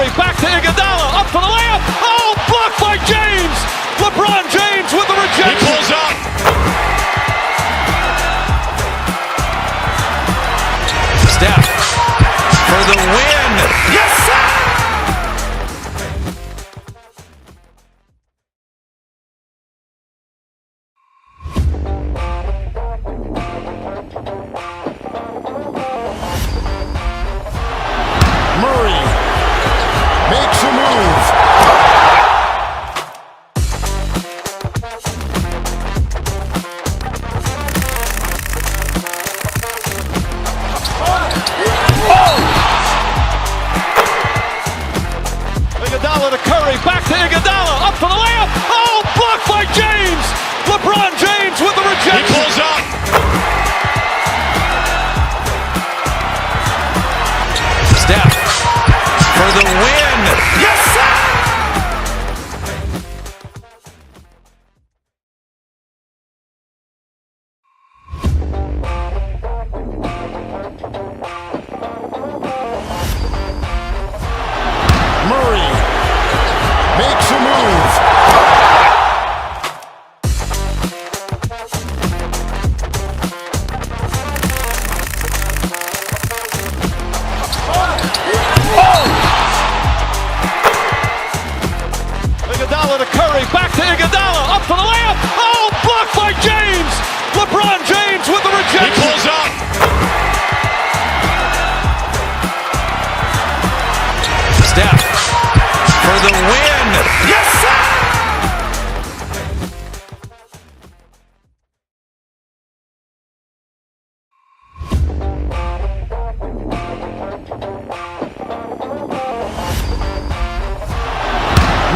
Curry, back to Iguodala, up for the layup. Oh, blocked by James. LeBron James with the rejection. He pulls up. Steph for the win. Yes, sir. Murray makes a move. Iguodala to Curry, back to Iguodala, up for the layup. Oh, blocked by James. LeBron James with the rejection. He pulls up. Steph for the win. Yes, sir. Murray makes a move. Iguodala to Curry, back to Iguodala, up for the layup. Oh, blocked by James. LeBron James with the He rejection. pulls up. Steph for the win. Yes, sir.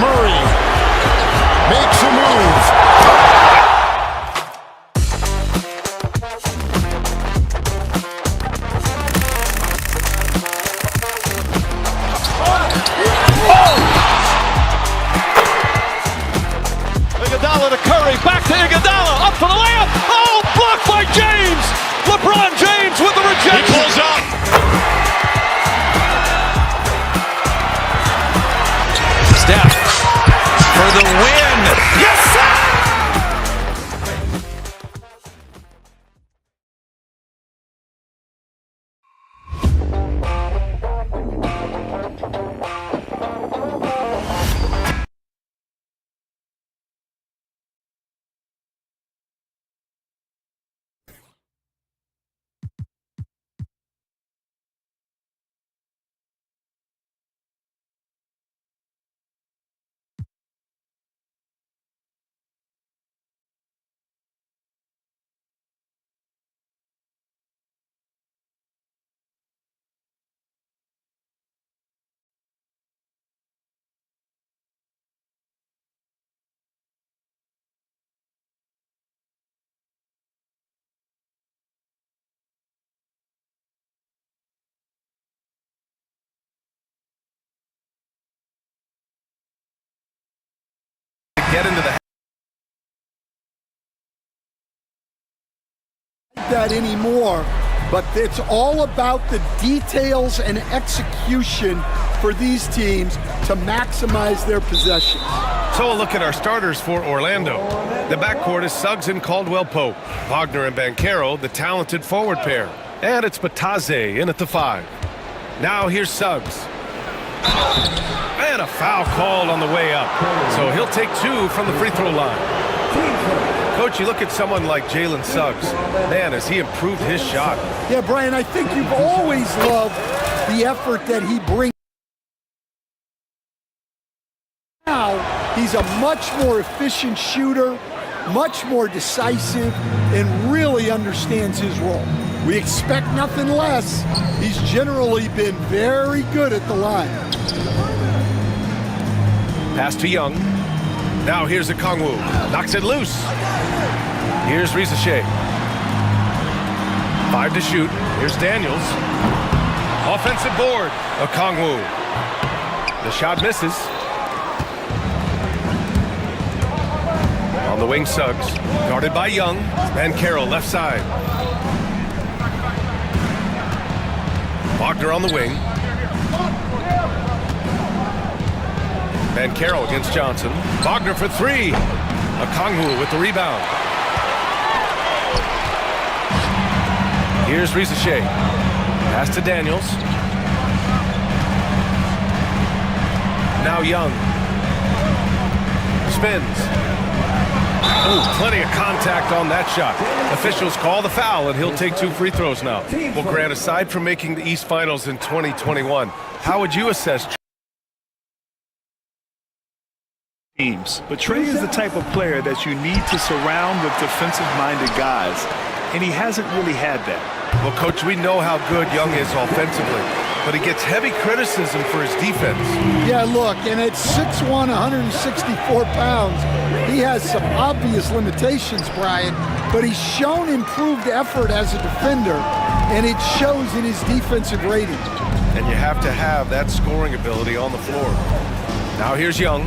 Murray makes a move. Iguodala to Curry, back to Iguodala, up for the layup. Oh, blocked by James. LeBron James with the He rejection. pulls up. Steph for the win. Yes, sir. Get into the that anymore, but it's all about the details and execution for these teams to maximize their possessions. So a look at our starters for Orlando. The backcourt is Suggs and Caldwell-Pope. Wagner and Banchero, the talented forward pair. And it's Bataze in at the 5. Now here's Suggs. And a foul called on the way up. So he'll take 2 from the free throw line. Coach, you look at someone like Jalen Suggs. Man, has he improved his shot. Yeah, Brian, I think you've always loved the effort that he brings. Now, he's a much more efficient shooter, much more decisive, and really understands his role. We expect nothing less. He's generally been very good at the line. Pass to Young. Now here's Okongwu. Knocks it loose. Here's Risache. 5 to shoot. Here's Daniels. Offensive board. Okongwu. The shot misses. On the wing, Suggs. Guarded by Young. Banchero left side. Wagner on the wing. Banchero against Johnson. Wagner for three. Okongwu with the rebound. Here's Rizachet. Pass to Daniels. Now Young. Spins. Oh, plenty of contact on that shot. Officials call the foul, and he'll take 2 free throws now. Well, Grant, aside from making the East Finals in 2021, how would you assess teams? But Trey is the type of player that you need to surround with defensive-minded guys, and he hasn't really had that. Well, Coach, we know how good Young is offensively, but he gets heavy criticism for his defense. Yeah, look, and at 6'1", 164 pounds, he has some obvious limitations, Brian, but he's shown improved effort as a defender, and it shows in his defensive rating. And you have to have that scoring ability on the floor. Now here's Young.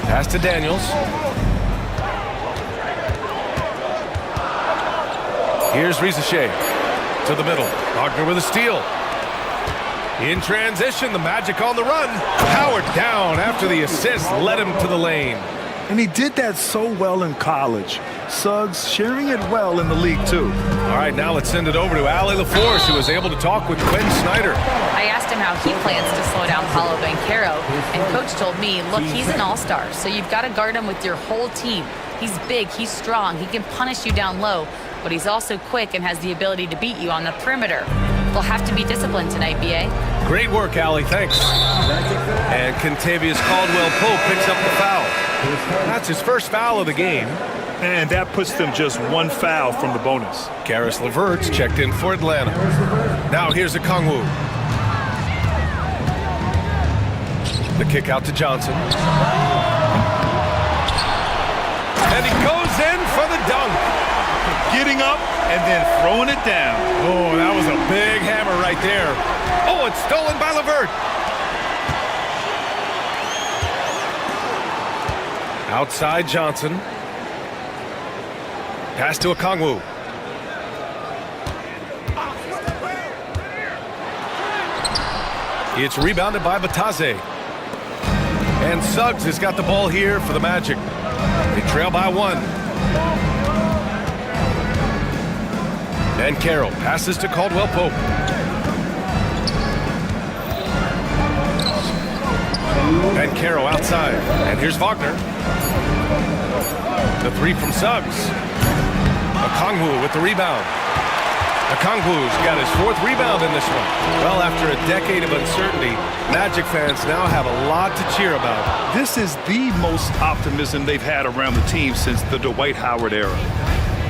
Pass to Daniels. Here's Rizachet to the middle. Wagner with a steal. In transition, the Magic on the run. Howard down after the assist led him to the lane. And he did that so well in college. Suggs sharing it well in the league, too. All right, now let's send it over to Allie LaForce, who was able to talk with Quinn Snyder. I asked him how he plans to slow down Paulo Banchero, and Coach told me, look, he's an all-star, so you've got to guard him with your whole team. He's big, he's strong, he can punish you down low, but he's also quick and has the ability to beat you on the perimeter. We'll have to be disciplined tonight, B.A. Great work, Allie, thanks. And Kentavious Caldwell-Pope picks up the foul. That's his first foul of the game. And that puts them just 1 foul from the bonus. Karis LeVert's checked in for Atlanta. Now here's Okongwu. The kick out to Johnson. And he goes in for the dunk. Getting up and then throwing it down. Oh, that was a big hammer right there. Oh, it's stolen by LeVert. Outside Johnson. Pass to Okongwu. It's rebounded by Bataze. And Suggs has got the ball here for the Magic. They trail by 1. Banchero passes to Caldwell-Pope. Banchero outside. And here's Wagner. The 3 from Suggs. Okongwu with the rebound. Okongwu's got his 4th rebound in this one. Well, after a decade of uncertainty, Magic fans now have a lot to cheer about. This is the most optimism they've had around the team since the Dwight Howard era.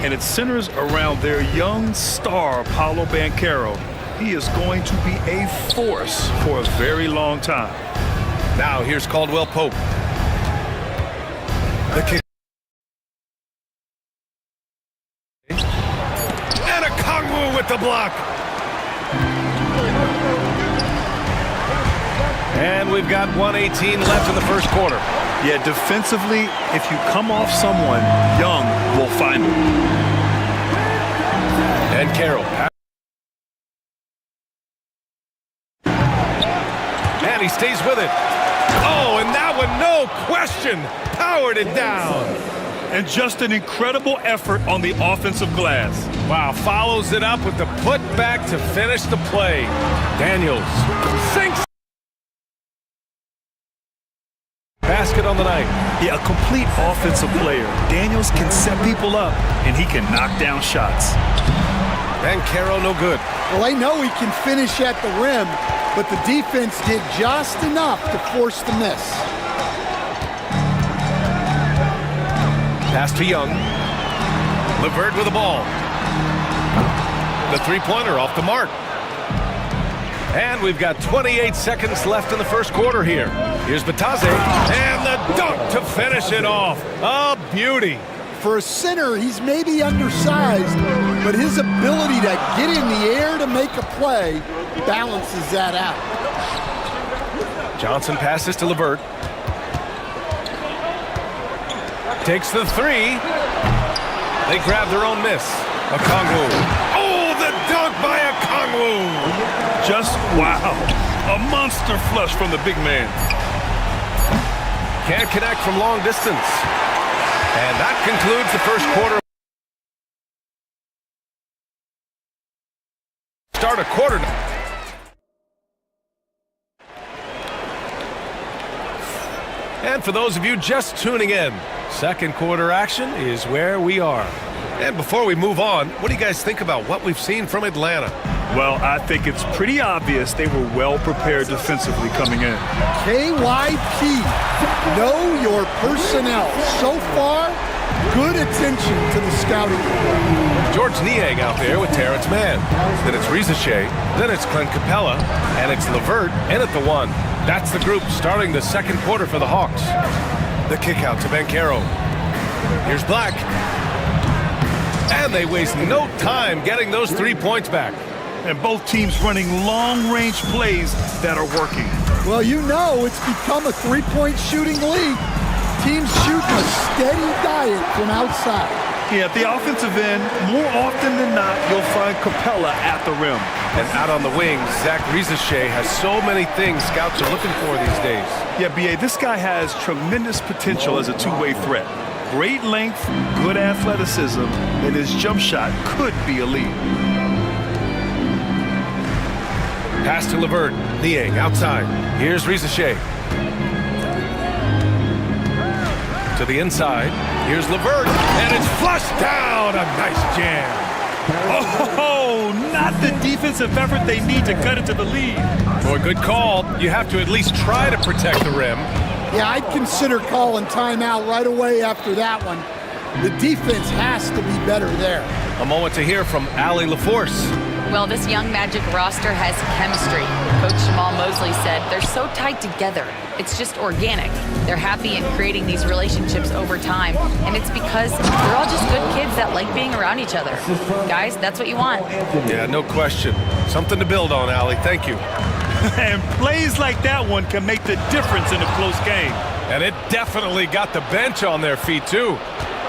And it centers around their young star, Paulo Banchero. He is going to be a force for a very long time. Now here's Caldwell-Pope. The kick. And Okongwu with the block. And we've got 1:18 left in the first quarter. Yeah, defensively, if you come off someone, Young will find him. And Carroll. And he stays with it. Oh, and that one, no question, powered it down. And just an incredible effort on the offensive glass. Wow, follows it up with the putback to finish the play. Daniels sinks. Basket on the night. Yeah, a complete offensive player. Daniels can set people up, and he can knock down shots. Banchero no good. Well, they know he can finish at the rim, but the defense did just enough to force the miss. Pass to Young. LeVert with the ball. The three-pointer off the mark. And we've got 28 seconds left in the first quarter here. Here's Bataze, and the dunk to finish it off. A beauty. For a center, he's maybe undersized, but his ability to get in the air to make a play balances that out. Johnson passes to LeVert. Takes the three. They grab their own miss. Okongwu. Oh, the dunk by Okongwu. Just wow. A monster flush from the big man. Can't connect from long distance. And that concludes the first quarter. Start a quarter. And for those of you just tuning in, second quarter action is where we are. And before we move on, what do you guys think about what we've seen from Atlanta? Well, I think it's pretty obvious they were well prepared defensively coming in. KYP, know your personnel. So far, good attention to the scouting report. George Niang out there with Terrence Mann. Then it's Rizachet. Then it's Clint Capella. And it's Levert in at the 1. That's the group starting the second quarter for the Hawks. The kick out to Banchero. Here's Black. And they waste no time getting those 3 points back. And both teams running long-range plays that are working. Well, you know it's become a three-point shooting league. Teams shooting a steady diet from outside. Yeah, at the offensive end, more often than not, you'll find Capella at the rim. And out on the wing, Zach Rizachet has so many things scouts are looking for these days. Yeah, B.A., this guy has tremendous potential as a two-way threat. Great length, good athleticism, and his jump shot could be elite. Pass to Levert. Niang outside. Here's Rizachet. To the inside. Here's Levert. And it's flushed down. A nice jam. Oh, not the defensive effort they need to cut into the lead. Boy, good call. You have to at least try to protect the rim. Yeah, I'd consider calling timeout right away after that one. The defense has to be better there. A moment to hear from Allie LaForce. Well, this young Magic roster has chemistry. Coach Jamal Mosley said they're so tied together. It's just organic. They're happy in creating these relationships over time. And it's because they're all just good kids that like being around each other. Guys, that's what you want. Yeah, no question. Something to build on, Allie. Thank you. And plays like that one can make the difference in a close game. And it definitely got the bench on their feet, too.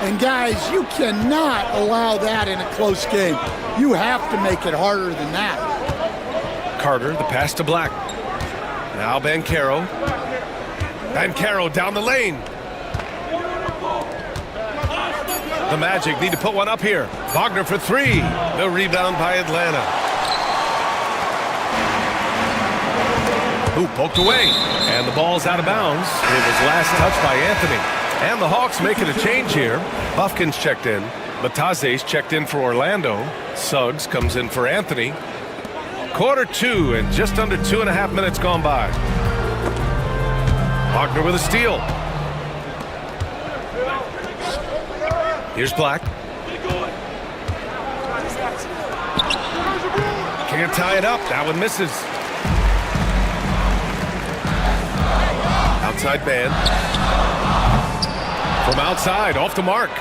And guys, you cannot allow that in a close game. You have to make it harder than that. Carter, the pass to Black. Now Banchero. Banchero down the lane. The Magic need to put one up here. Wagner for 3. The rebound by Atlanta. Who poked away. And the ball's out of bounds. It was last touched by Anthony. And the Hawks making a change here. Buffkin's checked in. Bataze's checked in for Orlando. Suggs comes in for Anthony. Quarter 2 and just under 2.5 minutes gone by. Wagner with a steal. Here's Black. Can't tie it up. That one misses. Outside band. From outside, off the mark.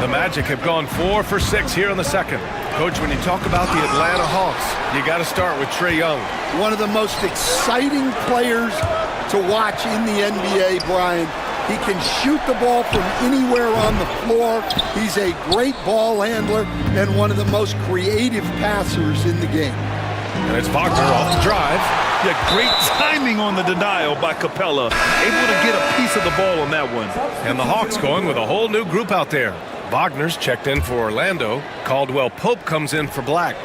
The Magic have gone 4 for 6 here in the second. Coach, when you talk about the Atlanta Hawks, you got to start with Trae Young. One of the most exciting players to watch in the NBA, Brian. He can shoot the ball from anywhere on the floor. He's a great ball handler and one of the most creative passers in the game. And it's Wagner off the drive. Yeah, great timing on the denial by Capella. Able to get a piece of the ball on that one. And the Hawks going with a whole new group out there. Wagner's checked in for Orlando. Caldwell Pope comes in for Black.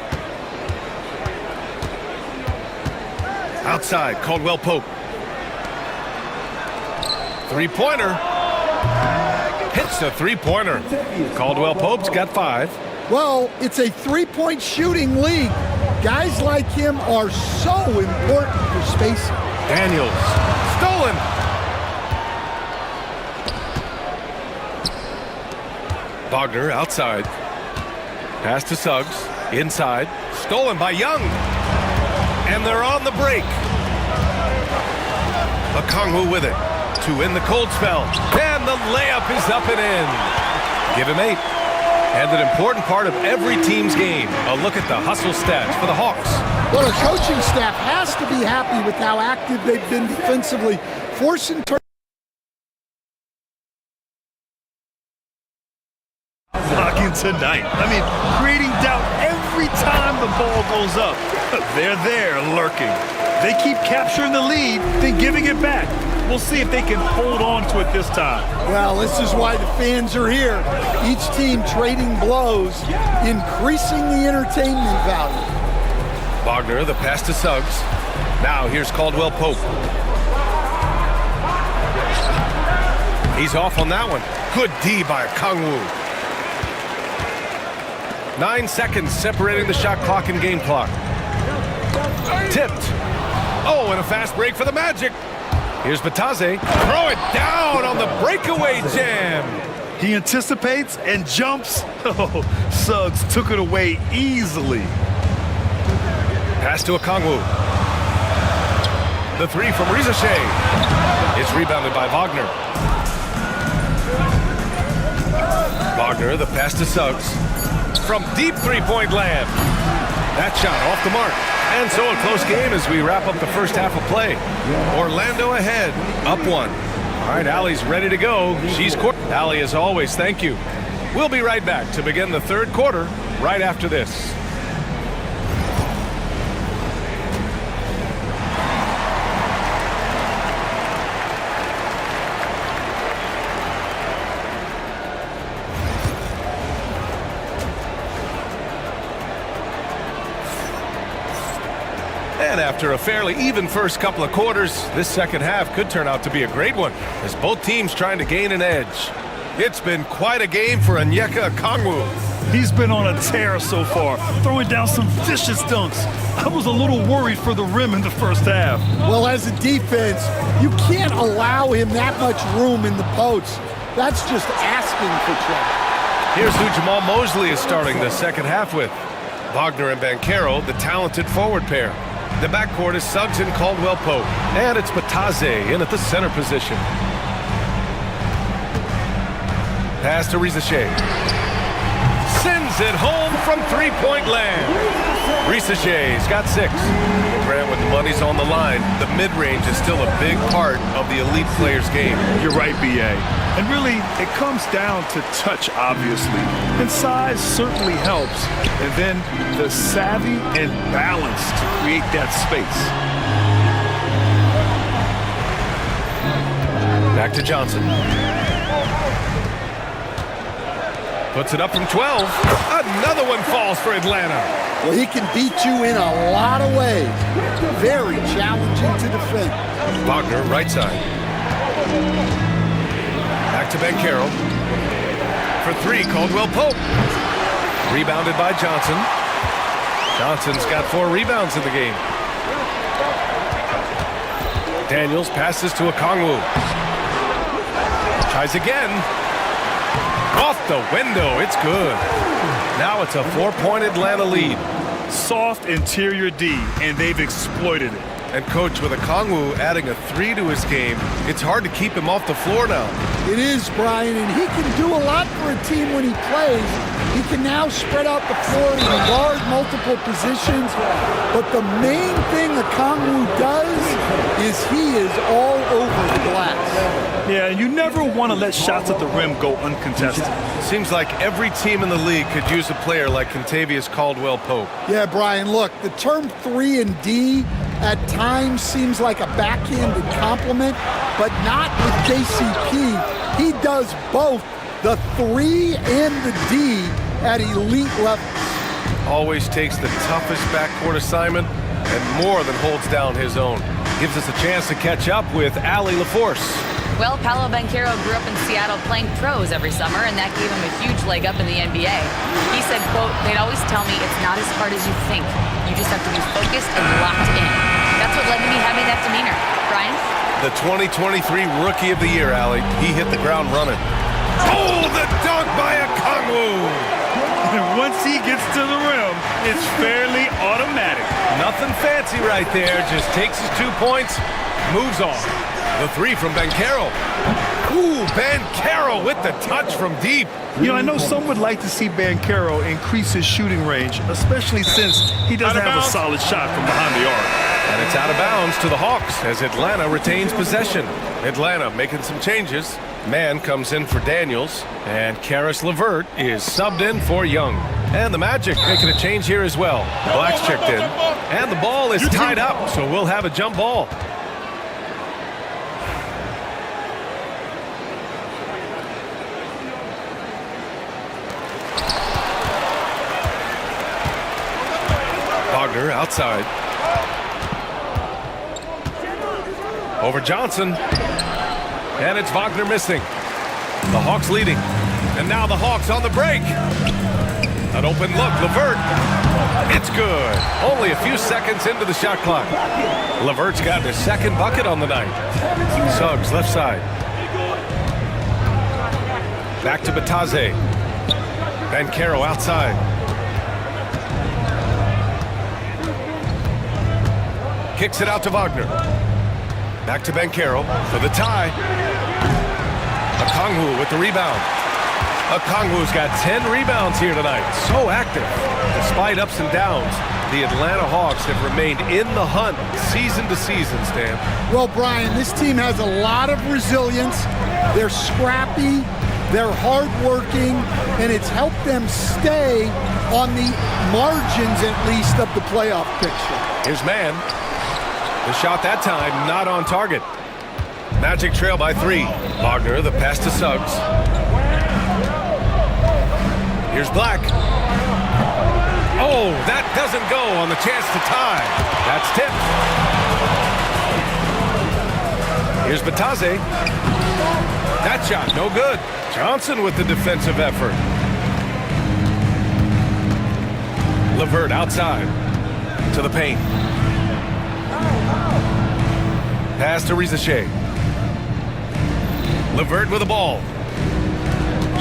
Outside, Caldwell Pope. Three-pointer. Hits the three-pointer. Caldwell Pope's got 5. Well, it's a three-point shooting league. Guys like him are so important for spacing. Daniels. Stolen. Wagner outside. Pass to Suggs. Inside. Stolen by Young. And they're on the break. Okongwu with it. To in the cold spell. And the layup is up and in. Give him 8. And an important part of every team's game. A look at the hustle stats for the Hawks. Well, the coaching staff has to be happy with how active they've been defensively, forcing turnovers. Blocking tonight. I mean, creating doubt every time the ball goes up. They're there lurking. They keep capturing the lead, then giving it back. We'll see if they can hold on to it this time. Well, this is why the fans are here. Each team trading blows, increasing the entertainment value. Wagner, the pass to Suggs. Now here's Caldwell Pope. He's off on that one. Good D by Kangwoo. 9 seconds separating the shot clock and game clock. Tipped. Oh, and a fast break for the Magic. Here's Bataze. Throw it down on the breakaway jam. He anticipates and jumps. Oh, Suggs took it away easily. Pass to Okongwu. The three from Rizashe. It's rebounded by Wagner. Wagner, the pass to Suggs. From deep three-point land. That shot off the mark. And so a close game as we wrap up the first half of play. Orlando ahead, up 1. All right, Allie's ready to go. She's court. Allie, as always, thank you. We'll be right back to begin the third quarter right after this. And after a fairly even first couple of quarters, this second half could turn out to be a great one, as both teams trying to gain an edge. It's been quite a game for Onyeka Okongwu. He's been on a tear so far, throwing down some vicious dunks. I was a little worried for the rim in the first half. Well, as a defense, you can't allow him that much room in the post. That's just asking for trouble. Here's who Jamal Mosley is starting the second half with. Wagner and Banchero, the talented forward pair. The backcourt is Suggs and Caldwell Pope. And it's Bataze in at the center position. Pass to Rizashe. Sends it home from three-point land. Rizashe's got 6. Grant, with the money's on the line, the mid-range is still a big part of the elite player's game. You're right, B.A. And really, it comes down to touch, obviously. And size certainly helps. And then the savvy and balance to create that space. Back to Johnson. Puts it up from 12. Another one falls for Atlanta. Well, he can beat you in a lot of ways. Very challenging to defend. Wagner, right side. Back to Banchero. For 3, Caldwell Pope. Rebounded by Johnson. Johnson's got 4 rebounds in the game. Daniels passes to Okongwu. Tries again. Off the window, it's good. Now it's a 4-point Atlanta lead. Soft interior D, and they've exploited it. And coach, with Okongwu adding a 3 to his game, it's hard to keep him off the floor now. It is, Brian, and he can do a lot for a team when he plays. He can now spread out the floor and guard multiple positions. But the main thing Okongwu does is he is all over the glass. Yeah, you never want to let shots at the rim go uncontested. Seems like every team in the league could use a player like Kentavious Caldwell-Pope. Yeah, Brian, look, the term 3 and D at times seems like a backhanded compliment, but not with KCP. He does both the 3 and the D at elite levels. Always takes the toughest backcourt assignment and more than holds down his own. Gives us a chance to catch up with Allie LaForce. Well, Paolo Banchero grew up in Seattle playing pros every summer, and that gave him a huge leg up in the NBA. He said, quote, "They'd always tell me it's not as hard as you think. You just have to be focused and locked in." That's what led to me having that demeanor. Brian? The 2023 Rookie of the Year, Allie. He hit the ground running. Oh, the dunk by Okongwu! And once he gets to the rim, it's fairly automatic. Nothing fancy right there. Just takes his 2 points, moves on. The 3 from Banchero. Ooh, Banchero with the touch from deep. You know, I know some would like to see Banchero increase his shooting range, especially since he doesn't have a solid shot from behind the arc. And it's out of bounds to the Hawks as Atlanta retains possession. Atlanta making some changes. Man comes in for Daniels, and Karis LeVert is subbed in for Young. And the Magic making a change here as well. Black's checked in. And the ball is tied up, so we'll have a jump ball. Wagner outside. Over Johnson. And it's Wagner missing. The Hawks leading. And now the Hawks on the break. An open look, LeVert. It's good. Only a few seconds into the shot clock. LeVert's got his second bucket on the night. Suggs left side. Back to Bataze. Banchero outside. Kicks it out to Wagner. Back to Banchero for the tie. Okongwu with the rebound. Okongwu's got 10 rebounds here tonight. So active. Despite ups and downs, the Atlanta Hawks have remained in the hunt season to season, Stan. Well, Brian, this team has a lot of resilience. They're scrappy. They're hardworking. And it's helped them stay on the margins, at least, of the playoff picture. Here's Mann. The shot that time not on target. Magic trail by 3. Wagner, the pass to Suggs. Here's Black. Oh, that doesn't go on the chance to tie. That's tipped. Here's Bataze. That shot, no good. Johnson with the defensive effort. LeVert outside to the paint. Pass to Rizachet. LeVert with the ball.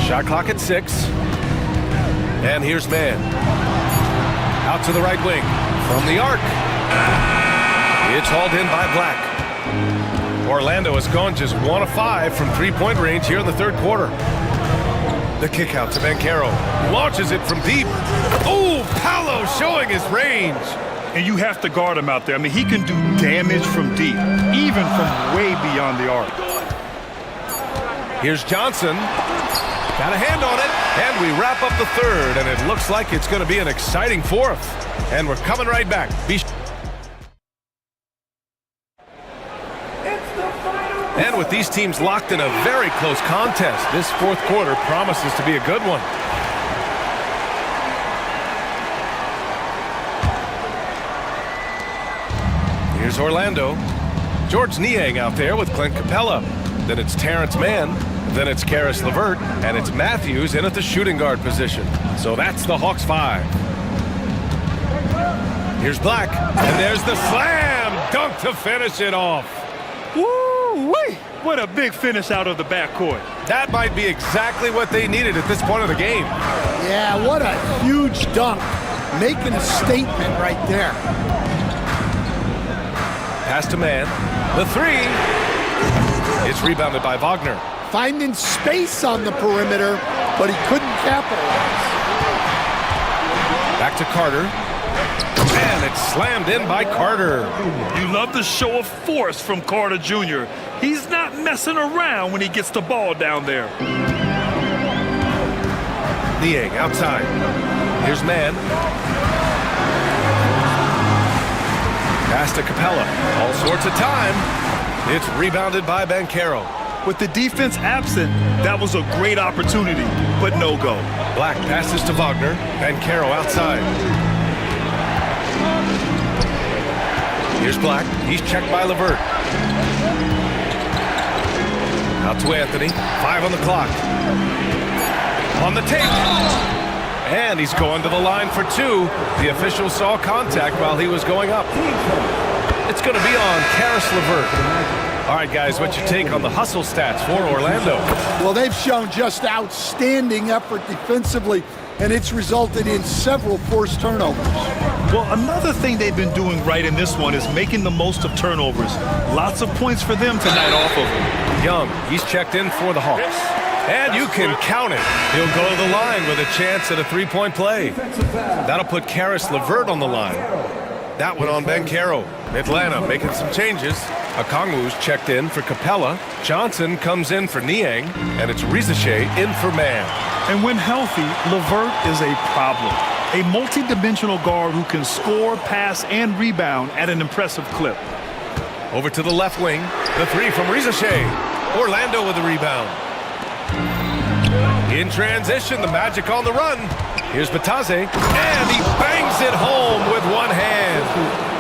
Shot clock at 6. And here's Mann. Out to the right wing. From the arc. It's hauled in by Black. Orlando has gone just 1 of 5 from three-point range here in the third quarter. The kick out to Banchero. Launches it from deep. Oh, Paolo showing his range. And you have to guard him out there. I mean, he can do damage from deep, even from way beyond the arc. Here's Johnson. Got a hand on it. And we wrap up the third, and it looks like it's going to be an exciting fourth. And we're coming right back. And with these teams locked in a very close contest, this fourth quarter promises to be a good one. Here's Orlando. George Niang out there with Clint Capella. Then it's Terrence Mann. Then it's Karis LeVert. And it's Matthews in at the shooting guard position. So that's the Hawks 5. Here's Black. And there's the slam dunk to finish it off. Woo-wee! What a big finish out of the backcourt. That might be exactly what they needed at this point of the game. Yeah, what a huge dunk. Making a statement right there. Pass to Mann. The 3. It's rebounded by Wagner. Finding space on the perimeter, but he couldn't capitalize. Back to Carter. And it's slammed in by Carter. You love the show of force from Carter Jr. He's not messing around when he gets the ball down there. Niang outside. Here's Mann. Pass to Capella. All sorts of time. It's rebounded by Banchero. With the defense absent, that was a great opportunity, but no go. Black passes to Wagner. Banchero outside. Here's Black. He's checked by LeVert. Out to Anthony. 5 on the clock. On the tape. And he's going to the line for 2. The official saw contact while he was going up. It's going to be on Karis LeVert. All right, guys, what's your take on the hustle stats for Orlando? Well, they've shown just outstanding effort defensively, and it's resulted in several forced turnovers. Well, another thing they've been doing right in this one is making the most of turnovers. Lots of points for them tonight off of them. Young, he's checked in for the Hawks. And you can count it. He'll go to the line with a chance at a three-point play. That'll put Karis LeVert on the line. That one on Banchero. Atlanta making some changes. Okongwu's checked in for Capella. Johnson comes in for Niang. And it's Rizachet in for Mann. And when healthy, LeVert is a problem. A multi-dimensional guard who can score, pass, and rebound at an impressive clip. Over to the left wing. The three from Rizashea. Orlando with the rebound. In transition, the Magic on the run. Here's Bataze, and he bangs it home with one hand.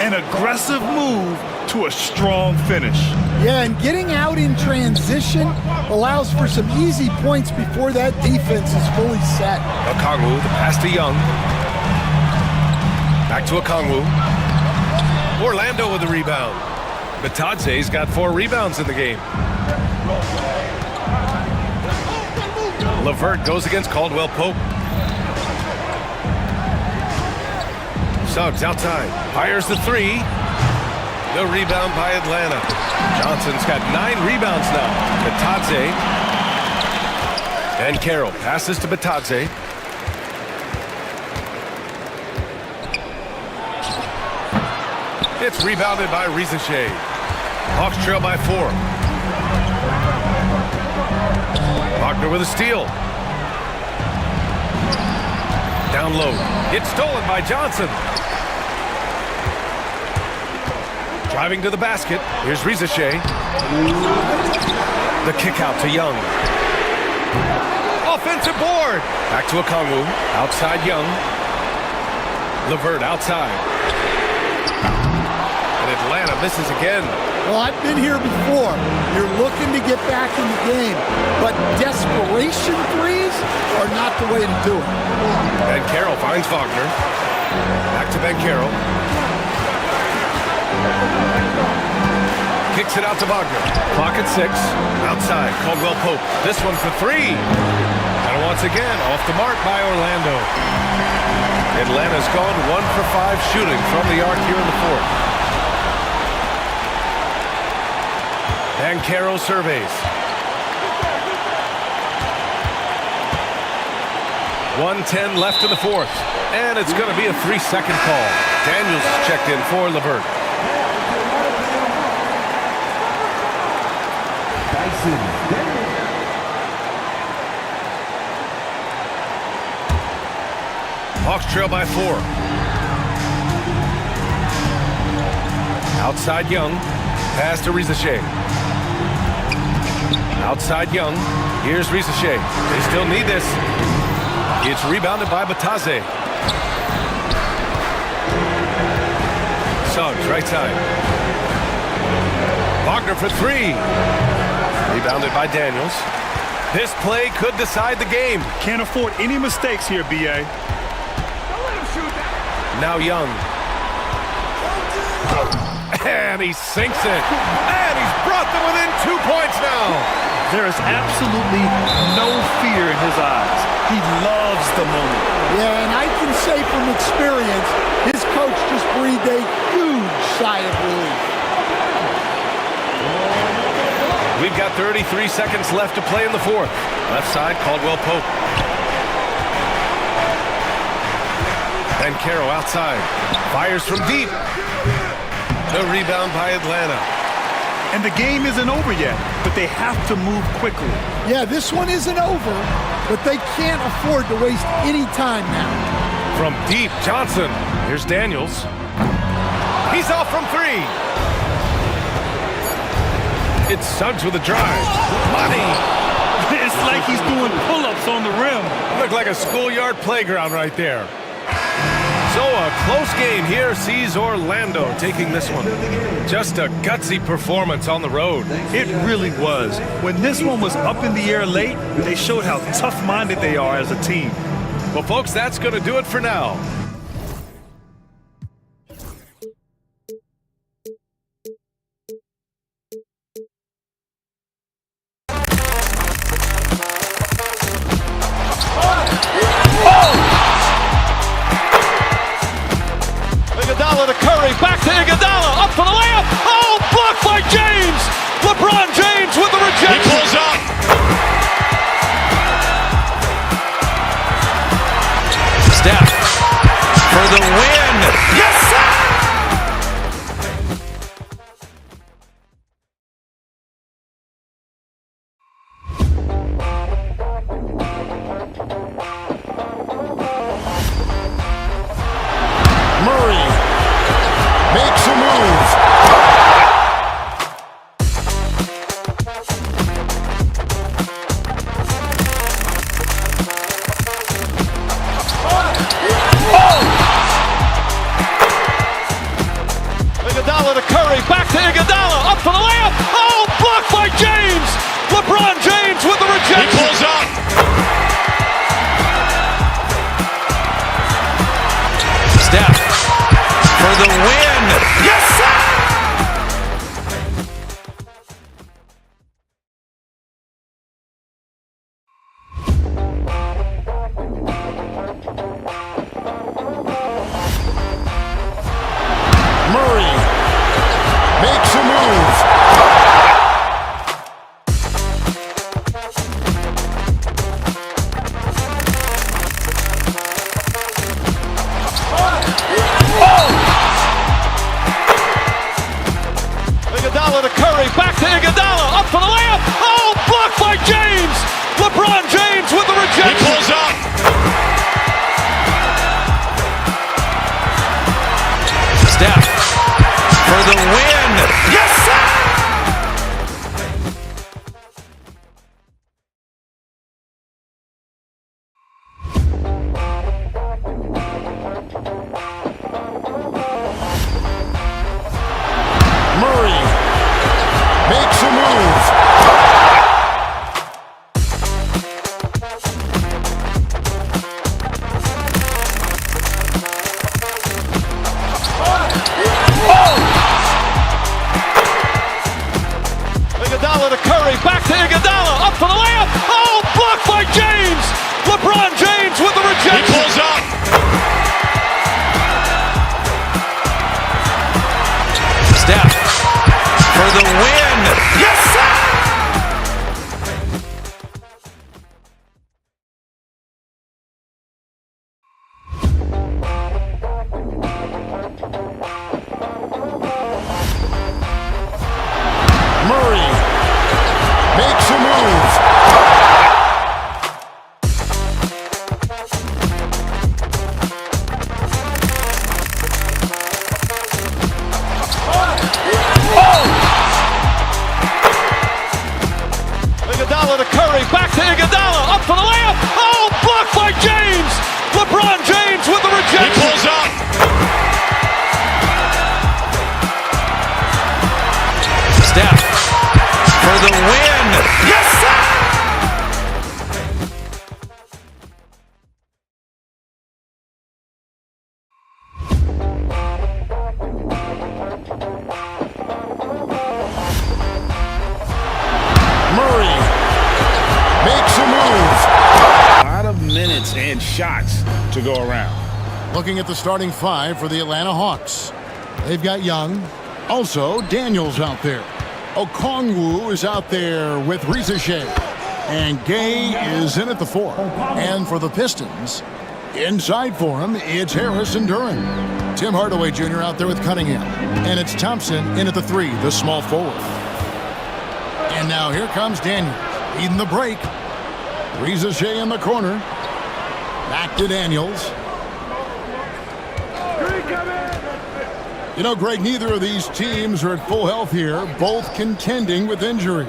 An aggressive move to a strong finish. Yeah, and getting out in transition allows for some easy points before that defense is fully set. Okongwu, the pass to Young. Back to Okongwu. Orlando with the rebound. Bataze's got 4 rebounds in the game. LeVert goes against Caldwell Pope. Suggs outside, fires the 3. The rebound by Atlanta. Johnson's got 9 rebounds now. Bataze. And Carroll passes to Bataze. It's rebounded by Rizashea. Hawks trail by 4. Wagner with a steal. Down low. It's stolen by Johnson. Driving to the basket. Here's Rizashea. The kick out to Young. Offensive board. Back to Okongwu. Outside Young. LeVert outside. And Atlanta misses again. Well, I've been here before. You're looking to get back in the game, but desperation threes are not the way to do it. Ben Carroll finds Wagner. Back to Ben Carroll. Kicks it out to Wagner. Clock at 6. Outside, Caldwell Pope. This one for 3. And once again, off the mark by Orlando. Atlanta's gone 1 for 5 shooting from the arc here in the 4th. And Carroll surveys. 1:10 left in the 4th. And it's going to be a 3-second call. Daniels checked in for LeVert. Hawks trail by 4. Outside Young. Pass to Rizashea. Outside Young. Here's Rizashea. They still need this. It's rebounded by Bataze. Suggs, right side. Wagner for 3. Rebounded by Daniels. This play could decide the game. Can't afford any mistakes here, B.A. Now Young. And he sinks it. And he's brought them within 2 points now. There is absolutely no fear in his eyes. He loves the moment. Yeah, and I can say from experience, his coach just breathed a huge sigh of relief. We've got 33 seconds left to play in the 4th. Left side, Caldwell Pope. And Carroll outside. Fires from deep. The rebound by Atlanta. And the game isn't over yet, but they have to move quickly. Yeah, this one isn't over, but they can't afford to waste any time now. From deep, Johnson. Here's Daniels. He's off from 3. It's Suggs with a drive. Money. It's like he's doing pull-ups on the rim. Looked like a schoolyard playground right there. So a close game here sees Orlando taking this one. Just a gutsy performance on the road. It really was. When this one was up in the air late, they showed how tough-minded they are as a team. Well, folks, that's going to do it for now. Iguodala to Curry, back to Iguodala, up for the layup. Oh, blocked by James. LeBron James with the rejection. He pulls up. Steph. Iguodala to Curry, back to Iguodala, up for the layup. Oh, blocked by James. LeBron James with the rejection. He pulls up. Steph for the win. Yes, sir. Murray makes a move. Iguodala to Curry, back to Iguodala, up for the layup. Oh, blocked by James. LeBron James with the rejection. He pulls up. Steph for the win. Yes, sir. Murray makes a move. A lot of minutes and shots to go around. Looking at the starting five for the Atlanta Hawks. They've got Young. Also, Daniels out there. Okongwu is out there with Rizeshe. And Gay is in at the 4. And for the Pistons, inside for him, it's Harris and Duran. Tim Hardaway Jr. out there with Cunningham. And it's Thompson in at the 3, the small forward. And now here comes Daniels, leading the break. Rizeshe in the corner. Back to Daniels. You know, Greg, neither of these teams are at full health here, both contending with injury.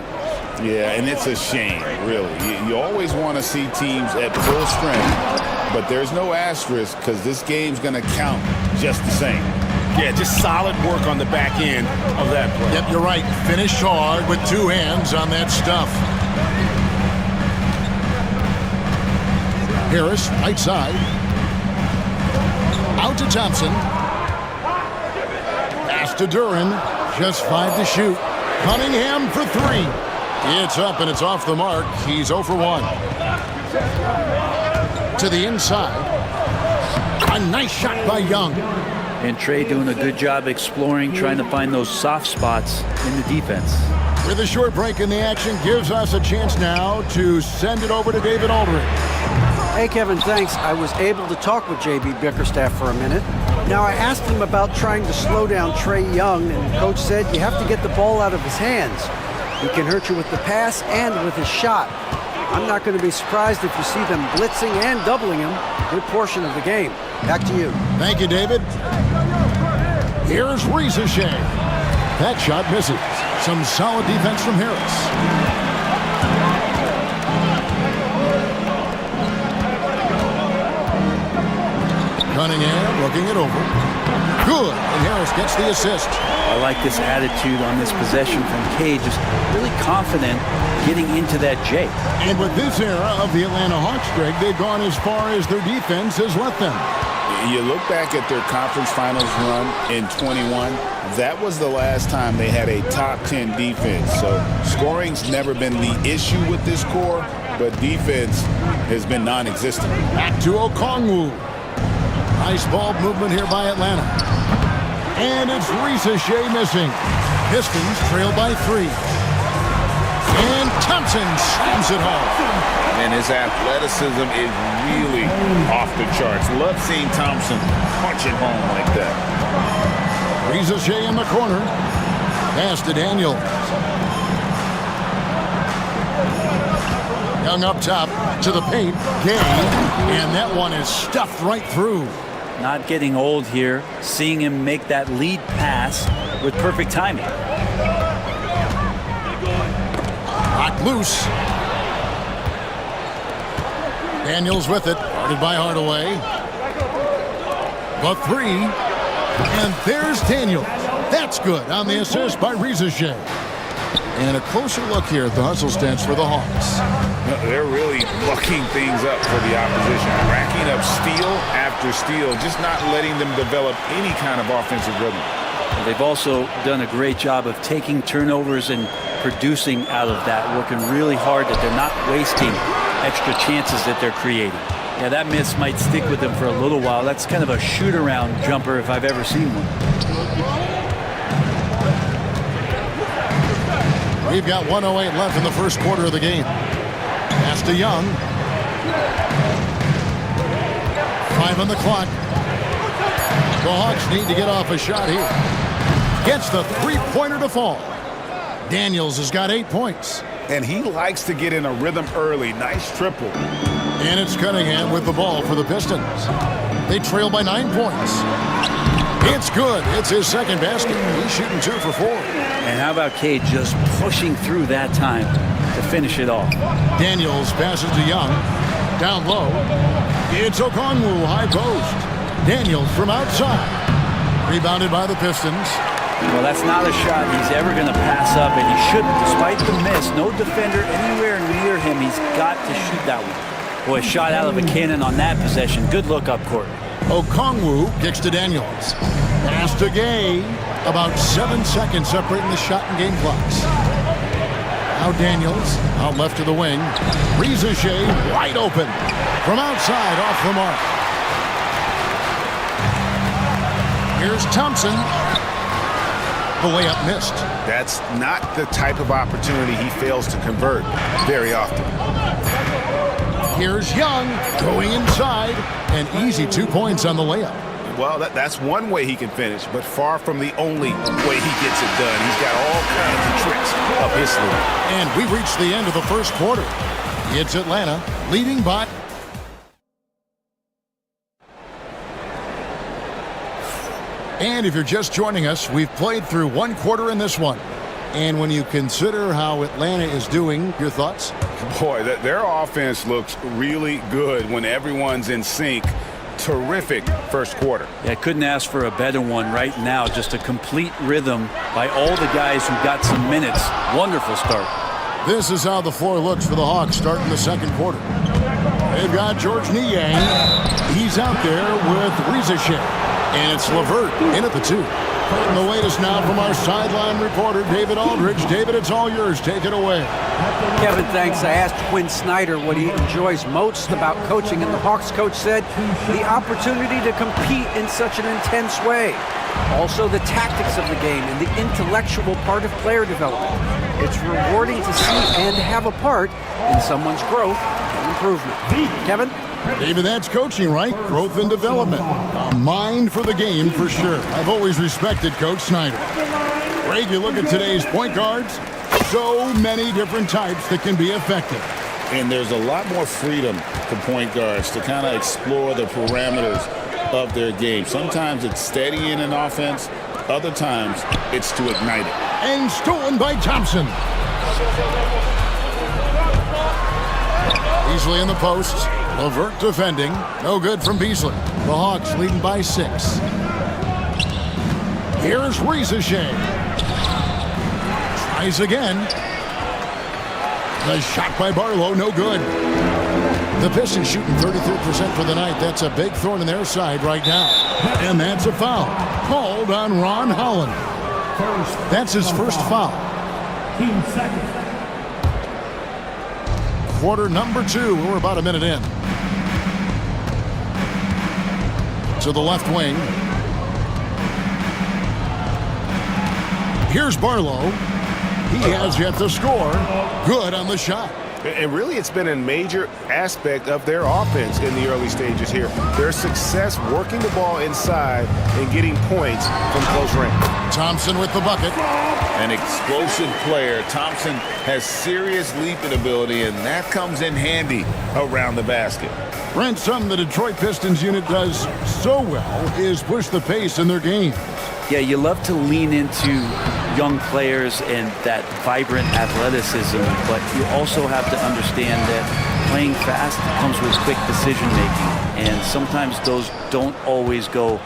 Yeah, and it's a shame, really. You always want to see teams at full strength, but there's no asterisk because this game's going to count just the same. Yeah, just solid work on the back end of that play. Yep, you're right. Finished hard with 2 hands on that stuff. Harris, right side. Out to Thompson. Pass to Duran. Just 5 to shoot. Cunningham for 3. It's up and it's off the mark. He's 0 for 1. To the inside. A nice shot by Young. And Trey doing a good job exploring, trying to find those soft spots in the defense. With a short break in the action, gives us a chance now to send it over to David Aldridge. Hey, Kevin, thanks. I was able to talk with J.B. Bickerstaff for a minute. Now, I asked him about trying to slow down Trey Young, and Coach said you have to get the ball out of his hands. He can hurt you with the pass and with his shot. I'm not going to be surprised if you see them blitzing and doubling him a good portion of the game. Back to you. Thank you, David. Here's Rizeshe. That shot misses. Some solid defense from Harris. Cunningham looking it over. Good, and Harris gets the assist. I like this attitude on this possession from Cade, just really confident getting into that J. And with this era of the Atlanta Hawks, Greg, they've gone as far as their defense has let them. You look back at their conference finals run in 21, that was the last time they had a top 10 defense. So scoring's never been the issue with this core, but defense has been non-existent. Back to Okongwu. Nice ball movement here by Atlanta. And it's Rizeshe missing. Pistons trail by 3. And Thompson slams it home. And his athleticism is really off the charts. Love seeing Thompson punch it home like that. Rizeshe in the corner. Pass to Daniels. Young up top to the paint. Gay. And that one is stuffed right through. Not getting old here, seeing him make that lead pass with perfect timing. Knocked loose. Daniels with it, guarded by Hardaway. The 3, and there's Daniels. That's good on the assist by Rizeshe. And a closer look here at the hustle stance for the Hawks. They're really mucking things up for the opposition, racking up steal after steal, just not letting them develop any kind of offensive rhythm. They've also done a great job of taking turnovers and producing out of that, working really hard, that they're not wasting extra chances that they're creating. Yeah, that miss might stick with them for a little while. That's kind of a shoot-around jumper if I've ever seen one. We've got 1:08 left in the first quarter of the game. Pass to Young. 5 on the clock. The Hawks need to get off a shot here. Gets the three-pointer to fall. Daniels has got 8 points. And he likes to get in a rhythm early. Nice triple. And it's Cunningham with the ball for the Pistons. They trail by 9 points. It's good. It's his second basket. He's shooting 2 for 4. And how about Cade just pushing through that time to finish it off? Daniels passes to Young. Down low. It's Okongwu, high post. Daniels from outside. Rebounded by the Pistons. Well, that's not a shot he's ever going to pass up, and he shouldn't, despite the miss. No defender anywhere near him. He's got to shoot that one. Boy, shot out of a cannon on that possession. Good look up court. Okongwu kicks to Daniels. Pass to Gay. About 7 seconds separating the shot and game clocks. Now Daniels out left to the wing. Rizachet wide open. From outside off the mark. Here's Thompson. The layup missed. That's not the type of opportunity he fails to convert very often. Here's Young going inside. And easy 2 points on the layup. Well, that's one way he can finish, but far from the only way he gets it done. He's got all kinds of tricks up his sleeve. And we reached the end of the first quarter. It's Atlanta leading by. And if you're just joining us, we've played through 1 quarter in this one. And when you consider how Atlanta is doing, your thoughts? Boy, their offense looks really good when everyone's in sync. Terrific first quarter. Yeah, couldn't ask for a better one right now. Just a complete rhythm by all the guys who got some minutes. Wonderful start. This is how the floor looks for the Hawks starting the second quarter. They've got George Niang. He's out there with Rizachet. And it's LeVert in at the 2. And the latest now from our sideline reporter, David Aldridge. David, it's all yours. Take it away. Kevin, thanks. I asked Quinn Snyder what he enjoys most about coaching, and the Hawks coach said the opportunity to compete in such an intense way. Also, the tactics of the game and the intellectual part of player development. It's rewarding to see and have a part in someone's growth and improvement. Kevin? David, that's coaching, right? Growth and development. A mind for the game, for sure. I've always respected Coach Snyder. Greg, you look at today's point guards, so many different types that can be effective. And there's a lot more freedom for point guards to kind of explore the parameters of their game. Sometimes it's steadying an offense. Other times, it's to ignite it. And stolen by Thompson. Beasley in the post. LeVert defending. No good from Beasley. The Hawks leading by 6. Here's Rizachet. Tries again. The shot by Barlow, no good. The Pistons shooting 33% for the night. That's a big thorn in their side right now. And that's a foul. Called on Ron Holland. That's his first foul. Quarter number 2. We're about a minute in. To the left wing. Here's Barlow. He has yet to score. Good on the shot. And really, it's been a major aspect of their offense in the early stages here. Their success working the ball inside and getting points from close range. Thompson with the bucket. An explosive player. Thompson has serious leaping ability, and that comes in handy around the basket. Brent, something the Detroit Pistons unit does so well is push the pace in their game. Yeah, you love to lean into young players and that vibrant athleticism, but you also have to understand that playing fast comes with quick decision-making, and sometimes those don't always go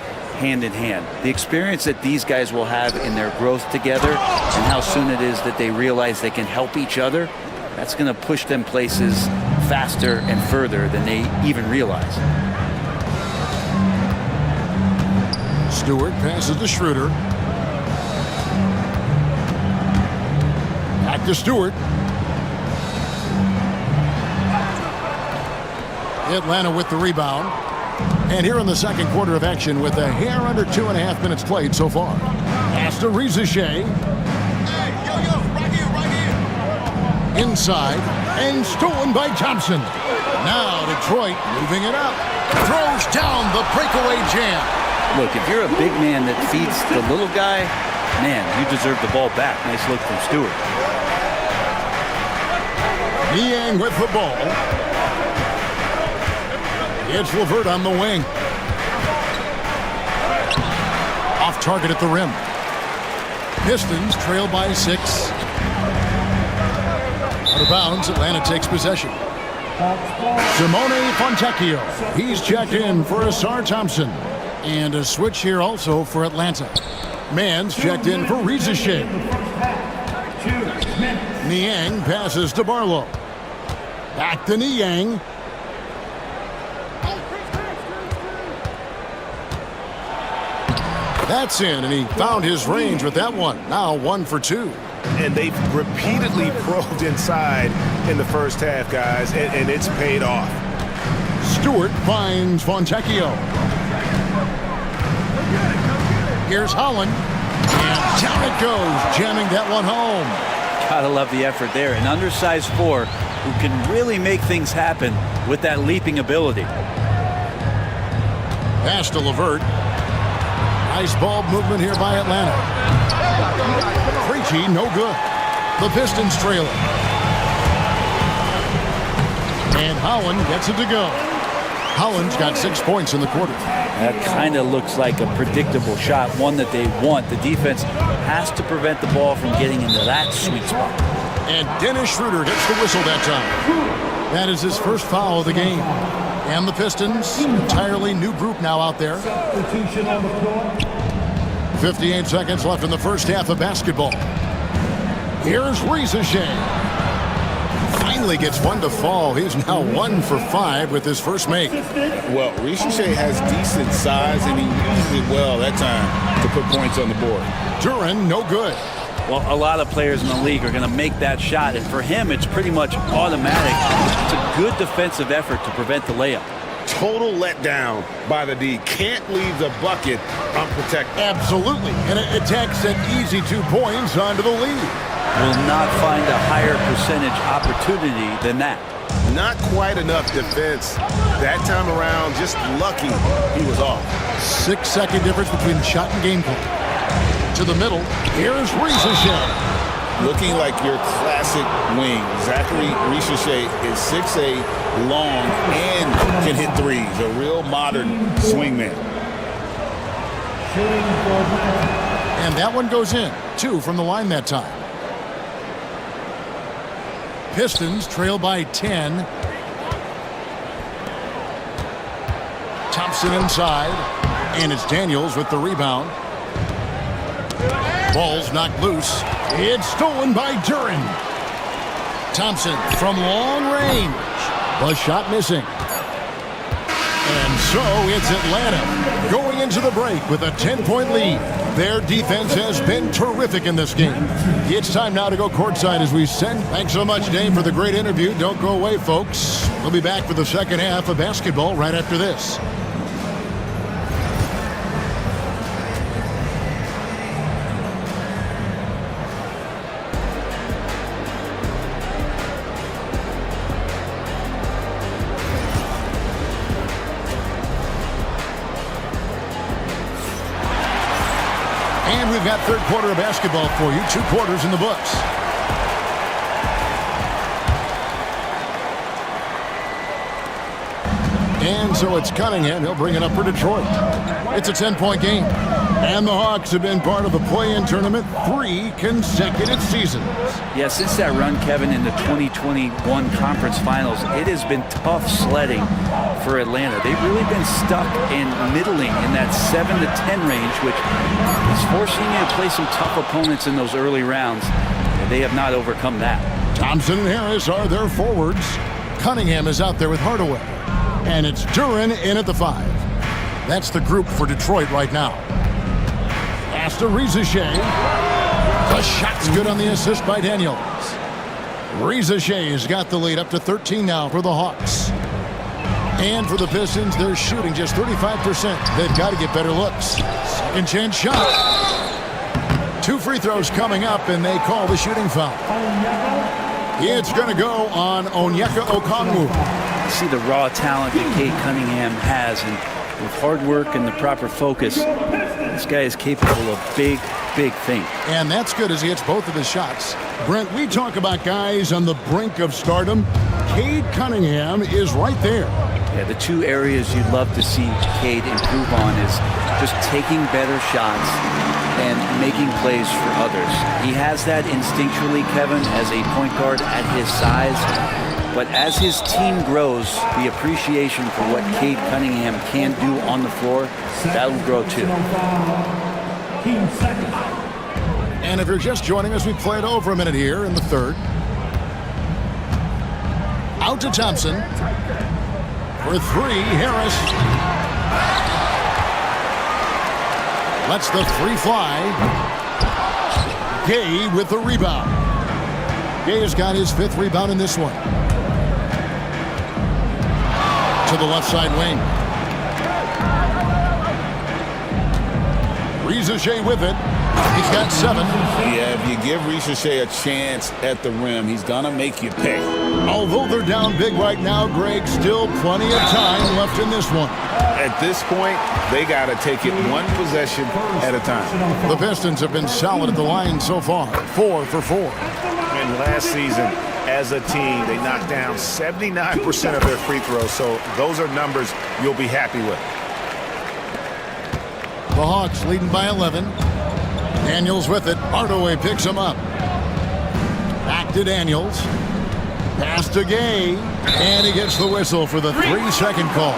hand in hand. The experience that these guys will have in their growth together and how soon it is that they realize they can help each other, that's going to push them places faster and further than they even realize. Stewart passes to Schroeder. Back to Stewart. Atlanta with the rebound. And here in the second quarter of action with a hair under 2.5 minutes played so far. Pass to Rizachet. Inside and stolen by Thompson. Now Detroit moving it up. Throws down the breakaway jam. Look, if you're a big man that feeds the little guy, man, you deserve the ball back. Nice look from Stewart. Niang with the ball. It's Levert on the wing. Off target at the rim. Pistons trail by 6. Out of bounds, Atlanta takes possession. Simone Fontecchio. He's checked in for Asar Thompson. And a switch here also for Atlanta. Mann's checked in for Rizachet. Niang passes to Barlow. Back to Niang. That's in, and he found his range with that one. Now 1 for 2. And they've repeatedly probed inside in the first half, guys, and it's paid off. Stewart finds Fontecchio. Here's Holland. And down it goes, jamming that one home. Gotta love the effort there. An undersized 4 who can really make things happen with that leaping ability. Pass to Levert. Nice ball movement here by Atlanta. Krejci, no good. The Pistons trail it. And Holland gets it to go. Holland's got 6 points in the quarter. That kind of looks like a predictable shot, one that they want. The defense has to prevent the ball from getting into that sweet spot. And Dennis Schroeder gets the whistle that time. That is his first foul of the game. And the Pistons, entirely new group now out there. 58 seconds left in the first half of basketball. Here's Rizachet. Finally gets one to fall. He's now 1 for 5 with his first make. Well, Rizachet has decent size, and he uses it well that time to put points on the board. Duren, no good. Well, a lot of players in the league are going to make that shot, and for him, it's pretty much automatic. It's a good defensive effort to prevent the layup. Total letdown by the D. Can't leave the bucket unprotected. Absolutely. And it takes an easy 2 points onto the lead. Will not find a higher percentage opportunity than that. Not quite enough defense that time around. Just lucky he was off. 6-second difference between shot and game clock. To the middle. Here's Rizachet. Looking like your classic wing. Zachary Rizachet is 6'8", long, and can hit threes. A real modern swingman. And that one goes in. 2 from the line that time. Pistons trail by 10. Thompson inside. And it's Daniels with the rebound. Ball's knocked loose. It's stolen by Duren. Thompson from long range. The shot missing. And so it's Atlanta going into the break with a 10-point lead. Their defense has been terrific in this game. It's time now to go courtside as we send. Thanks so much, Dave, for the great interview. Don't go away, folks. We'll be back for the second half of basketball right after this. And we've got third quarter of basketball for you. 2 quarters in the books. And so it's Cunningham. He'll bring it up for Detroit. It's a 10-point game. And the Hawks have been part of the play-in tournament 3 consecutive seasons. Yeah, since that run, Kevin, in the 2021 conference finals, it has been tough sledding for Atlanta. They've really been stuck in middling in that 7 to 10 range, which is forcing you to play some tough opponents in those early rounds. And they have not overcome that. Thompson and Harris are their forwards. Cunningham is out there with Hardaway. And it's Duren in at the 5. That's the group for Detroit right now. Pass to Rizachet. The shot's good on the assist by Daniels. Shay's got the lead up to 13 now for the Hawks. And for the Pistons, they're shooting just 35%. They've got to get better looks. Second chance shot. 2 free throws coming up, and they call the shooting foul. It's going to go on Onyeka Okongwu. See the raw talent that Cade Cunningham has, and with hard work and the proper focus, this guy is capable of big things. And that's good as he hits both of his shots. Brent, we talk about guys on the brink of stardom. Cade Cunningham is right there. Yeah, the 2 areas you'd love to see Cade improve on is just taking better shots and making plays for others. He has that instinctually, Kevin, as a point guard at his size. But as his team grows, the appreciation for what Cade Cunningham can do on the floor, that'll grow too. And if you're just joining us, we played over a minute here in the third. Out to Thompson. For 3, Harris. Lets the 3 fly. Gay with the rebound. Gay has got his 5th rebound in this one. To the left side wing. Shea with it. He's got 7. Yeah, if you give Shea a chance at the rim, he's going to make you pay. Although they're down big right now, Greg, still plenty of time left in this one. At this point, they got to take it 1 possession at a time. The Pistons have been solid at the line so far, 4 for 4. And last season, as a team, they knocked down 79% of their free throws, so those are numbers you'll be happy with. The Hawks leading by 11. Daniels with it. Hardaway picks him up. Back to Daniels. Pass to Gay. And he gets the whistle for the 3-second call.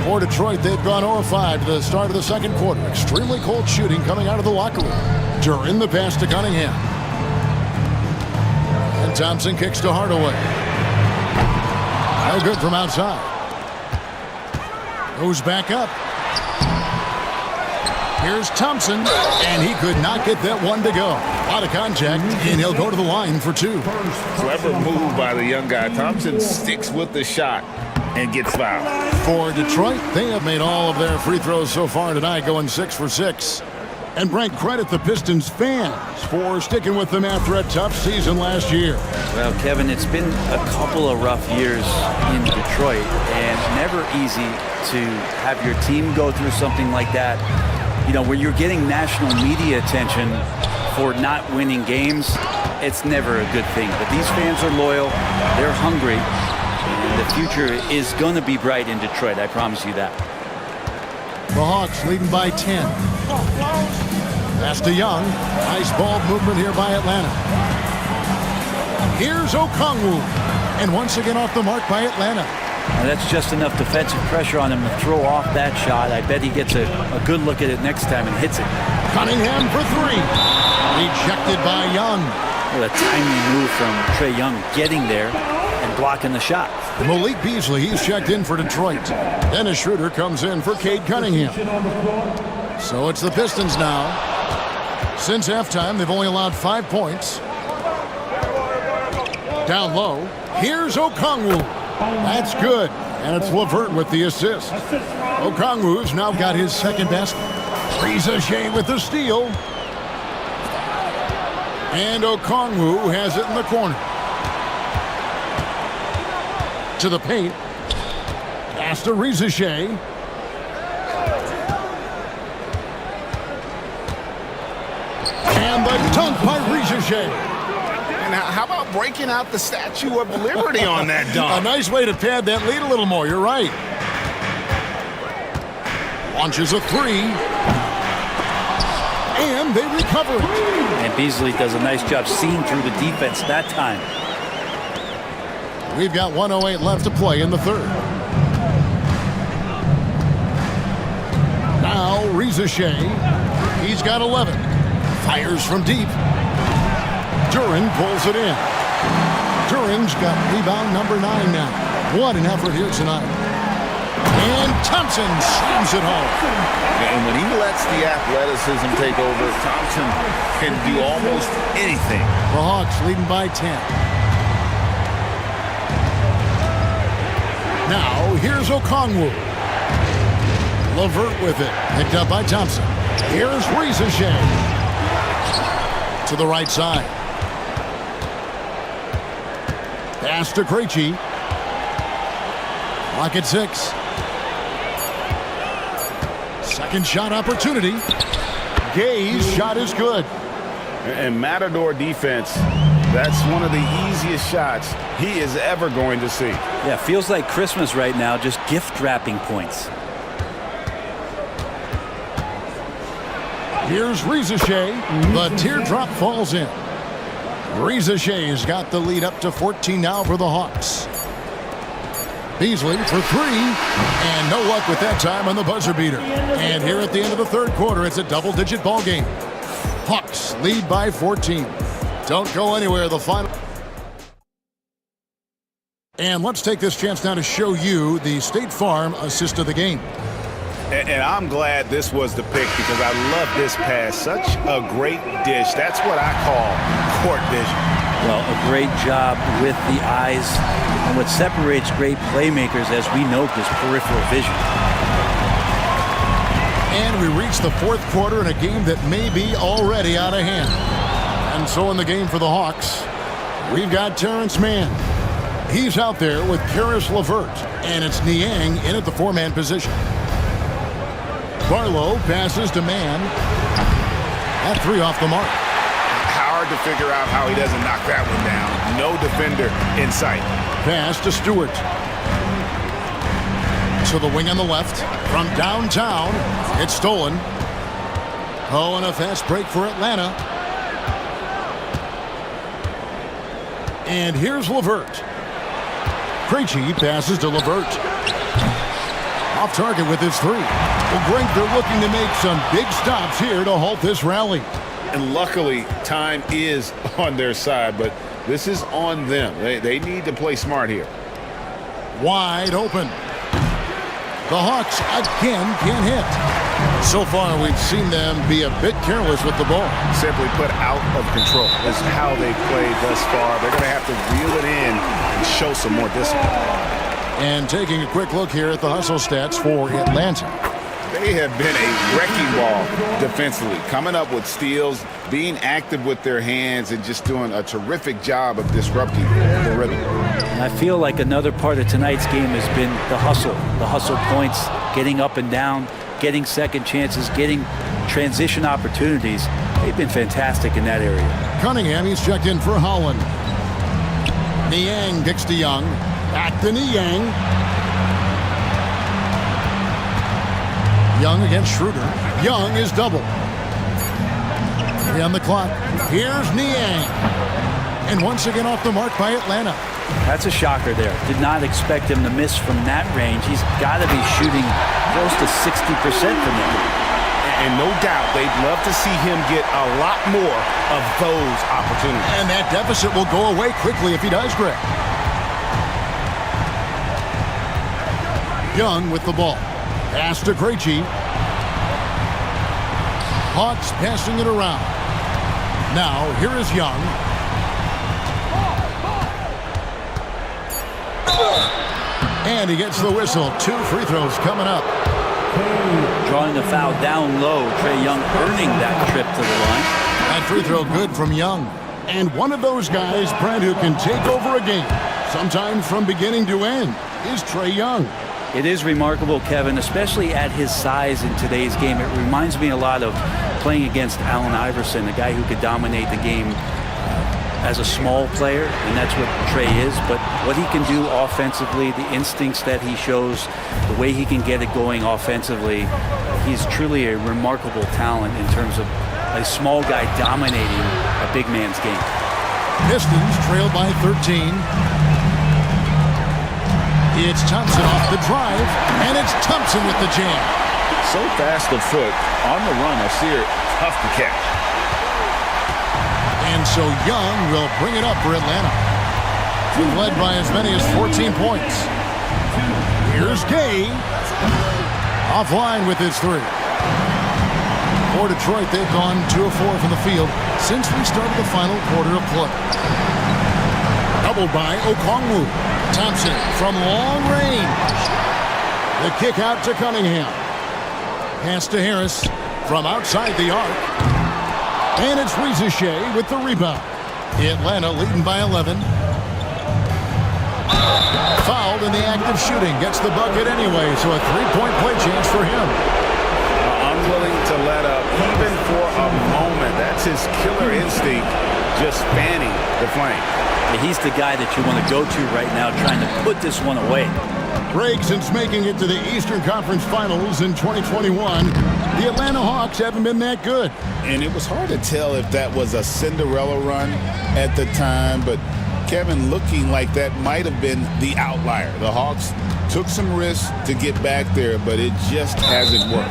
For Detroit, they've gone 0-5 to the start of the second quarter. Extremely cold shooting coming out of the locker room. During the pass to Cunningham. And Thompson kicks to Hardaway. No good from outside. Goes back up. Here's Thompson, and he could not get that one to go. Out of contact, and he'll go to the line for 2. Clever move by the young guy. Thompson sticks with the shot and gets fouled. For Detroit, they have made all of their free throws so far tonight, going 6 for 6. And Brent, credit the Pistons fans for sticking with them after a tough season last year. Well, Kevin, it's been a couple of rough years in Detroit, and never easy to have your team go through something like that. You know, where you're getting national media attention for not winning games, it's never a good thing. But these fans are loyal, they're hungry, and the future is going to be bright in Detroit, I promise you that. The Hawks leading by 10. Pass to Young. Nice ball movement here by Atlanta. Here's Okongwu. And once again off the mark by Atlanta. Now that's just enough defensive pressure on him to throw off that shot. I bet he gets a good look at it next time and hits it. Cunningham for 3. Rejected by Young. What a timely move from Trae Young getting there and blocking the shot. Malik Beasley, he's checked in for Detroit. Dennis Schroeder comes in for Cade Cunningham. So it's the Pistons now. Since halftime, they've only allowed 5 points. Down low. Here's Okongwu. That's good. And it's LeVert with the assist. Okongwu's now got his 2nd basket. Shea with the steal. And Okongwu has it in the corner. To the paint. Pass to Shea. And the dunk by Shea. And how about breaking out the Statue of Liberty on that dunk? A nice way to pad that lead a little more. You're right. Launches a 3. And they recover it. And Beasley does a nice job seeing through the defense that time. We've got 1:08 left to play in the third. Now Shea. He's got 11. Fires from deep. Duran pulls it in. Duran's got rebound number 9 now. What an effort here tonight. And Thompson slams it home. And when he lets the athleticism take over, Thompson can do almost anything. The Hawks leading by 10. Now, here's Okongwu. LeVert with it. Picked up by Thompson. Here's Rizachet. To the right side. Pass to Krejci. Clock at 6. Second shot opportunity. Gay's shot is good. And Matador defense, that's one of the easiest shots he is ever going to see. Yeah, feels like Christmas right now, just gift wrapping points. Here's Rizachet. The teardrop falls in. Rizachet's got the lead up to 14 now for the Hawks. Beasley for 3, and no luck with that time on the buzzer beater. And here at the end of the third quarter, it's a double-digit ball game. Hawks lead by 14. Don't go anywhere. The final. And let's take this chance now to show you the State Farm assist of the game. And I'm glad this was the pick because I love this pass. Such a great dish. That's what I call court vision. Well, a great job with the eyes. And what separates great playmakers, as we know, is peripheral vision. And we reach the fourth quarter in a game that may be already out of hand. And so in the game for the Hawks, we've got Terrence Mann. He's out there with Karis LeVert. And it's Niang in at the 4-man position. Barlow passes to Mann. That 3 off the mark. Hard to figure out how he doesn't knock that one down. No defender in sight. Pass to Stewart. To the wing on the left. From downtown, it's stolen. Oh, and a fast break for Atlanta. And here's LeVert. Krejci passes to LeVert. Off target with his 3. Well, Greg, they're looking to make some big stops here to halt this rally. And luckily, time is on their side, but this is on them. They need to play smart here. Wide open. The Hawks again can't hit. So far, we've seen them be a bit careless with the ball. Simply put out of control is how they've played thus far. They're going to have to reel it in and show some more discipline. And taking a quick look here at the hustle stats for Atlanta. They have been a wrecking ball defensively, coming up with steals, being active with their hands, and just doing a terrific job of disrupting the rhythm. And I feel like another part of tonight's game has been the hustle points, getting up and down, getting second chances, getting transition opportunities. They've been fantastic in that area. Cunningham, he's checked in for Holland. Niang kicks to Young. Back to Niang. Young against Schroeder. Young is double. 3 on the clock. Here's Niang. And once again off the mark by Atlanta. That's a shocker there. Did not expect him to miss from that range. He's got to be shooting close to 60% from there. And no doubt they'd love to see him get a lot more of those opportunities. And that deficit will go away quickly if he does, Greg. Young with the ball. Pass to Krejci. Hawks passing it around. Now, here is Young. And he gets the whistle. 2 free throws coming up. Drawing a foul down low. Trae Young earning that trip to the line. That free throw good from Young. And one of those guys, Brent, who can take over a game, sometimes from beginning to end, is Trae Young. It is remarkable, Kevin, especially at his size in today's game. It reminds me a lot of playing against Allen Iverson, a guy who could dominate the game as a small player, and that's what Trae is. But what he can do offensively, the instincts that he shows, the way he can get it going offensively, he's truly a remarkable talent in terms of a small guy dominating a big man's game. Pistons trail by 13. It's Thompson off the drive, and it's Thompson with the jam. So fast of foot on the run, I see it tough to catch. And so Young will bring it up for Atlanta. Led by as many as 14 points. Here's Gay. Offline with his three. For Detroit, they've gone 2 of 4 from the field since we started the final quarter of play. Doubled by Okongwu. Thompson from long range. The kick out to Cunningham. Pass to Harris from outside the arc. And it's Rizachet with the rebound. Atlanta leading by 11. Fouled in the act of shooting. Gets the bucket anyway, so a 3-point play chance for him. Unwilling to let up even for a moment. That's his killer instinct, just fanning the flame. Yeah, he's the guy that you want to go to right now, trying to put this one away. Greg, since making it to the Eastern Conference Finals in 2021, the Atlanta Hawks haven't been that good. And it was hard to tell if that was a Cinderella run at the time, but Kevin, looking like that might have been the outlier. The Hawks took some risks to get back there, but it just hasn't worked.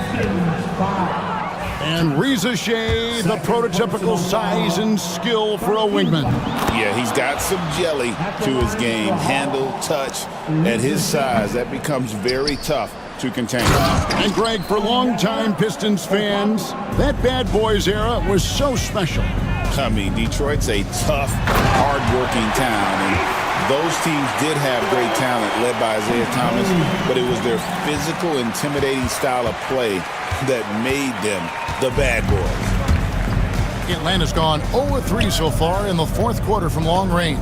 And Rizachet, the prototypical size and skill for a wingman. Yeah, he's got some jelly to his game. Handle, touch. At his size, that becomes very tough to contain. And Greg, for longtime Pistons fans, that bad boys era was so special. I mean, Detroit's a tough, hard-working town, and those teams did have great talent led by Isaiah Thomas, but it was their physical, intimidating style of play that made them the bad boys. Atlanta's gone 0-3 so far in the fourth quarter from long range.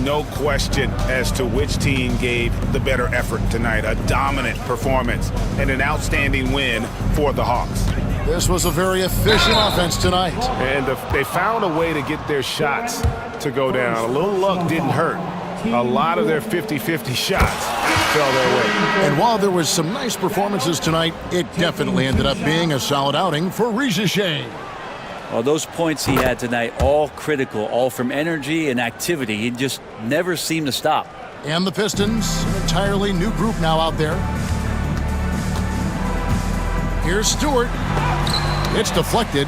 No question as to which team gave the better effort tonight. A dominant performance and an outstanding win for the Hawks. This was a very efficient offense tonight. And they found a way to get their shots to go down. A little luck didn't hurt. A lot of their 50-50 shots fell their way. And while there was some nice performances tonight, it definitely ended up being a solid outing for Rizachet. Well, those points he had tonight, all critical, all from energy and activity. He just never seemed to stop. And the Pistons, an entirely new group now out there. Here's Stewart. It's deflected.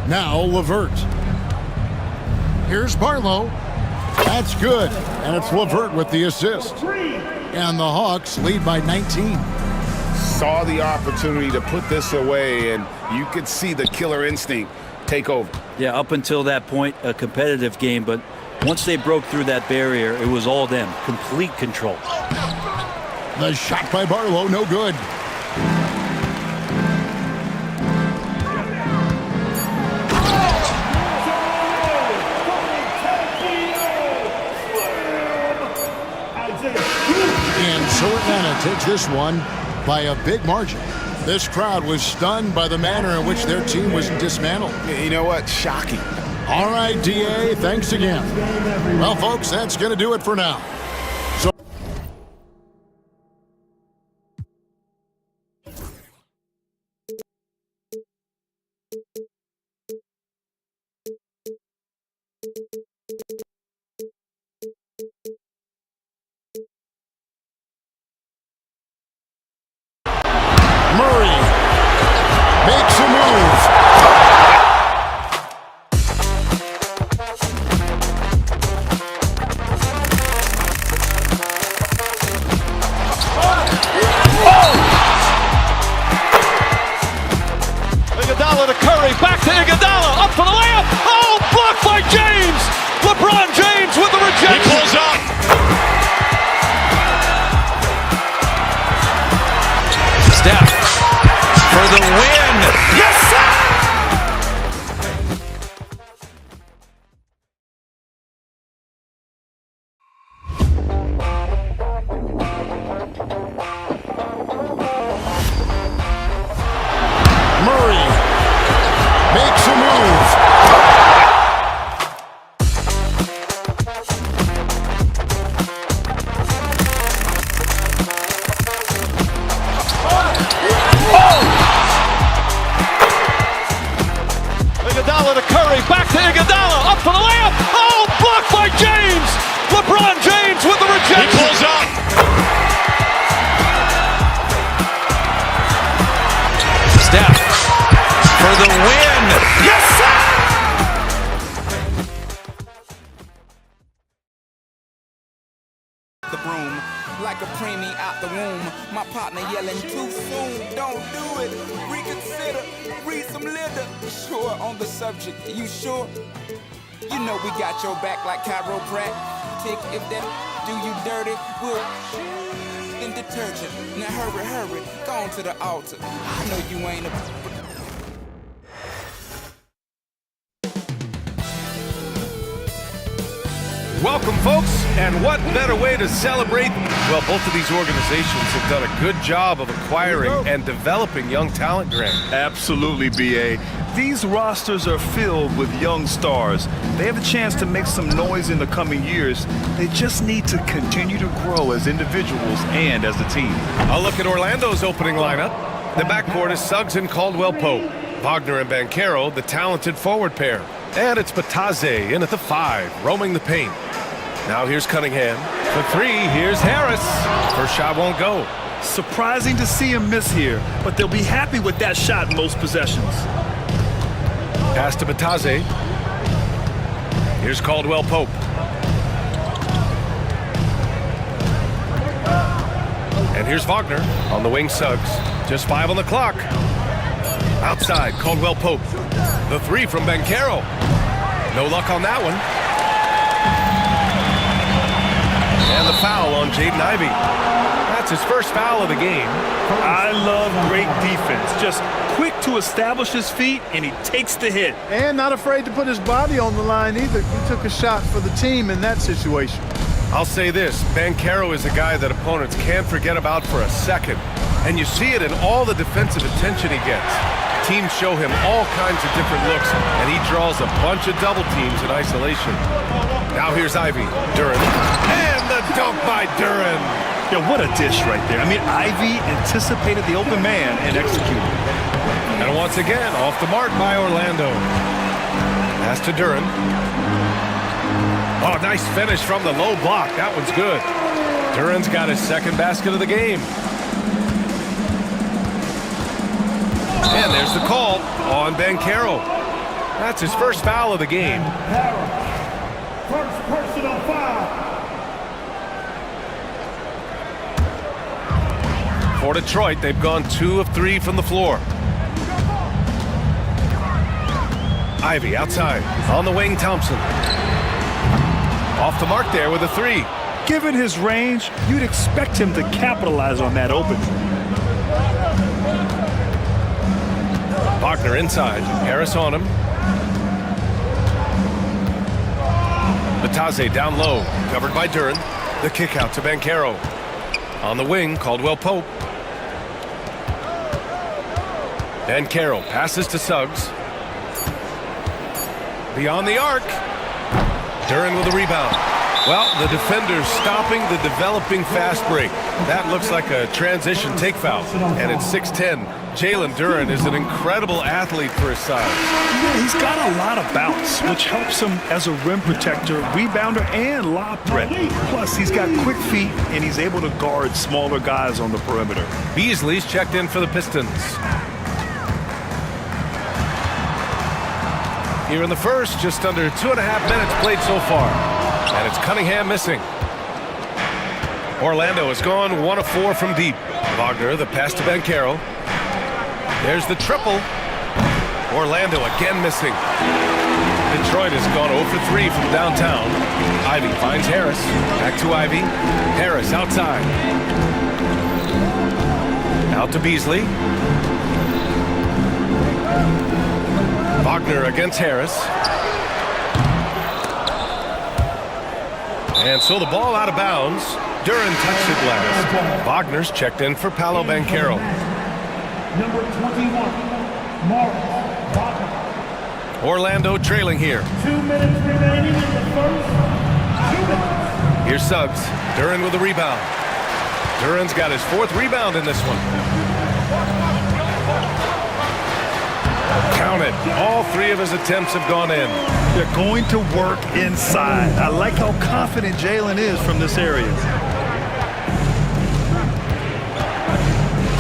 Now LeVert. Here's Barlow. That's good. And it's LeVert with the assist. And the Hawks lead by 19. Saw the opportunity to put this away, and you could see the killer instinct take over. Yeah, up until that point, a competitive game, but once they broke through that barrier, it was all them. Complete control. The shot by Barlow, no good. And so Atlanta takes this one by a big margin. This crowd was stunned by the manner in which their team was dismantled. You know what? Shocking. All right, DA, thanks again. Well, folks, that's going to do it for now. Murray makes a move. Iguodala to Curry, back to Iguodala, up for the layup. Oh, blocked by James. LeBron James with the rejection. He pulls up. Steph for the win. Yes, sir! Murray makes a move. Iguodala to Curry, back to Iguodala, up for the layup. Oh, blocked by James. LeBron James with the rejection. He pulls up. Steph for the win. Yes, sir! The broom partner yelling too soon, don't do it. Reconsider, read some litter. Sure on the subject, you sure? You know we got your back like chiropractic. If that do you dirty, we'll in detergent. Now hurry, go on to the altar. I know you ain't a... Welcome, folks, and what better way to celebrate? Well, both of these organizations have done a good job of acquiring and developing young talent, Grant. Absolutely, B.A. These rosters are filled with young stars. They have a chance to make some noise in the coming years. They just need to continue to grow as individuals and as a team. A look at Orlando's opening lineup. The backcourt is Suggs and Caldwell-Pope. Wagner and Banchero, the talented forward pair. And it's Bataze in at the 5, roaming the paint. Now here's Cunningham. For 3, here's Harris. First shot won't go. Surprising to see him miss here, but they'll be happy with that shot in most possessions. Pass to Bataze. Here's Caldwell-Pope. And here's Wagner on the wing. Suggs. Just 5 on the clock. Outside, Caldwell-Pope. The 3 from Banchero. No luck on that one. And the foul on Jaden Ivey. That's his first foul of the game. I love great defense. Just quick to establish his feet, and he takes the hit. And not afraid to put his body on the line either. He took a shot for the team in that situation. I'll say this, Banchero is a guy that opponents can't forget about for a second. And you see it in all the defensive attention he gets. Teams show him all kinds of different looks, and he draws a bunch of double teams in isolation. Now here's Ivey. Duren. And the dunk by Duren. Yeah, what a dish right there. I mean, Ivey anticipated the open man and executed. And once again, off the mark by Orlando. Pass to Duren. Oh, nice finish from the low block. That one's good. Duren's got his second basket of the game. And there's the call on Banchero. That's his first foul of the game. First personal foul. For Detroit, they've gone 2 of 3 from the floor. Ivey outside. On the wing, Thompson. Off the mark there with a 3. Given his range, you'd expect him to capitalize on that open. Wagner inside. Harris on him. Bataze down low. Covered by Duren. The kick out to Banchero. On the wing, Caldwell-Pope. Banchero passes to Suggs. Beyond the arc. Duren with a rebound. Well, the defender's stopping the developing fast break. That looks like a transition take foul. And it's 6-10. Jalen Duren is an incredible athlete for his size. Yeah, he's got a lot of bounce, which helps him as a rim protector, rebounder, and lob threat. Plus, he's got quick feet, and he's able to guard smaller guys on the perimeter. Beasley's checked in for the Pistons. Here in the first, just under 2.5 minutes played so far. And it's Cunningham missing. Orlando has gone 1 of 4 from deep. Wagner, the pass to Banchero. There's the triple. Orlando again missing. Detroit has gone 0 for 3 from downtown. Ivey finds Harris. Back to Ivey. Harris outside. Out to Beasley. Wagner against Harris. And so the ball out of bounds. Duren touched it last. Wagner's checked in for Paolo Banchero. Number 21, Morris Wagner. Orlando trailing here. 2 minutes remaining in the first. 2 minutes. Here's Suggs. Duren with a rebound. Duren's got his 4th rebound in this one. Count it. All 3 of his attempts have gone in. They're going to work inside. I like how confident Jalen is from this area.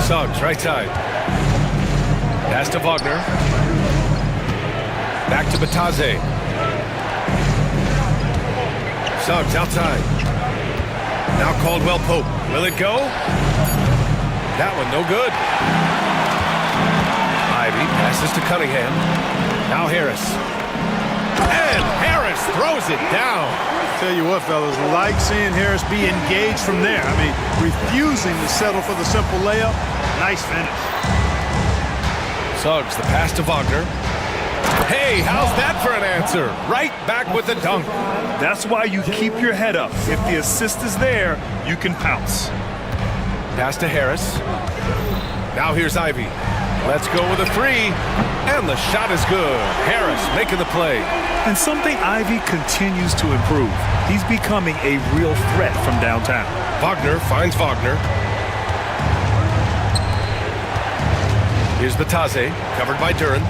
Suggs, right side. Pass to Wagner. Back to Bataze. Suggs outside. Now Caldwell-Pope. Will it go? That one no good. Ivy passes to Cunningham. Now Harris. And Harris throws it down. Tell you what, fellas, like seeing Harris be engaged from there. I mean, refusing to settle for the simple layup. Nice finish. Suggs, the pass to Wagner. Hey, how's that for an answer? Right back with the dunk. That's why you keep your head up. If the assist is there, you can pounce. Pass to Harris. Now here's Ivy. Let's go with a three. And the shot is good. Harris making the play. And something Ivy continues to improve. He's becoming a real threat from downtown. Wagner finds Wagner. Here's Batase, covered by Duran.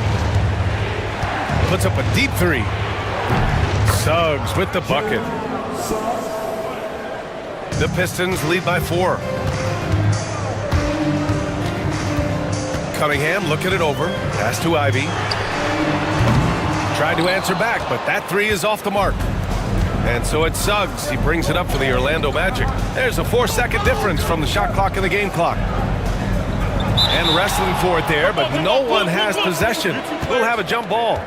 Puts up a deep three. Suggs with the bucket. The Pistons lead by 4. Cunningham looking it over. Pass to Ivy. Tried to answer back, but that three is off the mark. And so it's Suggs. He brings it up for the Orlando Magic. There's a 4-second difference from the shot clock and the game clock. And wrestling for it there, but no one has possession. We'll have a jump ball.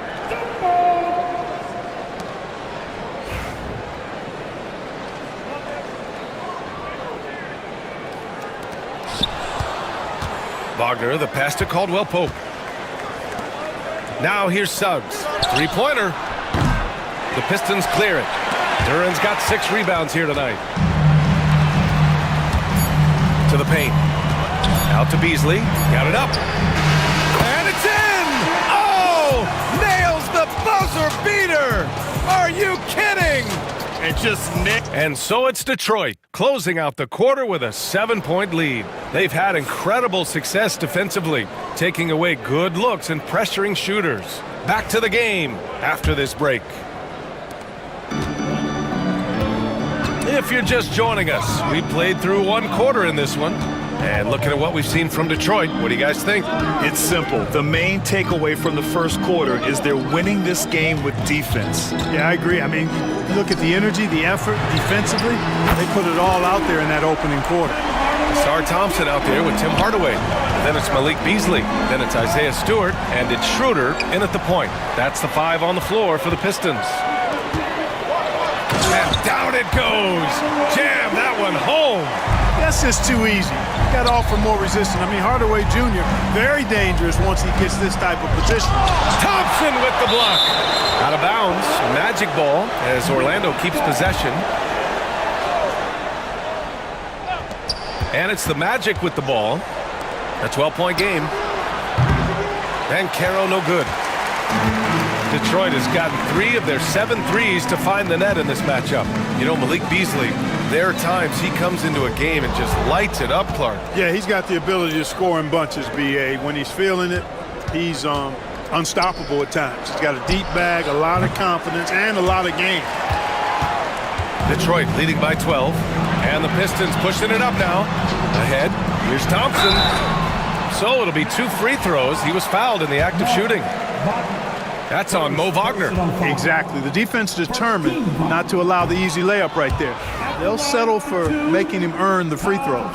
Wagner, the pass to Caldwell Pope. Now here's Suggs. Three-pointer. The Pistons clear it. Duran's got 6 rebounds here tonight. To the paint. Out to Beasley. Got it up. And it's in! Oh! Nails the buzzer beater! Are you kidding? And just nicked. And so it's Detroit, closing out the quarter with a 7-point lead. They've had incredible success defensively, taking away good looks and pressuring shooters. Back to the game after this break. If you're just joining us, we played through 1 quarter in this one. And looking at what we've seen from Detroit, what do you guys think? It's simple. The main takeaway from the first quarter is they're winning this game with defense. Yeah, I agree. I mean, look at the energy, the effort defensively. They put it all out there in that opening quarter. Sar Thompson out there with Tim Hardaway. Then it's Malik Beasley. Then it's Isaiah Stewart. And it's Schroeder in at the point. That's the 5 on the floor for the Pistons. And down it goes. Jam that one home. That's just too easy. Got to offer more resistance. I mean, Hardaway Jr., very dangerous once he gets this type of position. Thompson with the block. Out of bounds. Magic ball as Orlando keeps possession. And it's the Magic with the ball. A 12-point game. And Caro no good. Detroit has gotten 3 of their 7 threes to find the net in this matchup. You know, Malik Beasley, there are times he comes into a game and just lights it up, Clark. Yeah, he's got the ability to score in bunches, B.A. When he's feeling it, he's unstoppable at times. He's got a deep bag, a lot of confidence, and a lot of game. Detroit leading by 12. And the Pistons pushing it up now. Ahead. Here's Thompson. So it'll be 2 free throws. He was fouled in the act of shooting. That's on Mo Wagner. Exactly. The defense determined not to allow the easy layup right there. They'll settle for making him earn the free throws.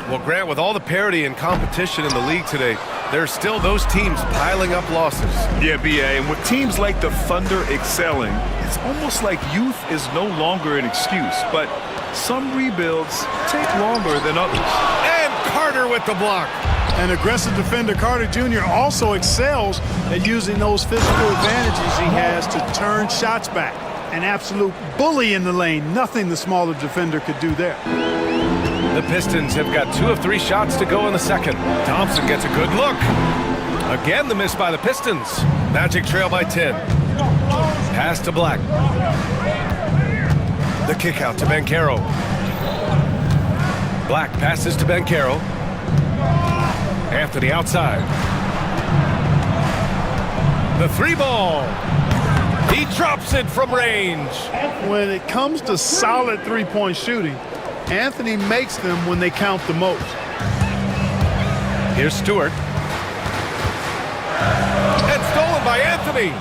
Well, Grant, with all the parity and competition in the league today, there's still those teams piling up losses. Yeah, B.A., and with teams like the Thunder excelling, it's almost like youth is no longer an excuse, but some rebuilds take longer than others. And Carter with the block. An aggressive defender, Carter Jr., also excels at using those physical advantages he has to turn shots back. An absolute bully in the lane. Nothing the smaller defender could do there. The Pistons have got 2 of 3 shots to go in the second. Thompson gets a good look. Again, the miss by the Pistons. Magic trail by 10. Pass to Black. The kick out to Banchero. Black passes to Banchero. Anthony outside. The 3-ball. He drops it from range. When it comes to solid three-point shooting, Anthony makes them when they count the most. Here's Stewart. And stolen by Anthony.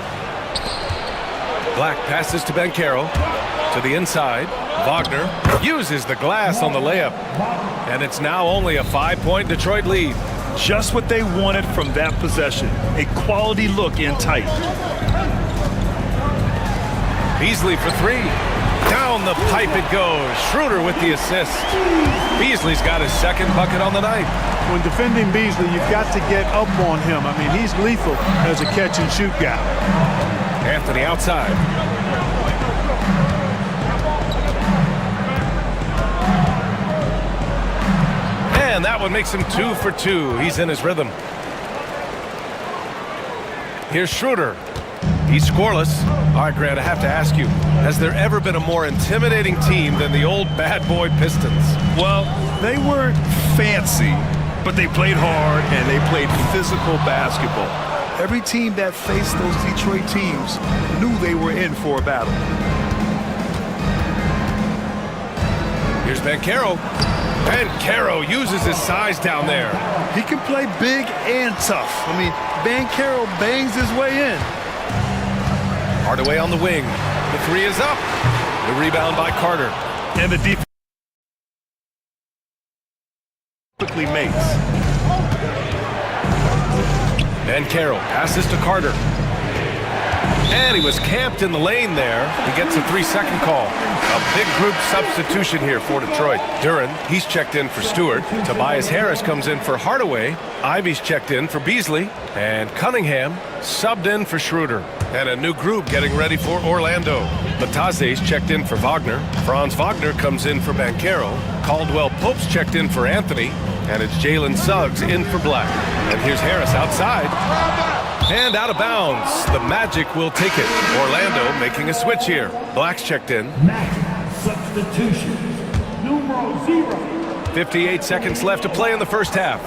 Black passes to Banchero. To the inside. Wagner uses the glass on the layup. And it's now only a 5-point Detroit lead. Just what they wanted from that possession. A quality look in tight. Beasley for three. Down the pipe it goes. Schroeder with the assist. Beasley's got his second bucket on the night. When defending Beasley, you've got to get up on him. I mean, he's lethal as a catch-and-shoot guy. Anthony outside. And that one makes him 2 for 2. He's in his rhythm. Here's Schroeder. He's scoreless. All right, Grant, I have to ask you, has there ever been a more intimidating team than the old bad boy Pistons? Well, they weren't fancy, but they played hard and they played physical basketball. Every team that faced those Detroit teams knew they were in for a battle. Here's Banchero. Banchero uses his size down there. He can play big and tough. I mean, Banchero bangs his way in. Hardaway on the wing. The three is up. The rebound by Carter. And the defense quickly makes. Banchero passes to Carter. And he was camped in the lane there. He gets a 3-second call. A big group substitution here for Detroit. Duren, he's checked in for Stewart. Tobias Harris comes in for Hardaway. Ivy's checked in for Beasley. And Cunningham subbed in for Schroeder. And a new group getting ready for Orlando. Bataze's checked in for Wagner. Franz Wagner comes in for Banchero. Caldwell Pope's checked in for Anthony. And it's Jalen Suggs in for Black. And here's Harris outside. And out of bounds. The Magic will take it. Orlando making a switch here. Black's checked in. Substitution. Numero 0. 58 seconds left to play in the first half.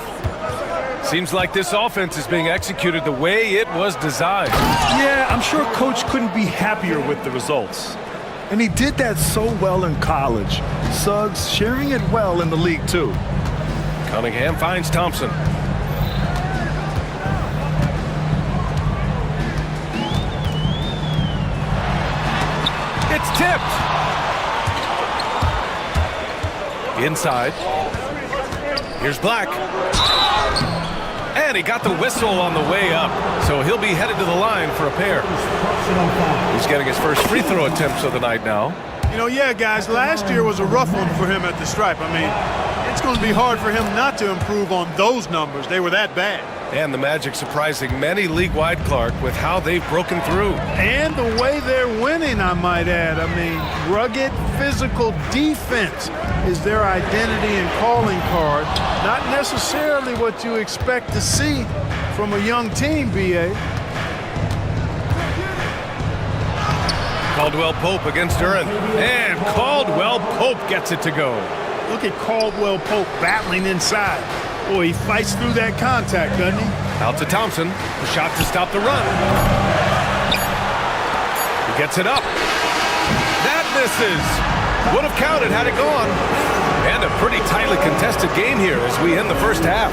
Seems like this offense is being executed the way it was designed. Yeah, I'm sure Coach couldn't be happier with the results. And he did that so well in college. Suggs sharing it well in the league, too. Cunningham finds Thompson. It's tipped. Inside. Here's Black. And he got the whistle on the way up. So he'll be headed to the line for a pair. He's getting his first free throw attempts of the night now. You know, yeah, guys, last year was a rough one for him at the stripe. I mean, it's going to be hard for him not to improve on those numbers. They were that bad. And the Magic surprising many league-wide, Clark, with how they've broken through. And the way they're winning, I might add. I mean, rugged physical defense is their identity and calling card. Not necessarily what you expect to see from a young team, B.A. Caldwell Pope against Duren. And Caldwell Pope gets it to go. Look at Caldwell Pope battling inside. Boy, he fights through that contact, doesn't he? Out to Thompson. The shot to stop the run. He gets it up. That misses. Would have counted had it gone. And a pretty tightly contested game here as we end the first half.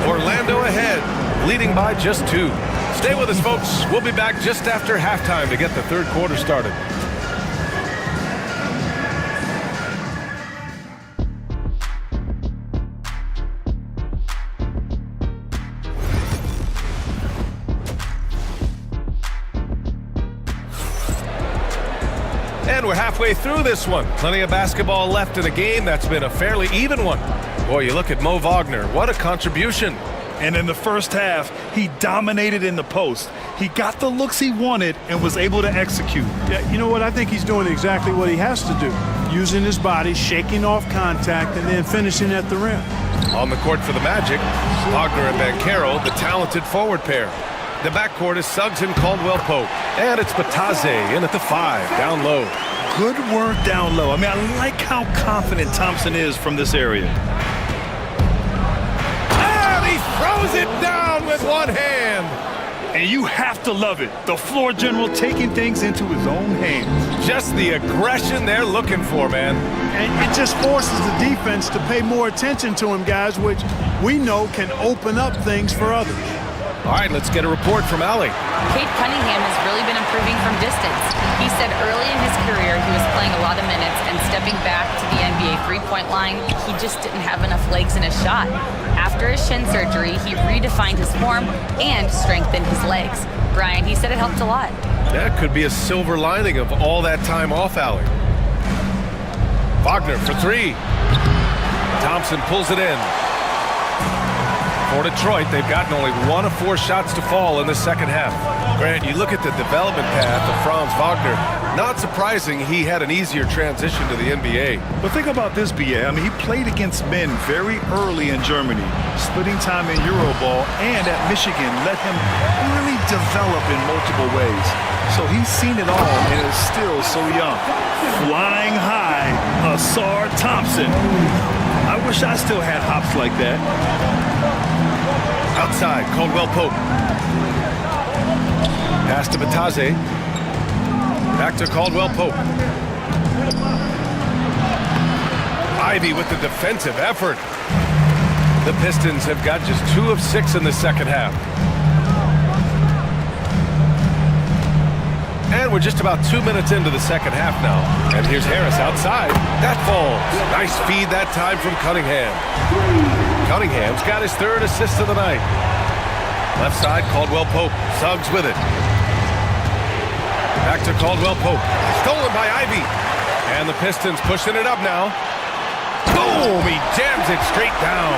Orlando ahead, leading by just 2. Stay with us, folks. We'll be back just after halftime to get the third quarter started. And we're halfway through this one. Plenty of basketball left in a game that's been a fairly even one. Boy, you look at Mo Wagner. What a contribution. And in the first half, he dominated in the post. He got the looks he wanted and was able to execute. Yeah, you know what? I think he's doing exactly what he has to do. Using his body, shaking off contact, and then finishing at the rim. On the court for the Magic, Wagner and Banchero, the talented forward pair. The backcourt is Suggs and Caldwell Pope. And it's Bataze in at the 5, down low. Good work down low. I mean, I like how confident Thompson is from this area. And he throws it down with one hand. And you have to love it. The floor general taking things into his own hands. Just the aggression they're looking for, man. And it just forces the defense to pay more attention to him, guys, which we know can open up things for others. All right, let's get a report from Allie. Cade Cunningham has really been improving from distance. He said early in his career he was playing a lot of minutes and stepping back to the NBA three-point line, he just didn't have enough legs in his shot. After his shin surgery, he redefined his form and strengthened his legs. Brian, he said it helped a lot. That could be a silver lining of all that time off, Allie. Wagner for three. Thompson pulls it in. For Detroit, they've gotten only 1 of 4 shots to fall in the second half. Grant, you look at the development path of Franz Wagner, not surprising he had an easier transition to the NBA. But think about this, BA. I mean, he played against men very early in Germany, splitting time in Euroball, and at Michigan let him really develop in multiple ways. So he's seen it all and is still so young. Flying high, Asar Thompson. I wish I still had hops like that. Outside, Caldwell Pope. Pass to Bataze. Back to Caldwell Pope. Ivy with the defensive effort. The Pistons have got just 2 of 6 in the second half. And we're just about 2 minutes into the second half now. And here's Harris outside. That falls. Nice feed that time from Cunningham. Cunningham's got his 3rd assist of the night. Left side, Caldwell Pope. Suggs with it. Back to Caldwell Pope. Stolen by Ivy. And the Pistons pushing it up now. Boom! He jams it straight down.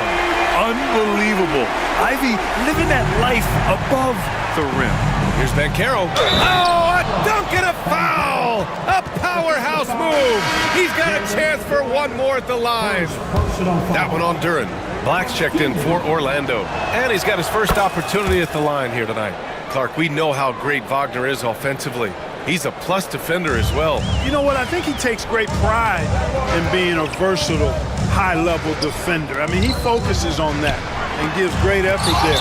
Unbelievable. Ivy living that life above the rim. Here's Banchero. Oh, a dunk and a foul! A powerhouse move. He's got a chance for 1 more at the line. That one on Duran. Black's checked in for Orlando. And he's got his first opportunity at the line here tonight. Clark, we know how great Wagner is offensively. He's a plus defender as well. You know what? I think he takes great pride in being a versatile, high-level defender. I mean, he focuses on that and gives great effort there.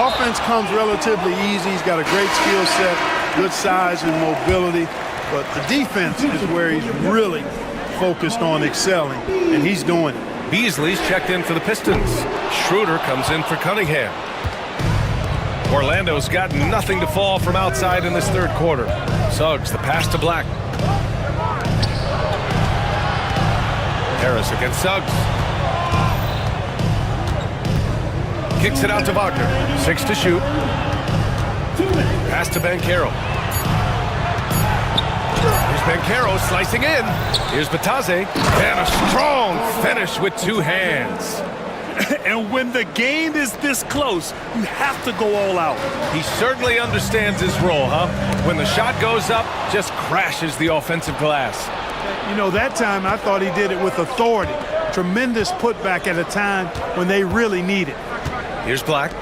Offense comes relatively easy. He's got a great skill set, good size and mobility. But the defense is where he's really focused on excelling, and he's doing it. Beasley's checked in for the Pistons. Schroeder comes in for Cunningham. Orlando's got nothing to fall from outside in this 3rd quarter. Suggs, the pass to Black. Harris against Suggs. Kicks it out to Wagner. 6 to shoot. Pass to Banchero. Here's Banchero slicing in. Here's Bataze. And a strong finish with 2 hands. And when the game is this close, you have to go all out. He certainly understands his role, huh? When the shot goes up, just crashes the offensive glass. You know, that time I thought he did it with authority. Tremendous putback at a time when they really need it. Here's Black.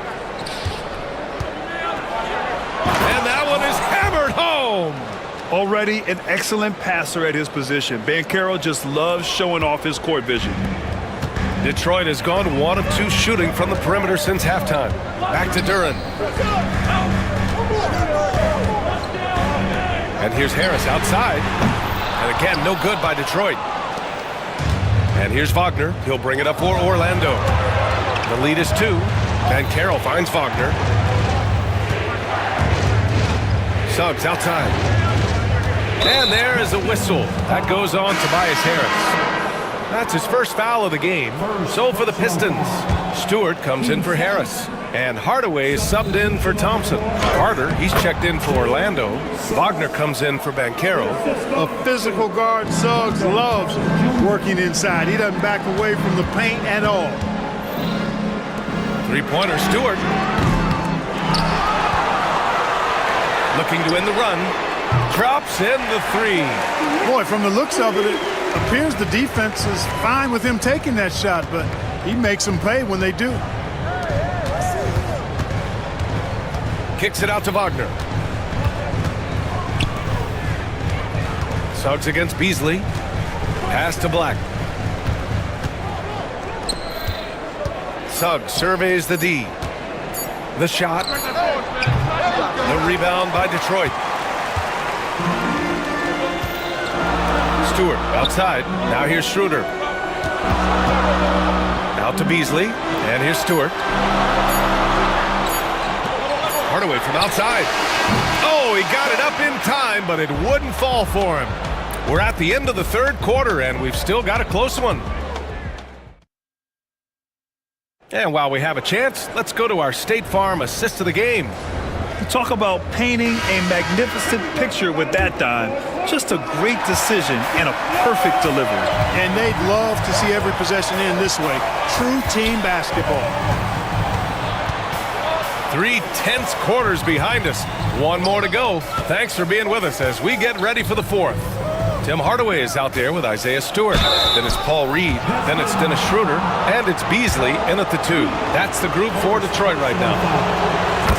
And that one is hammered home. Already an excellent passer at his position. Banchero just loves showing off his court vision. Detroit has gone 1 of 2 shooting from the perimeter since halftime. Back to Duran. And here's Harris outside. And again, no good by Detroit. And here's Wagner. He'll bring it up for Orlando. The lead is 2. Banchero finds Wagner. Suggs outside. And there is a whistle. That goes on Tobias Harris. That's his first foul of the game. So for the Pistons, Stewart comes in for Harris. And Hardaway is subbed in for Thompson. Carter, he's checked in for Orlando. Wagner comes in for Banchero. A physical guard, Suggs loves working inside. He doesn't back away from the paint at all. 3-pointer, Stewart. Looking to end the run. Drops in the 3. Boy, from the looks of it, it appears the defense is fine with him taking that shot, but he makes them pay when they do. Kicks it out to Wagner. Suggs against Beasley. Pass to Black. Suggs surveys the D. The shot. The rebound by Detroit. Stewart outside. Now here's Schroeder. Out to Beasley. And here's Stewart. Hardaway from outside. Oh, he got it up in time, but it wouldn't fall for him. We're at the end of the third quarter, and we've still got a close one. And while we have a chance, let's go to our State Farm assist of the game. Talk about painting a magnificent picture with that dime. Just a great decision and a perfect delivery. And they'd love to see every possession end this way. True team basketball. 3 tense quarters behind us. One more to go. Thanks for being with us as we get ready for the fourth. Tim Hardaway is out there with Isaiah Stewart. Then it's Paul Reed. Then it's Dennis Schroeder. And it's Beasley in at the 2. That's the group for Detroit right now.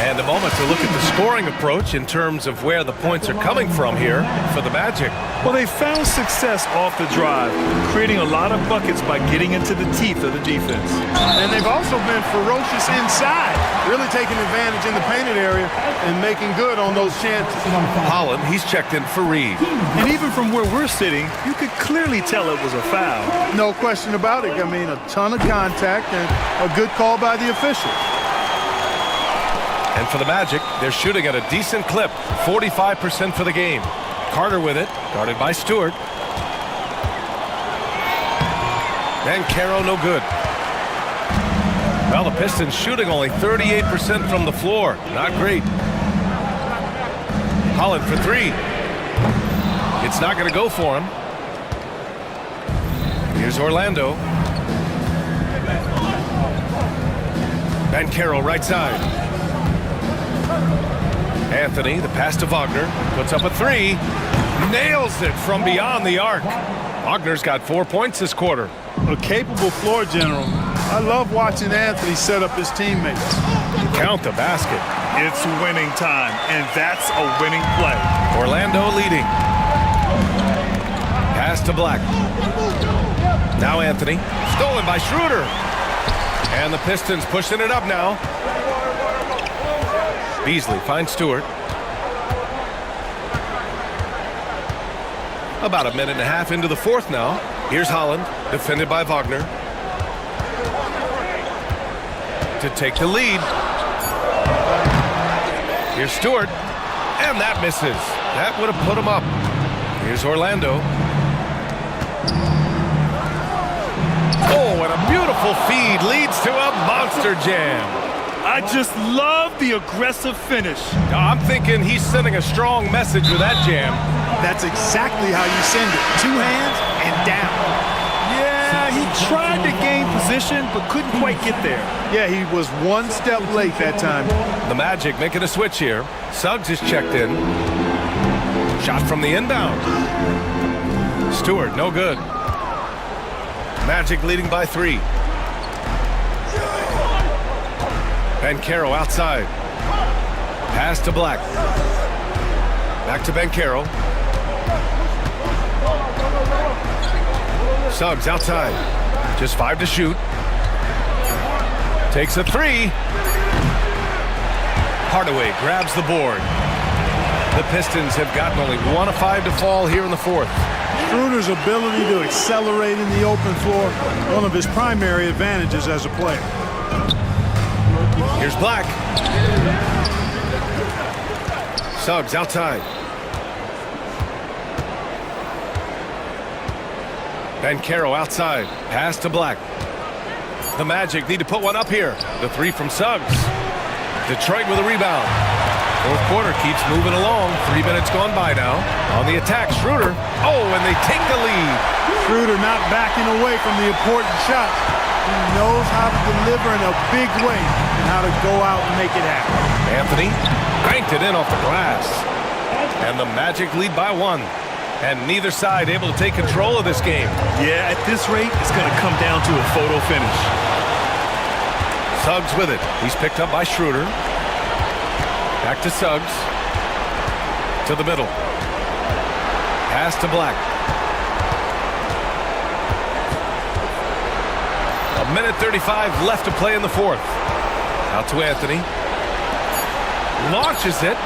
And a moment to look at the scoring approach in terms of where the points are coming from here for the Magic. Well, they found success off the drive, creating a lot of buckets by getting into the teeth of the defense. And they've also been ferocious inside, really taking advantage in the painted area and making good on those chances. Holland, he's checked in for Reed. And even from where we're sitting, you could clearly tell it was a foul. No question about it. I mean, a ton of contact and a good call by the official. And for the Magic, they're shooting at a decent clip, 45% for the game. Carter with it, guarded by Stewart. Banchero no good. Well, the Pistons shooting only 38% from the floor. Not great. Holland for 3. It's not going to go for him. Here's Orlando. Banchero right side. Anthony, the pass to Wagner, puts up a 3, nails it from beyond the arc. Wagner's got 4 points this quarter. A capable floor general. I love watching Anthony set up his teammates. Count the basket. It's winning time, and that's a winning play. Orlando leading. Pass to Black. Now Anthony, stolen by Schroeder. And the Pistons pushing it up now. Beasley finds Stewart. About a minute and a half into the fourth now. Here's Holland, defended by Wagner. To take the lead. Here's Stewart, and that misses. That would have put him up. Here's Orlando. Oh, and a beautiful feed leads to a monster jam. I just love the aggressive finish. I'm thinking he's sending a strong message with that jam. That's exactly how you send it. 2 hands and down. Yeah, he tried to gain position, but couldn't quite get there. Yeah, he was 1 step late that time. The Magic making a switch here. Suggs is checked in. Shot from the inbound. Stewart, no good. Magic leading by 3. Banchero outside. Pass to Black. Back to Banchero. Suggs outside. Just 5 to shoot. Takes a 3. Hardaway grabs the board. The Pistons have gotten only 1 of 5 to fall here in the fourth. Schroeder's ability to accelerate in the open floor, one of his primary advantages as a player. Here's Black. Suggs outside. Banchero outside. Pass to Black. The Magic need to put one up here. The 3 from Suggs. Detroit with a rebound. Fourth quarter keeps moving along. 3 minutes gone by now. On the attack, Schroeder. Oh, and they take the lead. Schroeder not backing away from the important shot. He knows how to deliver in a big way and how to go out and make it happen. Anthony banked it in off the glass. And the Magic lead by 1. And neither side able to take control of this game. Yeah, at this rate, it's going to come down to a photo finish. Suggs with it. He's picked up by Schroeder. Back to Suggs. To the middle. Pass to Black. 1:35 left to play in the fourth. Out to Anthony. Launches it.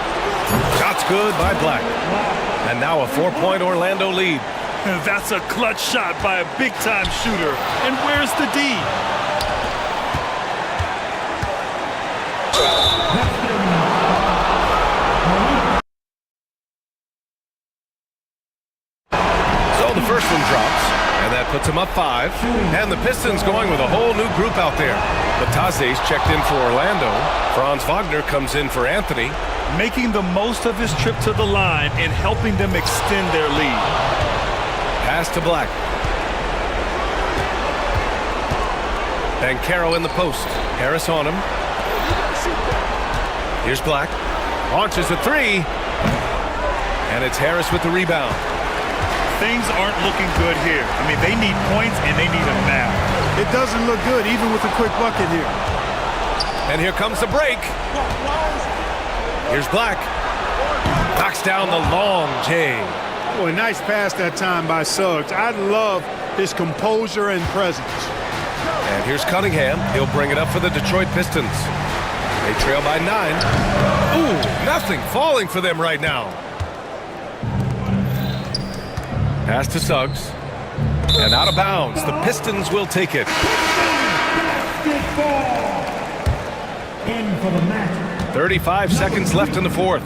Shot's good by Black. And now a 4-point Orlando lead. That's a clutch shot by a big-time shooter. And where's the D? them up 5. And the Pistons going with a whole new group out there. Bataze's checked in for Orlando. Franz Wagner comes in for Anthony. Making the most of his trip to the line and helping them extend their lead. Pass to Black. Banchero in the post. Harris on him. Here's Black. Launches a 3. And it's Harris with the rebound. Things aren't looking good here. I mean, they need points and they need them now. It doesn't look good, even with a quick bucket here. And here comes the break. Here's Black. Knocks down the long J. Boy, nice pass that time by Suggs. I love his composure and presence. And here's Cunningham. He'll bring it up for the Detroit Pistons. They trail by 9. Ooh, nothing falling for them right now. Pass to Suggs. And out of bounds. The Pistons will take it. In for the match. 35 seconds left in the fourth.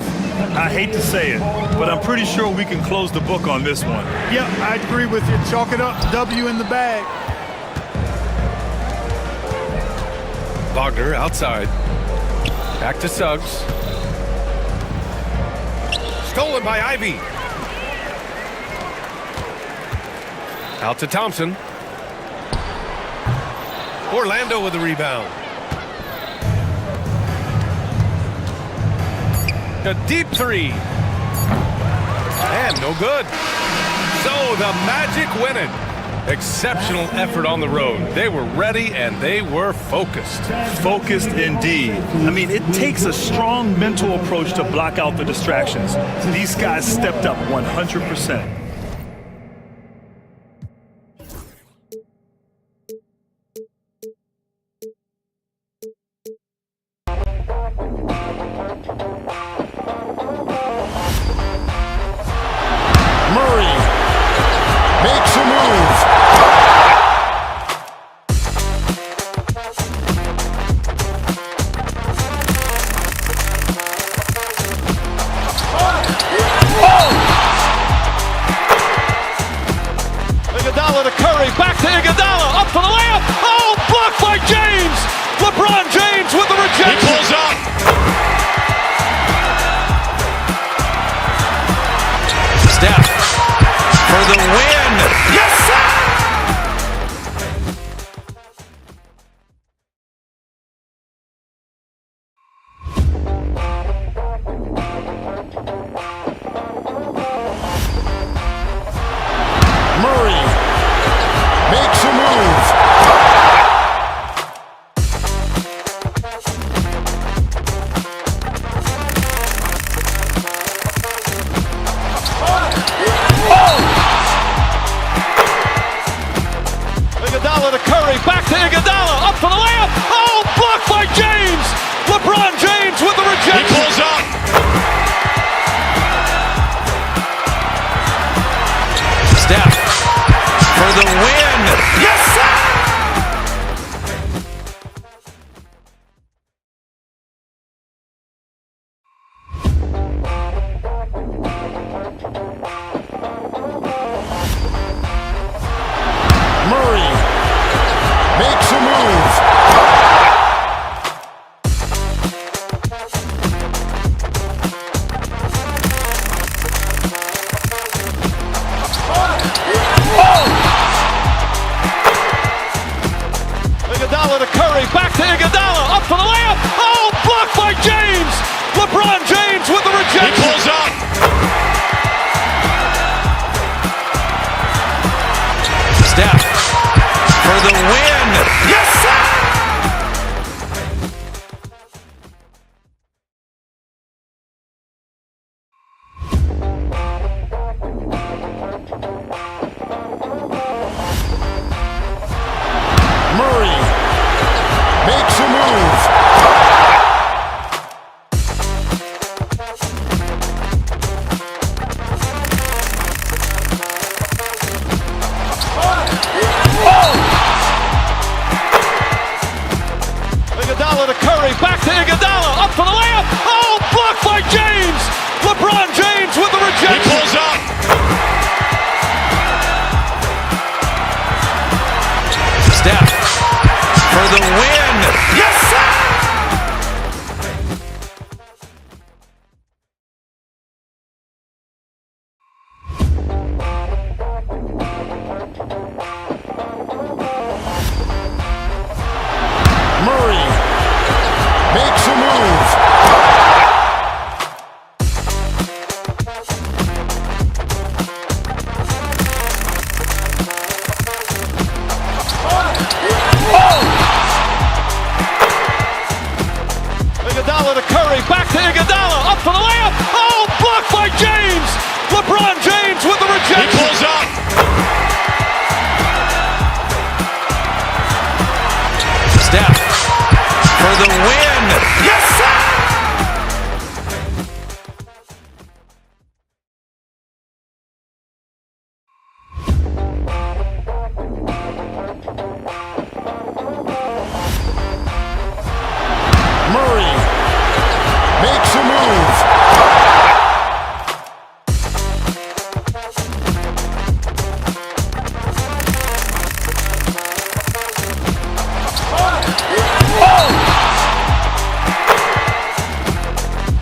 I hate to say it, but I'm pretty sure we can close the book on this one. Yep, I agree with you. Chalk it up. W in the bag. Wagner outside. Back to Suggs. Stolen by Ivy. Out to Thompson. Orlando with the rebound. A deep 3. And no good. So the Magic win it. Exceptional effort on the road. They were ready and they were focused. Focused indeed. I mean, it takes a strong mental approach to block out the distractions. These guys stepped up 100%. Iguodala to Curry, back to Iguodala, up for the layup. Oh, blocked by James. LeBron James with the rejection. He pulls up. Steph for the win. Yes, sir. Makes a move. Iguodala to Curry, back to Iguodala, up for the layup. Oh, blocked by James. LeBron James with the rejection. He pulls up. Steph for the win. Yes, sir. Murray makes a move.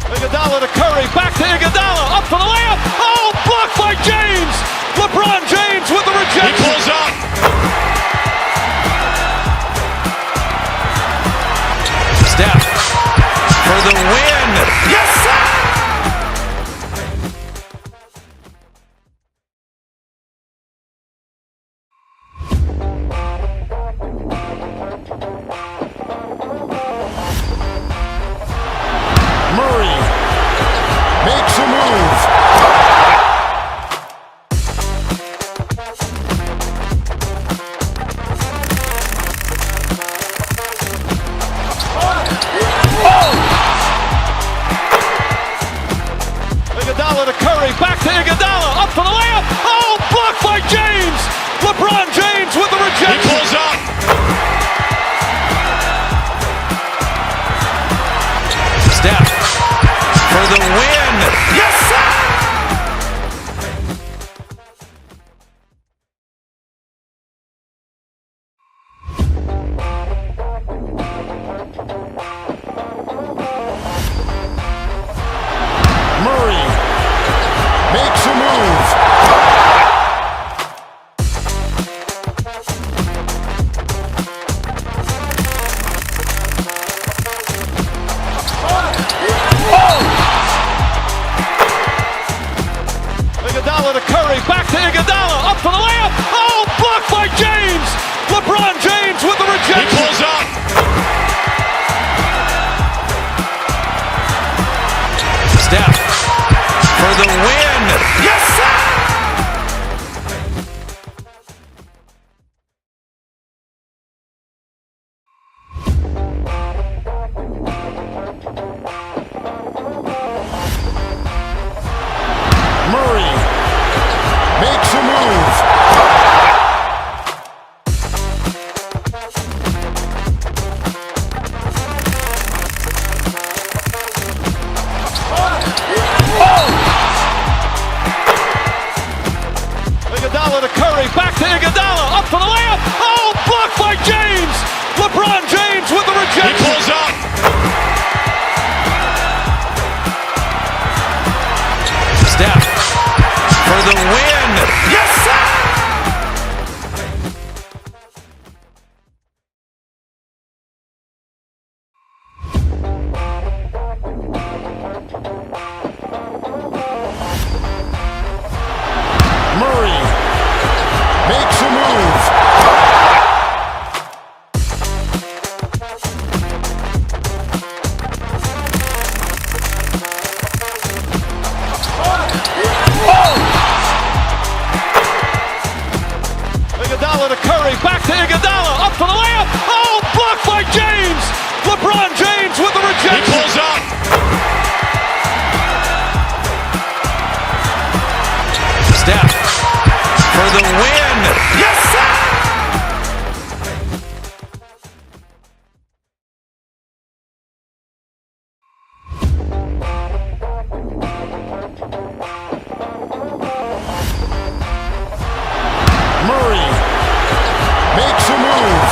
Iguodala to Curry, back to Iguodala, up for the layup. Oh, blocked by James. LeBron James with the rejection. He pulls up. Steph for the win. Yes, sir. Murray makes a move. Iguodala to Curry, back to Iguodala, up for the layup. Oh, blocked by James. LeBron James with the rejection. He pulls up. Steph for the win. Yes, sir. Murray makes a move. Iguodala to Curry, back to Iguodala, up for the layup. Oh, blocked by James. LeBron James with the rejection. He pulls up. Steph for the win. Yes, sir. Murray makes a move. Iguodala to Curry, back to Iguodala, up for the layup. Oh, blocked by James. LeBron James with the rejection. He pulls up. Steph for the win. Yes, sir. Murray makes a move. Iguodala to Curry, back to Iguodala, up for the layup. Oh, blocked by James. LeBron James with the rejection. He pulls up. Steph for the win. Yes, sir. Murray makes a move.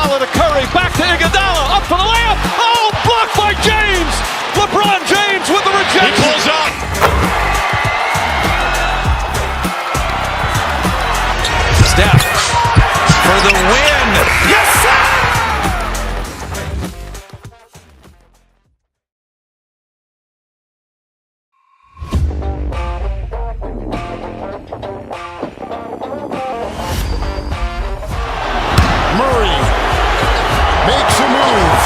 Iguodala to Curry, back to Iguodala, up for the layup. Oh, blocked by James. LeBron James with the rejection. He pulls up. Steph for the win. Yes, sir. Murray makes a move.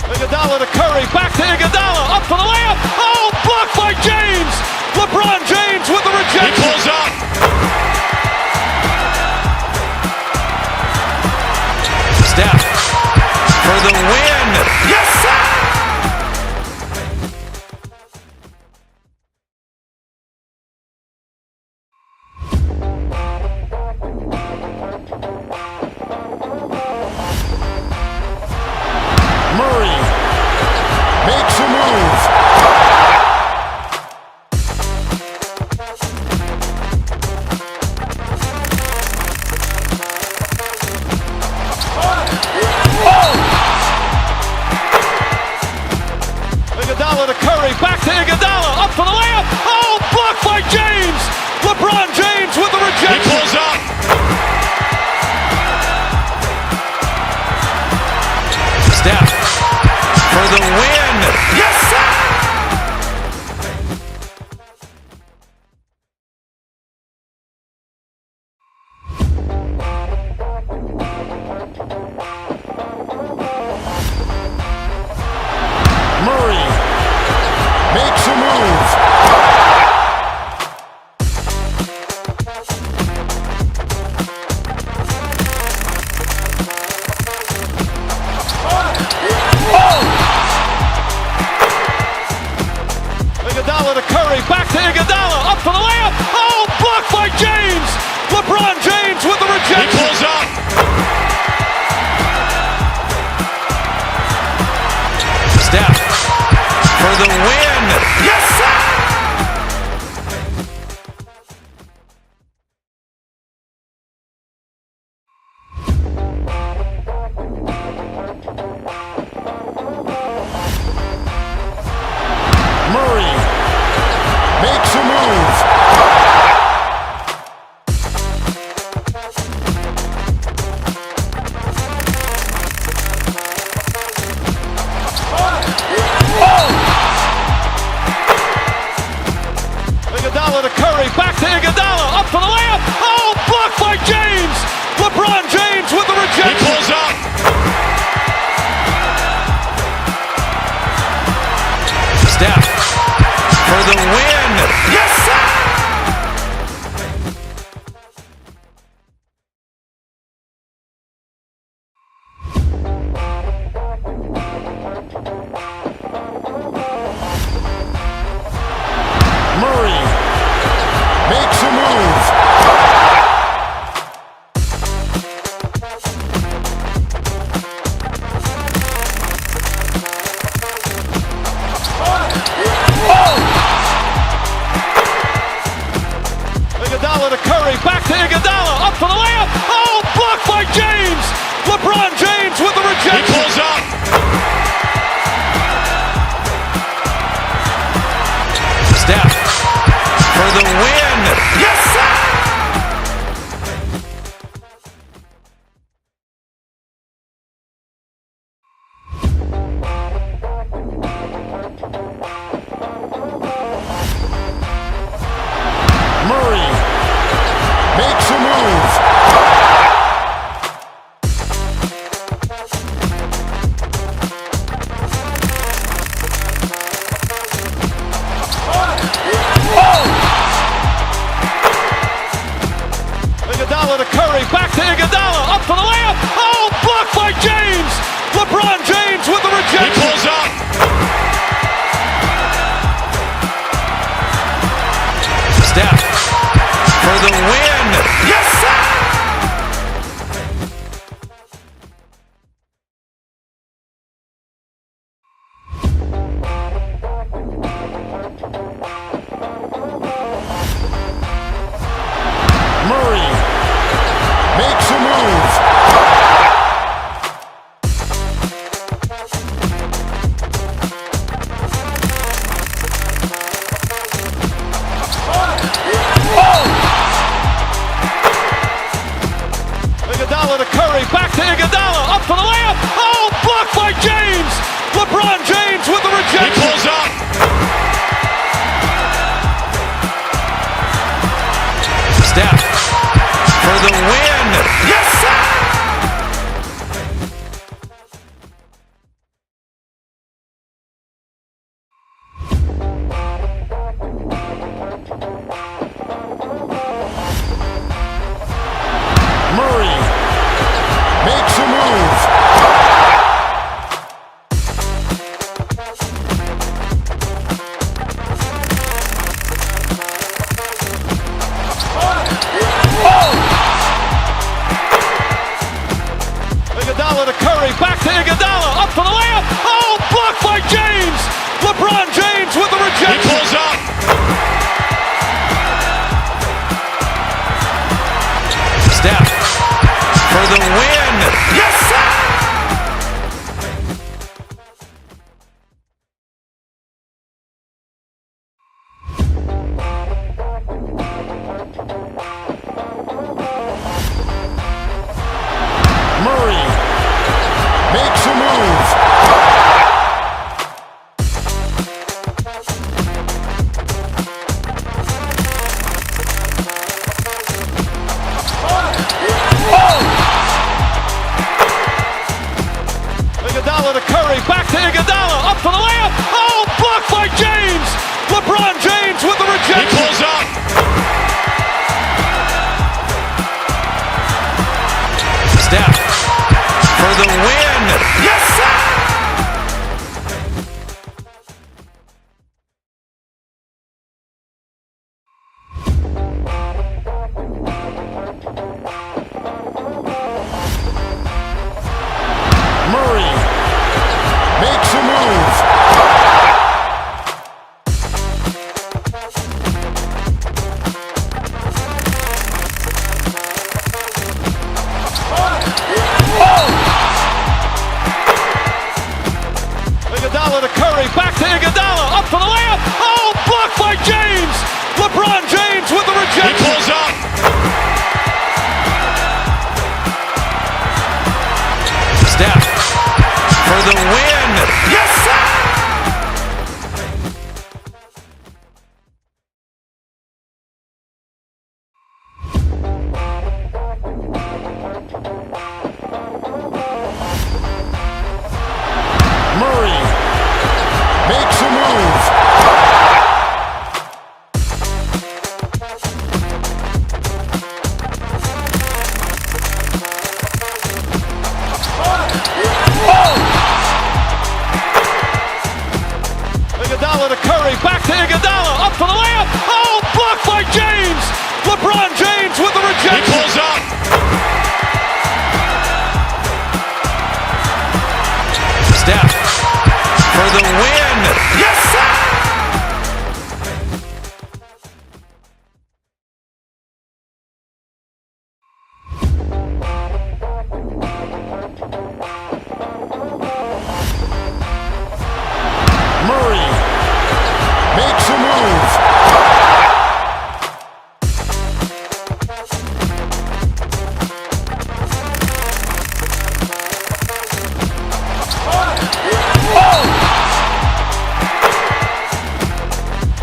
Iguodala to Curry, back to Iguodala, up for the layup. Oh, blocked by James. LeBron James with the rejection. He pulls up. Steph for the win. Yes, sir. Murray makes a move. Iguodala to Curry, back to Iguodala, up for the layup. Oh, blocked by James. LeBron James with the rejection. He pulls up. Steph for the win. Yes, sir. Murray makes a move. Iguodala to Curry, back to Iguodala, up for the layup. Oh, blocked by James. LeBron James with the rejection. He pulls up. Steph for the win. Yes, sir. Murray makes a move. Iguodala to Curry, back to Iguodala, up for the layup. Oh, blocked by James. LeBron James with the rejection. He pulls up. Steph for the win. Yes, sir. Murray makes a move. Iguodala to Curry, back to Iguodala, up for the layup. Oh, blocked by James. LeBron James with the rejection. He pulls up. Steph for the win. Yes, sir. Murray makes a move. Iguodala to Curry, back to Iguodala, up for the layup. Oh, blocked by James. LeBron James with the rejection. He pulls up. Steph for the win. Yes, sir. Murray makes a move. Iguodala to Curry, back to Iguodala, up for the layup. Oh, blocked by James. LeBron James with the rejection. He pulls up. Steph for the win. Yes, sir. Murray makes a move. Iguodala to Curry, back to Iguodala, up for the layup. Oh, blocked by James. LeBron James with the rejection. He pulls up. Steph for the win. Yes, sir. Murray makes a move.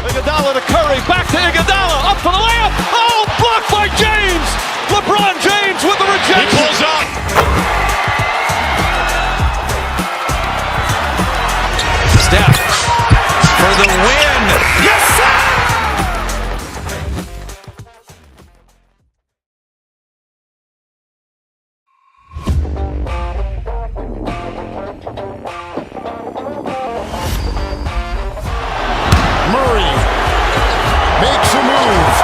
Iguodala to Curry, back to Iguodala, up for the layup. Oh, blocked by James. LeBron James with the rejection. He pulls up. Steph for the win. Yes, sir. Murray makes a move.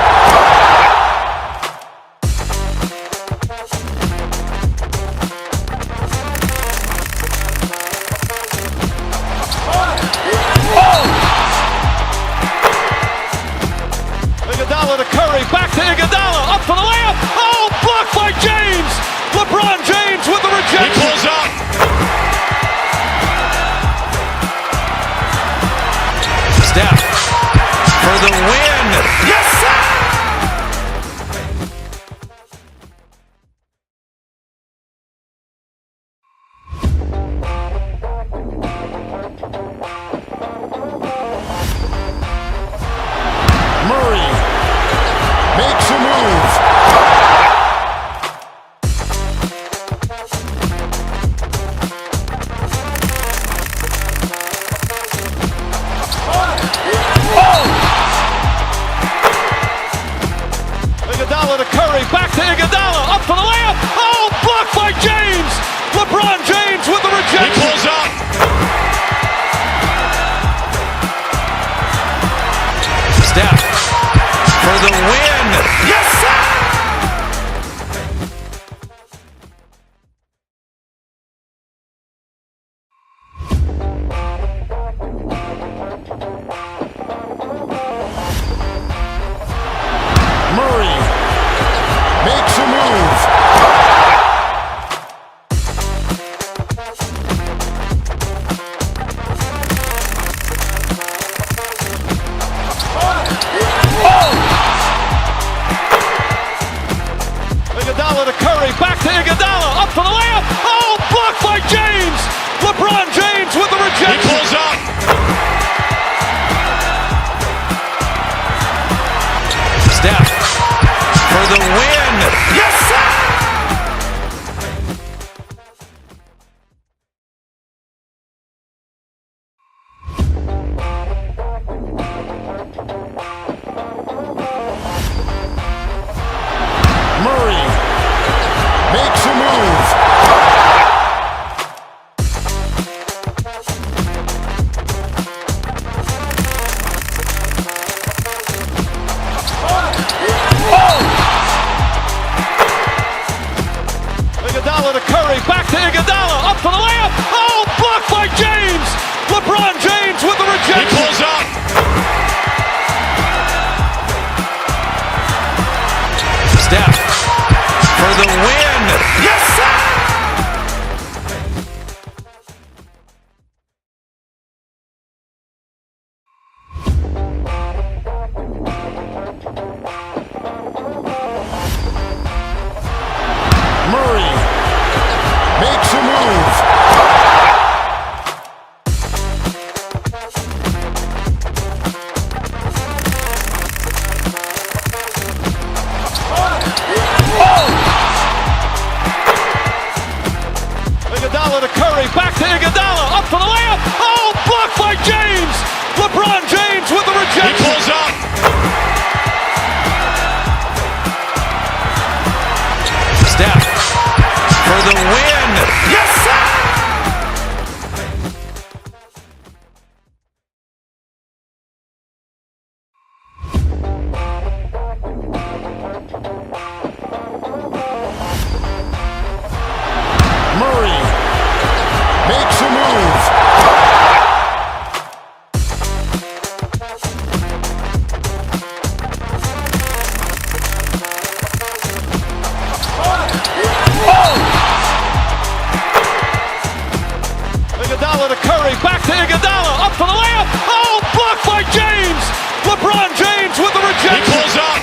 Iguodala to Curry, back to Iguodala, up for the layup. Oh, blocked by James. LeBron James with the rejection. He pulls up.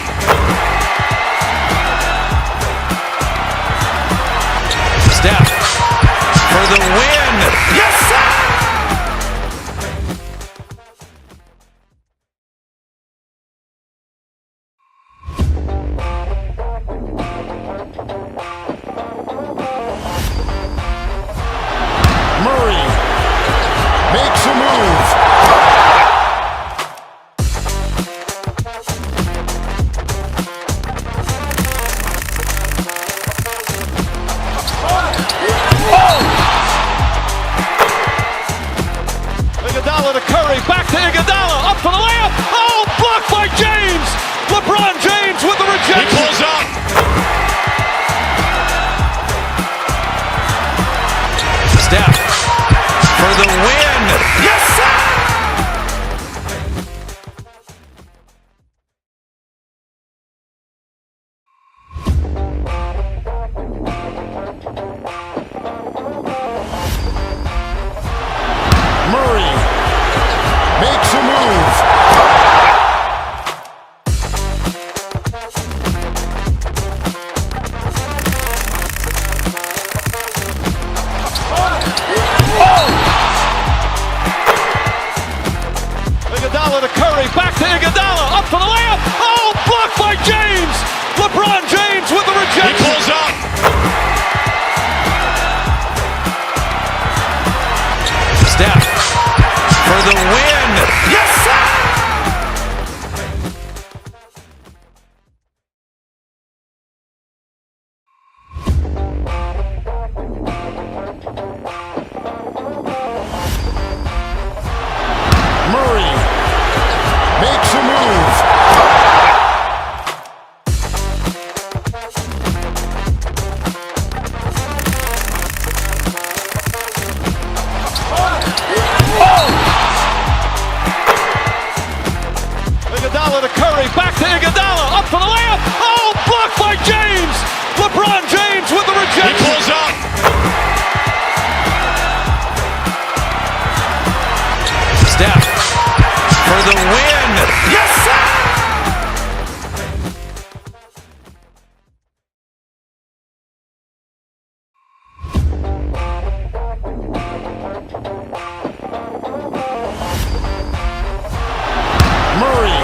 Steph for the win. Yes, sir. Murray makes a move. Iguodala to Curry, back to Iguodala, up for the layup. Oh, blocked by James. LeBron James with the rejection. He pulls up. Steph for the win. Yes, sir. Murray makes a move. Iguodala to Curry, back to Iguodala, up for the layup. Oh, blocked by James. LeBron James with the rejection. He pulls up. Steph for the win. Yes, sir. Murray makes a move. Iguodala to Curry, back to Iguodala, up for the layup. Oh, blocked by James. LeBron James with the rejection. He pulls up. Steph for the win. Yes, sir. Murray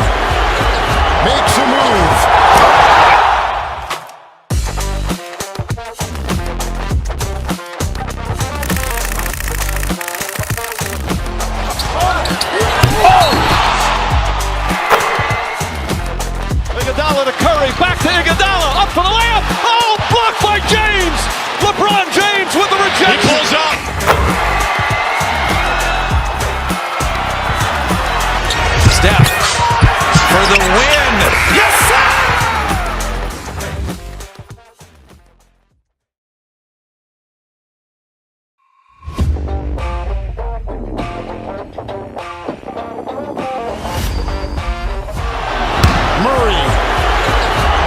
makes a move. Iguodala to Curry, back to Iguodala, up for the layup. Oh, blocked by James. LeBron James with the rejection. He pulls up. Steph for the win. Yes, sir. Murray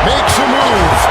makes a move.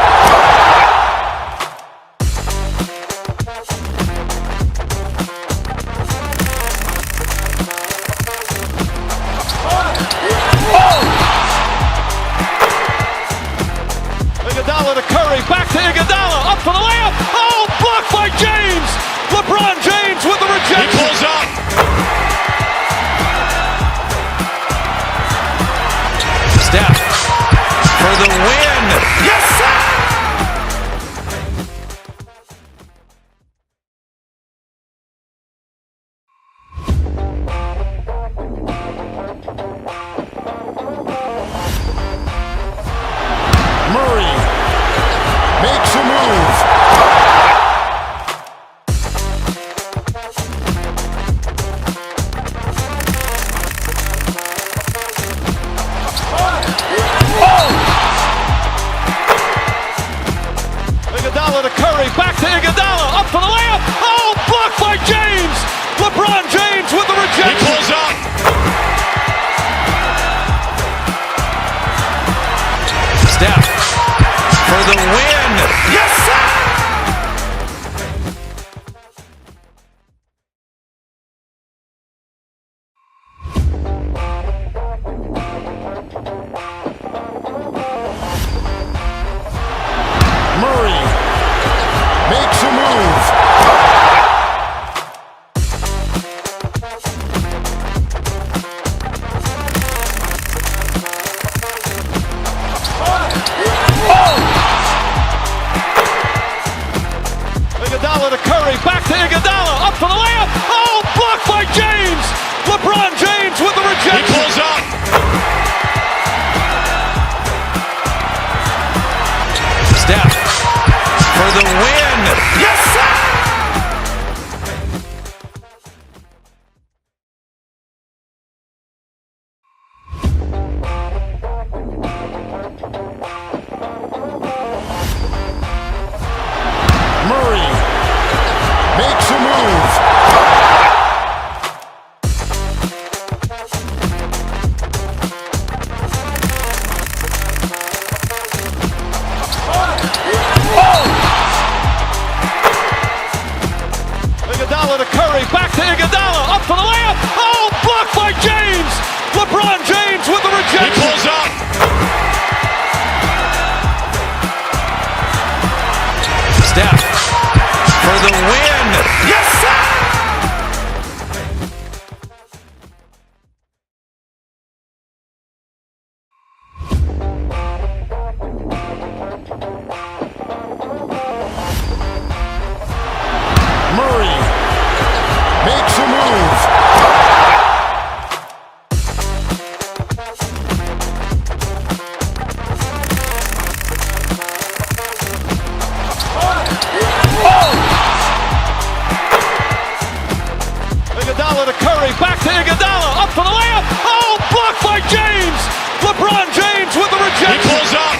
Iguodala to Curry, back to Iguodala, up for the layup. Oh, blocked by James. LeBron James with the rejection. He pulls up.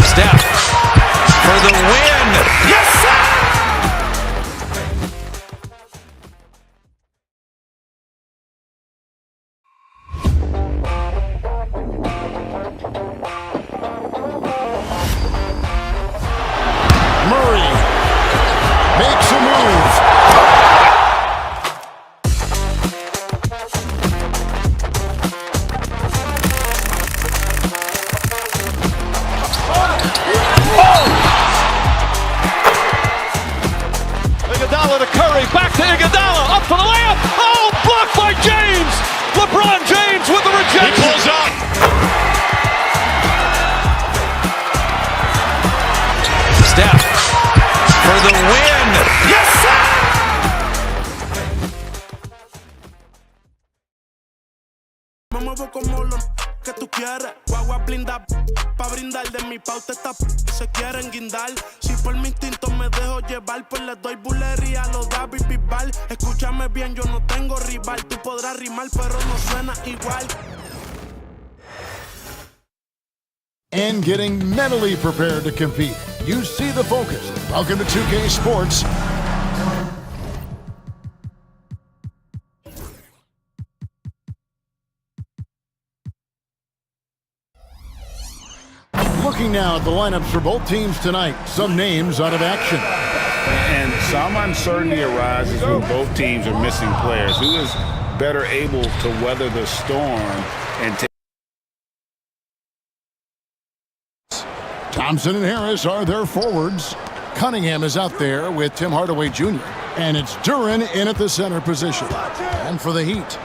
Steph for the win. Yes, sir. Murray makes a move. Iguodala to Curry, back to Iguodala, up for the layup. Oh, blocked by James. LeBron James with the rejection. He pulls up. Steph for the win. Yes, sir. Me muevo como lo que tú quieres. Guagua blinda pa' brindar. De mi pauta esta se quieren guindar. Si por mi instinto me dejo llevar, pues les doy bulería a los David Bisbal. Escúchame bien, yo no tengo rival. Tú podrás rimar, pero no suena igual. And getting mentally prepared to compete. You see the focus. Welcome to 2K Sports. Looking now at the lineups for both teams tonight. Some names out of action. And some uncertainty arises when both teams are missing players. Who is better able to weather the storm and take? Thompson and Harris are their forwards. Cunningham is out there with Tim Hardaway Jr. And it's Duran in at the center position. And for the Heat,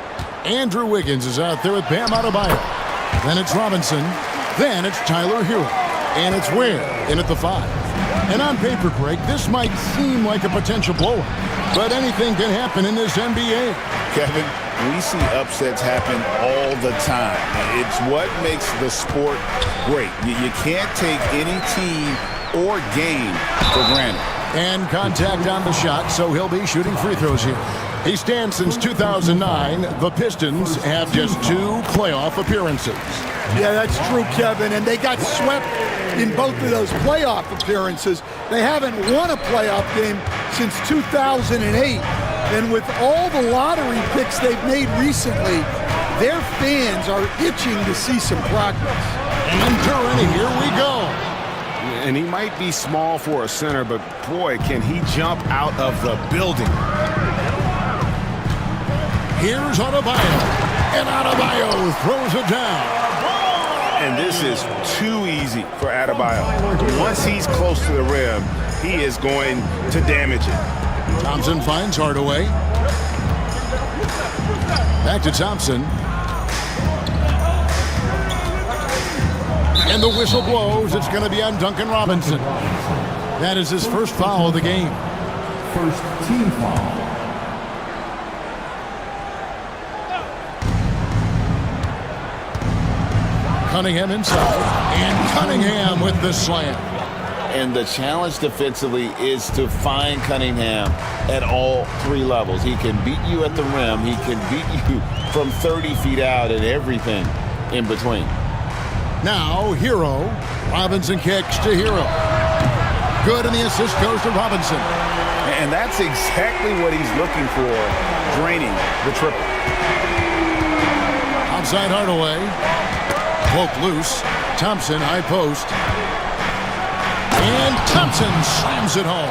Andrew Wiggins is out there with Bam Adebayo. Then it's Robinson. Then it's Tyler Hero. And it's Ware in at the 5. And on paper, Greg, this might seem like a potential blowout. But anything can happen in this NBA. Kevin, we see upsets happen all the time. It's what makes the sport great. You can't take any team or game for granted. And contact on the shot, so he'll be shooting free throws here. He stands since 2009. The Pistons have just 2 playoff appearances. Yeah, that's true, Kevin. And they got swept in both of those playoff appearances. They haven't won a playoff game since 2008. And with all the lottery picks they've made recently, their fans are itching to see some progress. And Duran, here we go. And he might be small for a center, but boy, can he jump out of the building. Here's Adebayo. And Adebayo throws it down. And this is too easy for Adebayo. Once he's close to the rim, he is going to damage it. Thompson finds Hardaway. Back to Thompson. And the whistle blows. It's going to be on Duncan Robinson. That is his first foul of the game. First team foul. Cunningham inside. And Cunningham with the slam. And the challenge defensively is to find Cunningham at all 3 levels. He can beat you at the rim. He can beat you from 30 feet out and everything in between. Now, Hero. Robinson kicks to Hero. Good, and the assist goes to Robinson. And that's exactly what he's looking for, draining the triple. Outside Hardaway. Poke loose. Thompson, high post. And Thompson slams it home.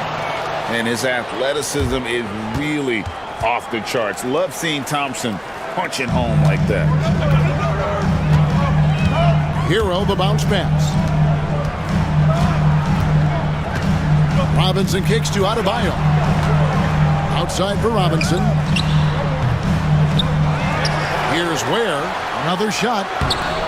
And his athleticism is really off the charts. Love seeing Thompson punch it home like that. Hero, the bounce pass. Robinson kicks to Adebayo. Outside for Robinson. Here's Ware. Another shot.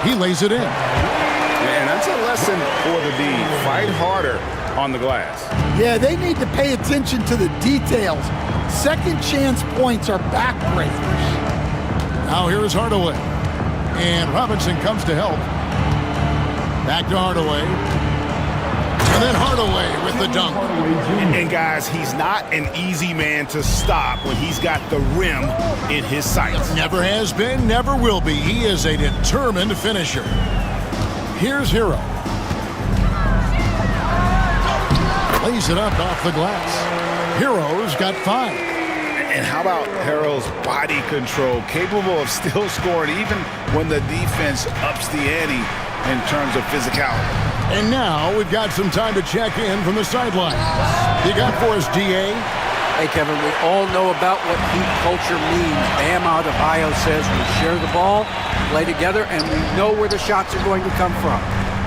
He lays it in. And that's a lesson for the D. Fight harder on the glass. Yeah, they need to pay attention to the details. Second chance points are backbreakers. Now here's Hardaway. And Robinson comes to help. Back to Hardaway. And then Hardaway with the dunk. And guys, he's not an easy man to stop when he's got the rim in his sights. Never has been, never will be. He is a determined finisher. Here's Hero. Lays it up off the glass. Hero's got 5. And how about Hero's body control, capable of still scoring even when the defense ups the ante in terms of physicality. And now we've got some time to check in from the sideline. You got for us, DA? Hey, Kevin, we all know about what heat culture means. Bam Adebayo says we share the ball, play together, and we know where the shots are going to come from.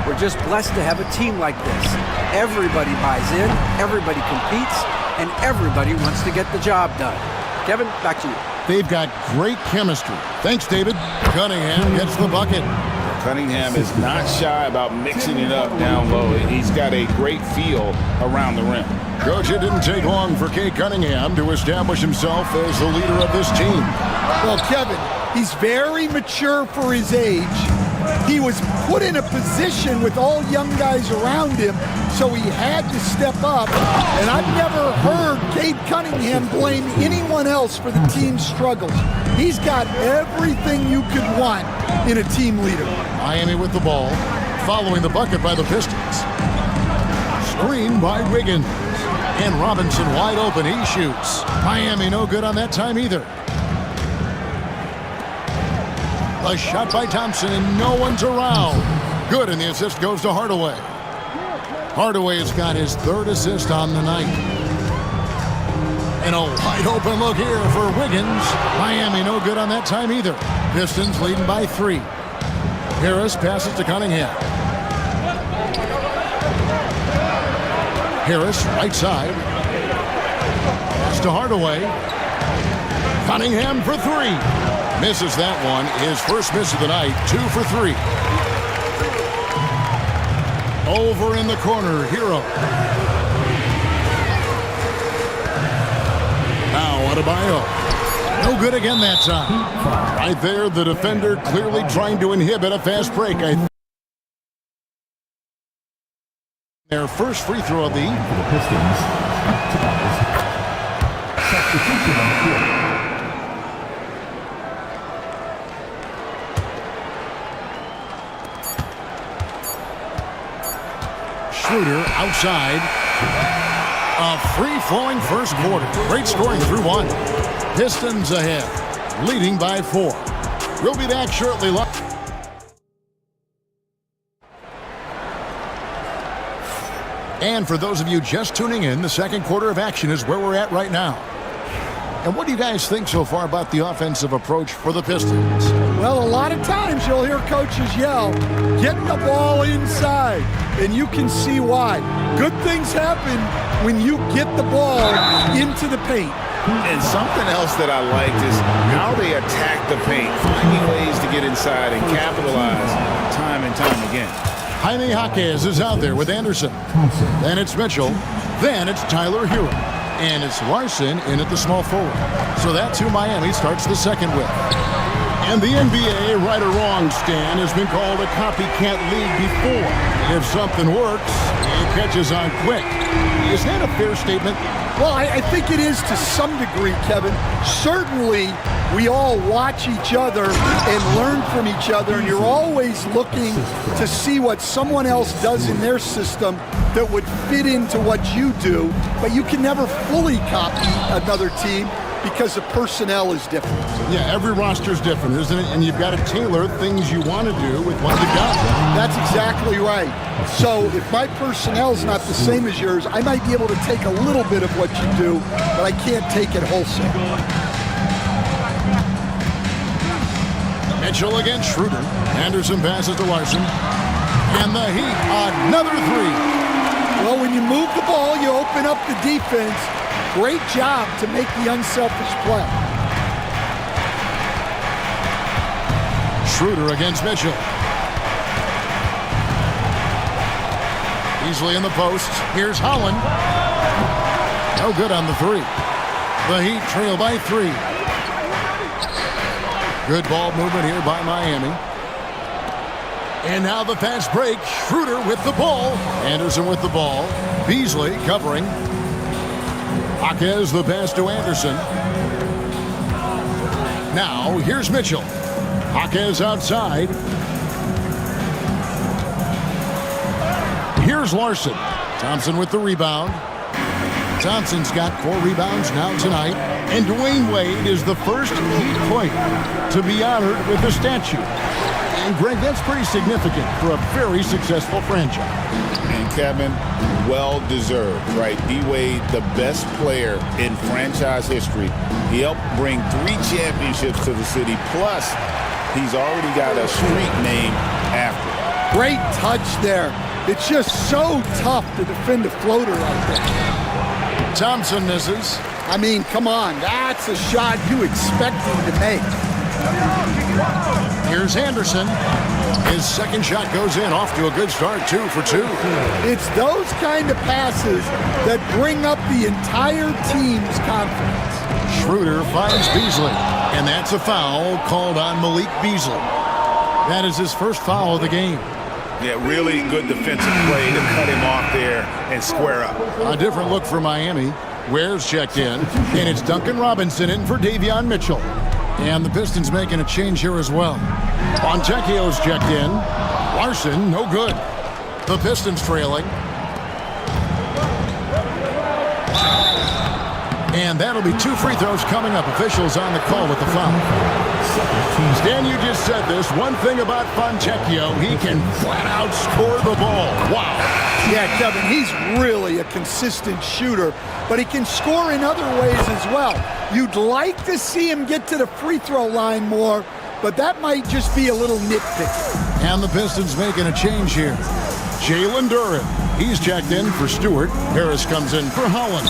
We're just blessed to have a team like this. Everybody buys in, everybody competes, and everybody wants to get the job done. Kevin, back to you. They've got great chemistry. Thanks, David. Cunningham gets the bucket. Cunningham is not shy about mixing it up down low. He's got a great feel around the rim. Coach, it didn't take long for Cade Cunningham to establish himself as the leader of this team. Well, Kevin, he's very mature for his age. He was put in a position with all young guys around him, so he had to step up. And I've never heard Cade Cunningham blame anyone else for the team's struggles. He's got everything you could want in a team leader. Miami with the ball, following the bucket by the Pistons. Screen by Wiggins. And Robinson wide open, he shoots. Miami no good on that time either. A shot by Thompson and no one's around. Good, and the assist goes to Hardaway. Hardaway has got his 3rd assist on the night. And a wide open look here for Wiggins. Miami no good on that time either. Pistons leading by 3. Harris passes to Cunningham. Harris, right side. Pass to Hardaway. Cunningham for 3. Misses that one. His first miss of the night. 2 for 3. Over in the corner, Hero. Now Adebayo. No good again that time. Right there, the defender clearly trying to inhibit a fast break. Their first free throw of the evening for the Pistons. Substitution on the field. Schroeder outside. A free-flowing first quarter. Great scoring through 1. Pistons ahead, leading by 4. We'll be back shortly. And for those of you just tuning in, the second quarter of action is where we're at right now. And what do you guys think so far about the offensive approach for the Pistons? Well, a lot of times you'll hear coaches yell, get the ball inside, and you can see why. Good things happen when you get the ball into the paint. And something else that I liked is how they attack the paint, finding ways to get inside and capitalize time and time again. Jaime Jaquez is out there with Anderson. Then it's Mitchell. Then it's Tyler Hero. And it's Larson in at the small forward. So that's who Miami starts the second with. And the NBA, right or wrong, Stan, has been called a copycat league before. If something works, it catches on quick. Is that a fair statement? Well, I think it is to some degree, Kevin. Certainly, we all watch each other and learn from each other, and you're always looking to see what someone else does in their system that would fit into what you do, but you can never fully copy another team because the personnel is different. Yeah, every roster is different, isn't it? And you've got to tailor things you want to do with what you got. That's exactly right. So if my personnel is not the same as yours, I might be able to take a little bit of what you do, but I can't take it wholesale. Mitchell against Schroeder. Anderson passes to Larson. And the Heat, another 3. Well, when you move the ball, you open up the defense. Great job to make the unselfish play. Schroeder against Mitchell. Easily in the post. Here's Holland. No good on the 3. The Heat trail by 3. Good ball movement here by Miami. And now the fast break. Schroeder with the ball. Anderson with the ball. Beasley covering. Jaquez the pass to Anderson. Now here's Mitchell. Jaquez outside. Here's Larson. Thompson with the rebound. Thompson's got 4 rebounds now tonight. And Dwayne Wade is the first Heat player to be honored with a statue. And Greg, that's pretty significant for a very successful franchise. And Kevin, well deserved, right? D-Wade, the best player in franchise history. He helped bring 3 championships to the city. Plus, he's already got a street name after. Great touch there. It's just so tough to defend a floater like that. Thompson misses. I mean, come on. That's a shot you expect him to make. Here's Anderson. His second shot goes in. Off to a good start. 2 for 2. It's those kind of passes that bring up the entire team's confidence. Schroeder finds Beasley. And that's a foul called on Malik Beasley. That is his first foul of the game. Yeah, really good defensive play to cut him off there and square up. A different look for Miami. Ware's checked in, and it's Duncan Robinson in for Davion Mitchell. And the Pistons making a change here as well. Fontecchio's checked in. Larson, no good. The Pistons trailing. And that'll be 2 free throws coming up. Officials on the call with the foul. Stan, you just said this. One thing about Fontecchio, he can flat out score the ball. Wow. Yeah, Kevin, he's really a consistent shooter, but he can score in other ways as well. You'd like to see him get to the free throw line more, but that might just be a little nitpicky. And the Pistons making a change here. Jalen Duren. He's checked in for Stewart. Harris comes in for Holland.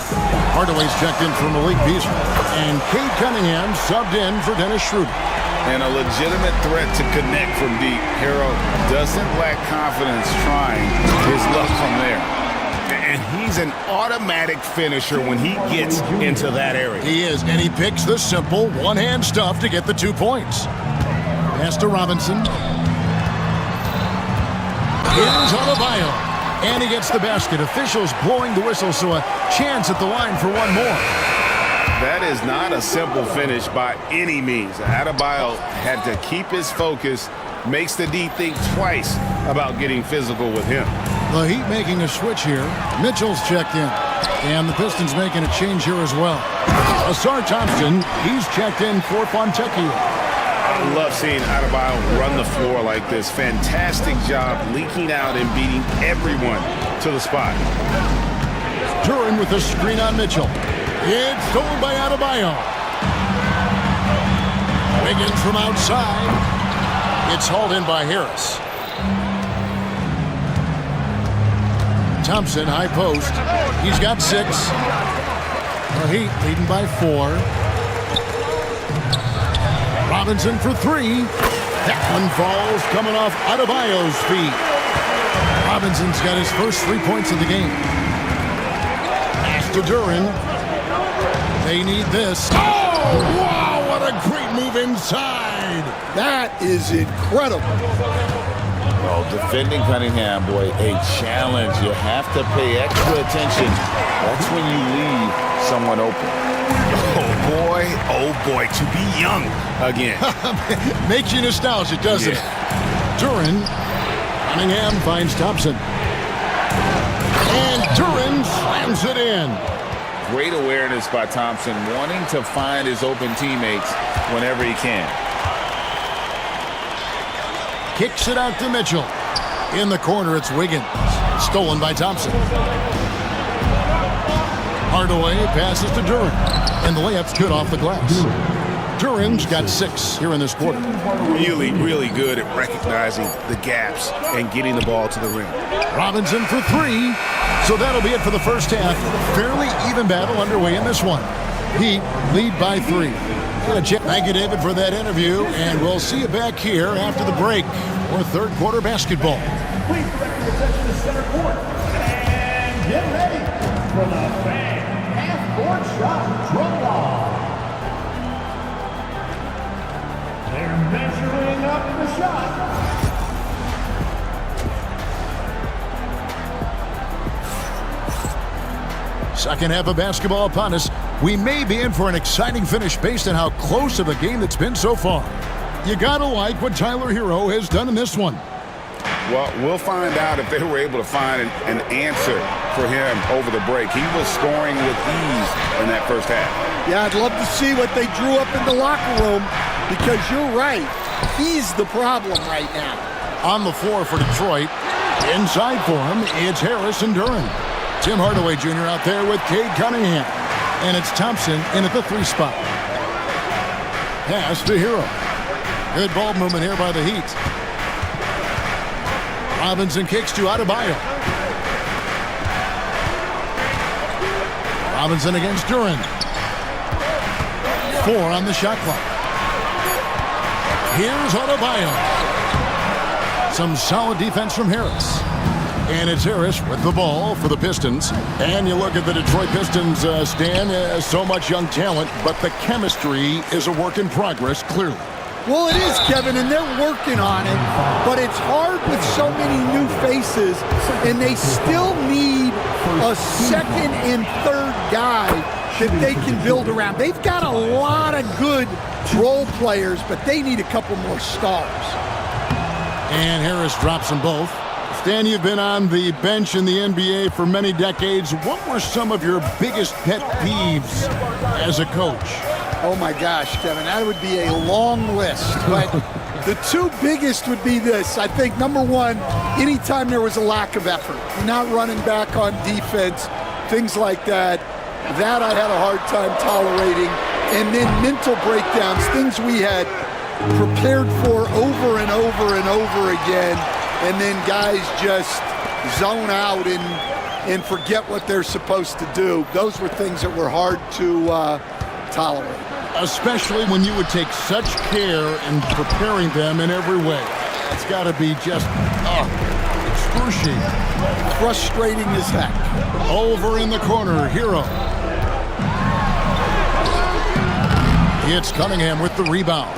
Hardaway's checked in for Malik Beasley. And Cade Cunningham subbed in for Dennis Schroeder. And a legitimate threat to connect from deep. Hero doesn't lack confidence trying his luck from there. And he's an automatic finisher when he gets into that area. He is, and he picks the simple one-hand stuff to get the 2 points. Pass to Robinson. Here's Adebayo. And he gets the basket. Officials blowing the whistle, so a chance at the line for one more. That is not a simple finish by any means. Adebayo had to keep his focus, makes the D think twice about getting physical with him. The Heat making a switch here. Mitchell's checked in. And the Pistons making a change here as well. Asar Thompson, he's checked in for Fontecchio. I love seeing Adebayo run the floor like this. Fantastic job leaking out and beating everyone to the spot. Duren with a screen on Mitchell. It's stolen by Adebayo. Wiggins from outside. It's hauled in by Harris. Thompson, high post. He's got 6. The Heat leading by 4. Robinson for 3. That one falls coming off Adebayo's feet. Robinson's got his first 3 points of the game. Pass to Duren. They need this. Oh, wow, what a great move inside. That is incredible. Well, defending Cunningham, boy, a challenge. You have to pay extra attention. That's when you leave someone open. Oh boy, to be young again. Makes you nostalgic, doesn't it? Duren. Cunningham finds Thompson. And Duren slams it in. Great awareness by Thompson, wanting to find his open teammates whenever he can. Kicks it out to Mitchell. In the corner, it's Wiggins. Stolen by Thompson. Hardaway passes to Duren. And the layup's good off the glass. Duren's got 6 here in this quarter. Really, really good at recognizing the gaps and getting the ball to the rim. Robinson for 3. So that'll be it for the first half. Fairly even battle underway in this one. Heat lead by 3. Thank you, David, for that interview. And we'll see you back here after the break for third quarter basketball. Please direct your attention to center court. And get ready for the fan half-court shot draw. They're measuring up the shot. Second half of basketball upon us. We may be in for an exciting finish based on how close of a game that's been so far. You gotta like what Tyler Hero has done in this one. Well, we'll find out if they were able to find an answer for him over the break. He was scoring with ease in that first half. Yeah, I'd love to see what they drew up in the locker room, because you're right. He's the problem right now. On the floor for Detroit. Inside for him, it's Harris and Duran. Tim Hardaway Jr. out there with Cade Cunningham. And it's Thompson in at the 3 spot. Pass to Hero. Good ball movement here by the Heat. Robinson kicks to Adebayo. Robinson against Duran. 4 on the shot clock. Here's Adebayo. Some solid defense from Harris. And it's Harris with the ball for the Pistons. And you look at the Detroit Pistons, Stan, so much young talent, but the chemistry is a work in progress, clearly. Well, it is, Kevin, and they're working on it, but it's hard with so many new faces, and they still need a second and third guy that they can build around. They've got a lot of good role players, but they need a couple more stars. And Harris drops them both. Stan, you've been on the bench in the NBA for many decades. What were some of your biggest pet peeves as a coach? Oh my gosh, Kevin, that would be a long list. But the 2 biggest would be this. I think, number one, anytime there was a lack of effort, you're not running back on defense, things like that, that I had a hard time tolerating. And then mental breakdowns, things we had prepared for over and over and over again. And then guys just zone out and forget what they're supposed to do. Those were things that were hard to tolerate. Especially when you would take such care in preparing them in every way. It's got to be just excruciating. Frustrating as heck. Over in the corner, Hero. It's Cunningham with the rebound.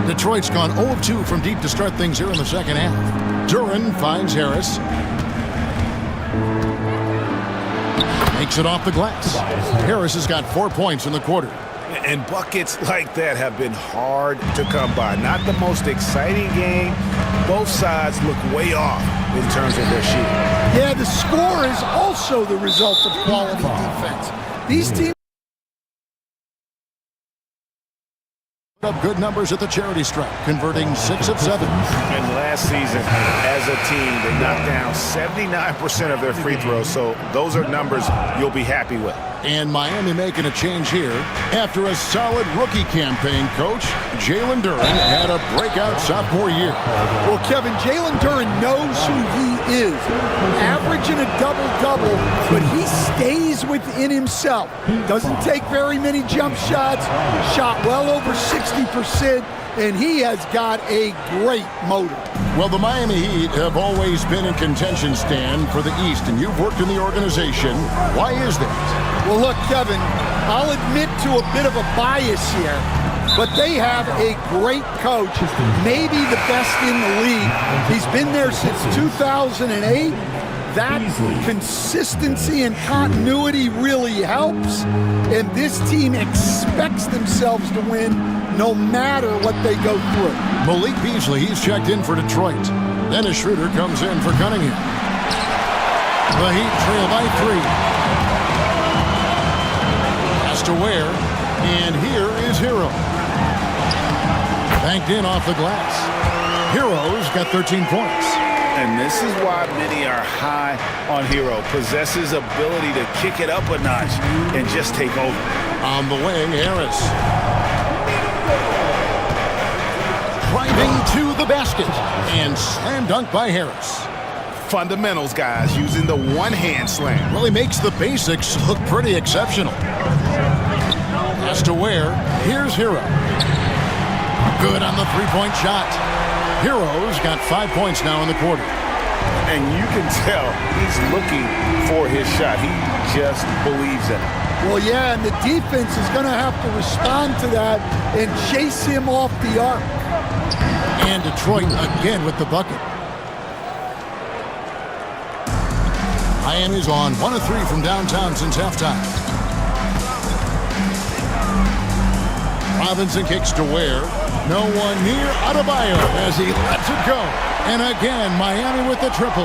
Detroit's gone 0 of 2 from deep to start things here in the second half. Duran finds Harris. Makes it off the glass. Harris has got 4 points in the quarter. And buckets like that have been hard to come by. Not the most exciting game. Both sides look way off in terms of their shooting. Yeah, the score is also the result of quality defense. These teams up good numbers at the charity stripe, converting 6 of 7. And last season, as a team, they knocked down 79% of their free throws, so those are numbers you'll be happy with. And Miami making a change here. After a solid rookie campaign, Coach, Jalen Duran had a breakout sophomore year. Well, Kevin, Jalen Duran knows who he is. Averaging a double-double, but he stays within himself. Doesn't take very many jump shots, shot well over 60%, and he has got a great motor. Well, the Miami Heat have always been in contention, Stan, for the East, and you've worked in the organization. Why is that? Well, look, Kevin, I'll admit to a bit of a bias here, but they have a great coach, maybe the best in the league. He's been there since 2008. That consistency and continuity really helps, and this team expects themselves to win no matter what they go through. Malik Beasley, he's checked in for Detroit. Dennis Schroeder comes in for Cunningham. The Heat trail by 3. Pass to Ware, and here is Hero. Banked in off the glass. Hero's got 13 points. And this is why many are high on Hero. Possesses ability to kick it up a notch and just take over. On the wing, Harris. Driving to the basket. And slam dunk by Harris. Fundamentals, guys, using the one-hand slam. Well, he makes the basics look pretty exceptional. Pass to Ware. Here's Hero. Good on the three-point shot. Hero's got 5 points now in the quarter. And you can tell he's looking for his shot. He just believes in it. Well, yeah, and the defense is going to have to respond to that and chase him off the arc. And Detroit again with the bucket. Miami's on 1 of 3 from downtown since halftime. Robinson kicks to Ware. No one near Adebayo as he lets it go. And again, Miami with the triple.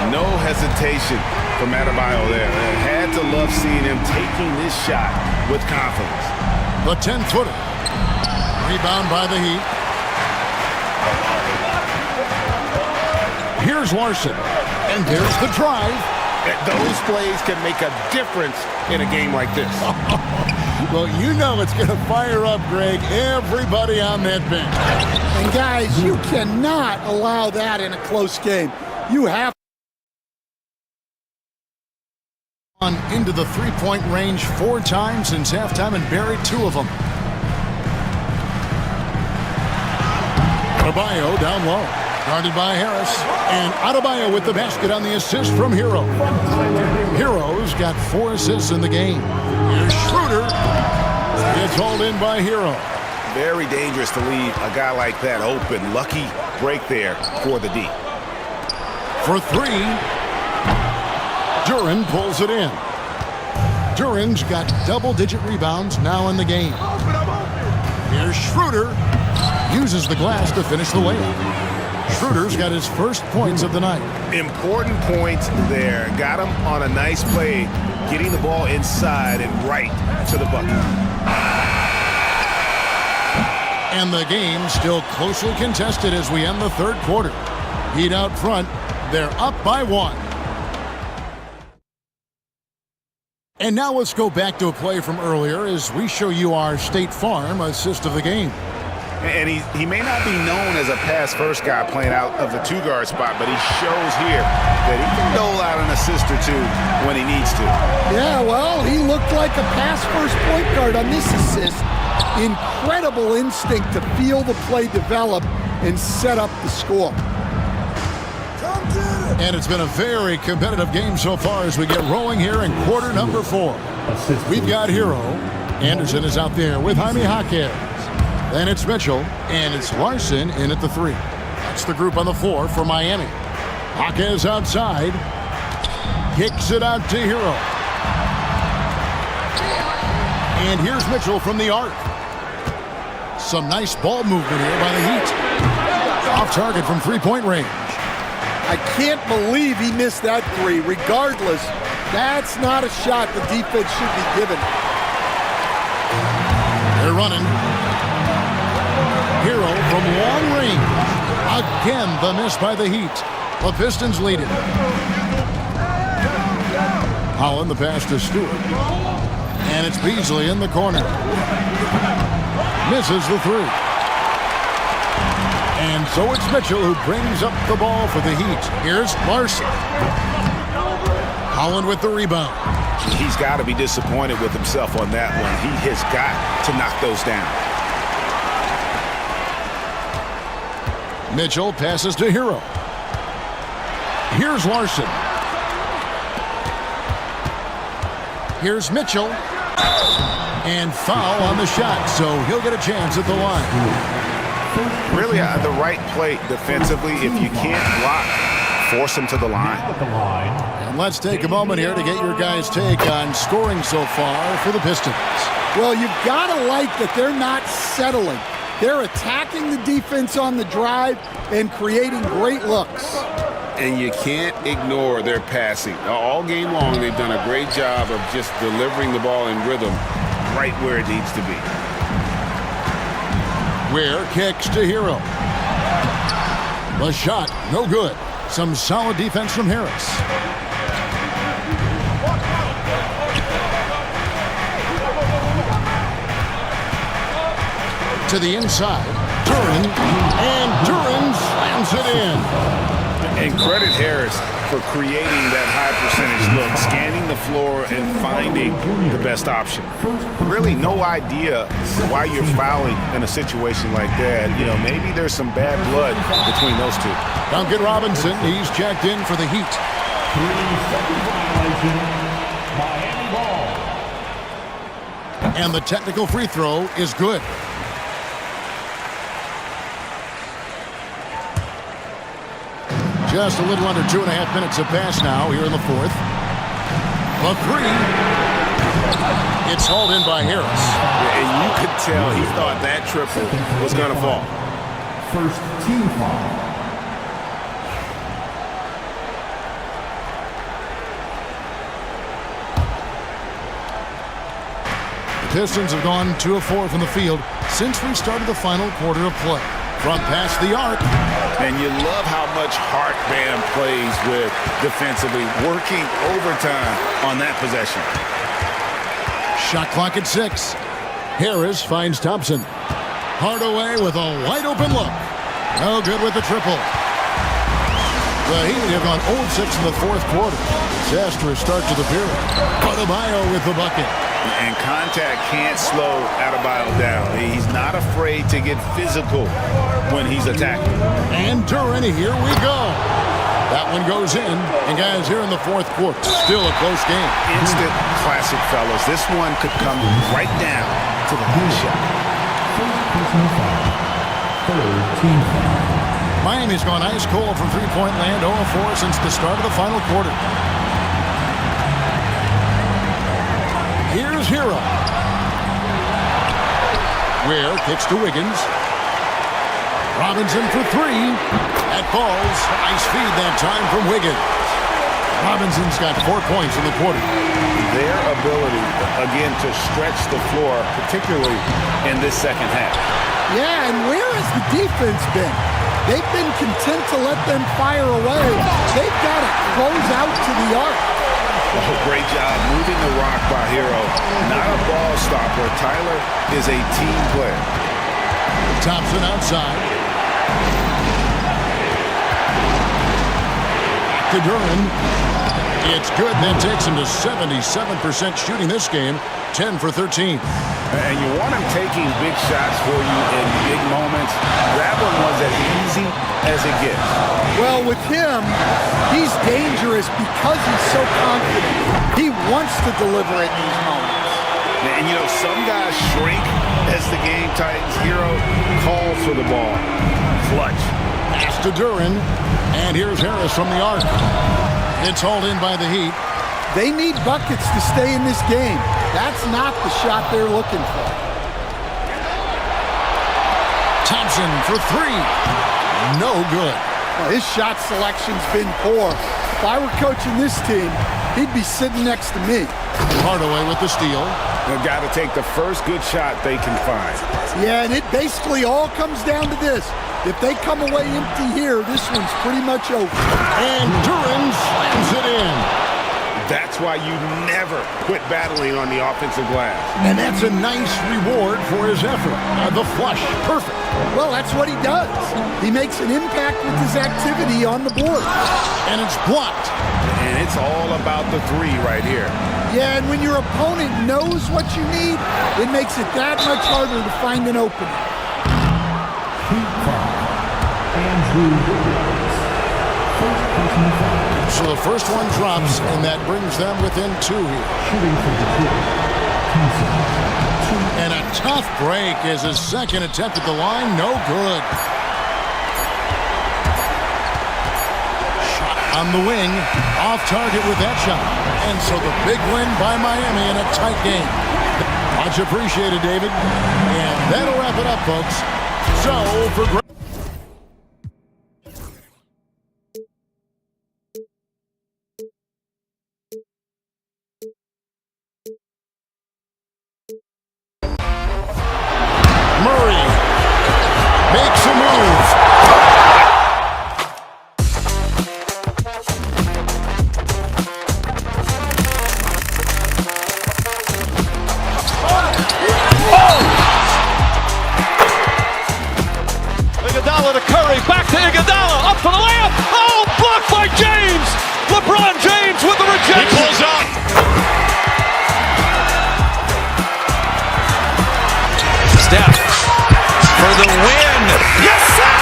No hesitation from Adebayo there. Had to love seeing him taking this shot with confidence. The 10-footer. Rebound by the Heat. Here's Larson. And there's the drive. Those plays can make a difference in a game like this. Well, you know it's going to fire up, Greg, everybody on that bench. And guys, you cannot allow that in a close game. You have into the three-point range 4 times since halftime and buried 2 of them. Adebayo down low. Guarded by Harris. And Adebayo with the basket on the assist from Hero. Hero's got 4 assists in the game. Here's Schroeder. Gets hauled in by Hero. Very dangerous to leave a guy like that open. Lucky break there for the D. For 3. Duren pulls it in. Duren's got double-digit rebounds now in the game. Here's Schroeder. Uses the glass to finish the layup. Schroeder's got his first points of the night. Important points there. Got him on a nice play, getting the ball inside and right to the bucket. And the game still closely contested as we end the third quarter. Heat out front. They're up by 1. And now let's go back to a play from earlier as we show you our State Farm assist of the game. And he may not be known as a pass-first guy playing out of the 2-guard spot, but he shows here that he can dole out an assist or 2 when he needs to. Yeah, well, he looked like a pass-first point guard on this assist. Incredible instinct to feel the play develop and set up the score. And it's been a very competitive game so far as we get rolling here in quarter number 4. We've got Hero. Anderson is out there with Jaime Jaquez. Then it's Mitchell, and it's Larson in at the 3. That's the group on the floor for Miami. Jaquez outside. Kicks it out to Hero. And here's Mitchell from the arc. Some nice ball movement here by the Heat. Off target from three-point range. I can't believe he missed that 3. Regardless, that's not a shot the defense should be given. They're running. Hero from long range. Again, the miss by the Heat. The Pistons lead it. Holland, the pass to Stewart. And it's Beasley in the corner. Misses the 3. And so it's Mitchell who brings up the ball for the Heat. Here's Larson. Holland with the rebound. He's got to be disappointed with himself on that one. He has got to knock those down. Mitchell passes to Hero. Here's Larson. Here's Mitchell. And foul on the shot, so he'll get a chance at the line. Really the right play defensively. If you can't block, force him to the line. And let's take a moment here to get your guys' take on scoring so far for the Pistons. Well, you've got to like that they're not settling. They're attacking the defense on the drive and creating great looks. And you can't ignore their passing. All game long, they've done a great job of just delivering the ball in rhythm right where it needs to be. Ware kicks to Hero. The shot, no good. Some solid defense from Harris. To the inside, Duren, and Duren slams it in. And credit Harris for creating that high percentage look, scanning the floor and finding the best option. Really no idea why you're fouling in a situation like that. You know, maybe there's some bad blood between those 2. Duncan Robinson, he's checked in for the Heat. And the technical free throw is good. Just a little under 2.5 minutes have passed now here in the fourth. The three. It's hauled in by Harris. And you could tell he thought that triple was going to fall. First team foul. The Pistons have gone 2 of 4 from the field since we started the final quarter of play. From past the arc. And you love how much heart Bam plays with defensively, working overtime on that possession. Shot clock at 6. Harris finds Thompson. Hardaway with a wide open look. No good with the triple. The Heat have gone 0-6 in the fourth quarter. Disastrous start to the period. Adebayo with the bucket. And contact can't slow Adebayo down. He's not afraid to get physical when he's attacking. And Duran, here we go. That one goes in. And guys, here in the fourth quarter, still a close game. Instant classic, fellas. This one could come right down to the last shot. Third team foul. Miami's gone ice cold from three-point land, 0-4 since the start of the final quarter. Here's Hero. Ware kicks to Wiggins. Robinson for 3. That falls. Nice feed that time from Wiggins. Robinson's got 4 points in the quarter. Their ability, again, to stretch the floor, particularly in this second half. Yeah, and where has the defense been? They've been content to let them fire away. They've got to close out to the arc. Oh, great job moving the rock by Hero. Not a ball stopper. Tyler is a team player. Thompson outside. To Duran. It's good. That takes him to 77% shooting this game. 10 for 13. And you want him taking big shots for you in big moments. That one was as easy as it gets. Well, with him, he's dangerous because he's so confident. He wants to deliver in these moments. And, you know, some guys shrink as the game tightens. Hero calls for the ball. Clutch. Pass to Duran. And here's Harris from the arc. It's hauled in by the Heat. They need buckets to stay in this game. That's not the shot they're looking for. Thompson for 3. No good. Well, his shot selection's been poor. If I were coaching this team, he'd be sitting next to me. Hardaway with the steal. They've got to take the first good shot they can find. Yeah, and it basically all comes down to this. If they come away empty here, this one's pretty much over. And Duran slams it in. That's why you never quit battling on the offensive glass. And that's a nice reward for his effort. The flush, perfect. Well, that's what he does. He makes an impact with his activity on the board. And it's blocked. And it's all about the 3 right here. Yeah, and when your opponent knows what you need, it makes it that much harder to find an opening. Heat foul. Andrew Wiggins. First personal foul. So the first one drops, and that brings them within 2 here. Shooting for the quarter. And a tough break is his second attempt at the line. No good. Shot on the wing. Off target with that shot. And so the big win by Miami in a tight game. Much appreciated, David. And that'll wrap it up, folks. So for Murray makes a move. Iguodala to Curry, back to Iguodala, up for the layup. Oh, blocked by James. LeBron James with the rejection. He pulls up. Steph for the win. Yes, sir!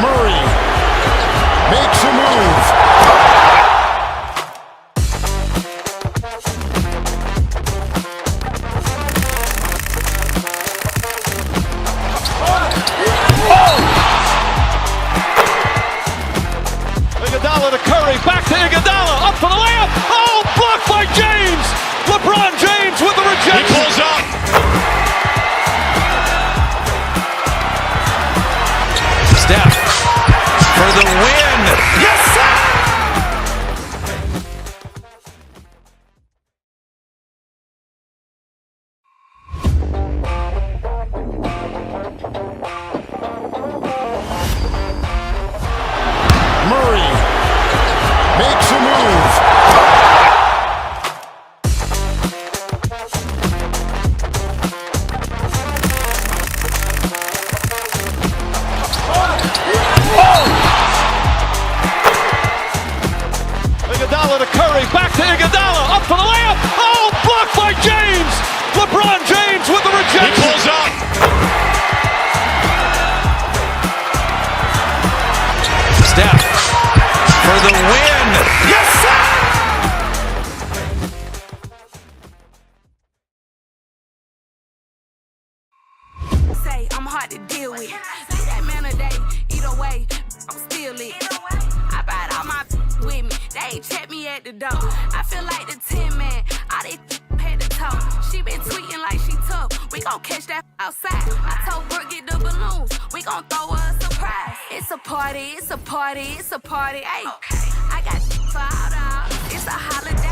Murray makes a move. day, I'm hard to deal with. Leave that man a day, either way, I'm still lit. I brought all my with me, they ain't check me at the door. I feel like the 10 man, all they had to talk. She been tweeting like she tough, we gon' catch that outside. I told Brooke get the balloons, we gon' throw her a surprise. It's a party, it's a party, it's a party, ayy. I got for all out, it's a holiday.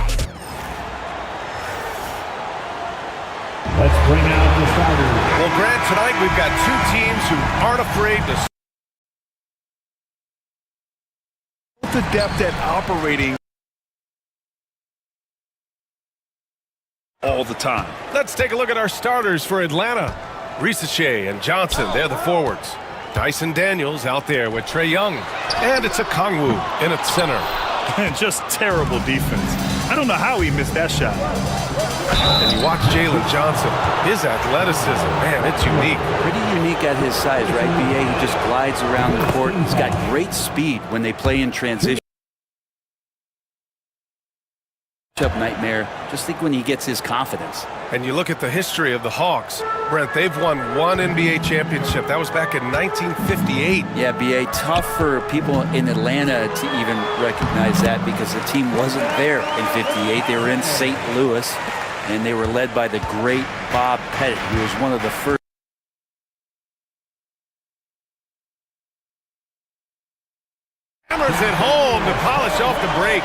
Let's bring out the starters. Well, Grant, tonight we've got two teams who aren't afraid to... The depth at operating all the time. Let's take a look at our starters for Atlanta. Risache and Johnson, they're the forwards. Dyson Daniels out there with Trae Young. And it's a Kongwu in its center. Just terrible defense. I don't know how he missed that shot. And you watch Jalen Johnson. His athleticism, man, it's unique. Pretty unique at his size, right, B.A.? He just glides around the court. He's got great speed when they play in transition. Nightmare. Just think when he gets his confidence. And you look at the history of the Hawks. Brent, they've won one NBA championship. That was back in 1958. Yeah, B.A., tough for people in Atlanta to even recognize that because the team wasn't there in 58. They were in St. Louis, and they were led by the great Bob Pettit, who was one of the first. Hammers it home to polish off the break.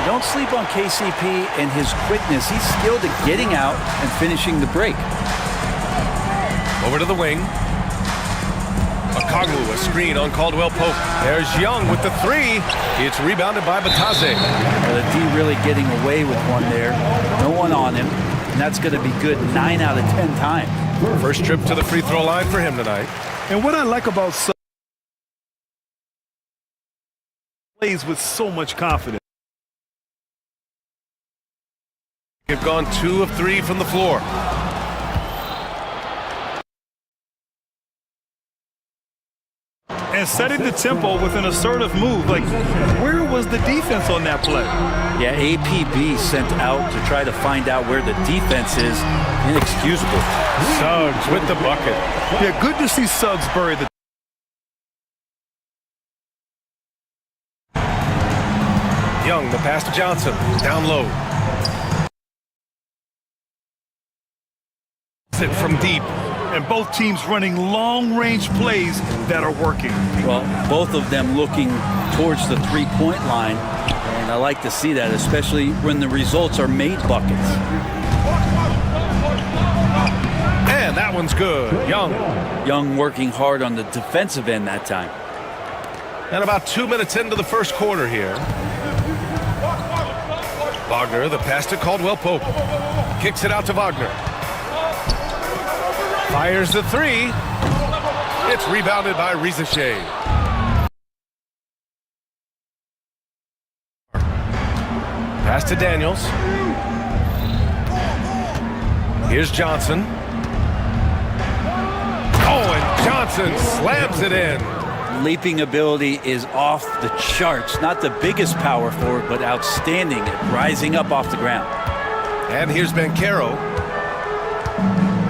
Don't sleep on KCP and his quickness. He's skilled at getting out and finishing the break. Over to the wing. Okongwu, a screen on Caldwell Pope. There's Young with the three. It's rebounded by Bataze. The D really getting away with one there. No one on him. And that's going to be good 9 out of 10 times. First trip to the free throw line for him tonight. And what I like about plays with so much confidence. They've gone 2 of 3 from the floor. And setting the tempo with an assertive move. Like, where was the defense on that play? Yeah, APB sent out to try to find out where the defense is. Inexcusable. Suggs with the bucket. Yeah, good to see Suggs bury the... Young, the pass to Johnson. Down low. Sit from deep. And both teams running long-range plays that are working. Well, both of them looking towards the three-point line. And I like to see that, especially when the results are made buckets. And that one's good. Young working hard on the defensive end that time. And about 2 minutes into the first quarter here. Wagner, the pass to Caldwell Pope. Kicks it out to Wagner. Fires the three. It's rebounded by Risache. Pass to Daniels. Here's Johnson. Oh, and Johnson slams it in. Leaping ability is off the charts. Not the biggest power forward, but outstanding at rising up off the ground. And here's Banchero.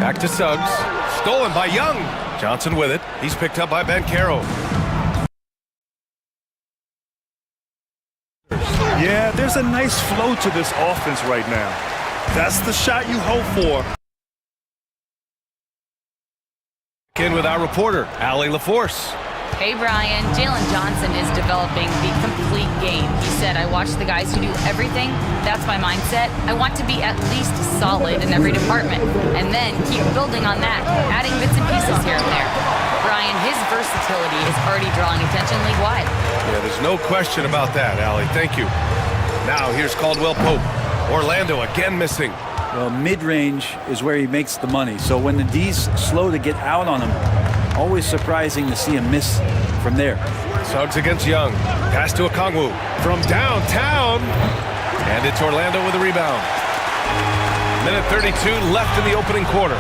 Back to Suggs. Stolen by Young. Johnson with it. He's picked up by Banchero. Yeah, there's a nice flow to this offense right now. That's the shot you hope for. In with our reporter, Allie LaForce. Hey, Brian. Jalen Johnson is developing the complete game. He said, I watch the guys who do everything. That's my mindset. I want to be at least solid in every department and then keep building on that, adding bits and pieces here and there. Brian, his versatility is already drawing attention league-wide. Yeah, there's no question about that, Allie. Thank you. Now here's Caldwell Pope. Orlando again missing. Well, mid-range is where he makes the money. So when the D's slow to get out on him, always surprising to see him miss from there. Suggs against Young. Pass to Okongwu from downtown. And it's Orlando with a rebound. Minute 32 left in the opening quarter.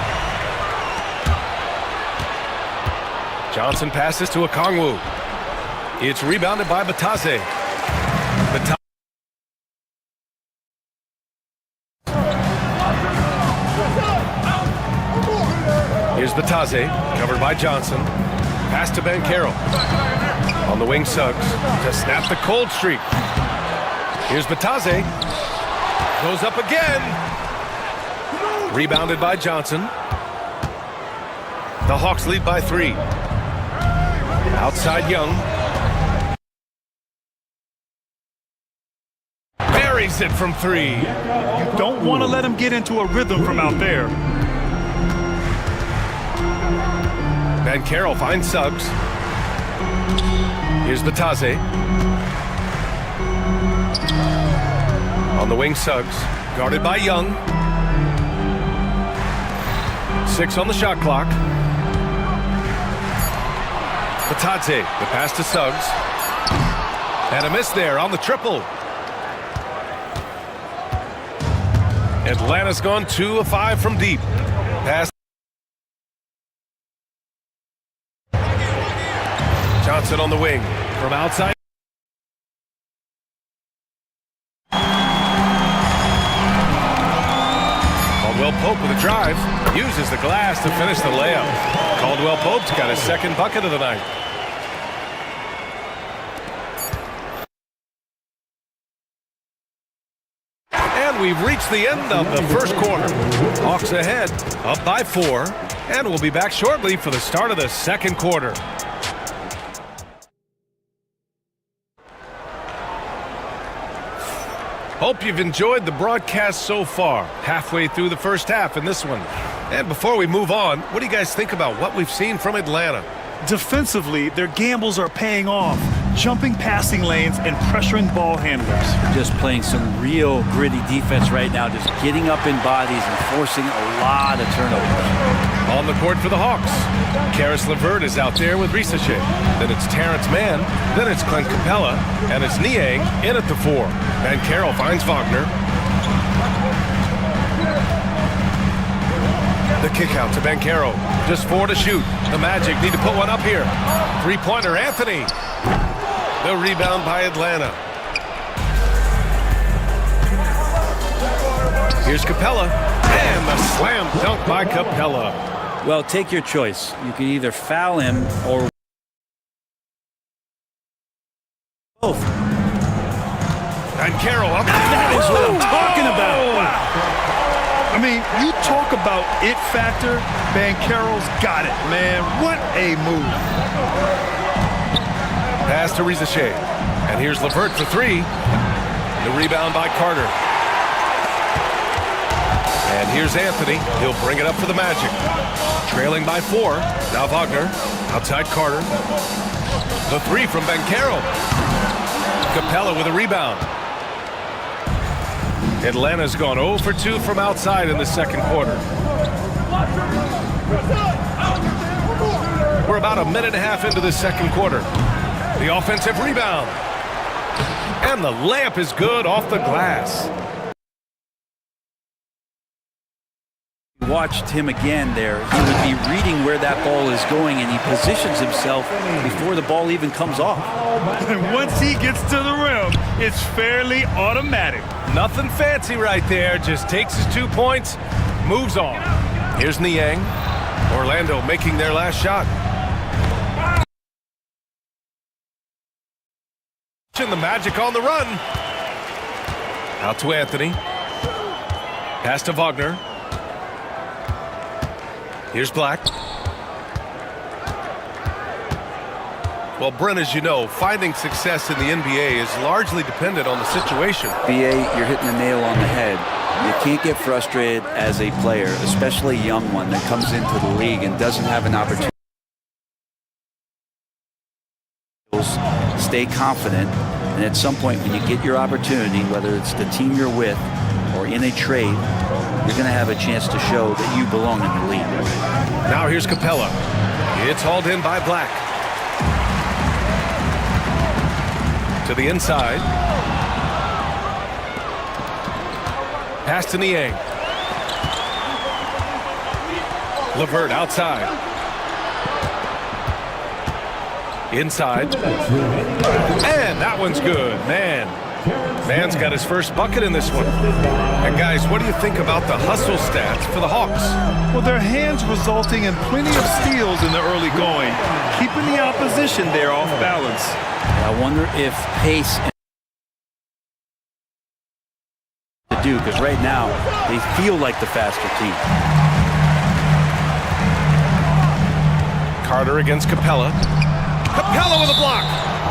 Johnson passes to Okongwu. It's rebounded by Bataze. Here's Bataze, covered by Johnson. Pass to Banchero. On the wing, Suggs to snap the cold streak. Here's Bataze. Goes up again. Rebounded by Johnson. The Hawks lead by 3. Outside Young. Buries it from 3. You don't want to let him get into a rhythm from out there. Banchero finds Suggs. Here's Bataze. On the wing, Suggs. Guarded by Young. 6 on the shot clock. Bataze, the pass to Suggs. And a miss there on the triple. Atlanta's gone 2 of 5 from deep. Pass. Johnson on the wing from outside. Caldwell Pope with a drive. Uses the glass to finish the layup. Caldwell Pope's got his second bucket of the night. And we've reached the end of the first quarter. Hawks ahead, up by 4. And we'll be back shortly for the start of the second quarter. Hope you've enjoyed the broadcast so far. Halfway through the first half in this one. And before we move on, what do you guys think about what we've seen from Atlanta? Defensively, their gambles are paying off. Jumping passing lanes and pressuring ball handlers. Just playing some real gritty defense right now. Just getting up in bodies and forcing a lot of turnovers. On the court for the Hawks. Karis LeVert is out there with Risache. Then it's Terrence Mann. Then it's Clint Capella. And it's Niang in at the 4. Banchero finds Wagner. The kick out to Banchero. Just 4 to shoot. The Magic need to put one up here. 3-pointer, Anthony. The rebound by Atlanta. Here's Capella. And the slam dunk by Capella. Well, take your choice. You can either foul him or both. And Carroll up. That is what I'm talking about. Wow. I mean, you talk about it factor. Banchero's got it, man. What a move. Pass to Risache. And here's LeVert for 3. The rebound by Carter. And here's Anthony. He'll bring it up for the Magic. Trailing by 4. Now Wagner. Outside Carter. The 3 from Banchero. Capella with a rebound. Atlanta's gone 0 for 2 from outside in the second quarter. We're about a minute and a half into the second quarter. The offensive rebound. And the layup is good off the glass. Watched him again there. He would be reading where that ball is going, and he positions himself before the ball even comes off. And once he gets to the rim, it's fairly automatic. Nothing fancy right there. Just takes his 2 points, moves on. Here's Niang. Orlando making their last shot. The Magic on the run. Out to Anthony. Pass to Wagner. Here's Black. Well, Brent, as you know, finding success in the NBA is largely dependent on the situation. BA, you're hitting the nail on the head. You can't get frustrated as a player, especially a young one that comes into the league and doesn't have an opportunity. Stay confident, and at some point when you get your opportunity, whether it's the team you're with or in a trade, you're going to have a chance to show that you belong in the league. Now here's Capella. It's hauled in by Black. To the inside. Pass to Niang. LeVert outside. Inside. And that one's good. Man, Man's got his first bucket in this one. And guys, what do you think about the hustle stats for the Hawks? Well, their hands resulting in plenty of steals in the early going, keeping the opposition there off balance. I wonder if pace to do, because right now they feel like the faster team. Carter against Capella. Capella with a block.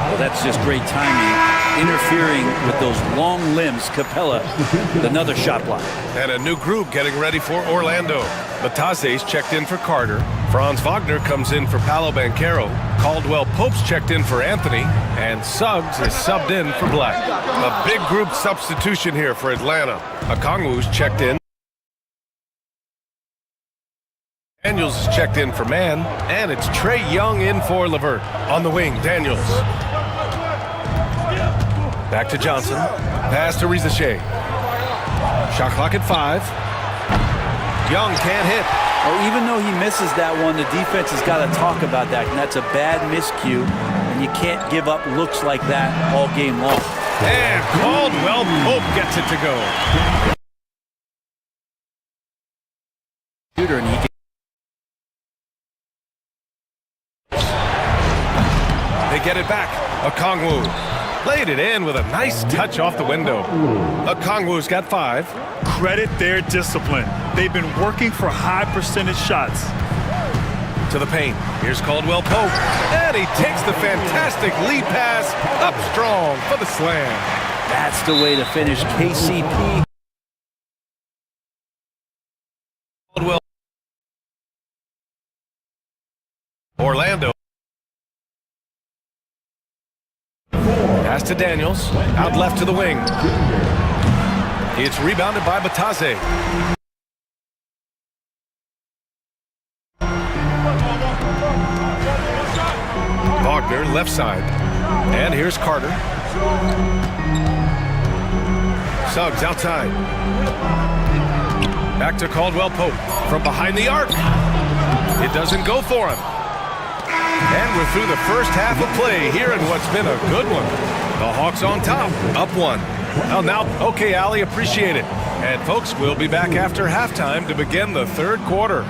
Well, that's just great timing. Interfering with those long limbs, Capella with another shot block. And a new group getting ready for Orlando. Bataze's checked in for Carter. Franz Wagner comes in for Paolo Banchero. Caldwell Pope's checked in for Anthony. And Suggs is subbed in for Black. A big group substitution here for Atlanta. Okongwu's checked in. Daniels is checked in for Mann. And it's Trae Young in for LeVert. On the wing, Daniels. Back to Johnson. Pass to Rizachet. Shot clock at 5. Young can't hit. Oh, even though he misses that one, the defense has got to talk about that. And that's a bad miscue. And you can't give up looks like that all game long. And Caldwell Pope gets it to go. And he They get it back. Okongwu laid it in with a nice touch off the window. Okongwu's got 5. Credit their discipline. They've been working for high percentage shots. To the paint. Here's Caldwell Pope. And he takes the fantastic lead pass up strong for the slam. That's the way to finish KCP. Caldwell. Orlando. Pass to Daniels. Out left to the wing. It's rebounded by Bataze. Wagner left side. And here's Carter. Suggs outside. Back to Caldwell Pope from behind the arc. It doesn't go for him. And we're through the first half of play here in what's been a good one. The Hawks on top, up 1. Well, now, okay, Allie, appreciate it. And folks, we'll be back after halftime to begin the third quarter.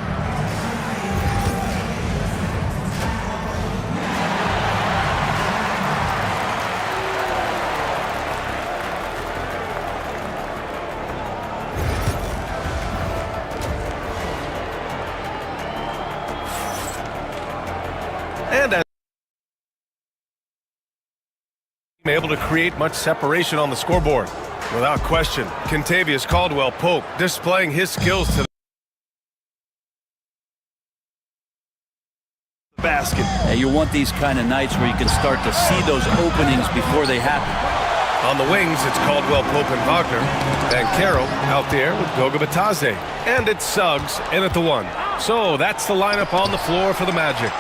And as able to create much separation on the scoreboard. Without question, Kentavious Caldwell Pope displaying his skills to the basket. Yeah, you want these kind of nights where you can start to see those openings before they happen. On the wings, it's Caldwell Pope and Wagner. Banchero out there with Goga Bataze. And it's Suggs in at the 1. So that's the lineup on the floor for the Magic.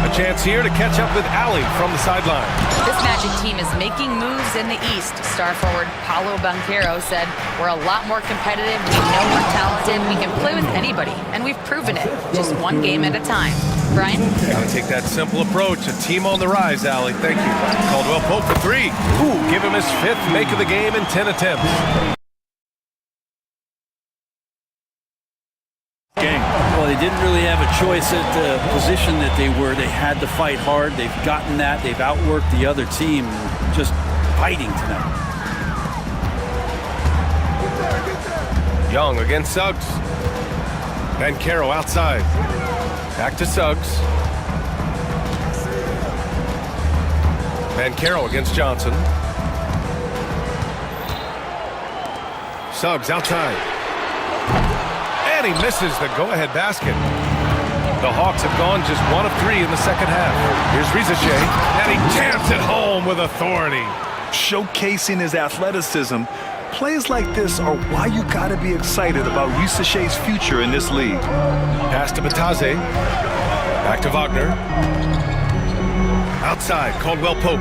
A chance here to catch up with Allie from the sideline. This Magic team is making moves in the East. Star forward Paolo Banchero said, "We're a lot more competitive. We know we're talented. We can play with anybody, and we've proven it. Just one game at a time." Brian? Gotta take that simple approach. A team on the rise, Allie. Thank you. Caldwell Pope for 3. Ooh, give him his 5th make of the game in 10 attempts. Well, they didn't really have a choice at the position that they were. They had to fight hard. They've gotten that. They've outworked the other team. Just fighting tonight. Young against Suggs. Banchero outside. Back to Suggs. Banchero against Johnson. Suggs outside. And he misses the go-ahead basket. The Hawks have gone just 1 of 3 in the second half. Here's Rizachet, and he jams it home with authority. Showcasing his athleticism, plays like this are why you gotta be excited about Rizachet's future in this league. Pass to Bataze. Back to Wagner. Outside, Caldwell Pope.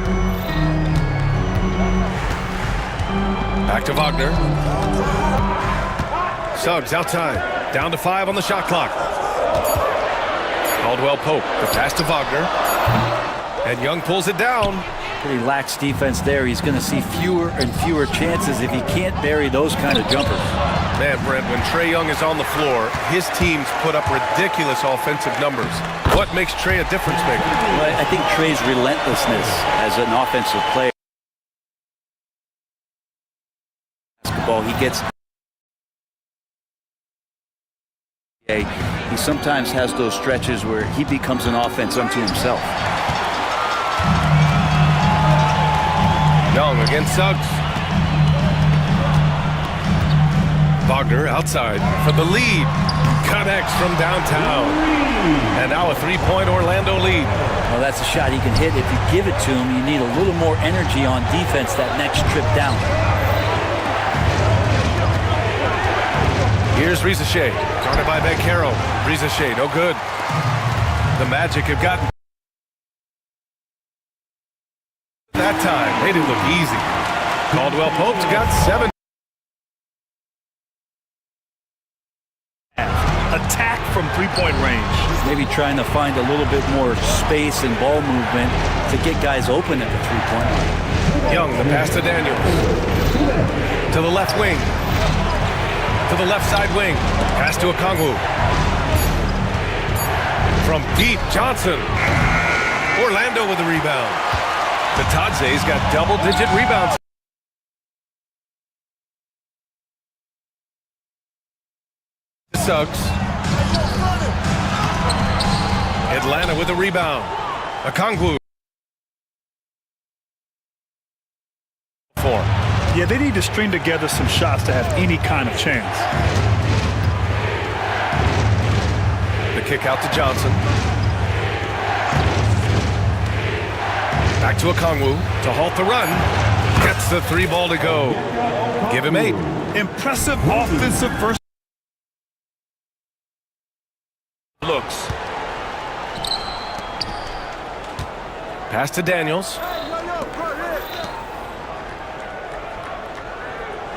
Back to Wagner. Suggs outside. Down to 5 on the shot clock. Caldwell Pope, the pass to Wagner. And Young pulls it down. Pretty lax defense there. He's going to see fewer and fewer chances if he can't bury those kind of jumpers. Man, Brent, when Trae Young is on the floor, his teams put up ridiculous offensive numbers. What makes Trae a difference maker? Well, I think Trae's relentlessness as an offensive player. Basketball, he gets. He sometimes has those stretches where he becomes an offense unto himself. Young against Suggs. Wagner outside for the lead. Connects from downtown. And now a three-point Orlando lead. Well, that's a shot he can hit. If you give it to him, you need a little more energy on defense that next trip down. Here's Riza-Shea. Guarded by Banchero. Riza-Shea, no good. The Magic have gotten that time. They didn't look easy. Caldwell Pope's got 7. Attack from three-point range. Maybe trying to find a little bit more space and ball movement to get guys open at the three-point line. Young, the pass to Daniels. To the left wing. To the left side wing. Pass to Okongwu. From deep, Johnson. Orlando with the rebound. Batadze's got double-digit rebounds. Suggs. Atlanta with the rebound. Okongwu. Yeah, they need to string together some shots to have any kind of chance. The kick out to Johnson. Back to Okongwu to halt the run. Gets the 3 ball to go. Give him 8. Impressive offensive versus looks. Pass to Daniels.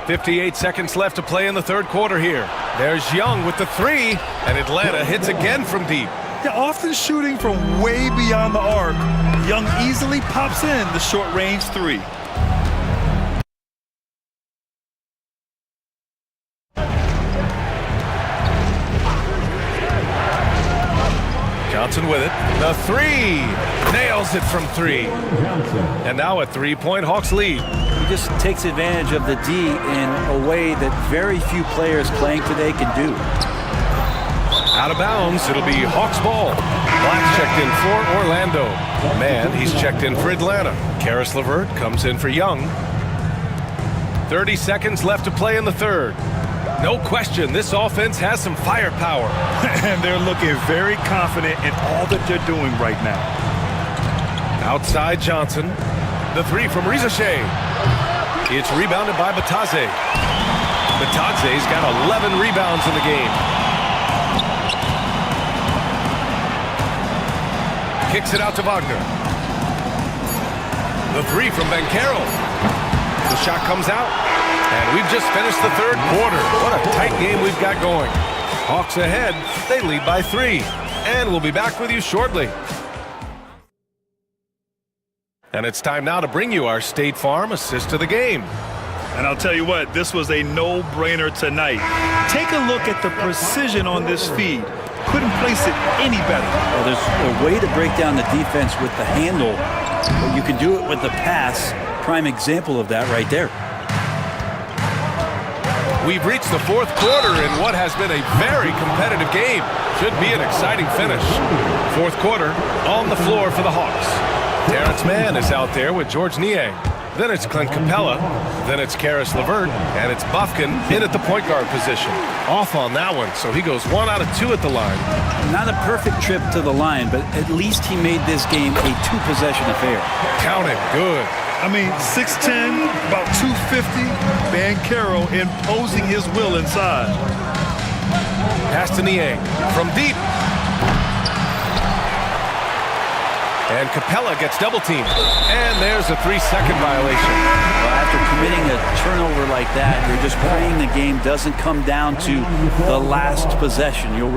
58 seconds left to play in the third quarter here. There's Young with the 3, and Atlanta hits again from deep. Yeah, often shooting from way beyond the arc. Young easily pops in the short-range 3. Johnson with it. The 3. Nails it from 3. And now a 3-point Hawks lead. He just takes advantage of the D in a way that very few players playing today can do. Out of bounds, it'll be Hawks ball. Black checked in for Orlando. Man, he's checked in for Atlanta. Caris LeVert comes in for Young. 30 seconds left to play in the third. No question, this offense has some firepower. And they're looking very confident in all that they're doing right now. Outside Johnson. The 3 from Riza-Shea. It's rebounded by Batadze. Batadze's got 11 rebounds in the game. Kicks it out to Wagner. The 3 from Banchero. The shot comes out. And we've just finished the third quarter. What a tight game we've got going. Hawks ahead. They lead by 3. And we'll be back with you shortly. And it's time now to bring you our State Farm assist of the game. And I'll tell you what, this was a no-brainer tonight. Take a look at the precision on this feed. Couldn't place it any better. Well, there's a way to break down the defense with the handle, but you can do it with the pass. Prime example of that right there. We've reached the fourth quarter in what has been a very competitive game. Should be an exciting finish. Fourth quarter on the floor for the Hawks. Terrence Mann is out there with George Niang. Then it's Clint Capella. Then it's Caris LeVert. And it's Bufkin in at the point guard position. Off on that one, so he goes 1 out of 2 at the line. Not a perfect trip to the line, but at least he made this game a 2-possession affair. Count it, good. I mean, 6'10", about 250, Banchero imposing his will inside. Pass to Niang from deep. And Capella gets double-teamed. And there's a 3-second violation. Well, after committing a turnover like that, you're just praying the game doesn't come down to the last possession. You'll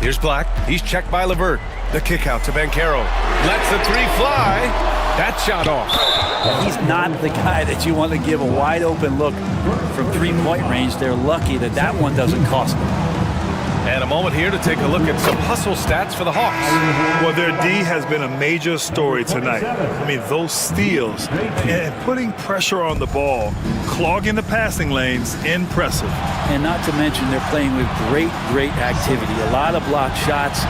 Here's Black. He's checked by LeVert. The kick out to Banchero. Lets the three fly. That shot off. He's not the guy that you want to give a wide open look from three-point range. They're lucky that that one doesn't cost them. And a moment here to take a look at some hustle stats for the Hawks. Well, their D has been a major story tonight. I mean, those steals and putting pressure on the ball, clogging the passing lanes, impressive. And not to mention they're playing with great activity. A lot of blocked shots,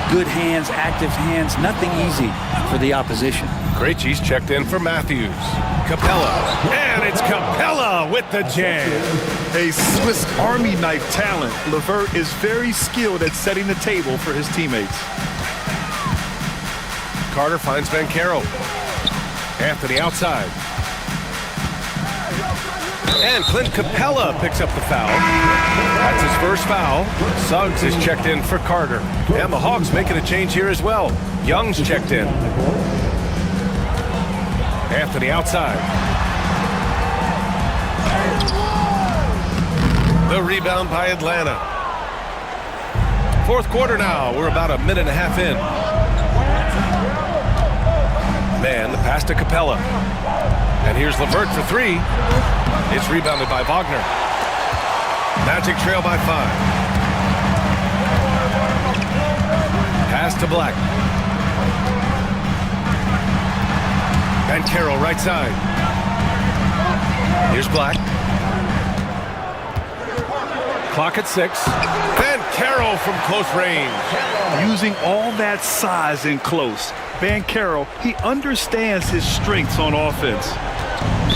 good hands, active hands, nothing easy for the opposition. Krejci's checked in for Matthews. Capella. And it's Capella with the jam. A Swiss Army knife talent, LeVert is very skilled at setting the table for his teammates. Carter finds Banchero. Anthony outside. And Clint Capella picks up the foul. That's his first foul. Suggs is checked in for Carter. And the Hawks making a change here as well. Young's checked in. Anthony outside. The rebound by Atlanta. Fourth quarter now. We're about a minute and a half in. Man, the pass to Capella. And here's LeVert for three. It's rebounded by Wagner. Magic trail by 5. Pass to Black. Banchero right side. Here's Black. Clock at 6. Banchero from close range. Using all that size in close, Banchero, he understands his strengths on offense.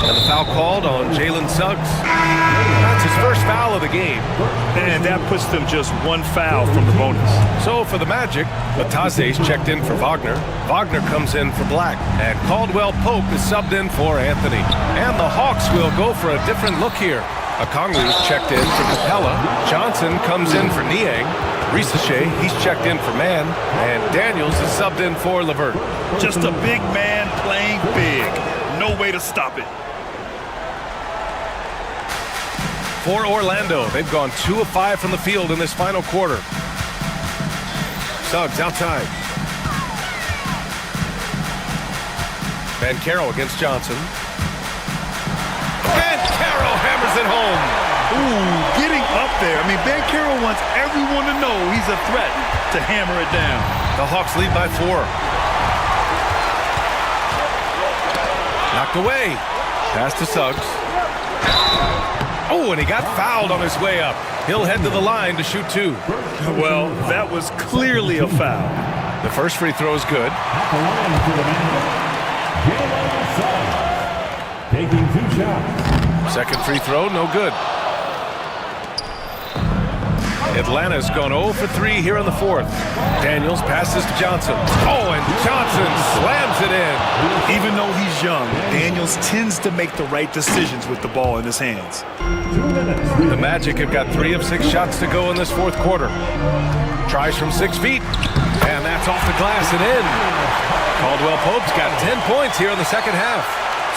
And the foul called on Jalen Suggs. That's his first foul of the game. And that puts them just one foul from the bonus. So for the Magic, Bataze's checked in for Wagner. Wagner comes in for Black. And Caldwell Pope is subbed in for Anthony. And the Hawks will go for a different look here. Okongwu's checked in for Capella. Johnson comes in for Niang. Risache, he's checked in for Mann. And Daniels is subbed in for LeVert. Just a big man playing big. No way to stop it. For Orlando, they've gone 2 of 5 from the field in this final quarter. Suggs outside. Banchero against Johnson. Banchero hammers it home. Ooh, getting up there. I mean, Banchero wants everyone to know he's a threat to hammer it down. The Hawks lead by 4. Knocked away. Pass to Suggs. Oh, and he got fouled on his way up. He'll head to the line to shoot 2. Well, that was clearly a foul. The first free throw is good. Taking 2 shots. Second free throw, no good. Atlanta's gone 0 for 3 here in the fourth. Daniels passes to Johnson. Oh, and Johnson slams it in. Even though he's young, Daniels tends to make the right decisions with the ball in his hands. The Magic have got 3 of 6 shots to go in this fourth quarter. Tries from 6 feet, and that's off the glass and in. Caldwell Pope's got 10 points here in the second half.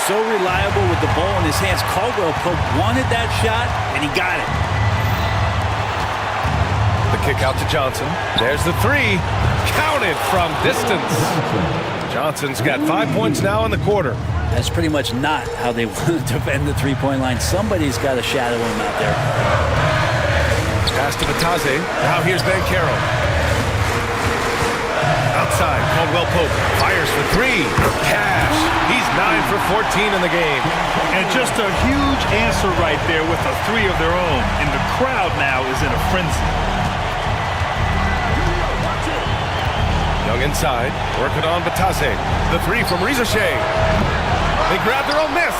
So reliable with the ball in his hands. Caldwell Pope wanted that shot, and he got it. The kick out to Johnson. There's the 3. Counted from distance. Johnson's got 5 points now in the quarter. That's pretty much not how they want to defend the three-point line. Somebody's got to shadow him out there. Pass to Bataze. Now here's Banchero. Outside, Caldwell Pope fires for 3. Cash. He's 9 for 14 in the game. And just a huge answer right there with a 3 of their own. And the crowd now is in a frenzy. Young inside, working on Bataze. The 3 from Risache. They grab their own miss.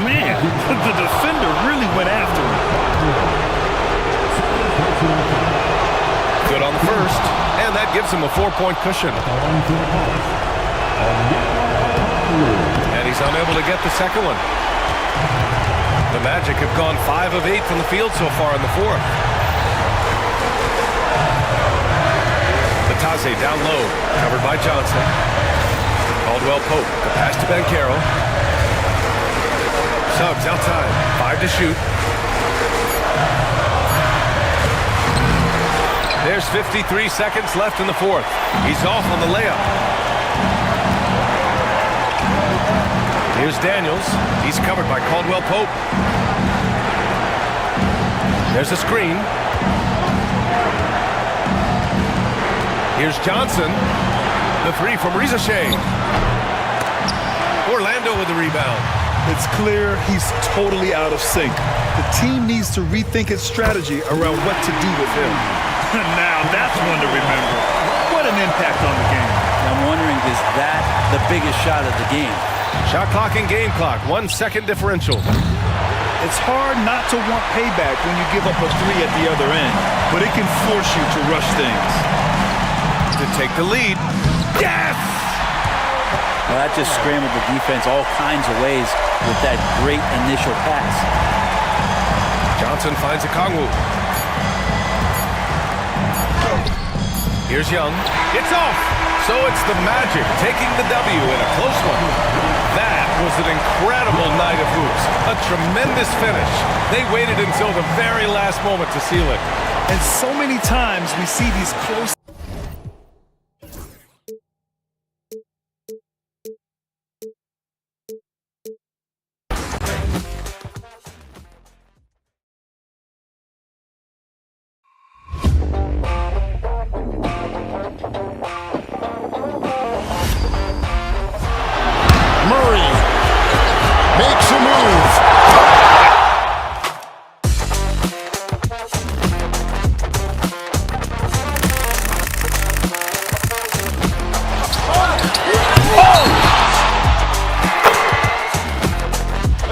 Man, the defender really went after him. Good on the first, and that gives him a 4-point cushion. And he's unable to get the second one. The Magic have gone 5 of 8 from the field so far in the fourth. Bataze down low, covered by Johnson. Caldwell Pope, the pass to Banchero. Suggs outside, 5 to shoot. There's 53 seconds left in the fourth. He's off on the layup. Here's Daniels. He's covered by Caldwell Pope. There's a screen. Here's Johnson. The three from Rizashay. Orlando with the rebound. It's clear he's totally out of sync. The team needs to rethink its strategy around what to do with him. Now that's one to remember. What an impact on the game. I'm wondering, is that the biggest shot of the game? Shot clock and game clock, 1 second differential. It's hard not to want payback when you give up a three at the other end, but it can force you to rush things. To take the lead. Yes! Well, that just scrambled the defense all kinds of ways with that great initial pass. Johnson finds a Kongwu. Here's Young. It's off! So it's the Magic taking the W in a close one. That was an incredible night of hoops. A tremendous finish. They waited until the very last moment to seal it. And so many times we see these close... Murray makes a move.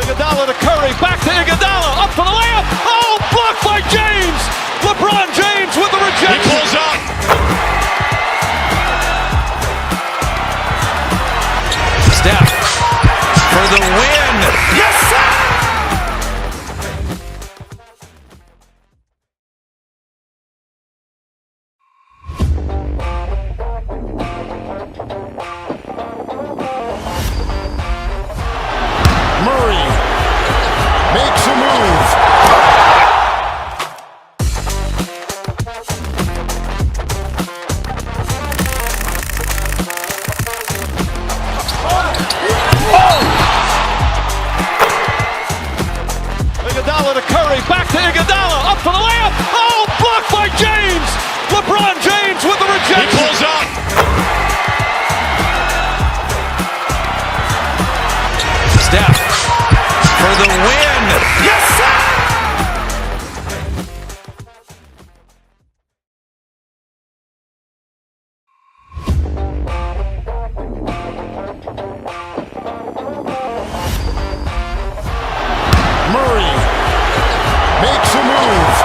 Iguodala to Curry, back to Iguodala, up for the layup. Oh, blocked by James. LeBron James with the rejection. He pulls up. Steph for the win. Yes, sir! Murray makes a move. Iguodala to Curry, back to Iguodala, up for the layup. Oh, blocked by James. LeBron James with the rejection. He pulls up. Steph for the win. Yes, sir! Murray makes a move.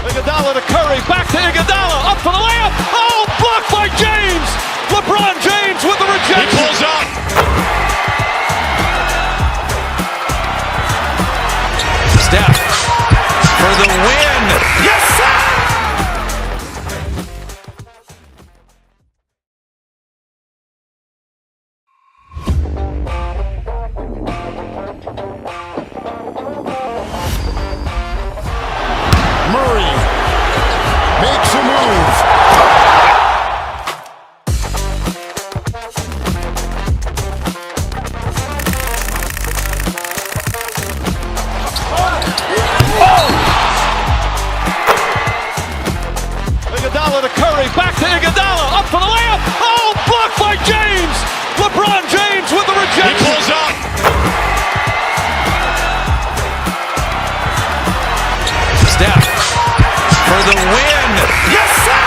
Iguodala to Curry, back to Iguodala, up for the layup. Oh, blocked by James. LeBron James with the rejection. He pulls up. Steph for the win. Yes, sir! Murray makes a move. Iguodala to Curry, back to Iguodala, up for the layup. Oh, blocked by James. LeBron James with the rejection. He pulls up. Steph for the win. Yes, sir!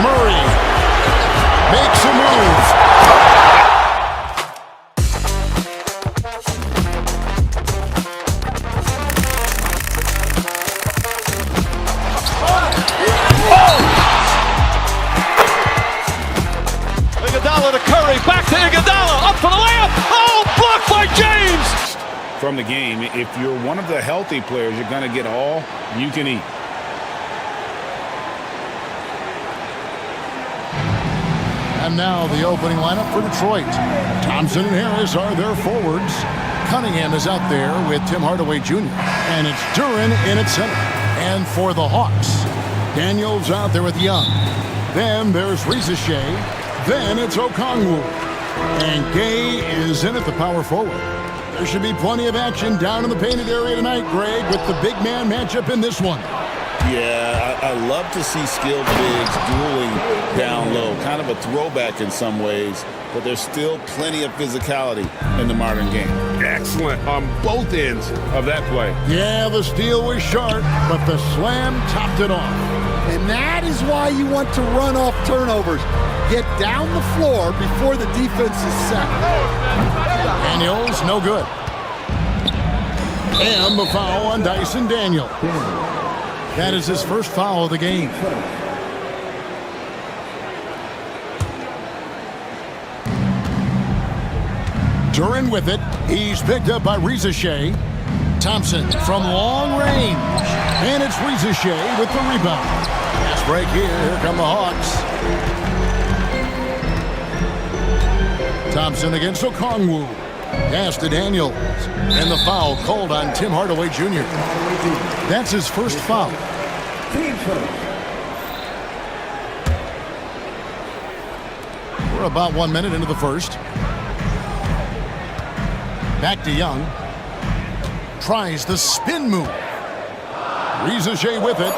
Murray makes a move. from the game. If you're one of the healthy players, you're going to get all you can eat. And now the opening lineup for Detroit. Thompson and Harris are their forwards. Cunningham is out there with Tim Hardaway Jr. And it's Duren in at center. And for the Hawks, Daniels out there with Young. Then there's Shea. Then it's Okongwu. And Gay is in at the power forward. There should be plenty of action down in the painted area tonight, Greg, with the big man matchup in this one. Yeah, I love to see skilled bigs dueling down low. Kind of a throwback in some ways, but there's still plenty of physicality in the modern game. Excellent on both ends of that play. Yeah, the steal was sharp, but the slam topped it off. And that is why you want to run off turnovers. Get down the floor before the defense is set. Daniels, no good. And the foul on Dyson Daniel. That is his first foul of the game. Duren with it. He's picked up by Shea. Thompson from long range. And it's Shea with the rebound. Fast break here. Here come the Hawks. Thompson against Okongwu. Pass to Daniels. And the foul called on Tim Hardaway Jr. That's his first foul. We're about 1 minute into the first. Back to Young. Tries the spin move. Shea with it.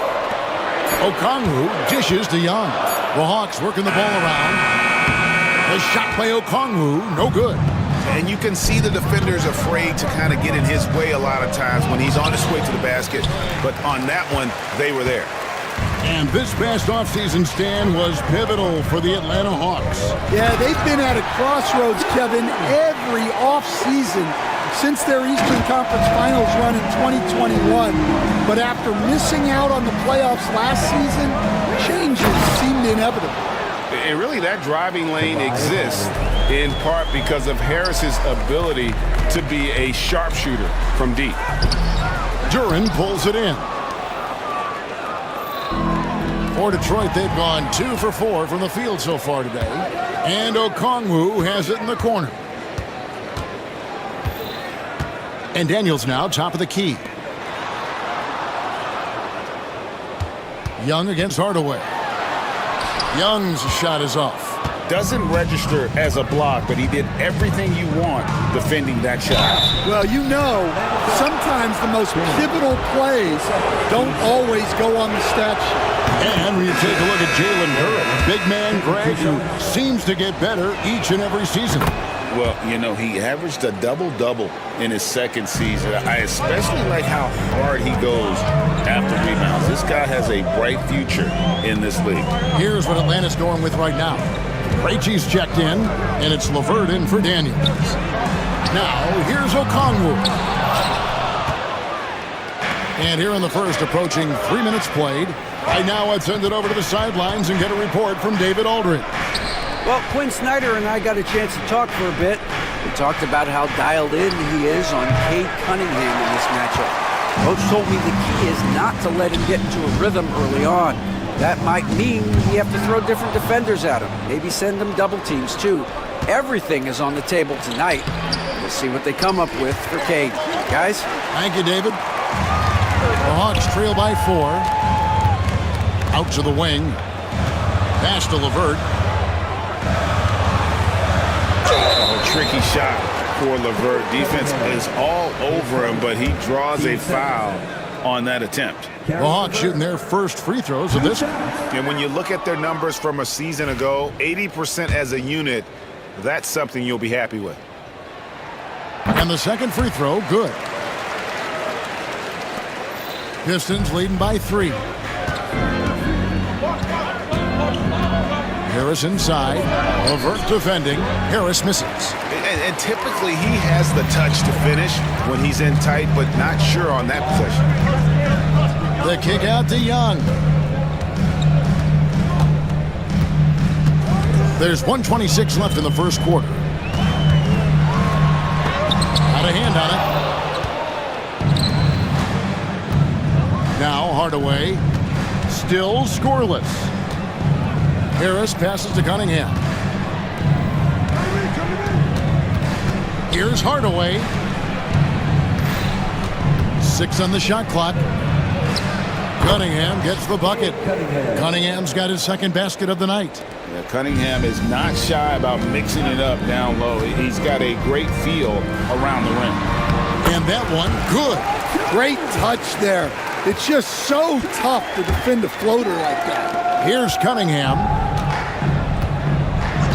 Okongwu dishes to Young. The Hawks working the ball around. The shot by Okongwu, no good. And you can see the defender's afraid to kind of get in his way a lot of times when he's on his way to the basket. But on that one, they were there. And this past offseason stand was pivotal for the Atlanta Hawks. Yeah, they've been at a crossroads, Kevin, every offseason since their Eastern Conference Finals run in 2021. But after missing out on the playoffs last season, changes seemed inevitable. And really, that driving lane exists in part because of Harris's ability to be a sharpshooter from deep. Duren pulls it in. For Detroit, they've gone 2 for 4 from the field so far today. And Okongwu has it in the corner. And Daniels now top of the key. Young against Hardaway. Young's shot is off. Doesn't register as a block, but he did everything you want defending that shot. Well, you know, sometimes the most pivotal plays don't always go on the stat sheet. And when you take a look at Jalen Duren, big man Greg, who seems to get better each and every season. Well, you know, he averaged a double-double in his second season. I especially like how hard he goes after rebounds. This guy has a bright future in this league. Here's what Atlanta's going with right now. Krejci's checked in, and it's LeVert in for Daniels. Now, here's Okongwu. And here in the first, approaching 3 minutes played. Right now, let's send it over to the sidelines and get a report from David Aldridge. Well, Quinn Snyder and I got a chance to talk for a bit. We talked about how dialed in he is on Cade Cunningham in this matchup. Coach told me the key is not to let him get into a rhythm early on. That might mean we have to throw different defenders at him. Maybe send them double teams, too. Everything is on the table tonight. We'll see what they come up with for Cade. Guys? Thank you, David. The Hawks trail by 4. Out to the wing. Pass to LeVert. A tricky shot for LeVert. Defense is all over him, but he draws a foul on that attempt. The Hawks shooting their first free throws of this one. And when you look at their numbers from a season ago, 80% as a unit, that's something you'll be happy with. And the second free throw, good. Pistons leading by 3. Harris inside. LeVert defending. Harris misses. And typically he has the touch to finish when he's in tight, but not sure on that possession. The kick out to Young. There's 1:26 left in the first quarter. Out of hand on it. Now Hardaway, still scoreless. Harris passes to Cunningham. Here's Hardaway. 6 on the shot clock. Cunningham gets the bucket. Cunningham's got his second basket of the night. Yeah, Cunningham is not shy about mixing it up down low. He's got a great feel around the rim. And that one, good. Great touch there. It's just so tough to defend a floater like that. Here's Cunningham.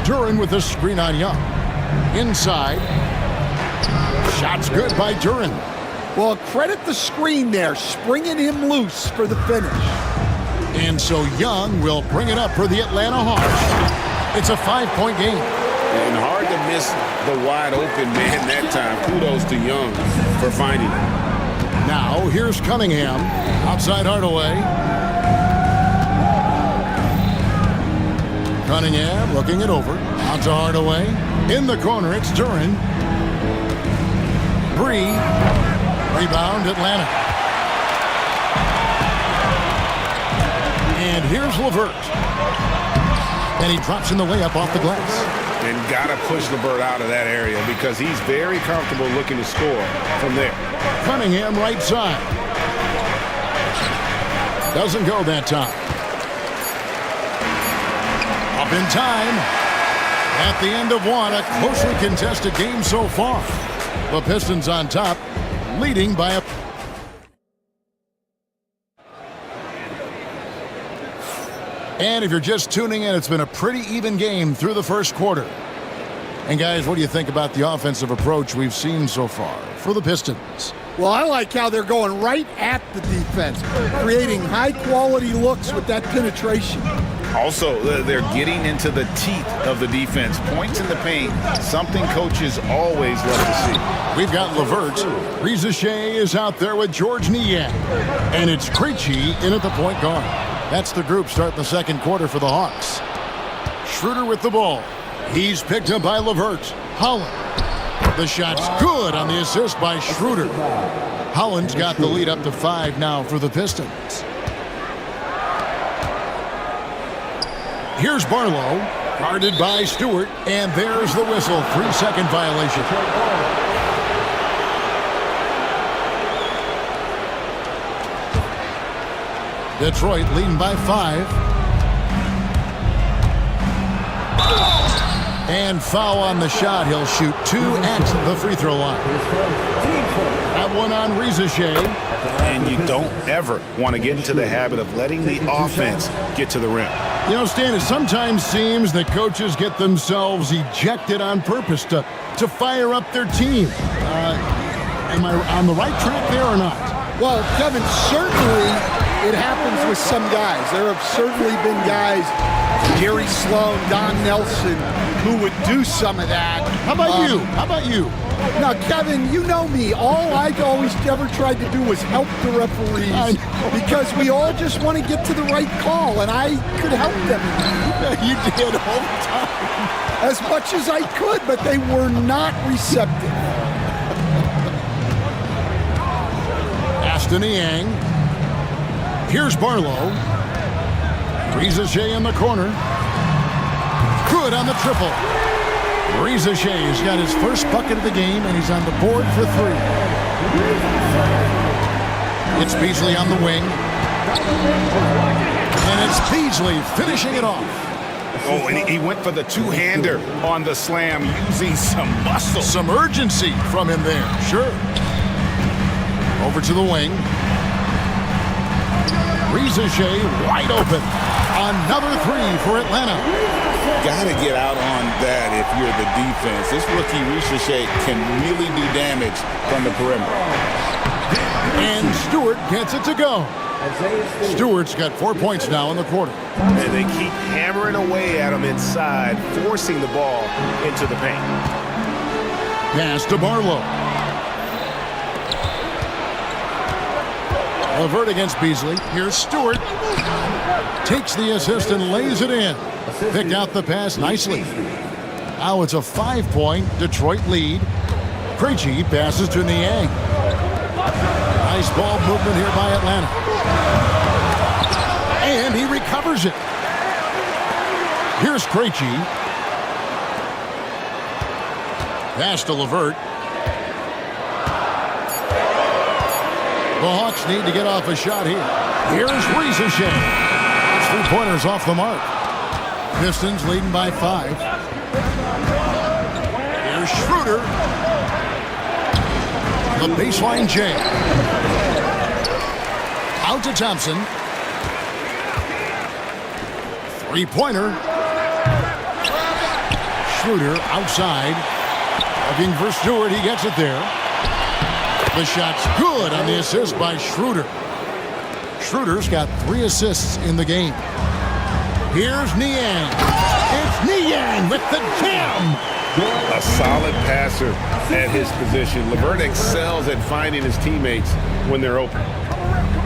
Duren with a screen on Young. Inside. Shot's good by Duren. Well, credit the screen there, springing him loose for the finish. And so Young will bring it up for the Atlanta Hawks. It's a 5-point game. And hard to miss the wide open man that time. Kudos to Young for finding it. Now here's Cunningham. Outside Hardaway. Cunningham looking it over. Out to Hardaway. In the corner, it's Duren. Bree. Rebound, Atlanta. And here's LeVert. And he drops in the layup off the glass. And got to push LeVert out of that area because he's very comfortable looking to score from there. Cunningham right side. Doesn't go that time. Up in time. At the end of one, a closely contested game so far. The Pistons on top, leading by a... And if you're just tuning in, it's been a pretty even game through the first quarter. And guys, what do you think about the offensive approach we've seen so far for the Pistons? Well, I like how they're going right at the defense, creating high-quality looks with that penetration. Also, they're getting into the teeth of the defense. Points in the paint, something coaches always love to see. We've got LeVert. Reza Shea is out there with George Niang. And it's Krejci in at the point guard. That's the group starting the second quarter for the Hawks. Schroeder with the ball. He's picked up by LeVert. Holland. The shot's good on the assist by Schroeder. Holland's got the lead up to 5 now for the Pistons. Here's Barlow, guarded by Stewart, and there's the whistle. 3-second violation. Detroit leading by 5. And foul on the shot. He'll shoot 2 at the free throw line. That one on Reza Shea. And you don't ever want to get into the habit of letting the offense get to the rim. You know, Stan, it sometimes seems that coaches get themselves ejected on purpose to fire up their team. Am I on the right track there or not? Well, Kevin, certainly it happens with some guys. There have certainly been guys, Gary Sloan, Don Nelson, who would do some of that. How about you? How about you? Now, Kevin, you know me. All I always ever tried to do was help the referees because we all just want to get to the right call, and I could help them. You did all the time. As much as I could, but they were not receptive. Aston Niang. Here's Barlow. Reza Shea in the corner. Good on the triple. Reza Shea's got his first bucket of the game, and he's on the board for 3. It's Beasley on the wing. And it's Beasley finishing it off. Oh, and he went for the two-hander on the slam, using some muscle. Some urgency from him there, sure. Over to the wing. Reza Shea wide open. Another 3 for Atlanta. Got to get out on that if you're the defense. This rookie Reza Shea can really do damage from the perimeter. And Stewart gets it to go. Stewart's got 4 points now in the quarter. And they keep hammering away at him inside, forcing the ball into the paint. Pass to Barlow. LeVert against Beasley. Here's Stewart. Takes the assist and lays it in. Picked out the pass nicely. Now it's a 5-point Detroit lead. Krejci passes to Niang. Nice ball movement here by Atlanta. And he recovers it. Here's Krejci. Pass to LeVert. The Hawks need to get off a shot here. Here's Riesesheim. 3-pointers off the mark. Pistons leading by 5. Here's Schroeder. The baseline jam. Out to Thompson. 3-pointer. Schroeder outside. Looking for Stewart. He gets it there. The shot's good on the assist by Schroeder. Schroeder's got 3 assists in the game. Here's Niang. It's Niang with the jam. A solid passer at his position. LeVert excels at finding his teammates when they're open.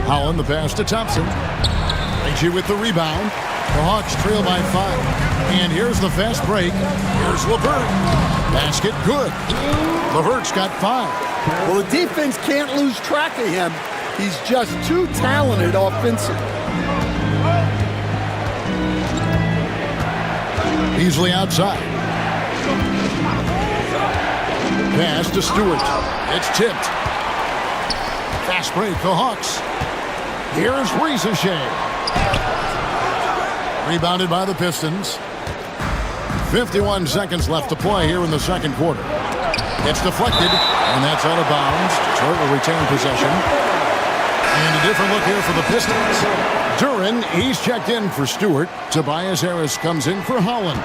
Holland the pass to Thompson. Krejci with the rebound. The Hawks trail by 5. And here's the fast break. Here's LeVert. Basket good. LeVert's got 5. Well, the defense can't lose track of him. He's just too talented offensively. Easily outside. Pass to Stewart. It's tipped. Fast break, the Hawks. Here's Riesesheim. Rebounded by the Pistons. 51 seconds left to play here in the second quarter. It's deflected, and that's out of bounds. Detroit will retain possession. And a different look here for the Pistons. Duren, he's checked in for Stewart. Tobias Harris comes in for Holland.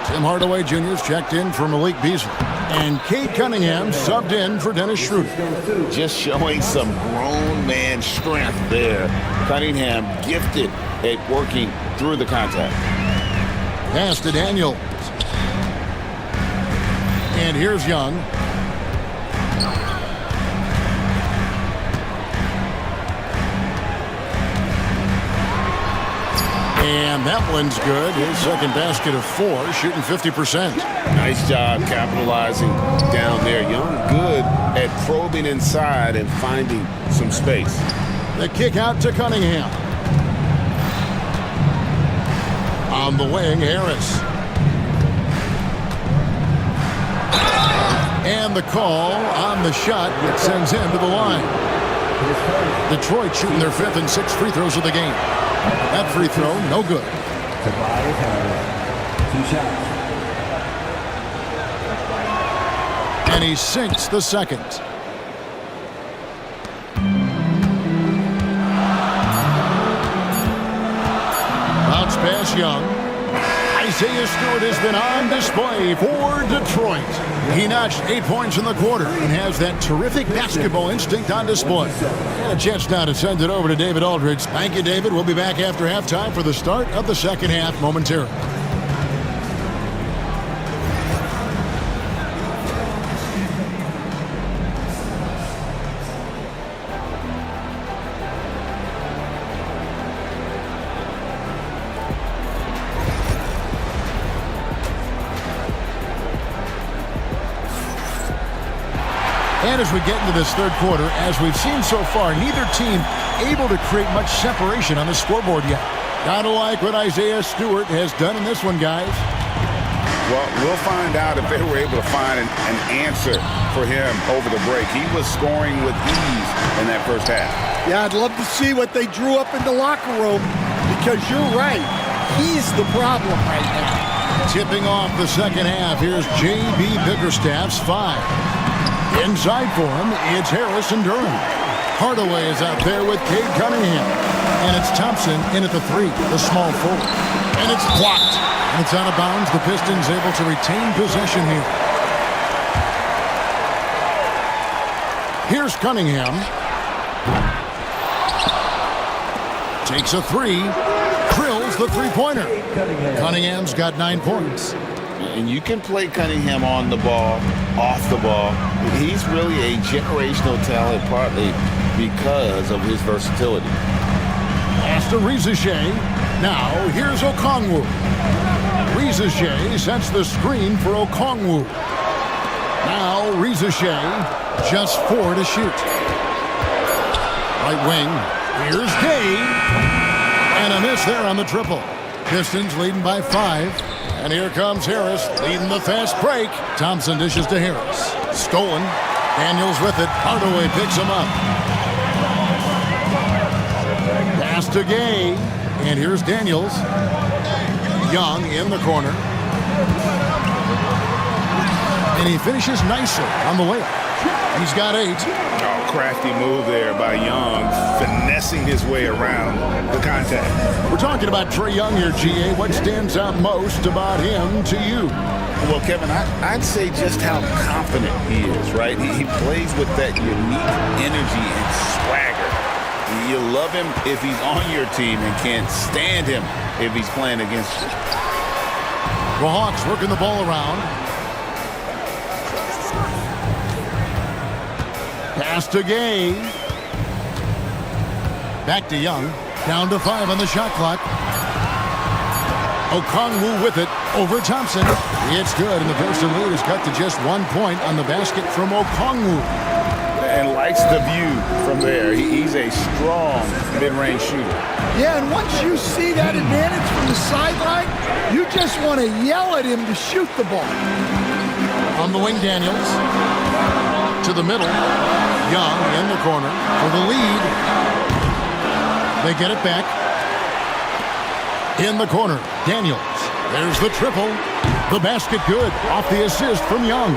Tim Hardaway Jr.'s checked in for Malik Beasley. And Cade Cunningham subbed in for Dennis Schroeder. Just showing some grown man strength there. Cunningham gifted at working through the contact. Pass to Daniel. And here's Young. And that one's good. His second basket of 4, shooting 50%. Nice job capitalizing down there. Young good at probing inside and finding some space. The kick out to Cunningham. On the wing, Harris. And the call on the shot that sends him to the line. Detroit shooting their 5th and 6th free throws of the game. That free throw, no good. Tobias Harris, 2 shots. And he sinks the second. Bounce pass Young. Isaiah Stewart has been on display for Detroit. He notched 8 points in the quarter and has that terrific basketball instinct on display. And a chance now to send it over to David Aldridge. Thank you, David. We'll be back after halftime for the start of the second half momentarily. And as we get into this third quarter, as we've seen so far, neither team able to create much separation on the scoreboard yet. Gotta like what Isaiah Stewart has done in this one, guys. Well, we'll find out if they were able to find an answer for him over the break. He was scoring with ease in that first half. Yeah, I'd love to see what they drew up in the locker room, because you're right. He's the problem right now. Tipping off the second half, here's J.B. Bickerstaff's 5. Inside for him, it's Harris and Duren. Hardaway is out there with Cade Cunningham. And it's Thompson in at the 3, the small forward. And it's blocked. And it's out of bounds. The Pistons able to retain possession here. Here's Cunningham. Takes a 3. Drills the 3-pointer. Cunningham's got 9 points. And you can play Cunningham on the ball, off the ball. He's really a generational talent, partly because of his versatility. Pass to Riesesheim. Now, here's Okongwu. Riesesheim sets the screen for Okongwu. Now, Riesesheim, just 4 to shoot. Right wing. Here's Gay. And a miss there on the triple. Pistons leading by 5. And here comes Harris leading the fast break. Thompson dishes to Harris. Stolen. Daniels with it. Hardaway picks him up. Pass to Gay. And here's Daniels. Young in the corner. And he finishes nicely on the layup. He's got 8. Oh, crafty move there by Young, finessing his way around the contact. We're talking about Trae Young here, GA. What stands out most about him to you? Well, Kevin, I'd say just how confident he is, right? He plays with that unique energy and swagger. You love him if he's on your team and can't stand him if he's playing against you. The Hawks working the ball around. Pass to Gay. Back to Young. Down to 5 on the shot clock. Okongwu with it over Thompson. It's good, and the Pistons lead is cut to just 1 point on the basket from Okongwu. And likes the view from there. He's a strong mid-range shooter. Yeah, and once you see that advantage from the sideline, you just want to yell at him to shoot the ball. On the wing, Daniels. To the middle. Young in the corner for the lead. They get it back. In the corner, Daniels. There's the triple. The basket good. Off the assist from Young.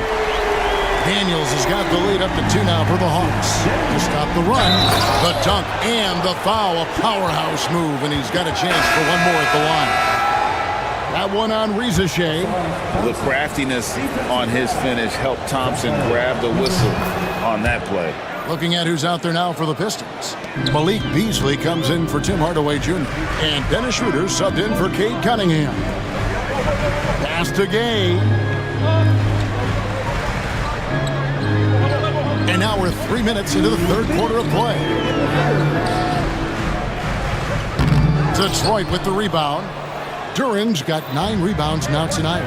Daniels has got the lead up to 2 now for the Hawks. To stop the run, the dunk, and the foul. A powerhouse move, and he's got a chance for one more at the line. That one on Reza Shea. The craftiness on his finish helped Thompson grab the whistle on that play. Looking at who's out there now for the Pistons. Malik Beasley comes in for Tim Hardaway Jr. And Dennis Schroeder subbed in for Cade Cunningham. Pass to Gay. And now we're 3 minutes into the third quarter of play. Detroit with the rebound. Duran's got 9 rebounds now tonight.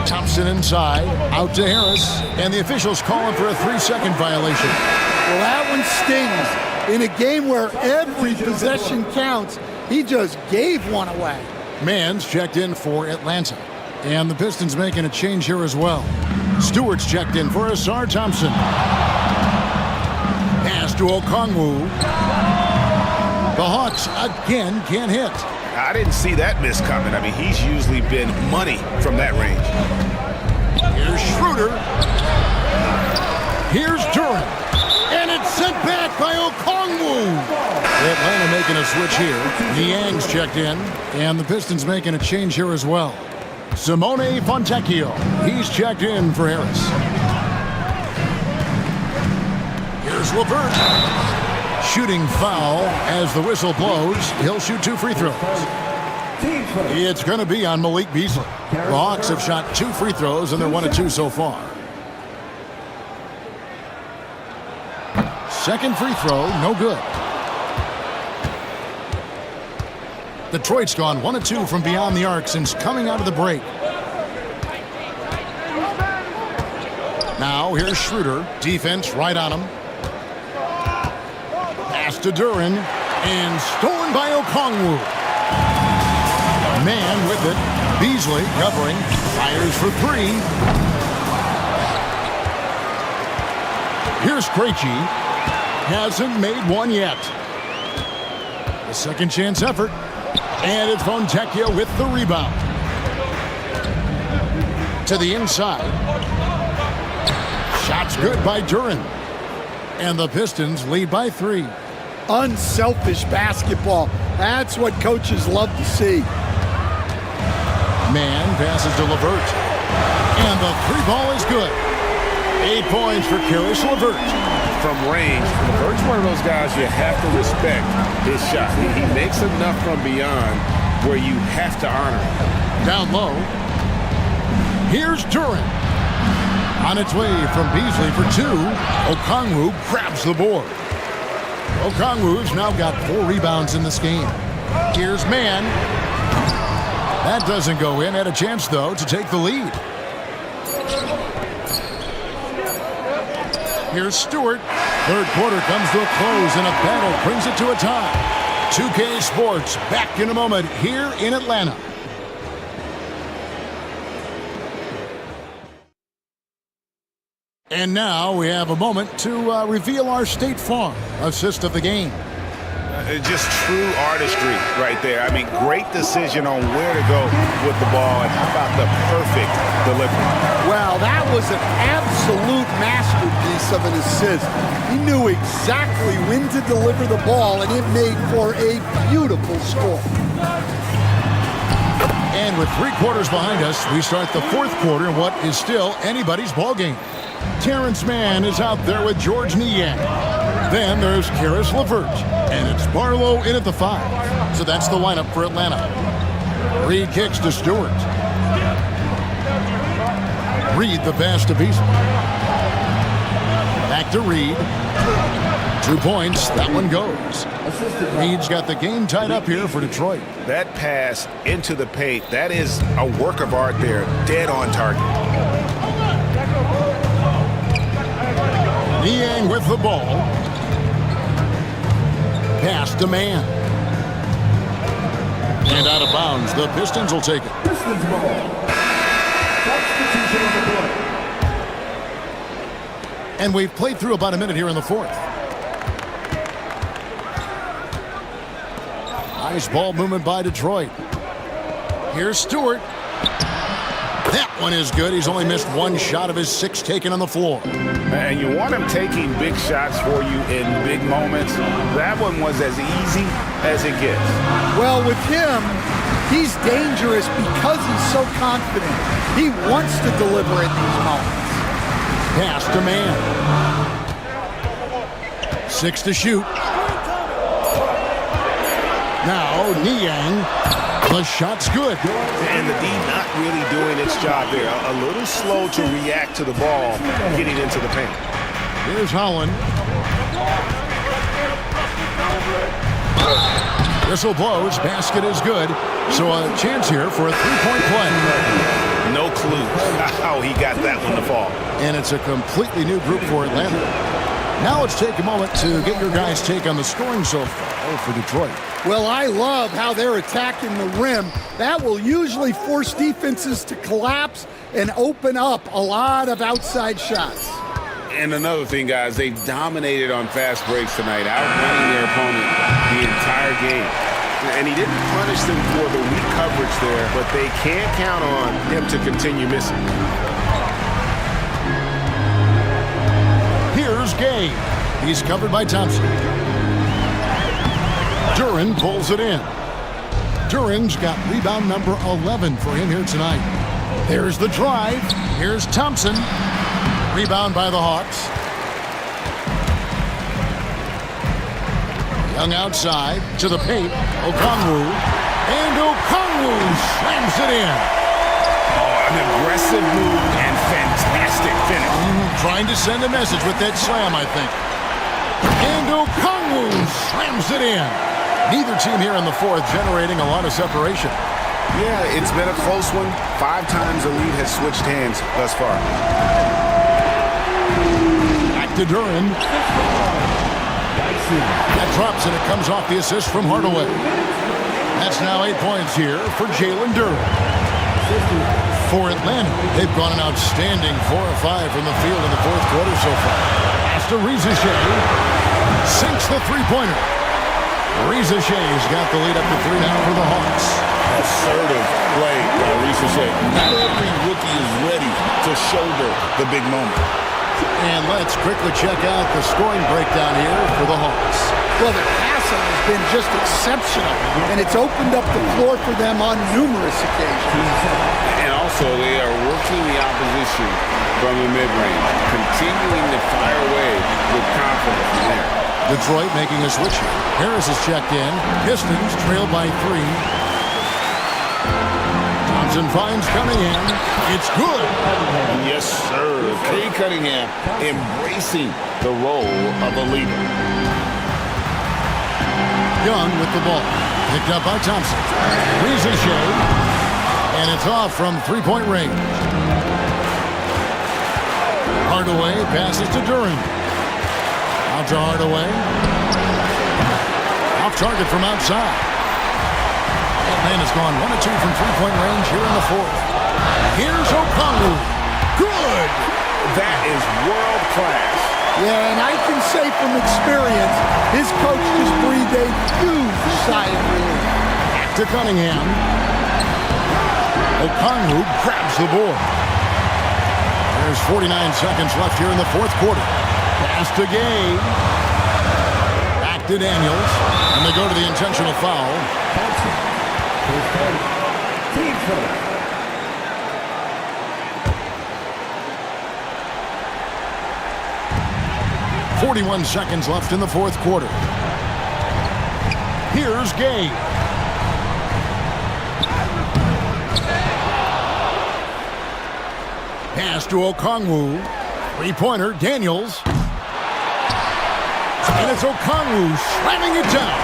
Thompson inside, out to Harris, and the officials calling for a 3-second violation. Well, that one stings. In a game where every possession counts, he just gave one away. Mann's checked in for Atlanta, and the Pistons making a change here as well. Stewart's checked in for Asar Thompson. Pass to Okongwu. The Hawks again can't hit. I didn't see that miss coming. I mean, he's usually been money from that range. Here's Schroeder. Here's Duran. And it's sent back by Okongwu. Atlanta making a switch here. Niang's checked in. And the Pistons making a change here as well. Simone Fontecchio. He's checked in for Harris. Here's LeVert. Shooting foul as the whistle blows. He'll shoot 2 free throws. It's going to be on Malik Beasley. The Hawks have shot 2 free throws, and they're 1 of 2 so far. Second free throw, no good. Detroit's gone 1 of 2 from beyond the arc since coming out of the break. Now here's Schroeder. Defense right on him. Pass to Duran, and stolen by Okongwu. Man with it. Beasley covering. Fires for 3. Here's Krejci. Hasn't made one yet. A second chance effort. And it's Fontecchio with the rebound. To the inside. Shot's good by Duran. And the Pistons lead by 3. Unselfish basketball. That's what coaches love to see. Man passes to LeVert. And the 3-ball is good. 8 points for Caris LeVert. From range, LeVert's one of those guys you have to respect his shot. He makes enough from beyond where you have to honor him. Down low. Here's Duran. On its way from Beasley for 2. Okongwu grabs the board. Okongwu's now got 4 rebounds in this game. Here's Man. That doesn't go in. Had a chance, though, to take the lead. Here's Stewart. Third quarter comes to a close, and a battle brings it to a tie. 2K Sports back in a moment here in Atlanta. And now we have a moment to reveal our State Farm assist of the game. Just true artistry right there. I mean, great decision on where to go with the ball, and how about the perfect delivery? Well, that was an absolute masterpiece of an assist. He knew exactly when to deliver the ball, and it made for a beautiful score. And with 3 quarters behind us, we start the fourth quarter in what is still anybody's ball game. Terrence Mann is out there with George Niang. Then there's Karis LeVert, and it's Barlow in at the 5. So that's the lineup for Atlanta. Reed kicks to Stewart. Reed the pass to Beasley. Back to Reed. 2 points. That one goes. Reed's got the game tied up here for Detroit. That pass into the paint, that is a work of art there. Dead on target. Niang with the ball. Pass to Mann. And out of bounds. The Pistons will take it. Pistons ball. Substitution on the play. And we've played through about a minute here in the fourth. Nice ball movement by Detroit. Here's Stewart. That one is good. He's only missed 1 shot of his 6 taken on the floor. And you want him taking big shots for you in big moments. That one was as easy as it gets. Well, with him, he's dangerous because he's so confident. He wants to deliver in these moments. Pass to Mann. 6 to shoot. Now Niang. The shot's good. And the D not really doing its job there. A little slow to react to the ball getting into the paint. Here's Holland. Whistle blows. Basket is good. So a chance here for a 3-point play. No clue how he got that one to fall. And it's a completely new group for Atlanta. Now let's take a moment to get your guys' take on the scoring so far for Detroit. Well, I love how they're attacking the rim. That will usually force defenses to collapse and open up a lot of outside shots. And another thing, guys, they dominated on fast breaks tonight, outrunning their opponent the entire game. And he didn't punish them for the weak coverage there, but they can't count on him to continue missing. Here's Gay. He's covered by Thompson. Duran pulls it in. Duran's got rebound number 11 for him here tonight. There's the drive. Here's Thompson. Rebound by the Hawks. Young outside to the paint. Okongwu. And Okongwu slams it in. Oh, an aggressive move and fantastic finish. Trying to send a message with that slam, I think. And Okongwu slams it in. Neither team here in the fourth generating a lot of separation. Yeah, it's been a close one. 5 times the lead has switched hands thus far. Back to Duran. That drops and it comes off the assist from Hardaway. That's now 8 points here for Jalen Duran. For Atlanta, they've gone an outstanding 4 of 5 from the field in the fourth quarter so far. Pass to Rizichet. Sinks the three-pointer. Rizichet's got the lead up to 3 now for the Hawks. Assertive play by Rizichet. Not every rookie is ready to shoulder the big moment. And let's quickly check out the scoring breakdown here for the Hawks. Well, the passing has been just exceptional, and it's opened up the floor for them on numerous occasions. And also, they are working the opposition from the mid-range, continuing to fire away with confidence from there. Detroit making a switch here. Harris is checked in. Pistons trail by 3. Thompson finds Cunningham. It's good. Yes, sir. Cade Cunningham embracing the role of a leader. Young with the ball. Picked up by Thompson. Rizichet. And it's off from 3-point range. Hardaway passes to Duran. Now to Hardaway. Off target from outside. That man has gone 1 of 2 from three-point range here in the fourth. Here's Okongwu. Good! That is world class. Yeah, and I can say from experience, his coach just breathed a huge sigh of relief. Back to Cunningham. Okongwu grabs the board. There's 49 seconds left here in the fourth quarter. Pass to Gay. Back to Daniels. And they go to the intentional foul. Team foul. 41 seconds left in the fourth quarter. Here's Gay. Pass to Okongwu. Three-pointer, Daniels. And it's Okongwu slamming it down.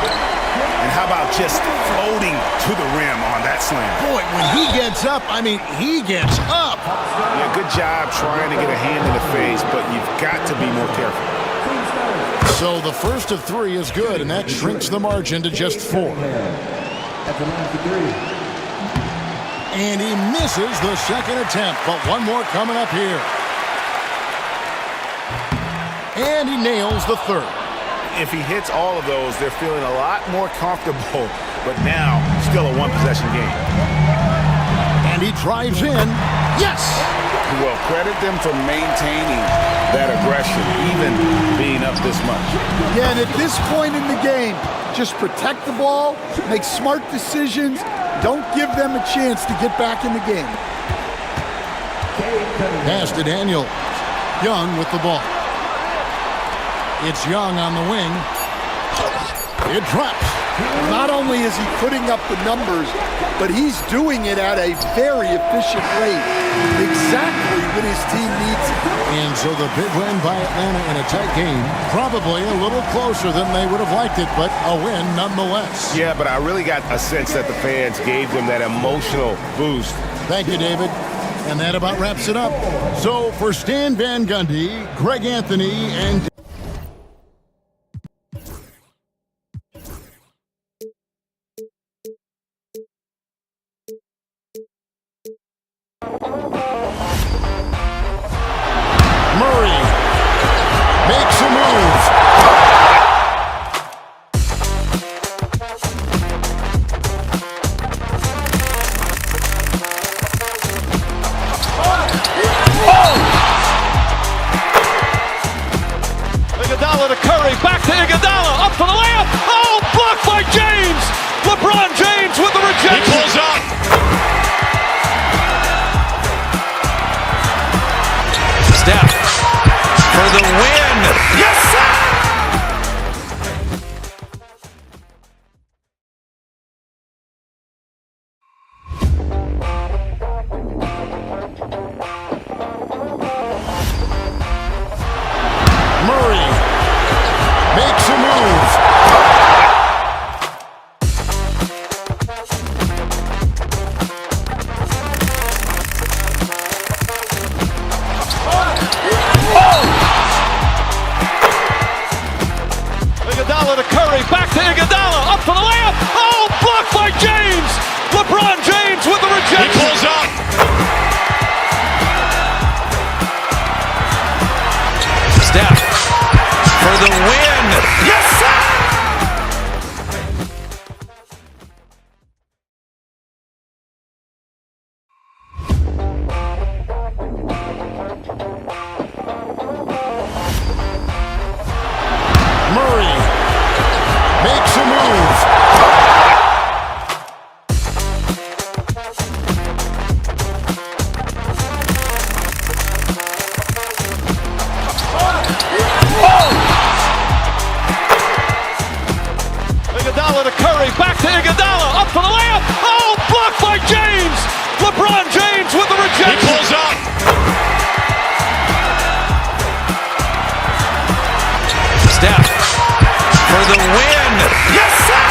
And how about just floating to the rim on that slam? Boy, when he gets up, I mean, he gets up. Yeah, good job trying to get a hand in the face, but you've got to be more careful. So the first of 3 is good, and that shrinks the margin to just 4. And he misses the second attempt, but one more coming up here. And he nails the third. If he hits all of those, they're feeling a lot more comfortable, but now still a one-possession game. And he drives in. Yes! Well, credit them for maintaining that aggression, even being up this much. Yeah, and at this point in the game, just protect the ball, make smart decisions, don't give them a chance to get back in the game. Pass to Daniels. Young with the ball. It's Young on the wing. It drops. Not only is he putting up the numbers, but he's doing it at a very efficient rate. Exactly when his team needs it. And so the big win by Atlanta in a tight game, probably a little closer than they would have liked it, but a win nonetheless. Yeah, but I really got a sense that the fans gave them that emotional boost. Thank you, David. And that about wraps it up. So for Stan Van Gundy, Greg Anthony, and Murray makes a move. Iguodala to Curry, back to Iguodala, up for the layup. Oh, blocked by James. LeBron James with the rejection. He pulls up. Steph for the win. Yes, sir! Murray makes a move. Iguodala to Curry, back to Iguodala, up for the layup. Oh, blocked by James. LeBron James with the rejection. He pulls up. Steph for the win. Yes, sir! Murray makes a move. Iguodala to Curry, back to Iguodala, up for the layup. Oh, blocked by James. LeBron James with the rejection. He pulls up. Steph for the win. Yes, sir!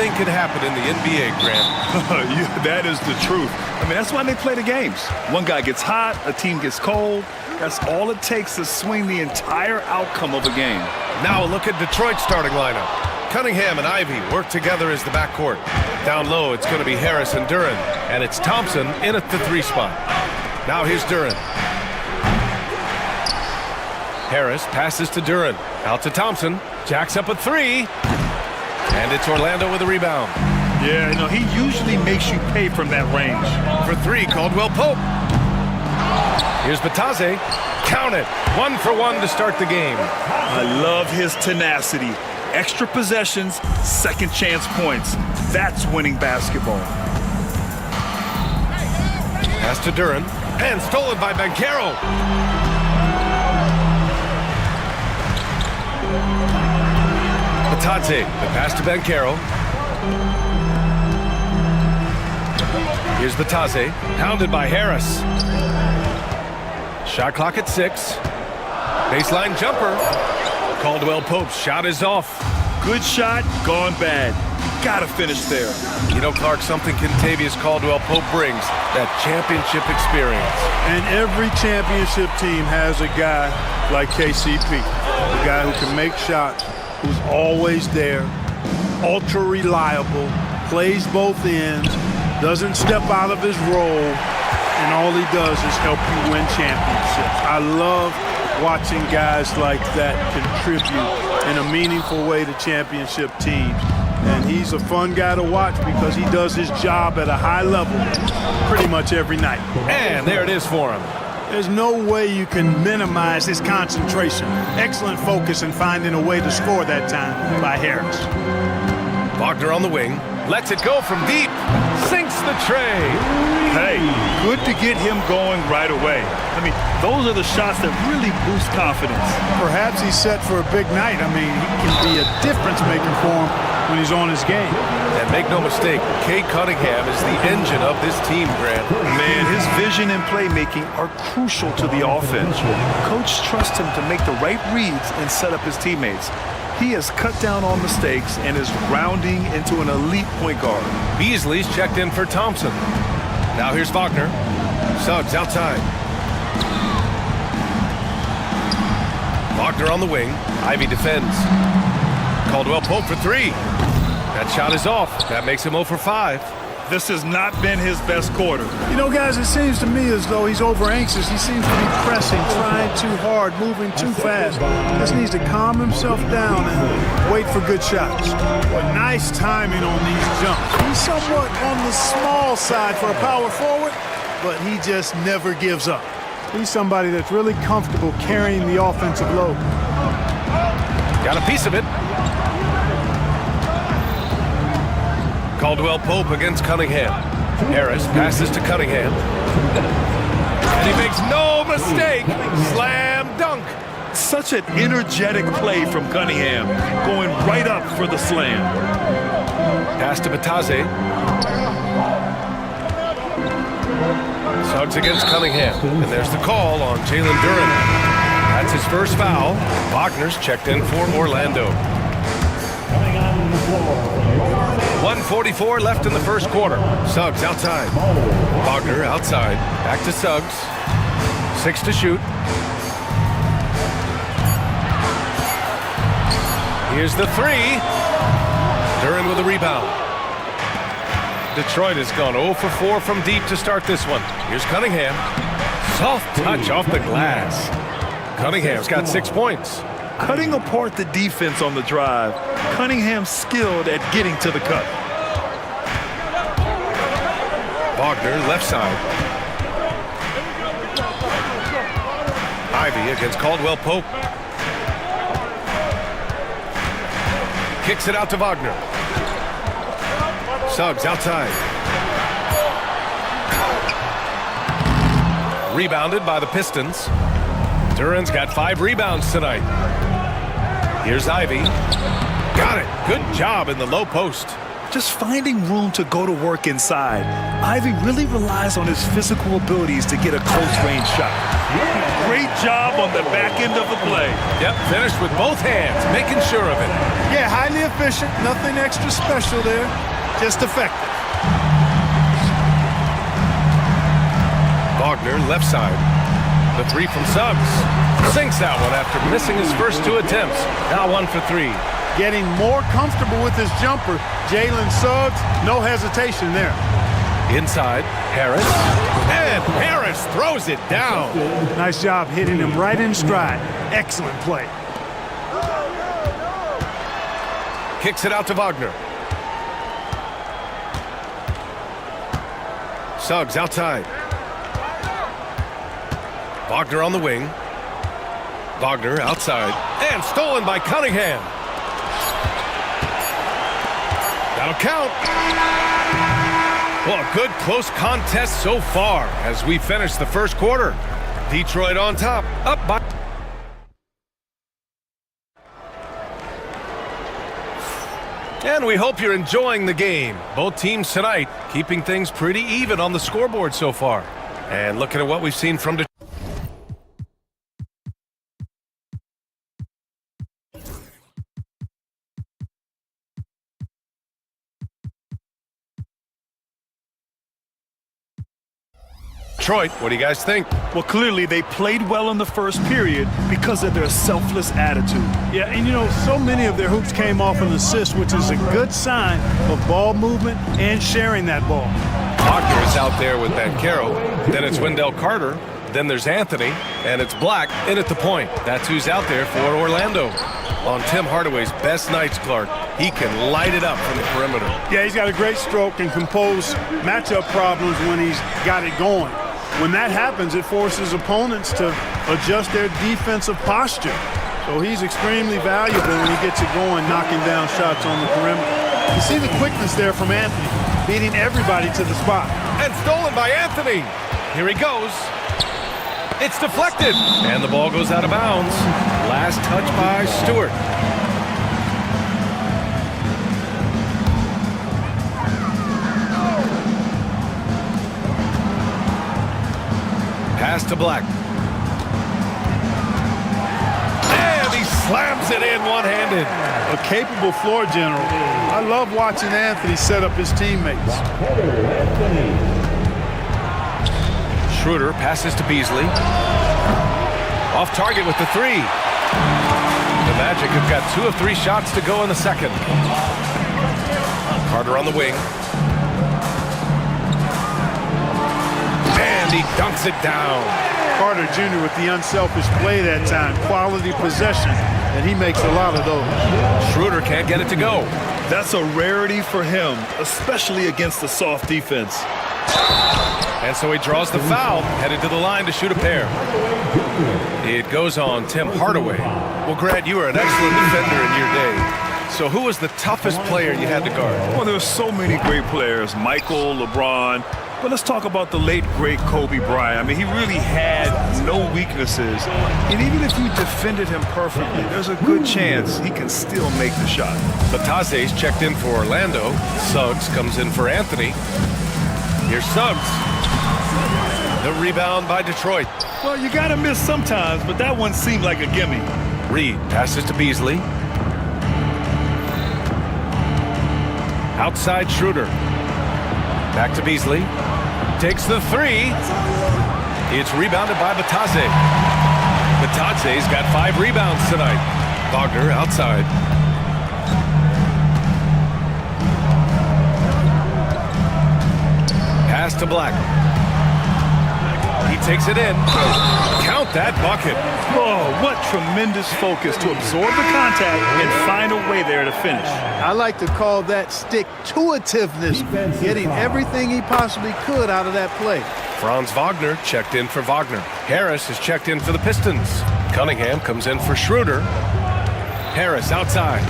Anything can happen in the NBA, Grant. Yeah, that is the truth. I mean, that's why they play the games. One guy gets hot, a team gets cold. That's all it takes to swing the entire outcome of a game. Now a look at Detroit's starting lineup. Cunningham and Ivy work together as the backcourt. Down low, it's going to be Harris and Duren. And it's Thompson in at the 3 spot. Now here's Duren. Harris passes to Duren. Out to Thompson. Jacks up a 3. And it's Orlando with a rebound. Yeah, you know, he usually makes you pay from that range. For 3, Caldwell Pope. Here's Batase. Count it. 1 for 1 to start the game. I love his tenacity. Extra possessions, second chance points. That's winning basketball. Pass to Duren. And stolen by Banchero. Batase. The pass to Banchero. Here's Batase. Pounded by Harris. Shot clock at 6. Baseline jumper. Caldwell Pope's shot is off. Good shot, gone bad. Gotta finish there. You know, Clark, something Kentavious Caldwell Pope brings, that championship experience. And every championship team has a guy like KCP, a guy who can make shots, who's always there, ultra reliable, plays both ends, doesn't step out of his role, and all he does is help you win championships. I love watching guys like that contribute in a meaningful way to championship teams. And he's a fun guy to watch because he does his job at a high level pretty much every night. And there it is for him. There's no way you can minimize his concentration. Excellent focus in finding a way to score that time by Harris. Wagner on the wing. Lets it go from deep. Sinks the tray. Hey, good to get him going right away. I mean, those are the shots that really boost confidence. Perhaps he's set for a big night. I mean, he can be a difference maker for him when he's on his game. And make no mistake, Cade Cunningham is the engine of this team, Grant. Man, his vision and playmaking are crucial to the offense. Coach trusts him to make the right reads and set up his teammates. He has cut down on mistakes and is rounding into an elite point guard. Beasley's checked in for Thompson. Now here's Wagner. Suggs outside. Wagner on the wing. Ivy defends. Caldwell Pope for 3. That shot is off. That makes him 0 for 5. This has not been his best quarter. You know, guys, it seems to me as though he's over-anxious. He seems to be pressing, trying too hard, moving too fast. Just needs to calm himself down and wait for good shots. But nice timing on these jumps. He's somewhat on the small side for a power forward, but he just never gives up. He's somebody that's really comfortable carrying the offensive load. Got a piece of it. Caldwell Pope against Cunningham. Harris passes to Cunningham. And he makes no mistake. Slam dunk. Such an energetic play from Cunningham, going right up for the slam. Pass to Batase. Suggs against Cunningham. And there's the call on Jalen Duren. That's his first foul. Wagner's checked in for Orlando. 1:44 left in the first quarter. Suggs outside. Wagner outside. Back to Suggs. 6 to shoot. Here's the 3. Duren with a rebound. Detroit has gone 0 for 4 from deep to start this one. Here's Cunningham. Soft touch off the glass. Cunningham's got 6 points. Cutting apart the defense on the drive. Cunningham skilled at getting to the cut. Wagner left side. Ivy against Caldwell Pope. Kicks it out to Wagner. Suggs outside. Rebounded by the Pistons. Duren's got 5 rebounds tonight. Here's Ivy. Got it. Good job in the low post. just finding room to go to work inside. Ivy really relies on his physical abilities to get a close-range shot. Great job on the back end of the play. Yep, finished with both hands, making sure of it. Yeah, highly efficient. Nothing extra special there. Just effective. Wagner, left side. The three from Suggs. Sinks that one after missing his first 2 attempts. Now 1 for 3. Getting more comfortable with his jumper. Jalen Suggs, no hesitation there. Inside, Harris. And Harris throws it down. Nice job hitting him right in stride. Excellent play. Kicks it out to Wagner. Suggs outside. Wagner on the wing. Wagner outside. And stolen by Cunningham. That'll count. Well, a good close contest so far as we finish the first quarter. Detroit on top, up by... And we hope you're enjoying the game. Both teams tonight keeping things pretty even on the scoreboard so far. And looking at what we've seen from Detroit. Detroit, what do you guys think? Well, clearly they played well in the first period because of their selfless attitude. Yeah, and you know, so many of their hoops came off an assist, which is a good sign of ball movement and sharing that ball. Wagner is out there with Banchero. Then it's Wendell Carter. Then there's Anthony. And it's Black in at the point. That's who's out there for Orlando. On Tim Hardaway's best nights, Clark, he can light it up from the perimeter. Yeah, he's got a great stroke and compose matchup problems when he's got it going. When that happens, it forces opponents to adjust their defensive posture. So he's extremely valuable when he gets it going, knocking down shots on the perimeter. You see the quickness there from Anthony, beating everybody to the spot. And stolen by Anthony. Here he goes. It's deflected. And the ball goes out of bounds. Last touch by Stewart. Pass to Black. And he slams it in one-handed. A capable floor general. I love watching Anthony set up his teammates. Schroeder passes to Beasley. Off target with the 3. The Magic have got 2 of 3 shots to go in the second. Carter on the wing. And he dunks it down. Carter Jr. with the unselfish play that time. Quality possession, and he makes a lot of those. Schroeder can't get it to go. That's a rarity for him, especially against the soft defense. And so he draws the foul, headed to the line to shoot a pair. It goes on Tim Hardaway. Well, Grant, you were an excellent defender in your day. So who was the toughest player you had to guard? Well, there were so many great players. Michael, LeBron. But let's talk about the late, great Kobe Bryant. I mean, he really had no weaknesses. And even if you defended him perfectly, there's a good chance he can still make the shot. Bataze's checked in for Orlando. Suggs comes in for Anthony. Here's Suggs. The rebound by Detroit. Well, you got to miss sometimes, but that one seemed like a gimme. Reed passes to Beasley. Outside Schroeder. Back to Beasley. Takes the 3. It's rebounded by Bataze. Bataze's got 5 rebounds tonight. Wagner outside. Pass to Black. He takes it in. Count that bucket. Oh, what tremendous focus to absorb the contact and find a way there to finish. I like to call that stick-to-itiveness, getting everything he possibly could out of that play. Franz Wagner checked in for Wagner. Harris is checked in for the Pistons. Cunningham comes in for Schroeder. Harris outside.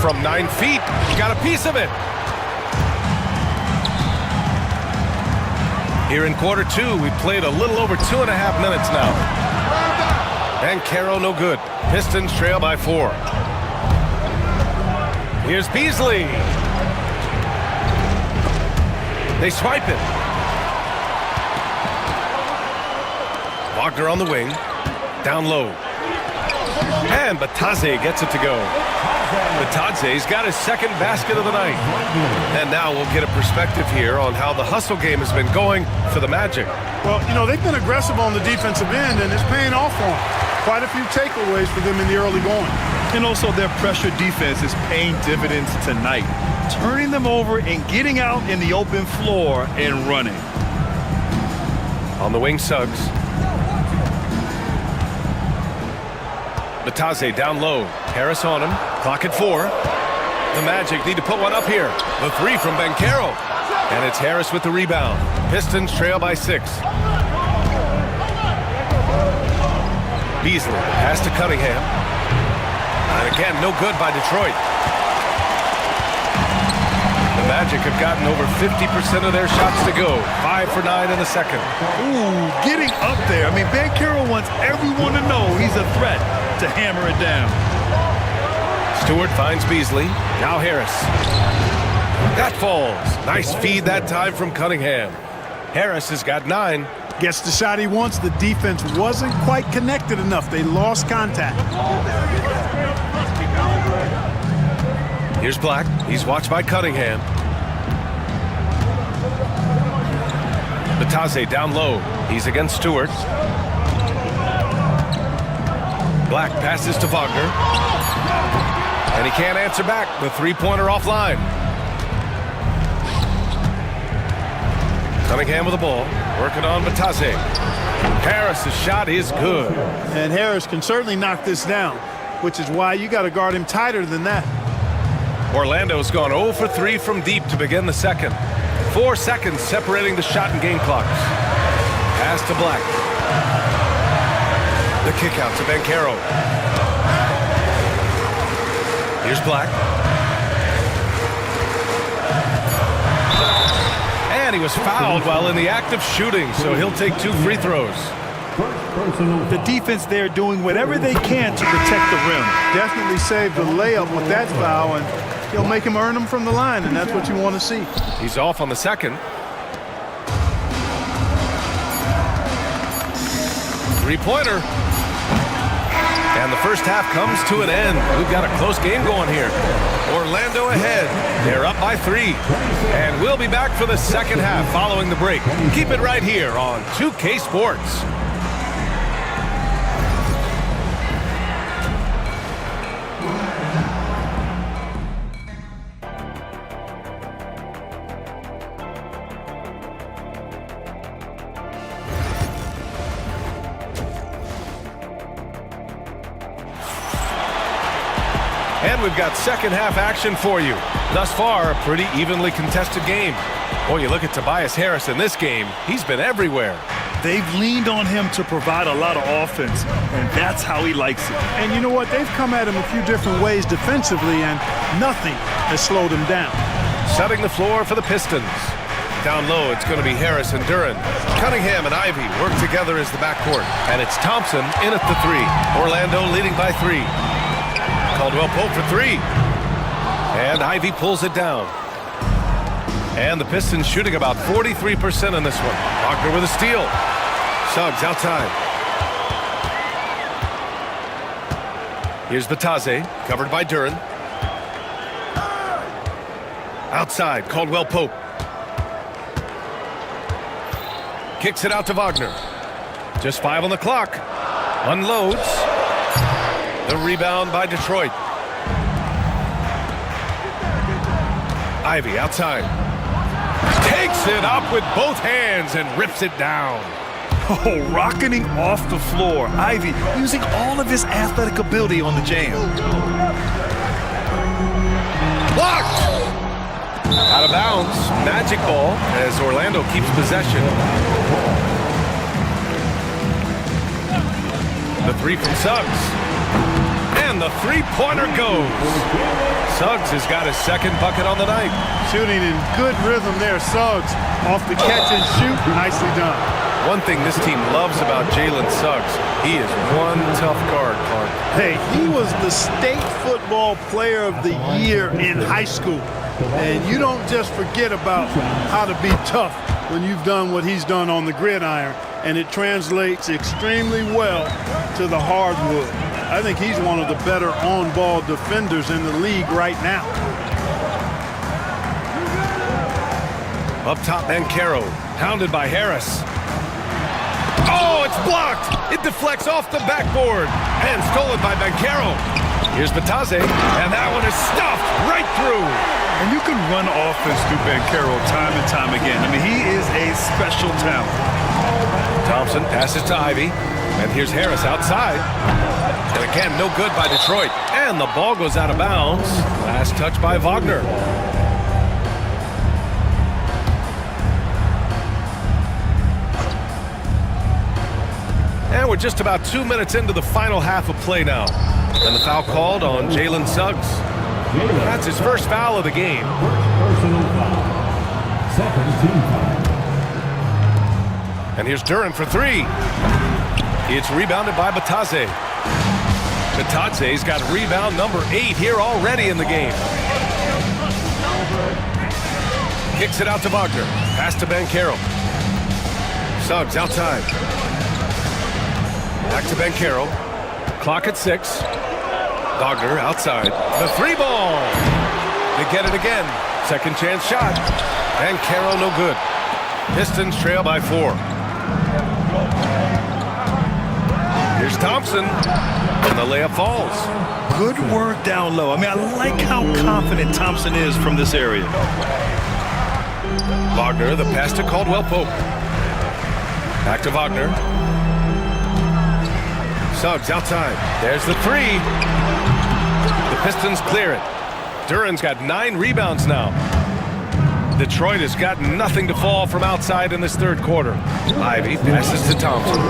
From 9 feet, he got a piece of it. Here in quarter 2, we've played a little over 2.5 minutes now. Banchero no good. Pistons trail by 4. Here's Beasley. They swipe it. Wagner on the wing. Down low. And Bataze gets it to go. Bataze's got his second basket of the night. And now we'll get a perspective here on how the hustle game has been going for the Magic. Well, you know, they've been aggressive on the defensive end, and it's paying off for them. Quite a few takeaways for them in the early going. And also their pressure defense is paying dividends tonight, turning them over and getting out in the open floor and running. On the wing, Suggs. Bataze down low. Harris on him. Clock at 4. The Magic need to put one up here. The 3 from Banchero. And it's Harris with the rebound. Pistons trail by 6. Beasley pass to Cunningham. And again, no good by Detroit. The Magic have gotten over 50% of their shots to go. 5 for 9 in the second. Ooh, getting up there. I mean, Banchero wants everyone to know he's a threat to hammer it down. Stewart finds Beasley. Now Harris. That falls. Nice feed that time from Cunningham. Harris has got 9. Gets the shot he wants. The defense wasn't quite connected enough. They lost contact. Here's Black. He's watched by Cunningham. Bataze down low. He's against Stewart. Black passes to Wagner. And he can't answer back. The three-pointer offline. Cunningham with the ball. Working on Bataze. Harris' shot is good. And Harris can certainly knock this down, which is why you got to guard him tighter than that. Orlando's gone 0 for 3 from deep to begin the second. 4 seconds separating the shot and game clocks. Pass to Black. The kick out to Banchero. Here's Black. And he was fouled while in the act of shooting, so he'll take 2 free throws. The defense there doing whatever they can to protect the rim. Definitely saved the layup with that foul, and he'll make him earn them from the line, and that's what you want to see. He's off on the second. 3-pointer. And the first half comes to an end. We've got a close game going here. Orlando ahead. They're up by 3. And we'll be back for the second half following the break. Keep it right here on 2K Sports. And we've got second half action for you. Thus far, a pretty evenly contested game. Boy, you look at Tobias Harris in this game, he's been everywhere. They've leaned on him to provide a lot of offense, and that's how he likes it. And you know what? They've come at him a few different ways defensively, and nothing has slowed him down. Setting the floor for the Pistons. Down low, it's going to be Harris and Duran. Cunningham and Ivy work together as the backcourt. And it's Thompson in at the 3. Orlando leading by 3. Caldwell Pope for 3. And Ivy pulls it down. And the Pistons shooting about 43% in this one. Wagner with a steal. Suggs outside. Here's Bataze, covered by Duran. Outside, Caldwell Pope. Kicks it out to Wagner. Just 5 on the clock. Unloads. The rebound by Detroit. Ivy outside. Takes it up with both hands and rips it down. Oh, rocketing off the floor. Ivy using all of his athletic ability on the jam. Blocked! Out of bounds. Magic ball as Orlando keeps possession. The 3 from Suggs. And the three-pointer goes. Suggs has got his second bucket on the night. Shooting in good rhythm there, Suggs. Off the catch and shoot, nicely done. One thing this team loves about Jalen Suggs, he is one tough guard, Clark. Hey, he was the state football player of the year in high school. And you don't just forget about how to be tough when you've done what he's done on the gridiron. And it translates extremely well to the hardwood. I think he's one of the better on-ball defenders in the league right now. Up top, Bancaro, hounded by Harris. Oh, it's blocked! It deflects off the backboard and stolen by Bancaro. Here's Bataze, and that one is stuffed right through. And you can run offense through Bancaro time and time again. I mean, he is a special talent. Thompson passes to Ivy, and here's Harris outside. And again, no good by Detroit. And the ball goes out of bounds. Last touch by Wagner. And we're just about 2 minutes into the final half of play now. And the foul called on Jalen Suggs. That's his first foul of the game. Personal foul. Second team foul. And here's Duran for three. It's rebounded by Bataze. Bataze's got rebound number 8 here already in the game. Kicks it out to Wagner. Pass to Bancaro. Suggs outside. Back to Bancaro. Clock at 6. Wagner outside. The 3-ball. They get it again. Second chance shot. Bancaro no good. Pistons trail by 4. Here's Thompson. And the layup falls. Good work down low. I mean, I like how confident Thompson is from this area. Wagner, the pass to Caldwell Pope. Back to Wagner. Suggs outside. There's the 3. The Pistons clear it. Duran's got 9 rebounds now. Detroit has got nothing to fall from outside in this third quarter. Ivy passes to Thompson.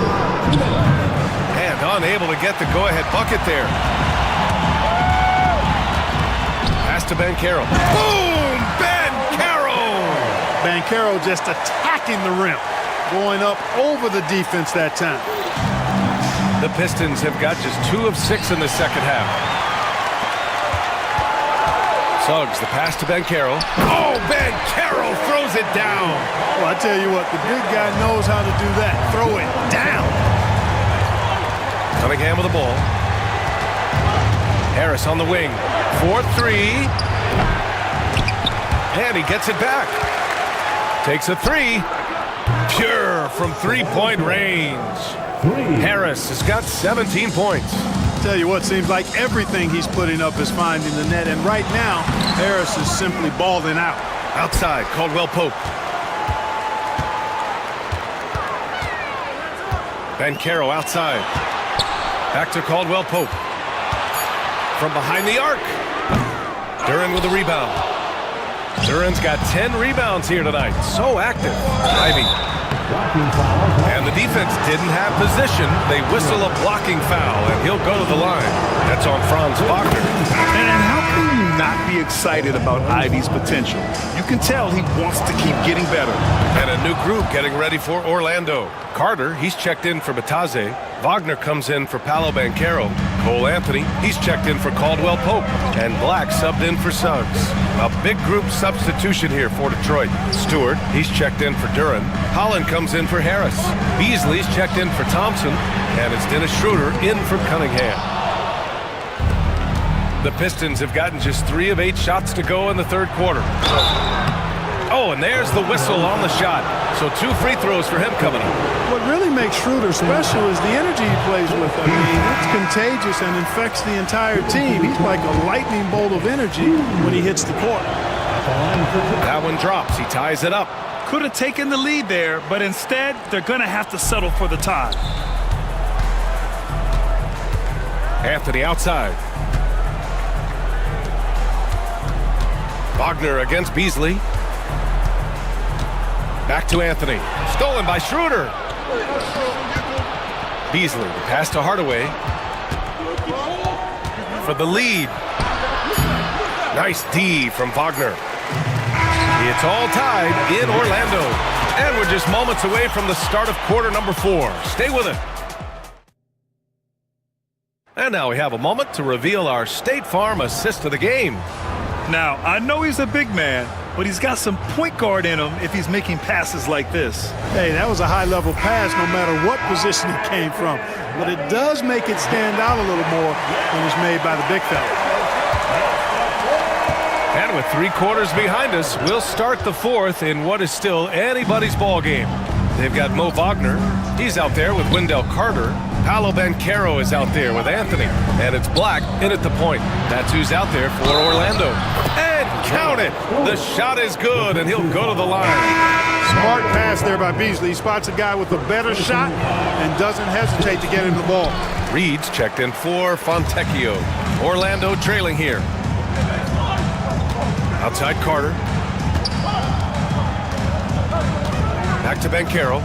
And unable to get the go-ahead bucket there. Pass to Bancaro. Boom! Bancaro! Bancaro just attacking the rim. Going up over the defense that time. The Pistons have got just 2 of 6 in the second half. Suggs, the pass to Bancaro. Oh, Bancaro throws it down. Well, I tell you what, the big guy knows how to do that. Throw it down. Cunningham with the ball. Harris on the wing. 4-3. And he gets it back. Takes a 3. Pure from three-point range. Harris has got 17 points. Tell you what, seems like everything he's putting up is finding the net, and right now Harris is simply balling out. Outside, Caldwell Pope. Bancaro outside. Back to Caldwell Pope. From behind the arc. Duran with the rebound. Duran's got 10 rebounds here tonight. So active. Ivy. And the defense didn't have position. They whistle a blocking foul, and he'll go to the line. That's on Franz Wagner. And how can you not be excited about Ivy's potential? You can tell he wants to keep getting better. And a new group getting ready for Orlando. Carter, he's checked in for Bataze. Wagner comes in for Paolo Bancaro. Cole Anthony, he's checked in for Caldwell Pope. And Black subbed in for Suggs. A big group substitution here for Detroit. Stewart, he's checked in for Duran. Holland comes in for Harris. Beasley's checked in for Thompson. And it's Dennis Schroeder in for Cunningham. The Pistons have gotten just 3 of 8 shots to go in the third quarter. Oh, and there's the whistle on the shot. So 2 free throws for him coming up. What really makes Schroeder special is the energy he plays with. I mean, it's contagious and infects the entire team. He's like a lightning bolt of energy when he hits the court. That one drops. He ties it up. Could have taken the lead there, but instead, they're going to have to settle for the tie. Anthony outside. Wagner against Beasley. Back to Anthony. Stolen by Schroeder. Beasley, the pass to Hardaway. For the lead. Nice D from Wagner. It's all tied in Orlando. And we're just moments away from the start of quarter number 4. Stay with it. And now we have a moment to reveal our State Farm assist of the game. Now, I know he's a big man, but he's got some point guard in him if he's making passes like this. Hey, that was a high-level pass no matter what position it came from. But it does make it stand out a little more when it's made by the big fella. And with 3 quarters behind us, we'll start the 4th in what is still anybody's ball game. They've got Mo Wagner. He's out there with Wendell Carter. Paolo Banchero is out there with Anthony. And it's Black in at the point. That's who's out there for Orlando. And count it! The shot is good, and he'll go to the line. Smart pass there by Beasley. He spots a guy with a better shot and doesn't hesitate to get him the ball. Reed's checked in for Fontecchio. Orlando trailing here. Outside Carter. Back to Banchero.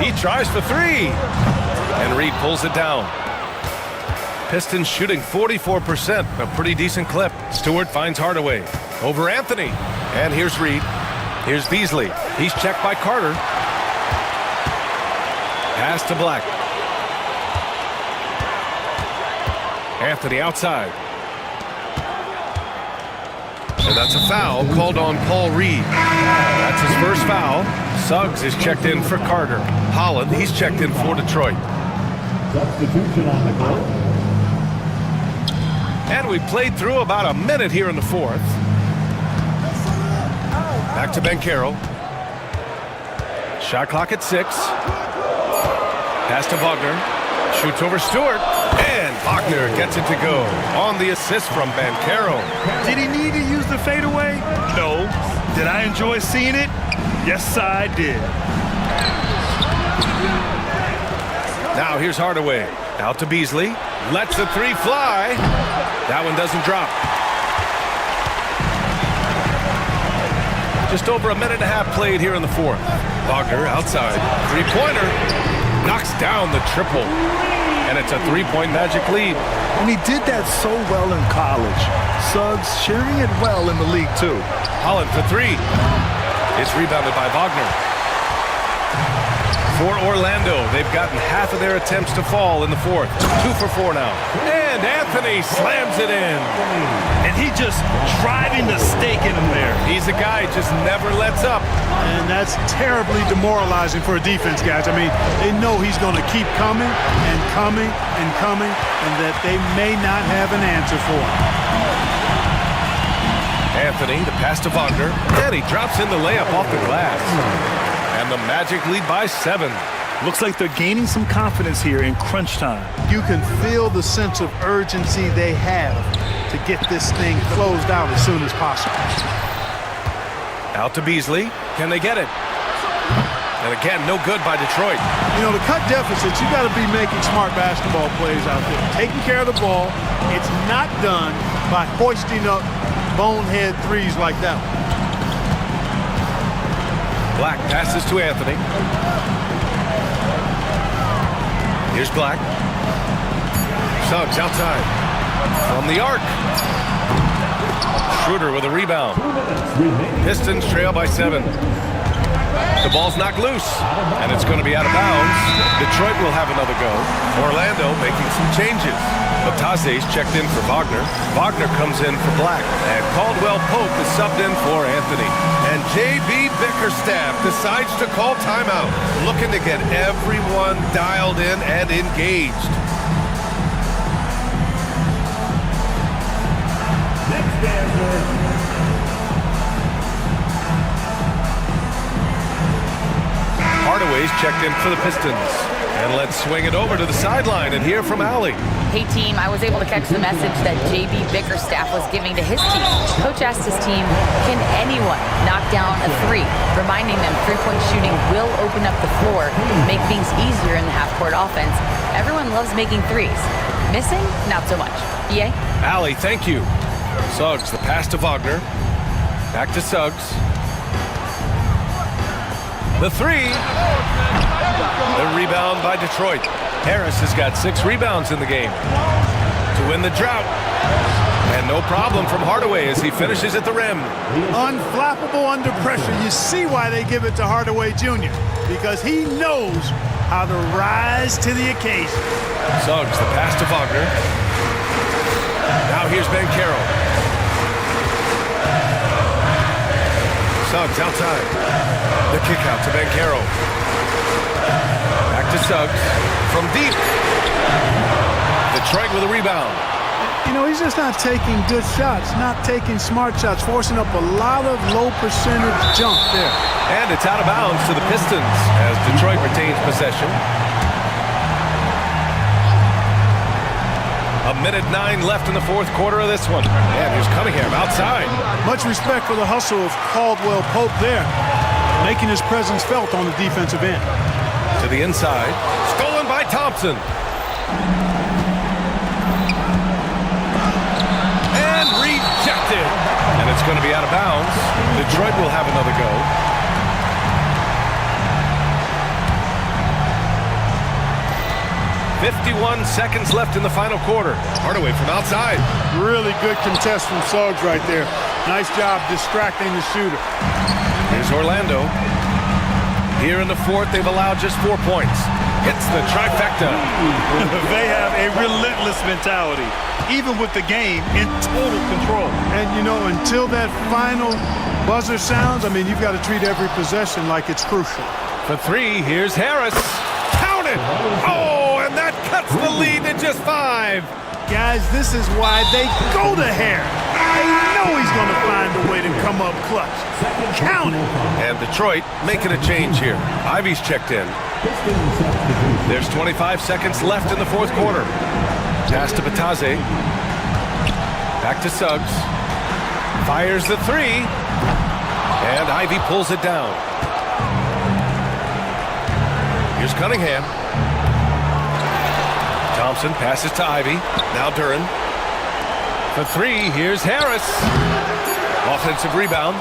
He tries for 3. And Reed pulls it down. Pistons shooting 44%, a pretty decent clip. Stewart finds Hardaway. Over Anthony. And here's Reed. Here's Beasley. He's checked by Carter. Pass to Black. Anthony outside. And that's a foul called on Paul Reed. That's his first foul. Suggs is checked in for Carter. Holland, he's checked in for Detroit. Substitution on the court. And we played through about a minute here in the 4th. Back to Banchero. Shot clock at 6. Pass to Wagner. Shoots over Stewart. And Wagner gets it to go on the assist from Banchero. Did he need to use the fadeaway? No. Did I enjoy seeing it? Yes, I did. Now here's Hardaway. Out to Beasley. Lets the 3 fly. That one doesn't drop. Just over a minute and a half played here in the 4th. Wagner outside. 3-pointer. Knocks down the triple. And it's a 3-point Magic lead. And he did that so well in college. Suggs sharing it well in the league, too. Holland for 3. It's rebounded by Wagner. For Orlando, they've gotten half of their attempts to fall in the 4th. 2 for 4 now. And Anthony slams it in. And he just driving the stake in him there. He's a guy who just never lets up. And that's terribly demoralizing for a defense, guys. I mean, they know he's going to keep coming and coming and coming, and that they may not have an answer for him. Anthony, the pass to Wagner. And he drops in the layup off the glass. And the Magic lead by 7. Looks like they're gaining some confidence here in crunch time. You can feel the sense of urgency they have to get this thing closed out as soon as possible. Out to Beasley. Can they get it? And again, no good by Detroit. You know, to cut deficits, you got to be making smart basketball plays out there. Taking care of the ball. It's not done by hoisting up bonehead 3s like that one. Black passes to Anthony. Here's Black. Suggs outside. From the arc. Schroeder with a rebound. Pistons trail by 7. The ball's knocked loose, and it's going to be out of bounds. Detroit will have another go. Orlando making some changes. Batase's checked in for Wagner. Wagner comes in for Black. And Caldwell Pope is subbed in for Anthony. And J.B. Bickerstaff decides to call timeout, looking to get everyone dialed in and engaged. Hardaway's checked in for the Pistons. And let's swing it over to the sideline and hear from Allie. Hey team, I was able to catch the message that J.B. Bickerstaff was giving to his team. Coach asked his team, can anyone knock down a 3? Reminding them 3-point shooting will open up the floor, make things easier in the half-court offense. Everyone loves making 3s. Missing? Not so much. EA? Allie, thank you. Suggs, the pass to Wagner. Back to Suggs. The 3. The rebound by Detroit. Harris has got 6 rebounds in the game to win the drought. And And no problem from Hardaway as he finishes at the rim. Unflappable under pressure. You see why they give it to Hardaway Jr. because he knows how to rise to the occasion. Suggs, the pass to Wagner. Now here's Banchero. Suggs outside. The kick out to Banchero. Back to Suggs. From deep. Detroit with a rebound. You know, he's just not taking good shots, not taking smart shots, forcing up a lot of low percentage jump there. And it's out of bounds to the Pistons as Detroit retains possession. 1:09 left in the fourth quarter of this one. And here's Cunningham outside. Much respect for the hustle of Caldwell Pope there, making his presence felt on the defensive end. To the inside. Stolen by Thompson. And rejected. And it's going to be out of bounds. Detroit will have another go. .51 seconds left in the final quarter. Hardaway from outside. Really good contest from Suggs right there. Nice job distracting the shooter. Here's Orlando. Here in the fourth, they've allowed just 4 points. Hits the trifecta. They have a relentless mentality, even with the game in total control. And, you know, until that final buzzer sounds, I mean, you've got to treat every possession like it's crucial. For three, here's Harris. Count it! Oh, and that cuts the lead to just 5. Guys, this is why they go to Harris. I know he's going to find a way to come up clutch. Count it! And Detroit making a change here. Ivy's checked in. There's 25 seconds left in the fourth quarter. Pass to Bataze. Back to Suggs. Fires the three. And Ivy pulls it down. Here's Cunningham. Thompson passes to Ivy. Now Duren. For three, here's Harris. Offensive rebound.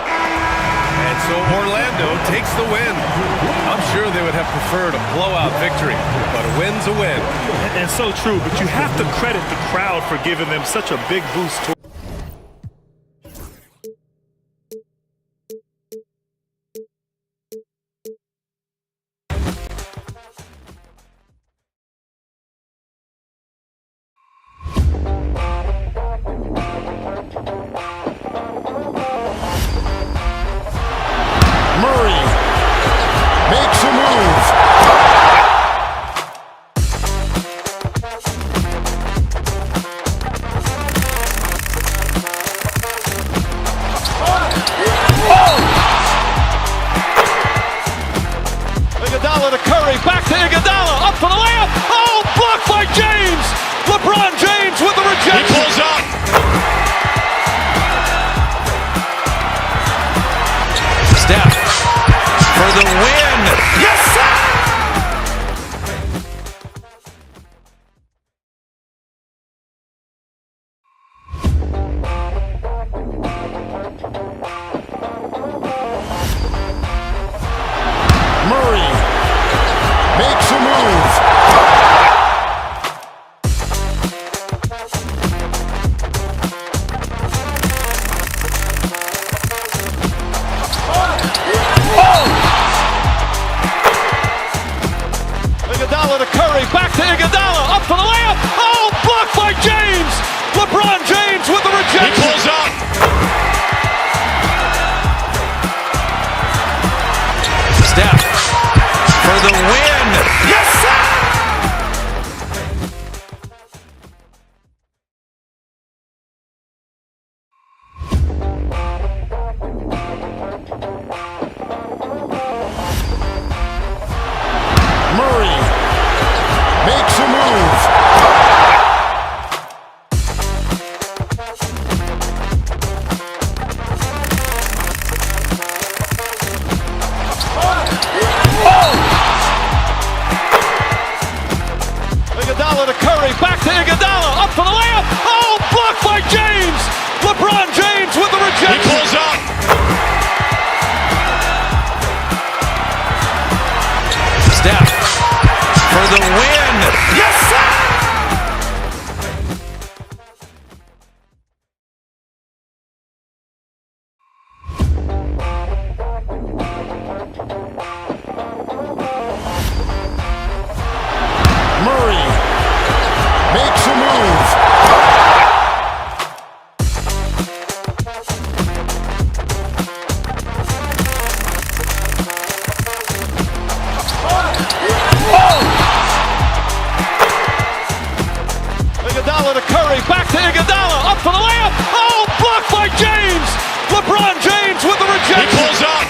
And so Orlando takes the win. I'm sure they would have preferred a blowout victory, but a win's a win. And so true, but you have to credit the crowd for giving them such a big boost. Murray makes a move. Iguodala to Curry, back to Iguodala, up for the layup. Oh, blocked by James. LeBron James with the rejection. He pulls up. Steph for the win. Yes, sir! Murray makes a move. Iguodala to Curry, back to Iguodala, up for the layup. Oh, blocked by James. LeBron James with the rejection. He pulls up. Steph for the win. Yes, sir! Murray makes a move. Iguodala to Curry, back to Iguodala, up for the layup. Oh, blocked by James. LeBron James with the rejection. He pulls up. Steph for the win. Yes, sir! Curry, back to Iguodala, up for the layup. Oh, blocked by James. LeBron James with the rejection. He pulls up.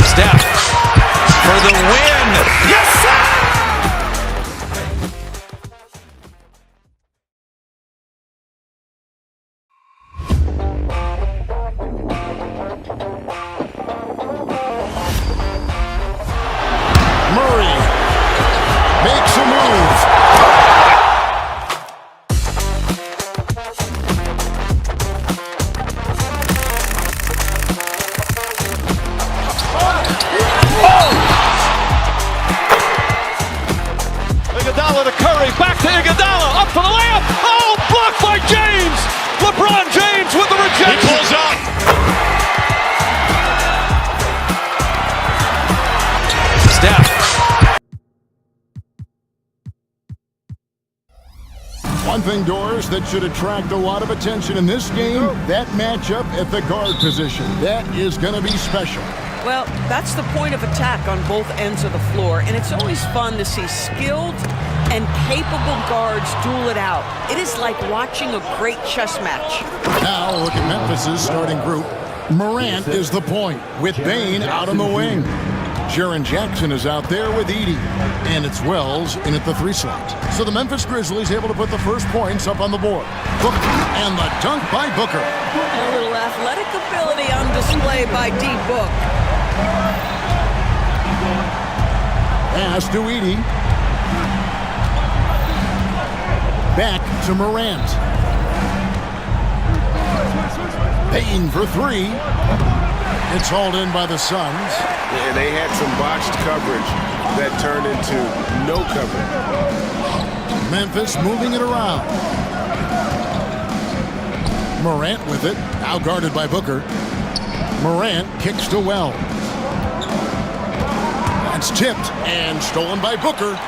Steph for the win. Yes, sir. Murray makes a move. Iguodala to Curry, back to Iguodala, up for the layup. Oh, blocked by James. LeBron James with the rejection. He pulls up. Steph. One thing, Doris, that should attract a lot of attention in this game, that matchup at the guard position. That is going to be special. Well, that's the point of attack on both ends of the floor, and it's always fun to see skilled and capable guards duel it out. It is like watching a great chess match. Now look at Memphis's starting group. Morant is the point, with Bane out on the wing. Jaren Jackson is out there with Edey, and it's Wells in at the 3 slot. So the Memphis Grizzlies able to put the first points up on the board. Booker, and the dunk by Booker. A little athletic ability on display by D-Book. Pass to Edey. Back to Morant. Payne for 3. It's hauled in by the Suns. And they had some botched coverage that turned into no coverage. Memphis moving it around. Morant with it, now guarded by Booker. Morant kicks to Wells. That's tipped and stolen by Booker.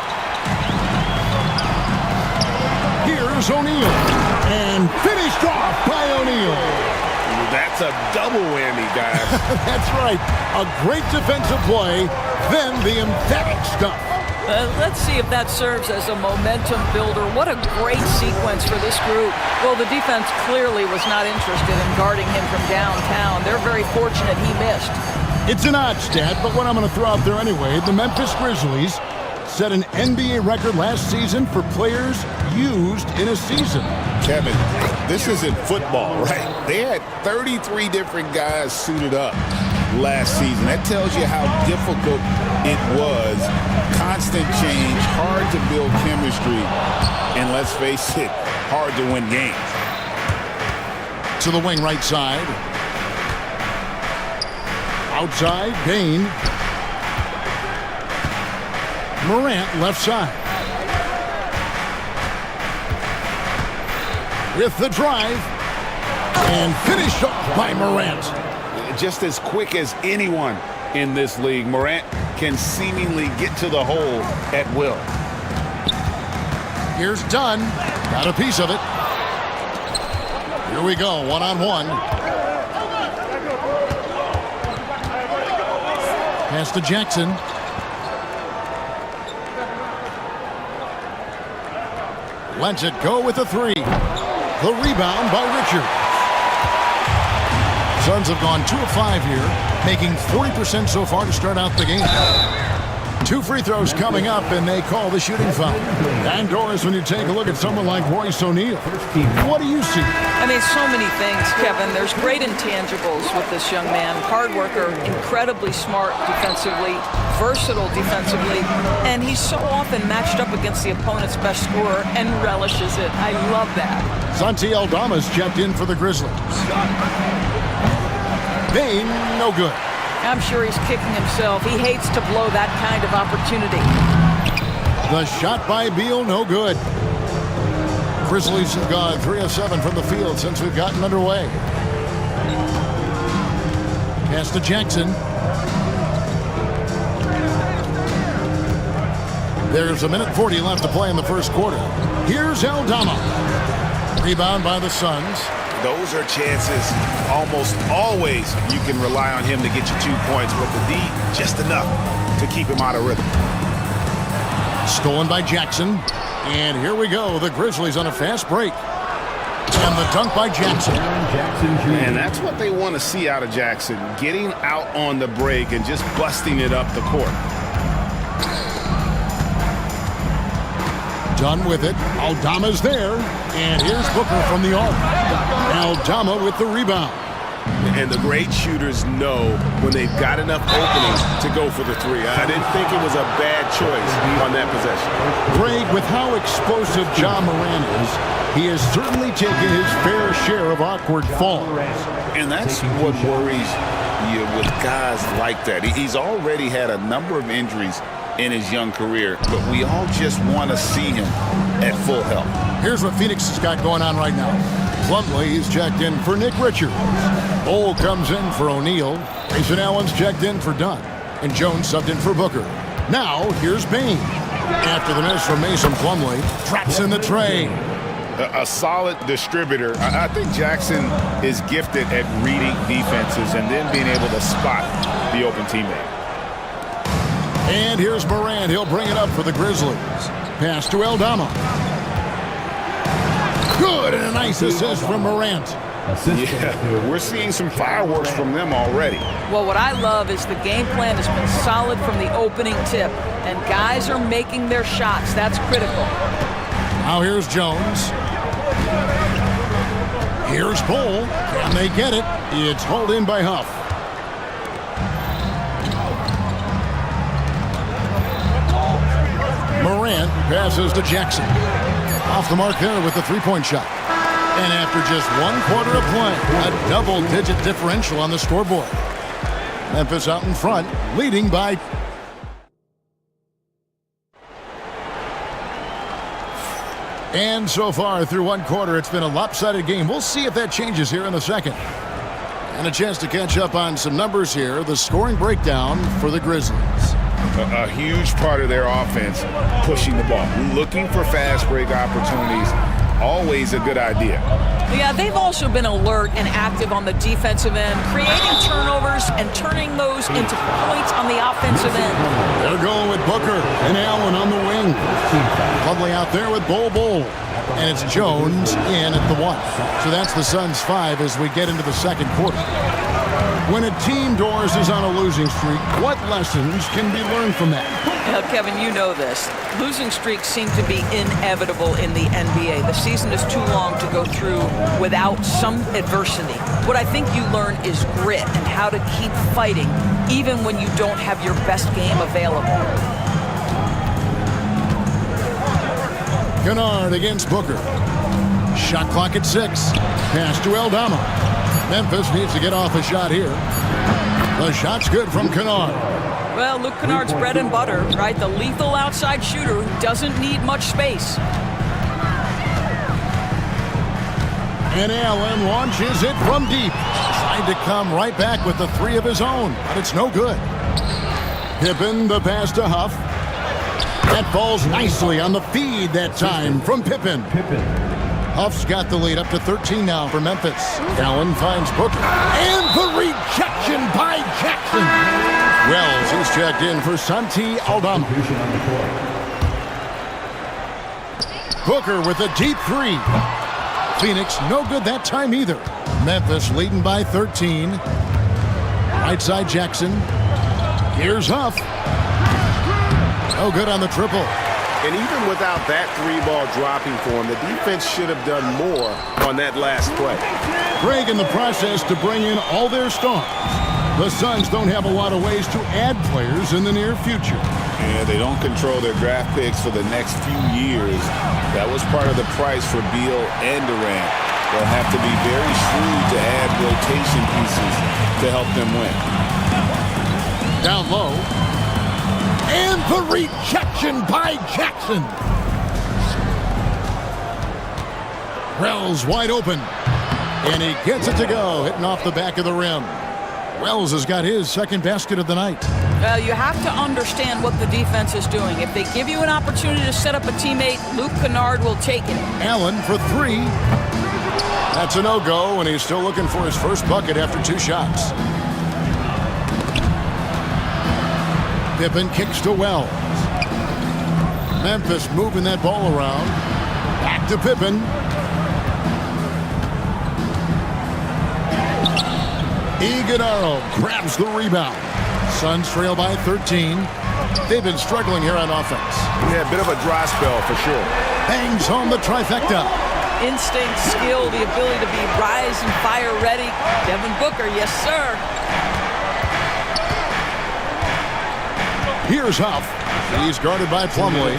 Here's O'Neal, and finished off by O'Neal. That's a double whammy, guys. That's right. A great defensive play, then the emphatic stuff. Let's see if that serves as a momentum builder. What a great sequence for this group. Well, the defense clearly was not interested in guarding him from downtown. They're very fortunate he missed. It's an odd stat, but what I'm going to throw out there anyway, the Memphis Grizzlies set an NBA record last season for players used in a season. Kevin, this isn't football, right? They had 33 different guys suited up last season. That tells you how difficult it was. Constant change, hard to build chemistry, and let's face it, hard to win games. To the wing right side. Outside, Bane. Morant left side. With the drive. And finished off by Morant. Just as quick as anyone in this league, Morant can seemingly get to the hole at will. Here's Dunn. Got a piece of it. Here we go, one-on-one. Pass to Jackson. Lets it go with a 3. The rebound by Richard. Suns have gone 2 of 5 here, making 40% so far to start out the game. 2 free throws coming up, and they call the shooting foul. And Doris, when you take a look at someone like Royce O'Neal, what do you see? I mean, so many things, Kevin. There's great intangibles with this young man. Hard worker, incredibly smart defensively, versatile defensively, and he's so often matched up against the opponent's best scorer and relishes it. I love that. Santi Aldama's checked in for the Grizzlies. Bane, no good. I'm sure he's kicking himself. He hates to blow that kind of opportunity. The shot by Beal, no good. Grizzlies have gone 3 of 7 from the field since we've gotten underway. Pass to Jackson. There's 1:40 left to play in the first quarter. Here's Aldama. Rebound by the Suns. Those are chances almost always you can rely on him to get you 2 points, but the D, just enough to keep him out of rhythm. Stolen by Jackson. And here we go. The Grizzlies on a fast break. And the dunk by Jackson. And that's what they want to see out of Jackson. Getting out on the break and just busting it up the court. Done with it. Aldama's there. And here's Booker from the arc. Aldama with the rebound. And the great shooters know when they've got enough opening to go for the three. I didn't think it was a bad choice on that possession. Greg, with how explosive Ja Morant is, he has certainly taken his fair share of awkward falls. And that's what worries you with guys like that. He's already had a number of injuries in his young career, but we all just want to see him at full health. Here's what Phoenix has got going on right now. Plumlee is checked in for Nick Richards. Ole comes in for O'Neal. Grayson Allen's checked in for Dunn. And Jones subbed in for Booker. Now, here's Payne. After the miss from Mason Plumlee, traps in the tray. A solid distributor. I think Jackson is gifted at reading defenses and then being able to spot the open teammate. And here's Morant. He'll bring it up for the Grizzlies. Pass to Aldama. Good, and a nice assist from Morant. Yeah, we're seeing some fireworks from them already. Well, what I love is the game plan has been solid from the opening tip, and guys are making their shots. That's critical. Now here's Jones. Here's Bull. Can they get it? It's hauled in by Huff. Morant passes to Jackson. Off the mark there with the three-point shot. And after just 1 quarter of play, a double-digit differential on the scoreboard. Memphis out in front, leading by... And so far through 1 quarter, it's been a lopsided game. We'll see if that changes here in the second. And a chance to catch up on some numbers here. The scoring breakdown for the Grizzlies. A huge part of their offense, pushing the ball, looking for fast break opportunities, always a good idea. Yeah, they've also been alert and active on the defensive end, creating turnovers and turning those into points on the offensive end. They're going with Booker and Allen on the wing. Plumlee out there with Bull. And it's Jones in at the 1. So that's the Suns' 5 as we get into the second quarter. When a team, Doris, is on a losing streak, what lessons can be learned from that? Well, Kevin, you know this. Losing streaks seem to be inevitable in the NBA. The season is too long to go through without some adversity. What I think you learn is grit and how to keep fighting even when you don't have your best game available. Kennard against Booker. Shot clock at 6. Pass to Aldama. Memphis needs to get off a shot here. The shot's good from Kennard. Well, Luke Kennard's bread and butter, right? The lethal outside shooter who doesn't need much space. And Allen launches it from deep. Tried to come right back with the 3 of his own, but it's no good. Pippen, the pass to Huff. That falls nicely on the feed that time from Pippen. Huff's got the lead up to 13 now for Memphis. Allen finds Booker. And the rejection by Jackson. Wells is checked in for Santi Aldama. Booker with a deep 3. Phoenix no good that time either. Memphis leading by 13. Right side Jackson. Here's Huff. No good on the triple. And even without that 3-ball dropping for him, the defense should have done more on that last play. Greg in the process to bring in all their stars. The Suns don't have a lot of ways to add players in the near future. Yeah, they don't control their draft picks for the next few years. That was part of the price for Beal and Durant. They'll have to be very shrewd to add rotation pieces to help them win. Down low. And the rejection by Jackson. Wells wide open. And he gets it to go, hitting off the back of the rim. Wells has got his second basket of the night. Well, you have to understand what the defense is doing. If they give you an opportunity to set up a teammate, Luke Kennard will take it. Allen for 3. That's a no-go, and he's still looking for his first bucket after 2 shots. Pippen kicks to Wells. Memphis moving that ball around. Back to Pippen. Iguodala grabs the rebound. Suns trail by 13. They've been struggling here on offense. Yeah, a bit of a dry spell for sure. Bangs home the trifecta. Instinct, skill, the ability to be rise and fire ready. Devin Booker, yes, sir. Here's Huff. He's guarded by Plumlee.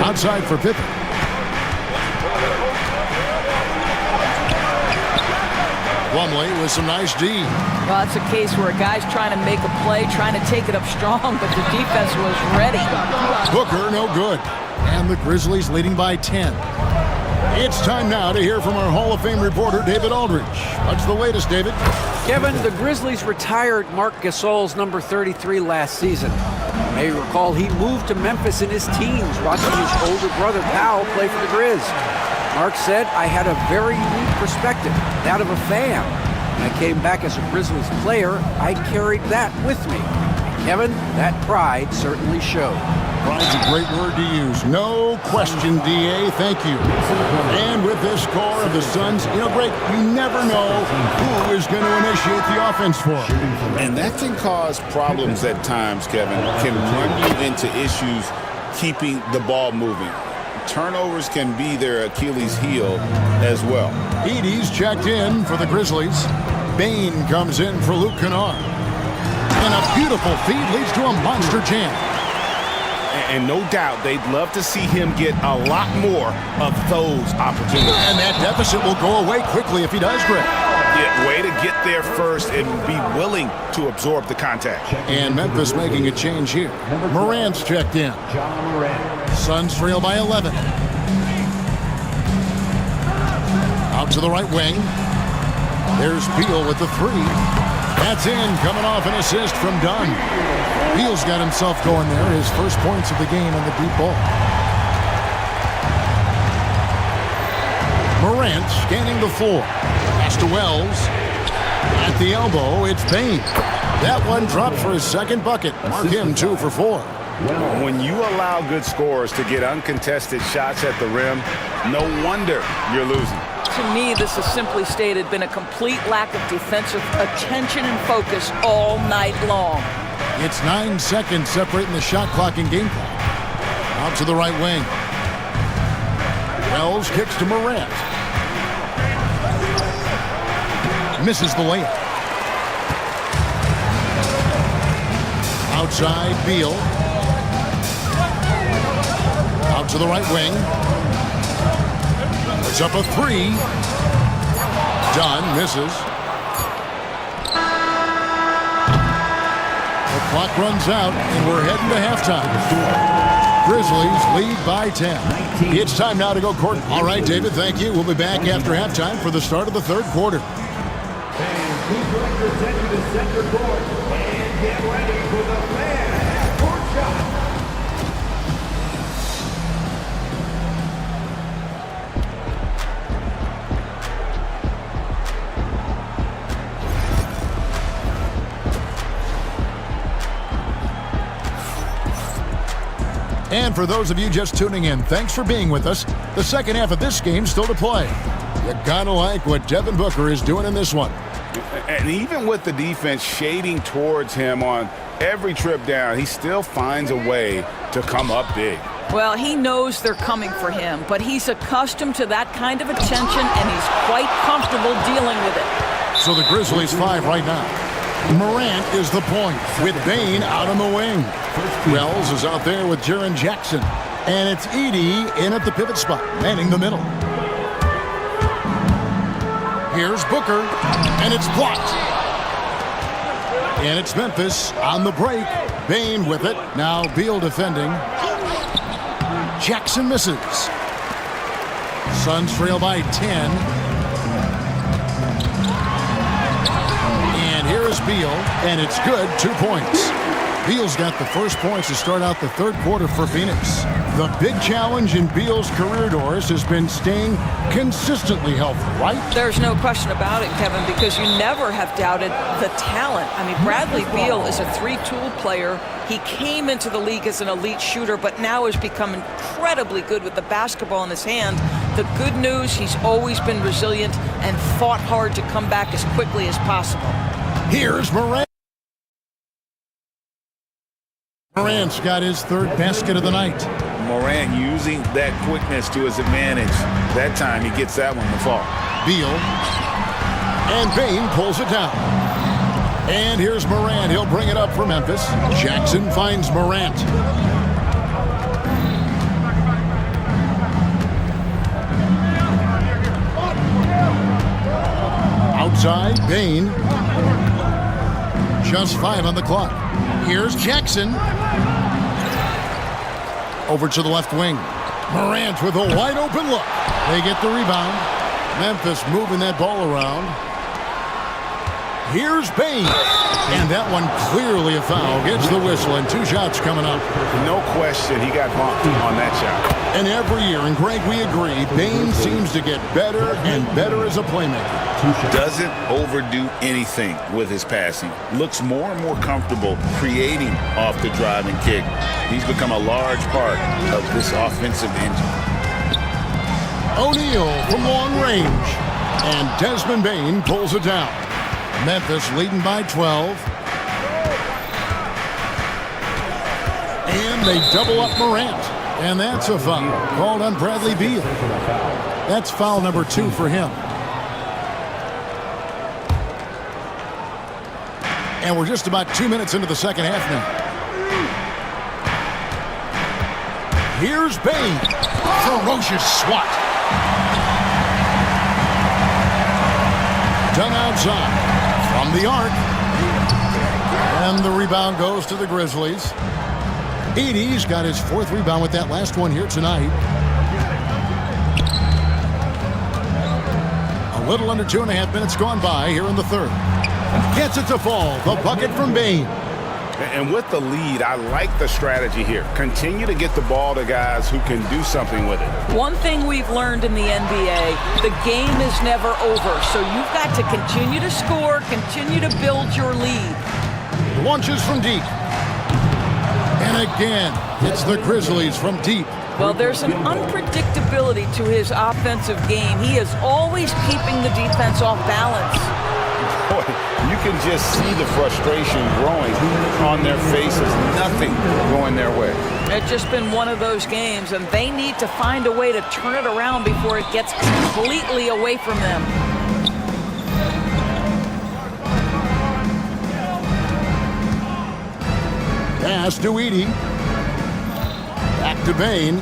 Outside for Pippen. Plumlee with some nice D. Well, that's a case where a guy's trying to make a play, trying to take it up strong, but the defense was ready. Booker, no good. And the Grizzlies leading by 10. It's time now to hear from our Hall of Fame reporter, David Aldridge. What's the latest, David? Kevin, the Grizzlies retired Marc Gasol's number 33 last season. You may recall he moved to Memphis in his teens, watching his older brother Powell play for the Grizz. Marc said, I had a very unique perspective, that of a fan. When I came back as a Grizzlies player, I carried that with me. Kevin, that pride certainly showed. Pride's a great word to use. No question, D.A. Thank you. And with this core of the Suns, Greg, you never know who is going to initiate the offense for them. And that can cause problems at times, Kevin. Can run you into issues keeping the ball moving. Turnovers can be their Achilles heel as well. Edey's checked in for the Grizzlies. Bane comes in for Luke Kennard. And a beautiful feed leads to a monster jam. And no doubt they'd love to see him get a lot more of those opportunities. And that deficit will go away quickly if he does, Greg. Yeah, way to get there first and be willing to absorb the contact. And Memphis making a change here. Morant's checked in. Suns trail by 11. Out to the right wing. There's Beal with the three. That's in, coming off an assist from Dunn. Beal's got himself going there, his first points of the game on the deep ball. Morant scanning the floor. Pass to Wells. At the elbow, it's Bane. That one dropped for his second bucket. Mark him 2 for 4. When you allow good scorers to get uncontested shots at the rim, no wonder you're losing. To me, this has simply stated been a complete lack of defensive attention and focus all night long. It's 9 seconds separating the shot clock and game clock. Out to the right wing. Wells kicks to Morant. Misses the layup. Outside, Beal. Out to the right wing. Puts up a 3. Dunn misses. The clock runs out, and we're heading to halftime. Grizzlies lead by 10. It's time now to go court. All right, David, thank you. We'll be back after halftime for the start of the third quarter. And please direct your attention to center court and get ready for the fan half-court shot. And for those of you just tuning in, thanks for being with us. The second half of this game still to play. You gotta like what Devin Booker is doing in this one. And even with the defense shading towards him on every trip down, he still finds a way to come up big. Well, he knows they're coming for him, but he's accustomed to that kind of attention, and he's quite comfortable dealing with it. So the Grizzlies 5 right now. Morant is the point with Bane out on the wing. Wells is out there with Jaren Jackson. And it's Edey in at the pivot spot, manning the middle. Here's Booker, and it's blocked. And it's Memphis on the break. Bane with it. Now Beal defending. Jackson misses. Suns trail by 10. And here's Beal, and it's good. 2 points. Beal's got the first points to start out the third quarter for Phoenix. The big challenge in Beal's career, Doris, has been staying consistently healthy, right? There's no question about it, Kevin, because you never have doubted the talent. I mean, Bradley Beal is a three-tool player. He came into the league as an elite shooter, but now has become incredibly good with the basketball in his hand. The good news, he's always been resilient and fought hard to come back as quickly as possible. Here's Morant. Morant's got his third basket of the night. Morant using that quickness to his advantage. That time he gets that one to fall. Beal. And Bane pulls it down. And here's Morant. He'll bring it up for Memphis. Jackson finds Morant. Outside, Bane. Just 5 on the clock. Here's Jackson. Over to the left wing. Morant with a wide open look. They get the rebound. Memphis moving that ball around. Here's Bane. And that one clearly a foul. Gets the whistle and 2 shots coming up. No question he got bumped on that shot. And every year, and Greg, we agree, Bane seems to get better and better as a playmaker. Doesn't overdo anything with his passing. Looks more and more comfortable creating off the driving kick. He's become a large part of this offensive engine. O'Neal from long range. And Desmond Bane pulls it down. Memphis leading by 12. And they double up Morant. And that's a foul called on Bradley Beal. That's foul number 2 for him. And we're just about 2 minutes into the second half now. Here's Bane. Ferocious swat. Done outside. From the arc. And the rebound goes to the Grizzlies. Edey's got his 4th rebound with that last one here tonight. A little under 2.5 minutes gone by here in the third. Gets it to fall. The bucket from Bane. And with the lead, I like the strategy here. Continue to get the ball to guys who can do something with it. One thing we've learned in the NBA, the game is never over. So you've got to continue to score, continue to build your lead. Launches from deep. And again, it's the Grizzlies from deep. Well, there's an unpredictability to his offensive game. He is always keeping the defense off balance. Boy, you can just see the frustration growing on their faces. Nothing going their way. It's just been one of those games, and they need to find a way to turn it around before it gets completely away from them. Pass to Edey. Back to Bane.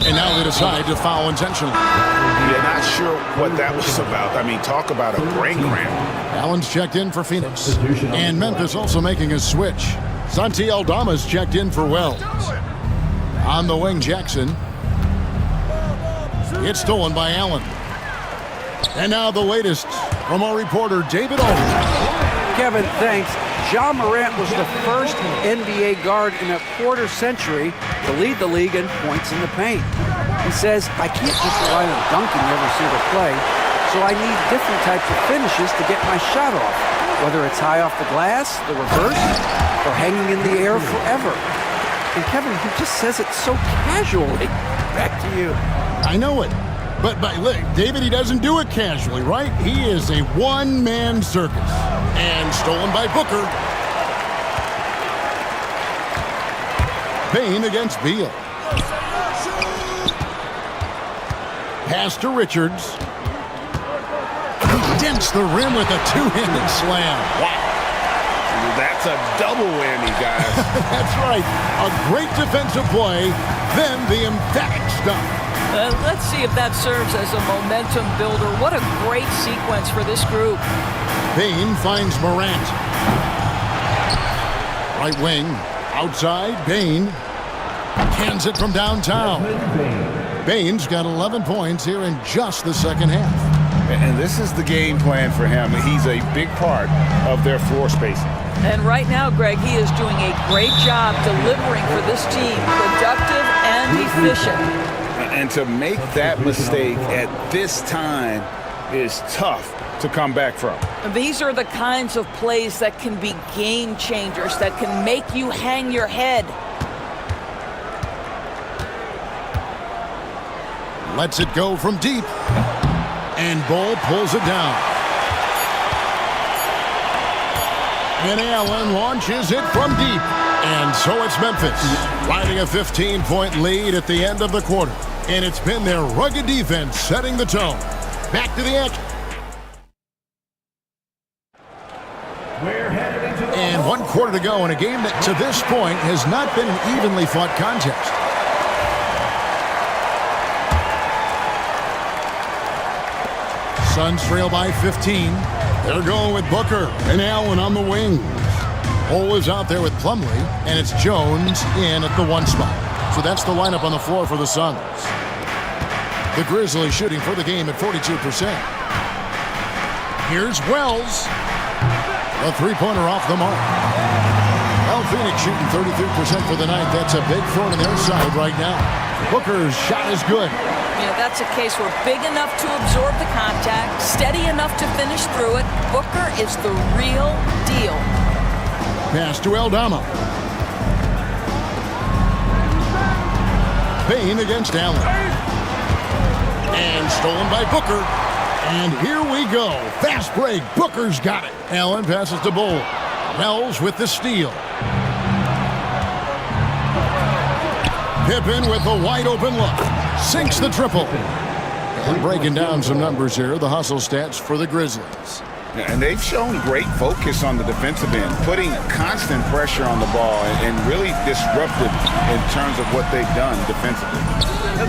And now they decide to foul intentionally. Yeah, not sure what that was about. I mean, talk about a brain cramp. Allen's checked in for Phoenix. And Memphis also making a switch. Santi Aldama's checked in for Wells. On the wing, Jackson. It's stolen by Allen. And now the latest from our reporter, David Aldridge. Kevin, thanks. Ja Morant was the first NBA guard in a quarter century to lead the league in points in the paint. He says, I can't just rely on dunking every single play, so I need different types of finishes to get my shot off, whether it's high off the glass, the reverse, or hanging in the air forever. And Kevin, he just says it so casually. Back to you. I know it. But look, David, he doesn't do it casually, right? He is a one-man circus. And stolen by Booker. Bane against Beal. Pass to Richards. He dents the rim with a two-handed slam. Wow. That's a double whammy, guys. That's right. A great defensive play, then the emphatic stop. Let's see if that serves as a momentum builder. What a great sequence for this group. Bane finds Morant. Right wing. Outside, Bane. Hands it from downtown. Bane's got 11 points here in just the second half. And this is the game plan for him. He's a big part of their floor spacing. And right now, Greg, he is doing a great job delivering for this team, productive and efficient. And to make that mistake at this time is tough to come back from. These are the kinds of plays that can be game changers, that can make you hang your head. Lets it go from deep. And Bull pulls it down. And Allen launches it from deep. And so it's Memphis, riding a 15-point lead at the end of the quarter. And it's been their rugged defense setting the tone. Back to the action. And 1 quarter to go in a game that, to this point, has not been an evenly fought contest. Suns trail by 15. They're going with Booker and Allen on the wings. Hole is out there with Plumlee, and it's Jones in at the 1 spot. So that's the lineup on the floor for the Suns. The Grizzlies shooting for the game at 42%. Here's Wells. A three-pointer off the mark. Well, Phoenix shooting 33% for the night. That's a big thorn in their side right now. Booker's shot is good. Yeah, that's a case where big enough to absorb the contact, steady enough to finish through it. Booker is the real deal. Pass to Aldama. Payne against Allen. And stolen by Booker. And here we go. Fast break. Booker's got it. Allen passes to Bull. Wells with the steal. Pippen with a wide open look. Sinks the triple. And breaking down some numbers here, the hustle stats for the Grizzlies. And they've shown great focus on the defensive end, putting constant pressure on the ball and really disruptive in terms of what they've done defensively.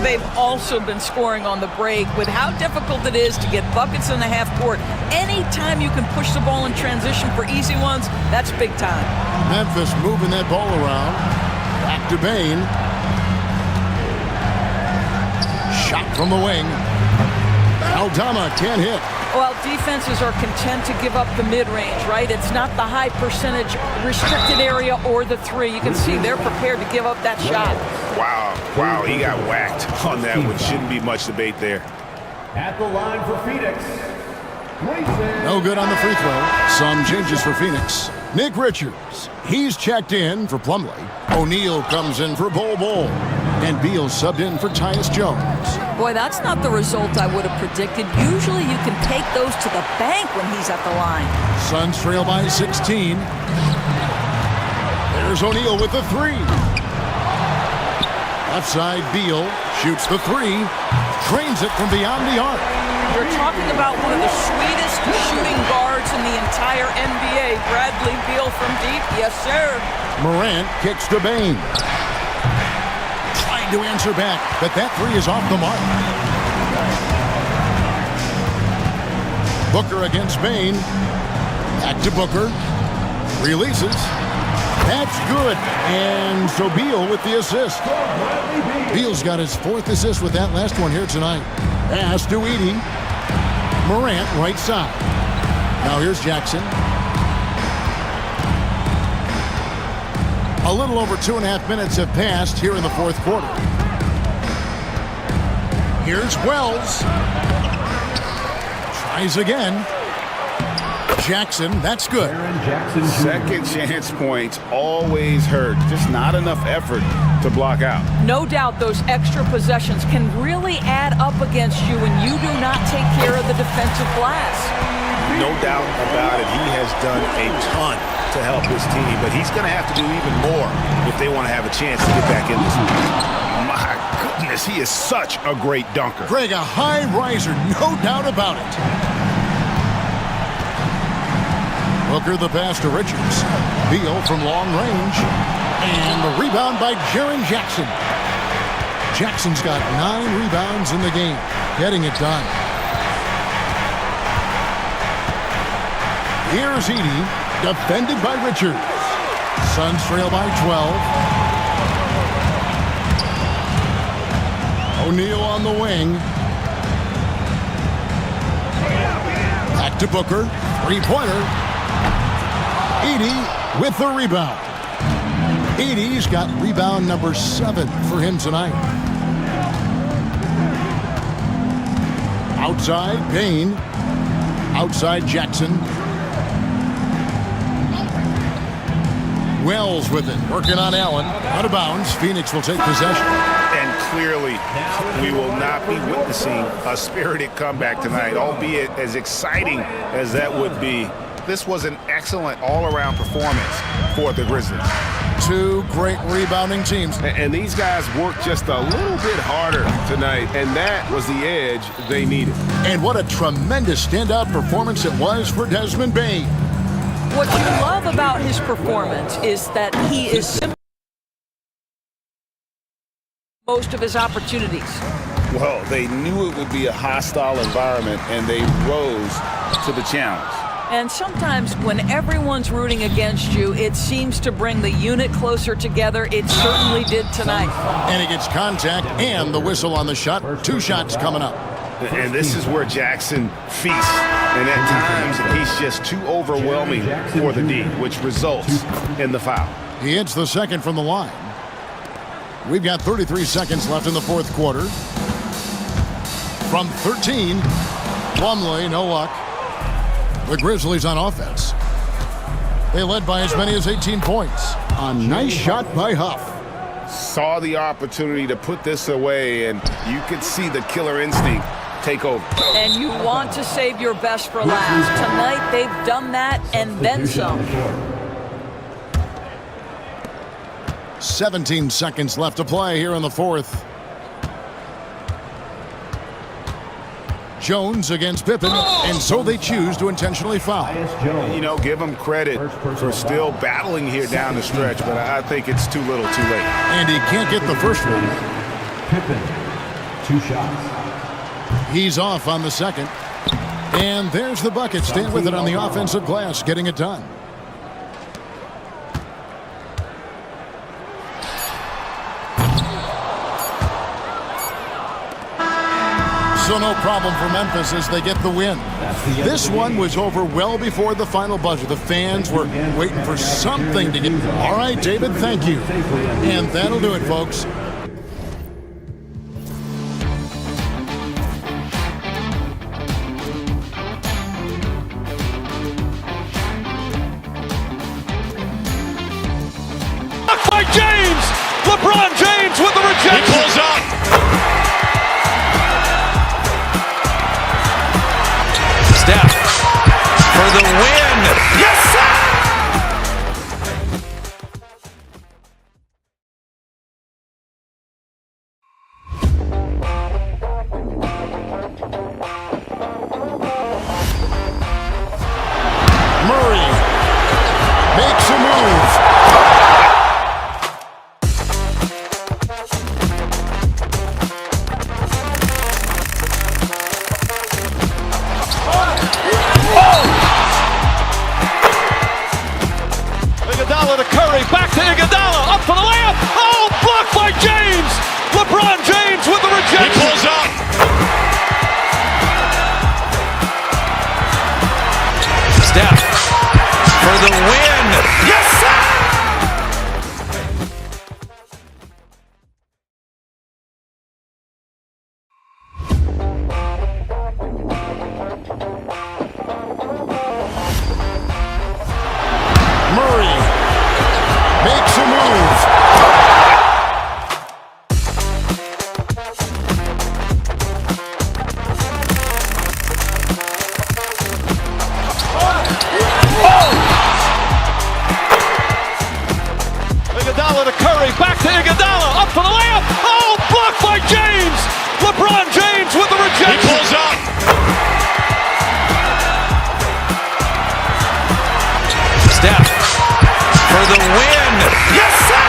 They've also been scoring on the break with how difficult it is to get buckets in the half court. Anytime you can push the ball in transition for easy ones, that's big time. Memphis moving that ball around. Back to Payne. Shot from the wing. Aldama can't hit. Well, defenses are content to give up the mid-range, right? It's not the high percentage restricted area or the three. You can see they're prepared to give up that shot. Wow, he got whacked on that one. Shouldn't be much debate there. At the line for Phoenix. No good on the free throw. Some changes for Phoenix. Nick Richards, he's checked in for Plumlee. O'Neal comes in for Bol. And Beal subbed in for Tyus Jones. Boy, that's not the result I would have predicted. Usually you can take those to the bank when he's at the line. Suns trail by 16. There's O'Neal with the 3. Left side, Beal shoots the 3. Trains it from beyond the arc. You're talking about one of the sweetest shooting guards in the entire NBA. Bradley Beal from deep. Yes, sir. Morant kicks to Bane. To answer back, but that 3 is off the mark. Booker against Bane. Back to Booker. Releases. That's good. And so Beal with the assist. Beal's got his 4th assist with that last one here tonight. Pass to Edey. Morant right side. Now here's Jackson. A little over 2.5 minutes have passed here in the 4th quarter. Here's Wells. Tries again. Jackson, that's good. Second chance points always hurt. Just not enough effort to block out. No doubt those extra possessions can really add up against you when you do not take care of the defensive glass. No doubt about it. He has done a ton to help his team, but he's going to have to do even more if they want to have a chance to get back in this one. My goodness, he is such a great dunker. Greg, a high riser, no doubt about it. Booker the pass to Richards. Beal from long range. And the rebound by Jaren Jackson. Jackson's got 9 rebounds in the game, getting it done. Here's Edey, defended by Richards. Suns trail by 12. O'Neal on the wing. to Booker. Three-pointer. Edey with the rebound. Edey's got rebound number 7 for him tonight. Outside, Payne. Outside, Jackson. Wells with it, working on Allen. Out of bounds, Phoenix will take possession. And clearly, we will not be witnessing a spirited comeback tonight, albeit as exciting as that would be. This was an excellent all-around performance for the Grizzlies. Two great rebounding teams. And these guys worked just a little bit harder tonight, and that was the edge they needed. And what a tremendous standout performance it was for Desmond Bane. What you love about his performance is that he is simply most of his opportunities. Well, they knew it would be a hostile environment, and they rose to the challenge. And sometimes when everyone's rooting against you, it seems to bring the unit closer together. It certainly did tonight. And he gets contact and the whistle on the shot. 2 shots coming up. And this is where Jackson feasts. And at times, he's just too overwhelming for the D, which results in the foul. He hits the second from the line. We've got 33 seconds left in the fourth quarter. From 13, Plumlee, no luck. The Grizzlies on offense. They led by as many as 18 points. A nice shot by Huff. Saw the opportunity to put this away, and you could see the killer instinct take over. And you want to save your best for last. Tonight, they've done that and then some. 17 seconds left to play here in the fourth. Jones against Pippen, and so they choose to intentionally foul. You know, give them credit for still battling here down the stretch, but I think it's too little too late. And he can't get the first one. Pippen, 2 shots. He's off on the second. And there's the bucket. Stand with it on the offensive glass, getting it done. So no problem for Memphis as they get the win. This one was over well before the final buzzer. The fans were waiting for something to get. All right, David, thank you. And that'll do it, folks. By James! LeBron James with the rejection! He pulls up! Steph for the win. Yes, sir! Murray makes a move. Iguodala to Curry, back to Iguodala, up for the layup. Oh, blocked by James. LeBron James with the rejection. He pulls up. Steph for the win. Yes, sir! Murray makes a move. Iguodala to Curry, back to Iguodala, up for the layup. Oh, blocked by James. LeBron James with the rejection. He pulls up. Steph for the win. Yes, sir!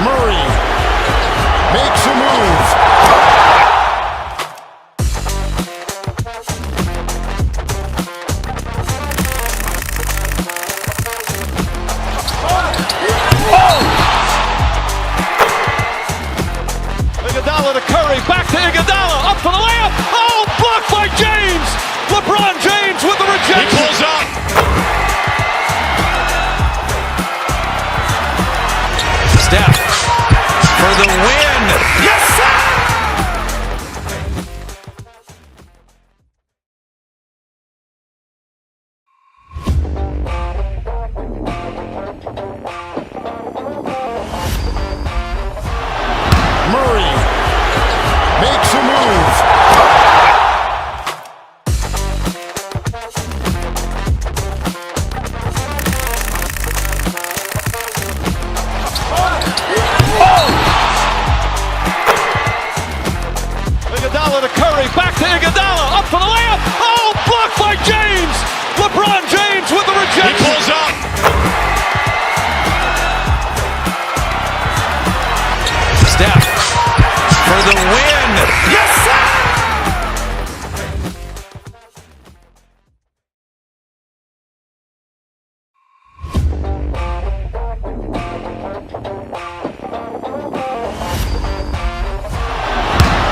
Murray makes a move. Iguodala to Curry, back to Iguodala, up for the layup. Oh, blocked by James. LeBron James with the rejection. He pulls up. Steph for the win. Yes, sir. Murray makes a move. Iguodala to Curry, back to Iguodala, up for the layup. Oh, blocked by James. LeBron James with the rejection. He pulls up. Steph for the win. Yes, sir.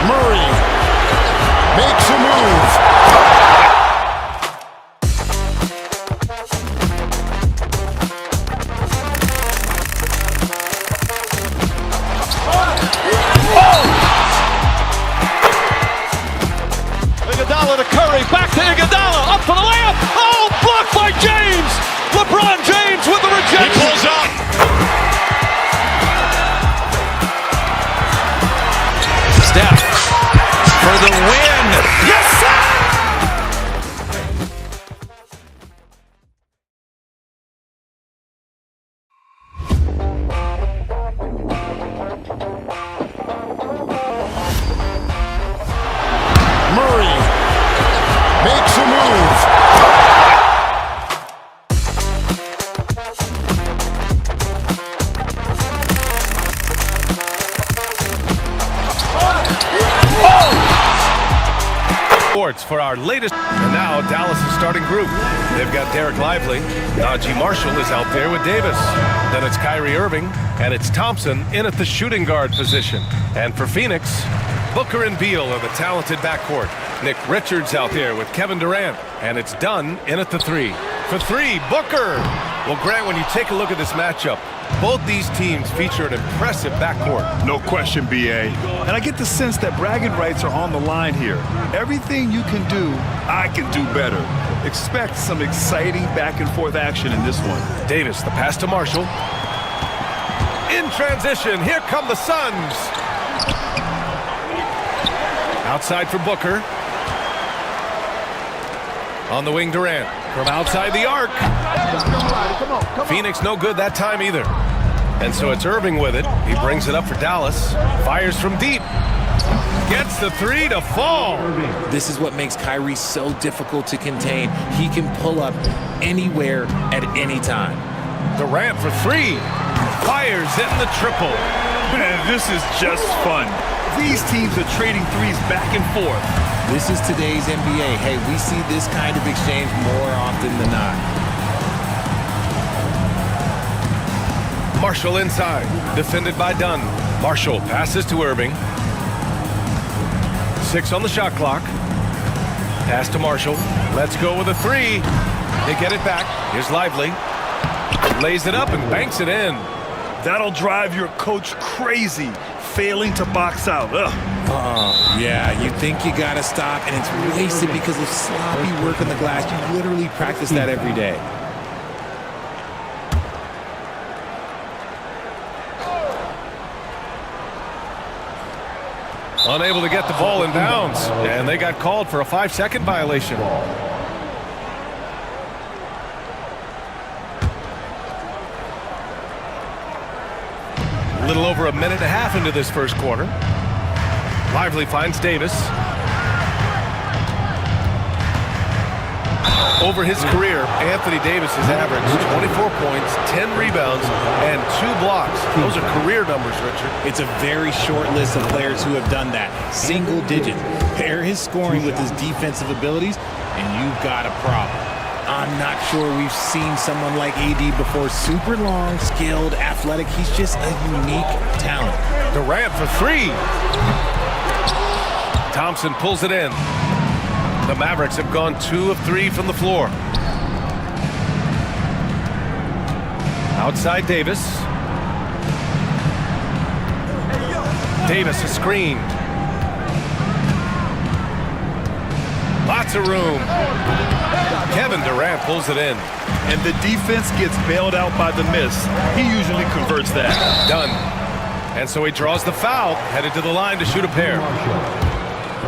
Murray makes a move. Iguodala to Curry, back to Iguodala, up for the layup. Oh, blocked by James. LeBron James with the rejection. He pulls up. Steph for the win. Yes, sir. Murray makes a move. Sports for our latest. And now Dallas' starting group. They've got Derek Lively. Najee Marshall is out there with Davis. Then it's Kyrie Irving, and it's Thompson in at the shooting guard position. And for Phoenix, Booker and Beal are the talented backcourt. Nick Richards out there with Kevin Durant. And it's Dunn in at the three. For three, Booker. Well, Grant, when you take a look at this matchup, both these teams feature an impressive backcourt. No question, BA. And I get the sense that bragging rights are on the line here. Everything you can do, I can do better. Expect some exciting back-and-forth action in this one. Davis, the pass to Marshall. In transition, here come the Suns. Outside for Booker. On the wing, Durant. From outside the arc. Phoenix no good that time either. And so it's Irving with it. He brings it up for Dallas. Fires from deep. Gets the three to fall. This is what makes Kyrie so difficult to contain. He can pull up anywhere at any time. Durant for three. Fires in the triple. Man, this is just fun. These teams are trading threes back and forth. This is today's NBA. Hey, we see this kind of exchange more often than not. Marshall inside, defended by Dunn. Marshall passes to Irving. 6 on the shot clock. Pass to Marshall. Let's go with a three. They get it back. Here's Lively. Lays it up and banks it in. That'll drive your coach crazy, failing to box out. Yeah, you think you gotta stop, and it's wasted because of sloppy work on the glass. You literally practice that every day. Unable to get the ball in bounds, and they got called for a 5-second violation. A little over a minute and a half into this first quarter. Lively finds Davis. Over his career, Anthony Davis has averaged 24 points, 10 rebounds, and 2 blocks. Those are career numbers, Richard. It's a very short list of players who have done that. Single digit. Pair his scoring with his defensive abilities, and you've got a problem. I'm not sure we've seen someone like AD before. Super long, skilled, athletic. He's just a unique talent. Durant for three. Thompson pulls it in. The Mavericks have gone 2 of 3 from the floor. Outside Davis. Davis is screened. Lots of room. Kevin Durant pulls it in. And the defense gets bailed out by the miss. He usually converts that. Done. And so he draws the foul, headed to the line to shoot a pair.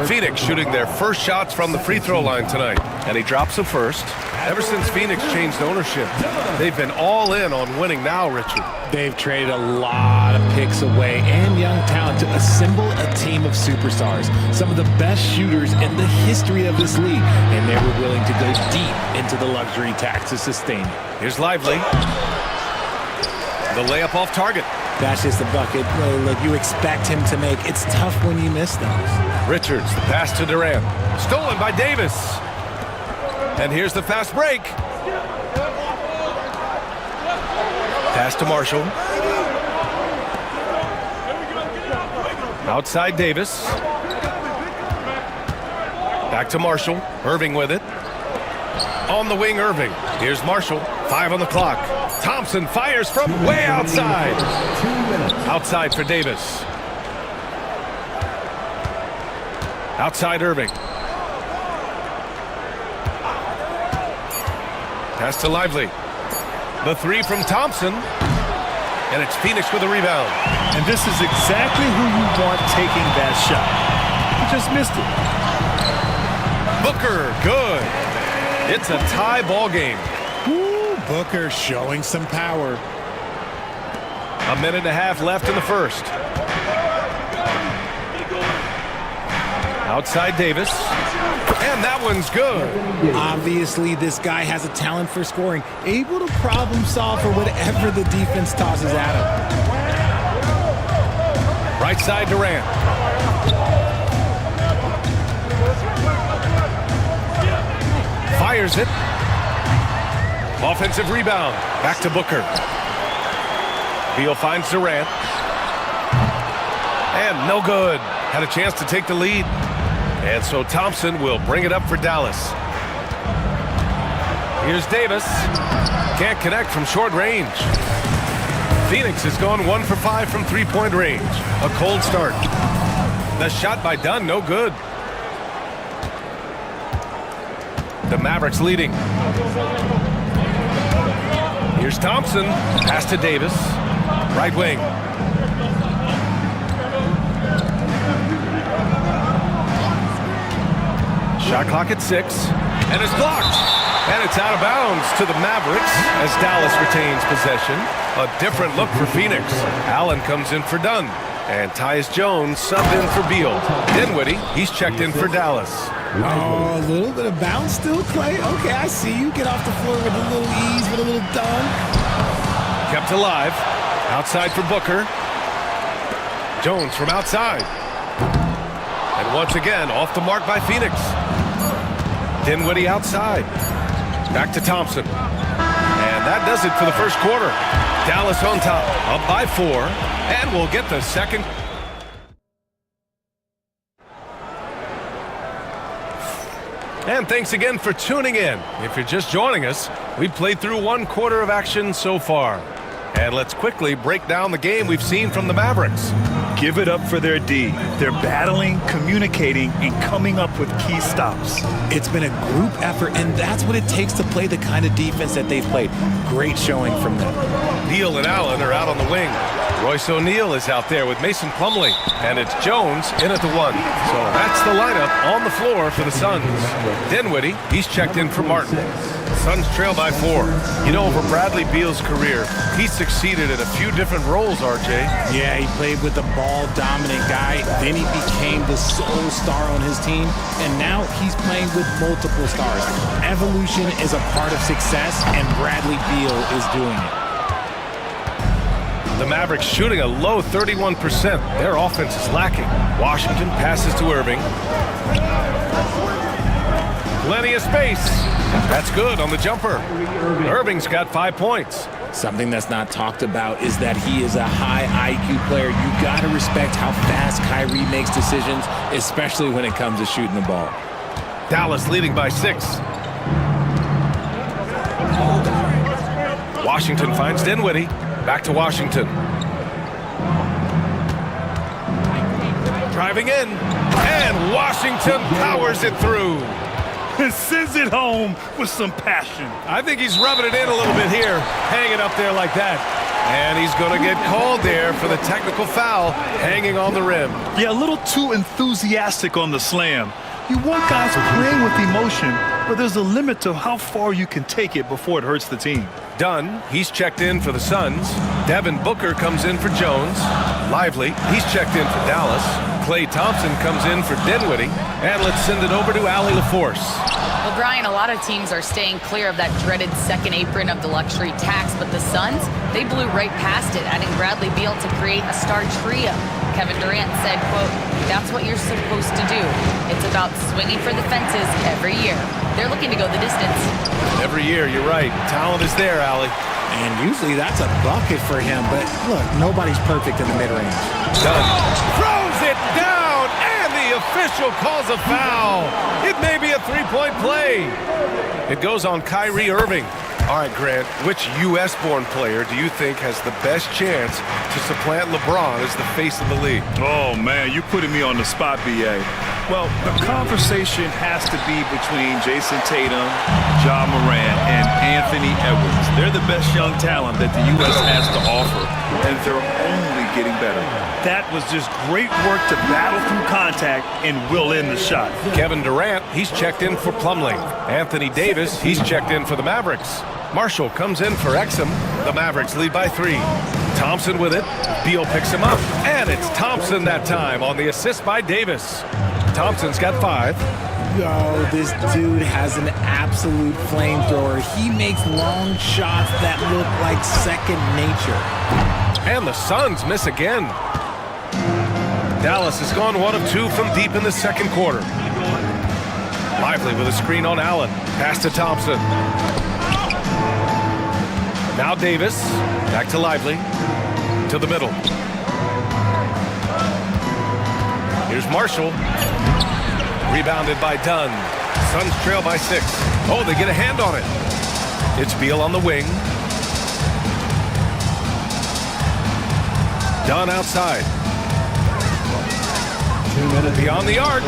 Phoenix shooting their first shots from the free throw line tonight. And he drops the first. Ever since Phoenix changed ownership, they've been all in on winning now, Richard. They've traded a lot of picks away and young talent to assemble a team of superstars. Some of the best shooters in the history of this league. And they were willing to go deep into the luxury tax to sustain it. Here's Lively. The layup off target. That's just a bucket. Look, you expect him to make. It's tough when you miss those. Richards, the pass to Durant. Stolen by Davis. And here's the fast break. Pass to Marshall. Outside Davis. Back to Marshall. Irving with it. On the wing, Irving. Here's Marshall. 5 on the clock. Thompson fires from way outside. Outside for Davis. Outside Irving. Pass to Lively. The 3 from Thompson. And it's Phoenix with a rebound. And this is exactly who you want taking that shot. He just missed it. Booker, good. It's a tie ball game. Ooh, Booker showing some power. 1.5 minutes left in the first. Outside Davis. And that one's good. Obviously, this guy has a talent for scoring. Able to problem solve for whatever the defense tosses at him. Right side Durant. Fires it. Offensive rebound. Back to Booker. Beal finds Durant. And no good. Had a chance to take the lead. And so Thompson will bring it up for Dallas. Here's Davis. Can't connect from short range. Phoenix has gone 1 for 5 from three-point range. A cold start. The shot by Dunn, no good. The Mavericks leading. Here's Thompson. Pass to Davis. Right wing. Shot clock at 6. And it's blocked. And it's out of bounds to the Mavericks as Dallas retains possession. A different look for Phoenix. Allen comes in for Dunn. And Tyus Jones subbed in for Beal. Dinwiddie, he's checked in for Dallas. Oh, a little bit of bounce still, Clay. Okay, I see you. Get off the floor with a little ease, with a little Dunn. Kept alive. Outside for Booker. Jones from outside. And once again, off the mark by Phoenix. Dinwiddie outside. Back to Thompson. And that does it for the first quarter. Dallas on top, up by 4. And we'll get the second. And thanks again for tuning in. If you're just joining us, we've played through 1 quarter of action so far. And let's quickly break down the game we've seen from the Mavericks. Give it up for their D. They're battling, communicating, and coming up with key stops. It's been a group effort, and that's what it takes to play the kind of defense that they've played. Great showing from them. Neal and Allen are out on the wing. Royce O'Neal is out there with Mason Plumlee. And it's Jones in at the 1. So that's the lineup on the floor for the Suns. Dinwiddie, he's checked in for Martin. Suns trail by 4. You know, over Bradley Beal's career, he succeeded in a few different roles, RJ. Yeah, he played with the ball-dominant guy. Then he became the sole star on his team. And now he's playing with multiple stars. Evolution is a part of success, and Bradley Beal is doing it. The Mavericks shooting a low 31%. Their offense is lacking. Washington passes to Irving. Plenty of space. That's good on the jumper. Irving's got 5 points. Something that's not talked about is that he is a high IQ player. You got to respect how fast Kyrie makes decisions, especially when it comes to shooting the ball. Dallas leading by 6. Washington finds Dinwiddie. Back to Washington. Driving in, and Washington powers it through. And sends it home with some passion. I think he's rubbing it in a little bit here, hanging up there like that. And he's going to get called there for the technical foul, hanging on the rim. Yeah, a little too enthusiastic on the slam. You want guys playing with emotion, but there's a limit to how far you can take it before it hurts the team. Dunn, he's checked in for the Suns. Devin Booker comes in for Jones. Lively, he's checked in for Dallas. Klay Thompson comes in for Dinwiddie. And let's send it over to Allie LaForce. Well, Brian, a lot of teams are staying clear of that dreaded second apron of the luxury tax, but the Suns, they blew right past it, adding Bradley Beal to create a star trio. Kevin Durant said, quote, "That's what you're supposed to do. It's about swinging for the fences every year." They're looking to go the distance. Every year, you're right. Talent is there, Allie. And usually that's a bucket for him, but look, nobody's perfect in the mid-range. Dunn throws it down, and the official calls a foul. It may be a three-point play. It goes on Kyrie Irving. All right, Grant, which U.S.-born player do you think has the best chance to supplant LeBron as the face of the league? Oh, man, you're putting me on the spot, B.A. Well, the conversation has to be between Jason Tatum, Ja Morant, and Anthony Edwards. They're the best young talent that the U.S. has to offer, and they're only getting better. That was just great work to battle through contact and will in the shot. Kevin Durant, he's checked in for Plumlee. Anthony Davis, he's checked in for the Mavericks. Marshall comes in for Exum. The Mavericks lead by 3. Thompson with it. Beal picks him up. And it's Thompson that time on the assist by Davis. Thompson's got 5. Yo, this dude has an absolute flamethrower. He makes long shots that look like second nature. And the Suns miss again. Dallas has gone 1 of 2 from deep in the second quarter. Lively with a screen on Allen. Pass to Thompson. Now Davis. Back to Lively. To the middle. Here's Marshall. Rebounded by Dunn. Suns trail by 6. Oh, they get a hand on it. It's Beal on the wing. Dunn outside. Beyond the arc.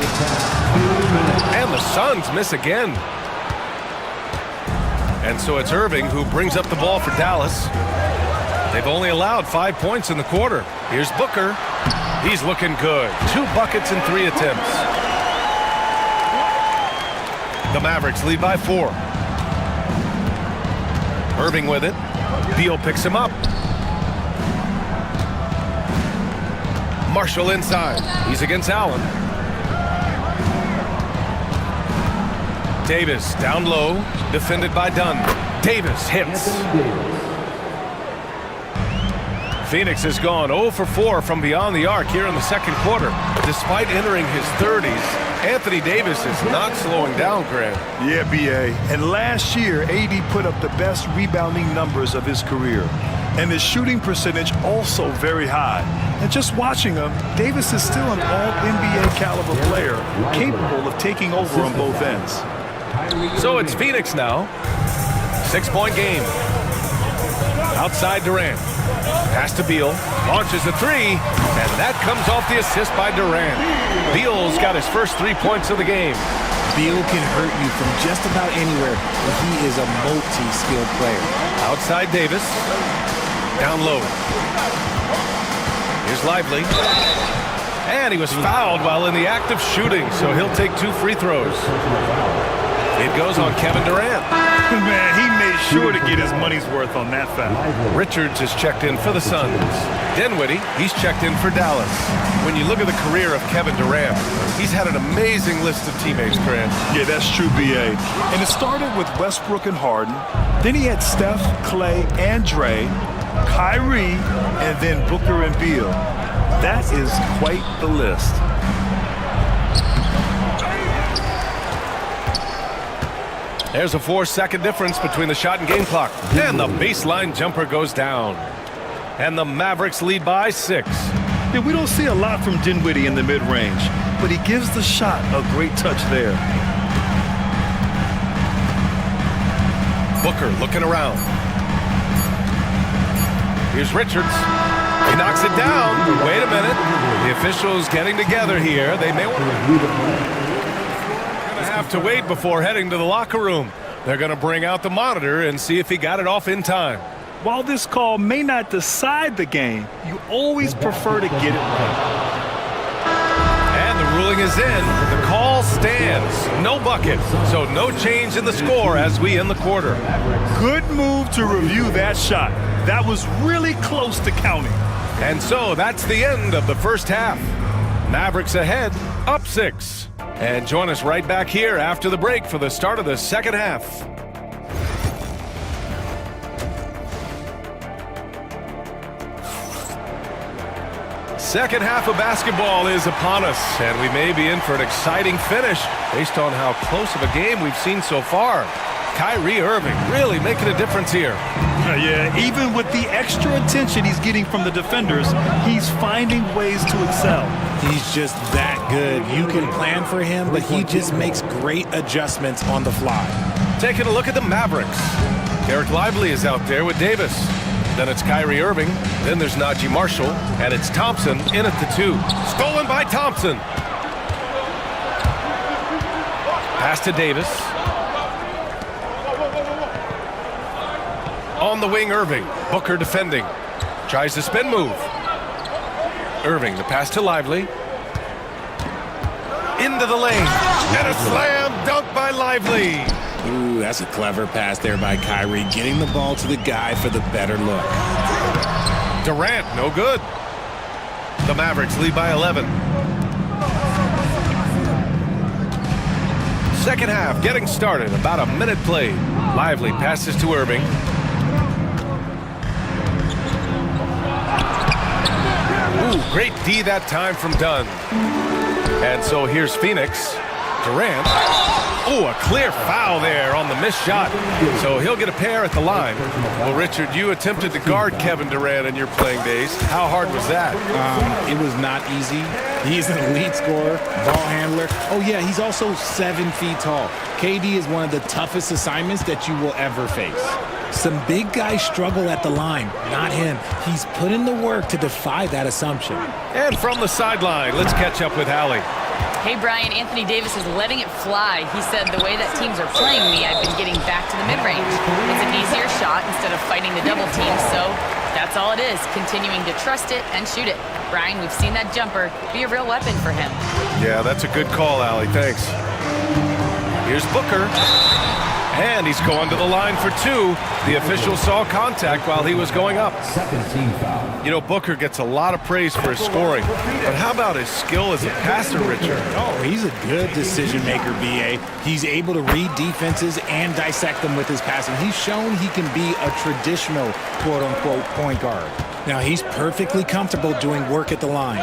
And the Suns miss again. And so it's Irving who brings up the ball for Dallas. They've only allowed 5 points in the quarter. Here's Booker. He's looking good. 2 buckets in 3 attempts. The Mavericks lead by 4. Irving with it. Beal picks him up. Marshall inside. He's against Allen. Davis down low. Defended by Dunn. Davis hits. Phoenix has gone 0 for 4 from beyond the arc here in the second quarter. Despite entering his 30s, Anthony Davis is not slowing down, Grant. Yeah, B.A. And last year, AD put up the best rebounding numbers of his career. And his shooting percentage also very high. And just watching him, Davis is still an all-NBA caliber player, capable of taking over on both ends. So it's Phoenix now. 6-point game. Outside Durant. Pass to Beal. Launches a 3. And that comes off the assist by Durant. Beal's got his first 3 points of the game. Beal can hurt you from just about anywhere, but he is a multi-skilled player. Outside Davis. Down low. Here's Lively. And he was fouled while in the act of shooting, so he'll take 2 free throws. It goes on Kevin Durant. Man, he made sure to get his money's worth on that foul. Richards is checked in for the Suns. Dinwiddie, he's checked in for Dallas. When you look at the career of Kevin Durant, he's had an amazing list of teammates, Grant. Yeah, that's true, B.A. And it started with Westbrook and Harden. Then he had Steph, Klay, and Dre, Kyrie, and then Booker and Beal. That is quite the list. There's a 4-second difference between the shot and game clock. And the baseline jumper goes down. And the Mavericks lead by 6. Yeah, we don't see a lot from Dinwiddie in the mid-range, but he gives the shot a great touch there. Booker looking around. Here's Richards. He knocks it down. Wait a minute. The officials getting together here. They may want to have to wait before heading to the locker room. They're going to bring out the monitor and see if he got it off in time. While this call may not decide the game, you always prefer to get it right. And the ruling is in. The call stands. No bucket, so no change in the score as we end the quarter. Good move to review that shot. That was really close to counting. And so that's the end of the first half. Mavericks ahead, up 6. And join us right back here after the break for the start of the second half. Second half of basketball is upon us, and we may be in for an exciting finish based on how close of a game we've seen so far. Kyrie Irving really making a difference here. Yeah, even with the extra attention he's getting from the defenders, he's finding ways to excel. He's just that good. You can plan for him, but he just makes great adjustments on the fly. Taking a look at the Mavericks. Derek Lively is out there with Davis. Then it's Kyrie Irving. Then there's Najee Marshall. And it's Thompson in at the 2. Stolen by Thompson. Pass to Davis. On the wing, Irving. Booker defending. Tries the spin move. Irving, the pass to Lively. Into the lane. And a slam dunk by Lively. Ooh, that's a clever pass there by Kyrie, getting the ball to the guy for the better look. Durant, no good. The Mavericks lead by 11. Second half getting started. About a minute played. Lively passes to Irving. Ooh, great D that time from Dunn. And so here's Phoenix. Durant. Oh, a clear foul there on the missed shot. So he'll get a pair at the line. Well, Richard, you attempted to guard Kevin Durant in your playing days. How hard was that? It was not easy. He's an elite scorer, ball handler. Oh, yeah, he's also 7 feet tall. KD is one of the toughest assignments that you will ever face. Some big guys struggle at the line, not him. He's put in the work to defy that assumption. And from the sideline, let's catch up with Allie. Hey, Brian, Anthony Davis is letting it fly. He said, the way that teams are playing me, I've been getting back to the mid-range. It's an easier shot instead of fighting the double team, so that's all it is, continuing to trust it and shoot it. Brian, we've seen that jumper be a real weapon for him. Yeah, that's a good call, Allie. Thanks. Here's Booker. And he's going to the line for 2. The official saw contact while he was going up. Second team foul. You know, Booker gets a lot of praise for his scoring. But how about his skill as a passer, Richard? Oh, he's a good decision maker, B.A. He's able to read defenses and dissect them with his passing. He's shown he can be a traditional, quote-unquote, point guard. Now, he's perfectly comfortable doing work at the line.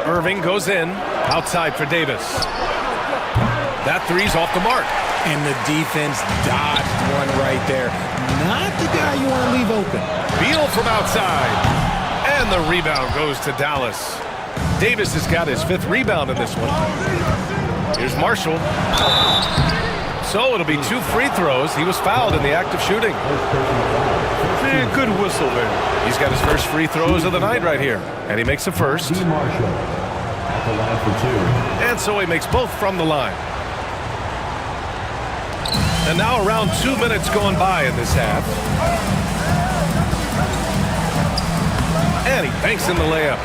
Irving goes in, outside for Davis. That three's off the mark. And the defense dodged one right there. Not the guy you want to leave open. Beal from outside. And the rebound goes to Dallas. Davis has got his 5th rebound in this one. Here's Marshall. So it'll be 2 free throws. He was fouled in the act of shooting. Yeah, good whistle there. He's got his first free throws of the night right here. And he makes the first. Marshall at the line for 2. And so he makes both from the line. And now around 2 minutes going by in this half. And he banks in the layup.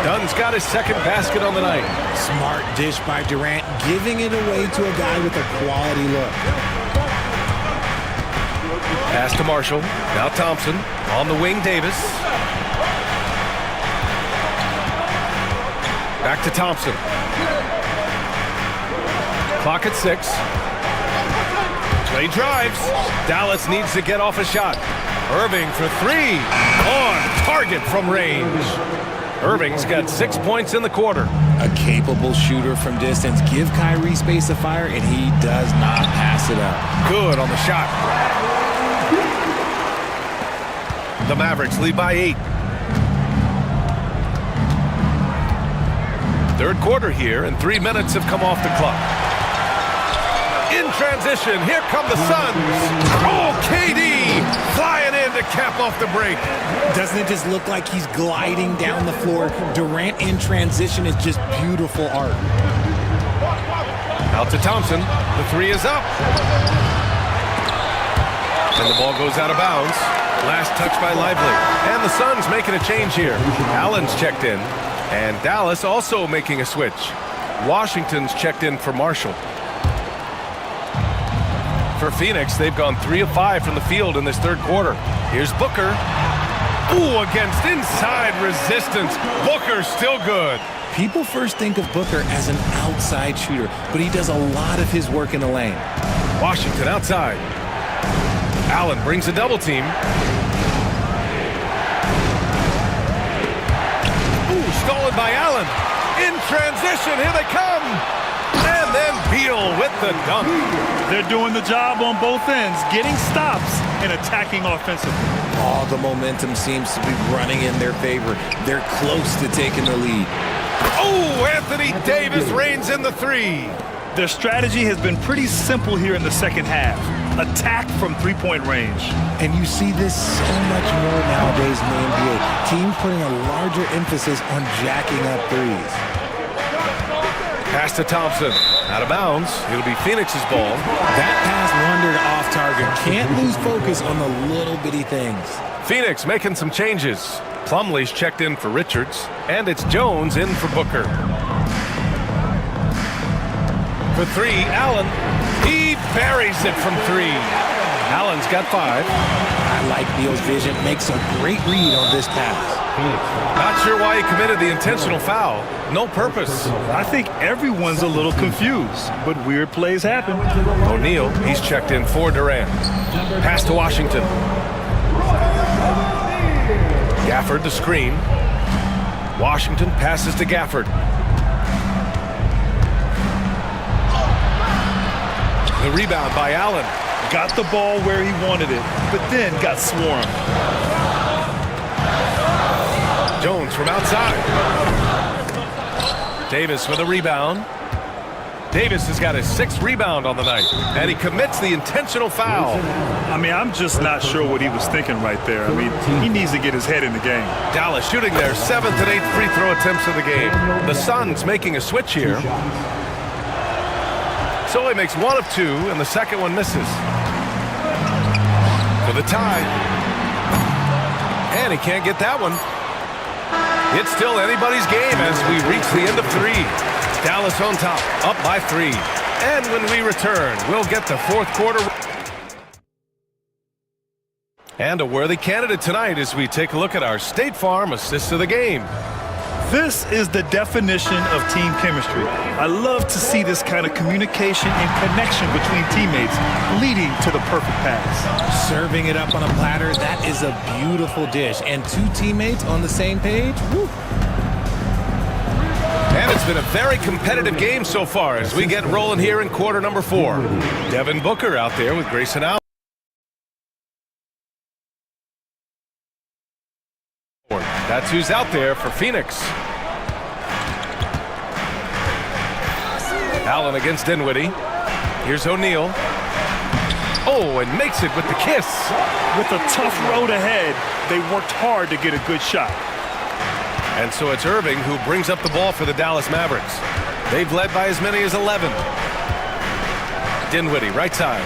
Dunn's got his 2nd basket on the night. Smart dish by Durant, giving it away to a guy with a quality look. Pass to Marshall. Now Thompson. On the wing, Davis. Back to Thompson. Clock at 6. Play drives. Dallas needs to get off a shot. Irving for 3. On target from range. Irving's got 6 points in the quarter. A capable shooter from distance. Give Kyrie space to fire, and he does not pass it up. Good on the shot. The Mavericks lead by 8. Third quarter here, and 3 minutes have come off the clock. In transition, here come the Suns. Oh, KD flying in to cap off the break. Doesn't it just look like he's gliding down the floor? Durant in transition is just beautiful art. Out to Thompson. The three is up. And the ball goes out of bounds. Last touch by Lively. And the Suns making a change here. Allen's checked in. And Dallas also making a switch. Washington's checked in for Marshall. For Phoenix, they've gone 3 of 5 from the field in this third quarter. Here's Booker. Ooh, against inside resistance. Booker's still good. People first think of Booker as an outside shooter, but he does a lot of his work in the lane. Washington outside. Allen brings a double team. Ooh, stolen by Allen. In transition, here they come. And then Beal with the dunk. They're doing the job on both ends, getting stops and attacking offensively. All the momentum seems to be running in their favor. They're close to taking the lead. Oh, Anthony Davis reigns in the three. Their strategy has been pretty simple here in the second half. Attack from three-point range. And you see this so much more nowadays in the NBA. Teams putting a larger emphasis on jacking up threes. Pass to Thompson. Out of bounds. It'll be Phoenix's ball. That pass wandered off target. Can't lose focus on the little bitty things. Phoenix making some changes. Plumlee's checked in for Richards. And it's Jones in for Booker. For three, Allen. He buries it from three. Allen's got 5. I like Beal's vision. Makes a great read on this pass. Not sure why he committed the intentional foul. No purpose. I think everyone's a little confused, but weird plays happen. O'Neal, he's checked in for Durant. Pass to Washington. Gafford the screen. Washington passes to Gafford. The rebound by Allen. Got the ball where he wanted it, but then got swarmed. Jones from outside. Davis with a rebound. Davis has got his 6th rebound on the night, and he commits the intentional foul. I mean, I'm just not sure what he was thinking right there. I mean, he needs to get his head in the game. Dallas shooting their 7th and 8th free throw attempts of the game. The Suns making a switch here. So he makes 1 of 2, and the second one misses. For the tie. And he can't get that one. It's still anybody's game as we reach the end of 3. Dallas on top, up by 3. And when we return, we'll get the fourth quarter. And a worthy candidate tonight as we take a look at our State Farm assists of the game. This is the definition of team chemistry. I love to see this kind of communication and connection between teammates leading to the perfect pass. Serving it up on a platter, that is a beautiful dish. And 2 teammates on the same page, woo. And it's been a very competitive game so far as we get rolling here in quarter number 4. Devin Booker out there with Grayson Allen. That's who's out there for Phoenix. Allen against Dinwiddie. Here's O'Neal. Oh, and makes it with the kiss. With a tough road ahead, they worked hard to get a good shot. And so it's Irving who brings up the ball for the Dallas Mavericks. They've led by as many as 11. Dinwiddie, right side.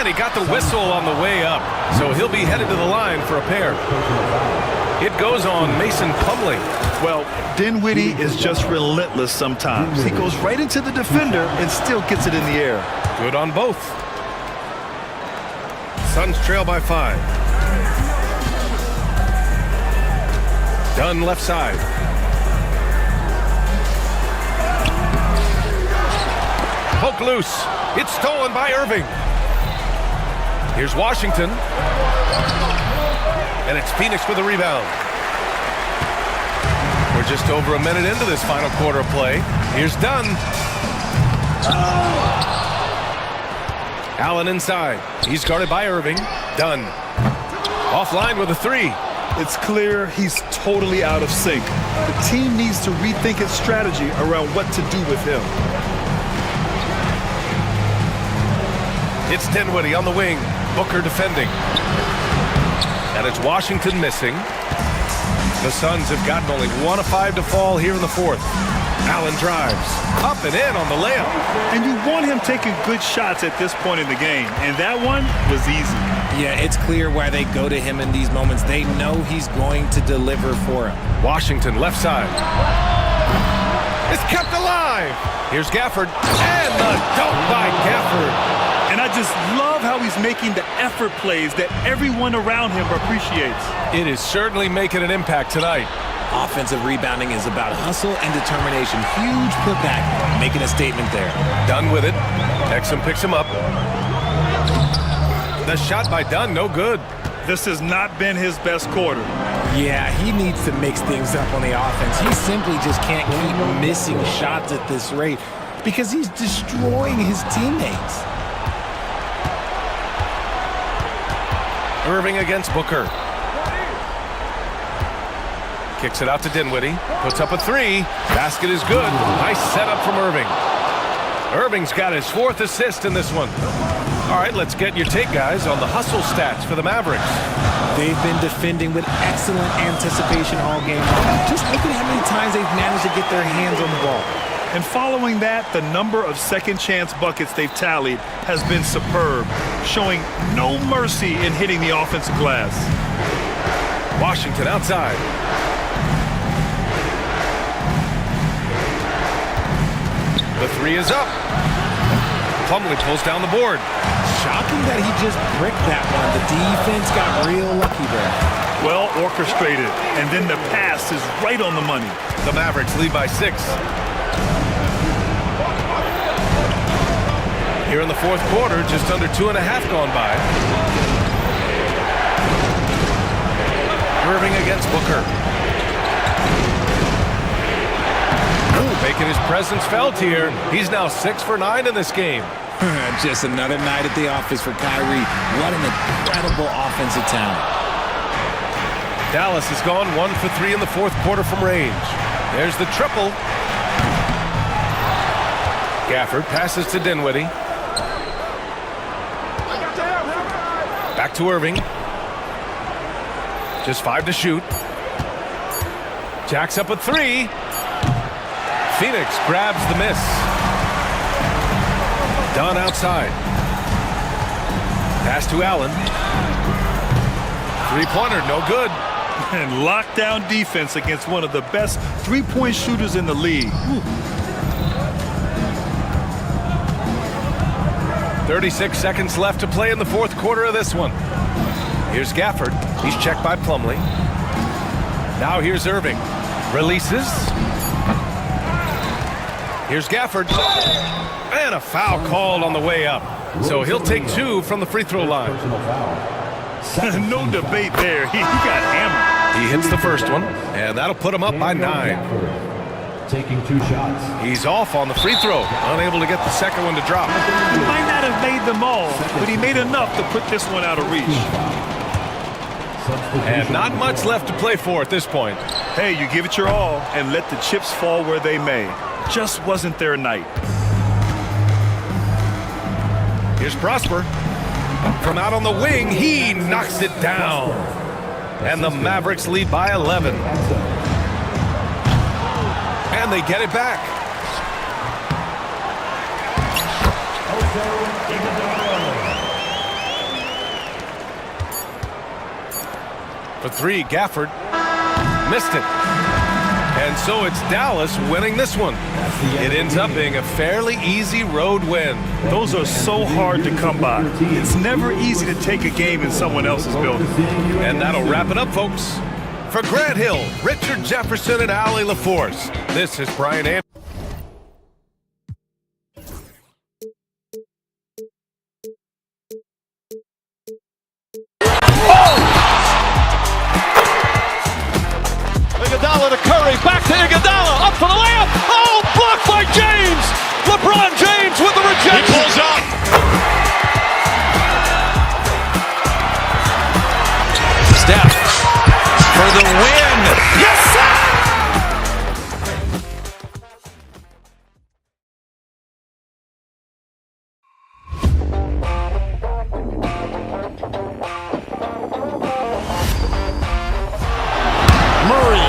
And he got the whistle on the way up, so he'll be headed to the line for a pair. It goes on Mason Plumlee. Well, Dinwiddie is just relentless sometimes. He goes right into the defender and still gets it in the air. Good on both. Suns trail by 5. Dunn left side. Poke loose. It's stolen by Irving. Here's Washington. And it's Phoenix with a rebound. We're just over a minute into this final quarter of play. Here's Dunn. Allen inside. He's guarded by Irving. Dunn. Offline with a three. It's clear he's totally out of sync. The team needs to rethink its strategy around what to do with him. It's Dinwiddie on the wing. Booker defending. And it's Washington missing. The Suns have gotten only 1 of 5 to fall here in the fourth. Allen drives. Up and in on the layup. And you want him taking good shots at this point in the game. And that one was easy. Yeah, it's clear why they go to him in these moments. They know he's going to deliver for him. Washington left side. It's kept alive. Here's Gafford. And the dunk by Gafford. And I just love how he's making the effort plays that everyone around him appreciates. It is certainly making an impact tonight. Offensive rebounding is about hustle and determination. Huge putback, making a statement there. Dunn with it. Exum picks him up. The shot by Dunn, no good. This has not been his best quarter. Yeah, he needs to mix things up on the offense. He simply just can't keep missing shots at this rate because he's destroying his teammates. Irving against Booker. Kicks it out to Dinwiddie. Puts up a three. Basket is good. Nice setup from Irving. Irving's got his 4th assist in this one. All right, let's get your take, guys, on the hustle stats for the Mavericks. They've been defending with excellent anticipation all game long. Just look at how many times they've managed to get their hands on the ball. And following that, the number of second chance buckets they've tallied has been superb, showing no mercy in hitting the offensive glass. Washington outside. The three is up. Plumlee pulls down the board. Shocking that he just bricked that one. The defense got real lucky there. Well orchestrated, and then the pass is right on the money. The Mavericks lead by 6. Here in the fourth quarter, just under 2.5 gone by. Irving against Booker. Ooh, making his presence felt here. He's now 6 for 9 in this game. Just another night at the office for Kyrie. What an incredible offensive talent. Dallas has gone 1 for 3 in the fourth quarter from range. There's the triple. Gafford passes to Dinwiddie. Back to Irving. Just 5 to shoot. Jacks up a 3. Phoenix grabs the miss. Dunn outside. Pass to Allen. Three-pointer, no good. And lockdown defense against one of the best three-point shooters in the league. 36 seconds left to play in the fourth quarter of this one. Here's Gafford. He's checked by Plumlee. Now here's Irving. Releases. Here's Gafford. And a foul called on the way up. So he'll take 2 from the free throw line. No debate there. He got hammered. He hits the first one, and that'll put him up by 9. Taking 2 shots. He's off on the free throw, unable to get the second one to drop. He might not have made them all, but he made enough to put this one out of reach. And not much left to play for at this point. Hey, you give it your all and let the chips fall where they may. Just wasn't their night. Here's Prosper. From out on the wing, he knocks it down. And the Mavericks lead by 11. And they get it back. For 3, Gafford missed it. And so it's Dallas winning this one. It ends up being a fairly easy road win. Those are so hard to come by. It's never easy to take a game in someone else's building. And that'll wrap it up, folks. For Grant Hill, Richard Jefferson, and Allie LaForce, this is Brian Anderson. Iguodala to Curry, back to Iguodala, up for the layup. Oh, blocked by James. LeBron James with the rejection. He pulls up. Steph for the win. Yes, sir. Murray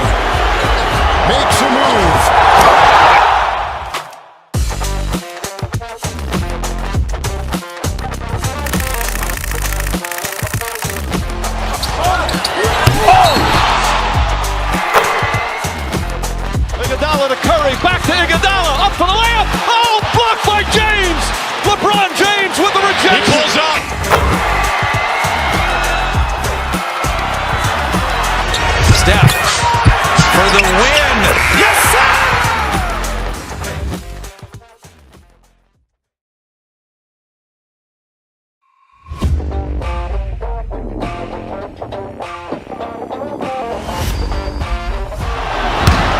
makes a move. Iguodala to Curry, back to Iguodala, up for the layup. Oh, blocked by James. LeBron James with the rejection. He pulls up. Steph for the win. Yes, sir.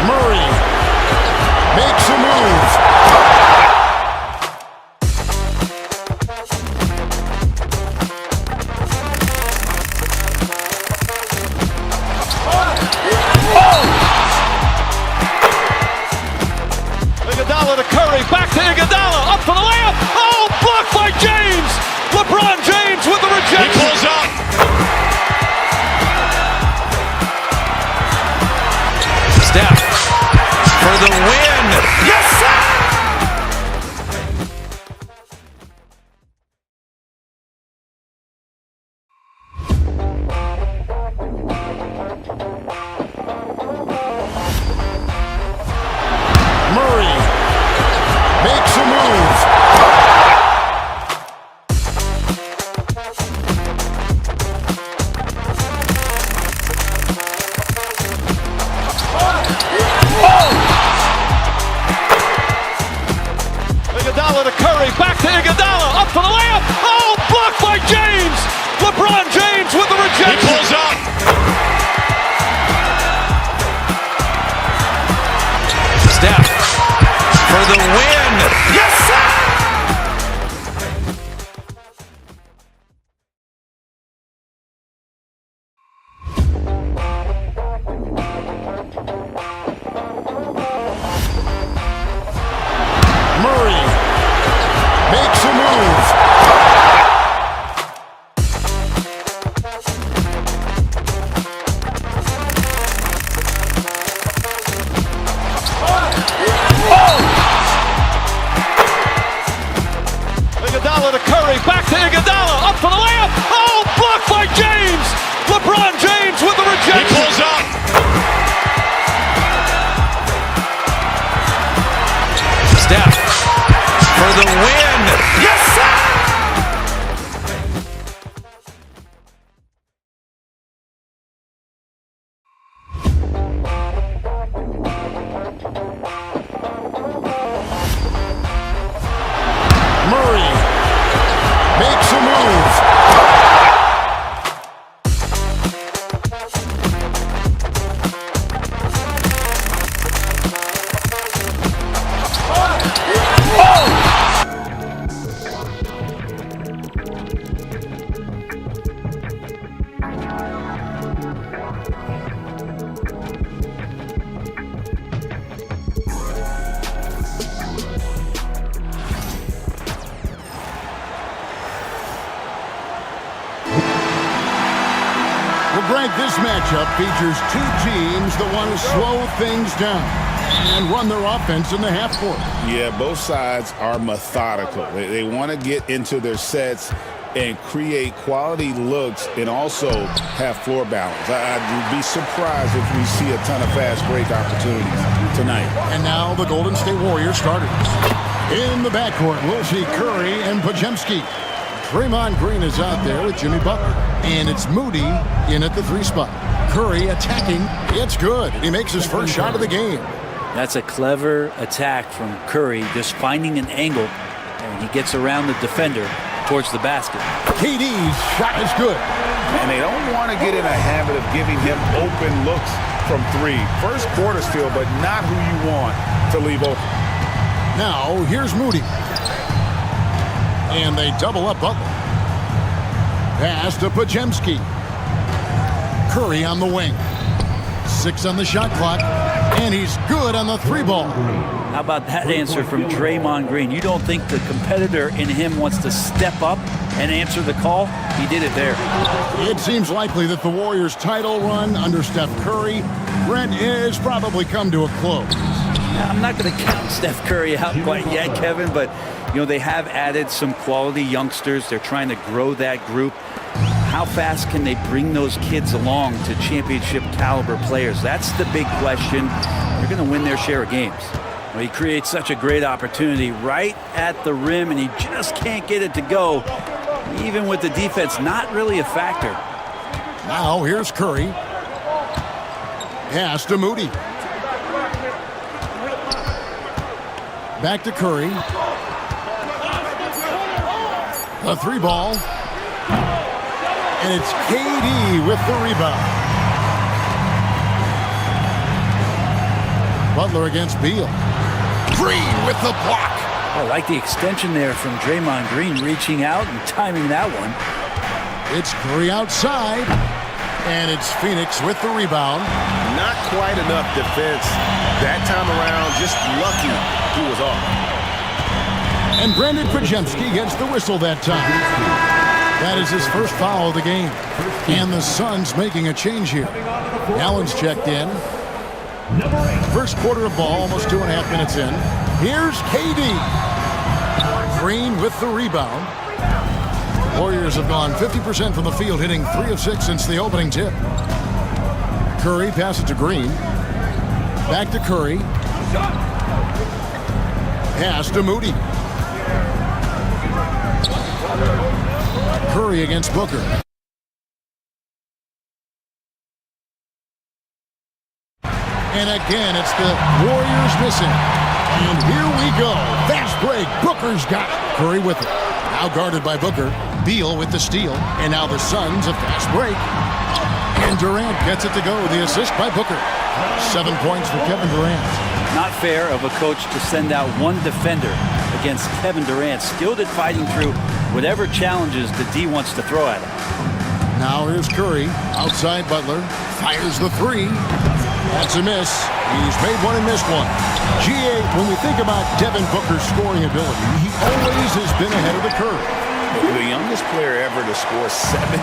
Murray makes a move. Iguodala to Curry, back to Iguodala, up for the layup. Oh, blocked by James. LeBron James with the rejection. He pulls up. Steph for the win. Yes, sir. Murray makes a move. Iguodala to Curry, back to Iguodala, up for the layup. Oh, blocked by James. LeBron James with the rejection. He pulls up. Steph for the win. Yes, sir. Murray makes a move. Iguodala to Curry, back to Iguodala, up for the layup. Oh, blocked by James. LeBron James with the rejection. He pulls up. Steph for the win. Yes, sir. Murray makes a move. Well, Greg, this matchup features two teams that want to slow things down and run their offense in the half court. Yeah, both sides are methodical. They want to get into their sets and create quality looks and also have floor balance. I'd be surprised if we see a ton of fast break opportunities tonight. And now the Golden State Warriors starters. In the backcourt, we'll see Curry and Podziemski. Draymond Green is out there with Jimmy Butler. And it's Moody in at the 3 spot. Curry attacking. It's good. He makes his first shot of the game. That's a clever attack from Curry, just finding an angle, and he gets around the defender towards the basket. KD's shot is good. And they don't want to get in a habit of giving him open looks from three. First quarter still, but not who you want to leave open. Now, here's Moody. And they double up Butler. Pass to Pajemski. Curry on the wing. 6 on the shot clock. And he's good on the 3-ball. How about that answer from Draymond Green? You don't think the competitor in him wants to step up and answer the call? He did it there. It seems likely that the Warriors' title run under Steph Curry, Brent, is probably come to a close. I'm not going to count Steph Curry out quite yet, Kevin, but they have added some quality youngsters. They're trying to grow that group. How fast can they bring those kids along to championship caliber players? That's the big question. They're going to win their share of games. Well, he creates such a great opportunity right at the rim, and he just can't get it to go. Even with the defense not really a factor. Now here's Curry. Pass to Moody. Back to Curry. A 3-ball. And it's KD with the rebound. Butler against Beal. Green with the block. I like the extension there from Draymond Green, reaching out and timing that one. It's Curry outside. And it's Phoenix with the rebound. Not quite enough defense that time around. Just lucky he was off. And Brandon Pajemski gets the whistle that time. That is his first foul of the game. And the Suns making a change here. Allen's checked in. First quarter of ball, almost 2.5 minutes in. Here's KD. Green with the rebound. Warriors have gone 50% from the field, hitting 3 of 6 since the opening tip. Curry passes to Green. Back to Curry. Pass to Moody. Curry against Booker. And again, it's the Warriors missing. And here we go. Fast break. Booker's got it. Curry with it. Now guarded by Booker. Beal with the steal. And now the Suns a fast break. And Durant gets it to go. The assist by Booker. 7 points for Kevin Durant. Not fair of a coach to send out one defender against Kevin Durant, skilled at fighting through whatever challenges the D wants to throw at him. Now here's Curry. Outside Butler. Fires the 3. That's a miss. He's made one and missed one. GA, when we think about Devin Booker's scoring ability, he always has been ahead of the curve. The youngest player ever to score 70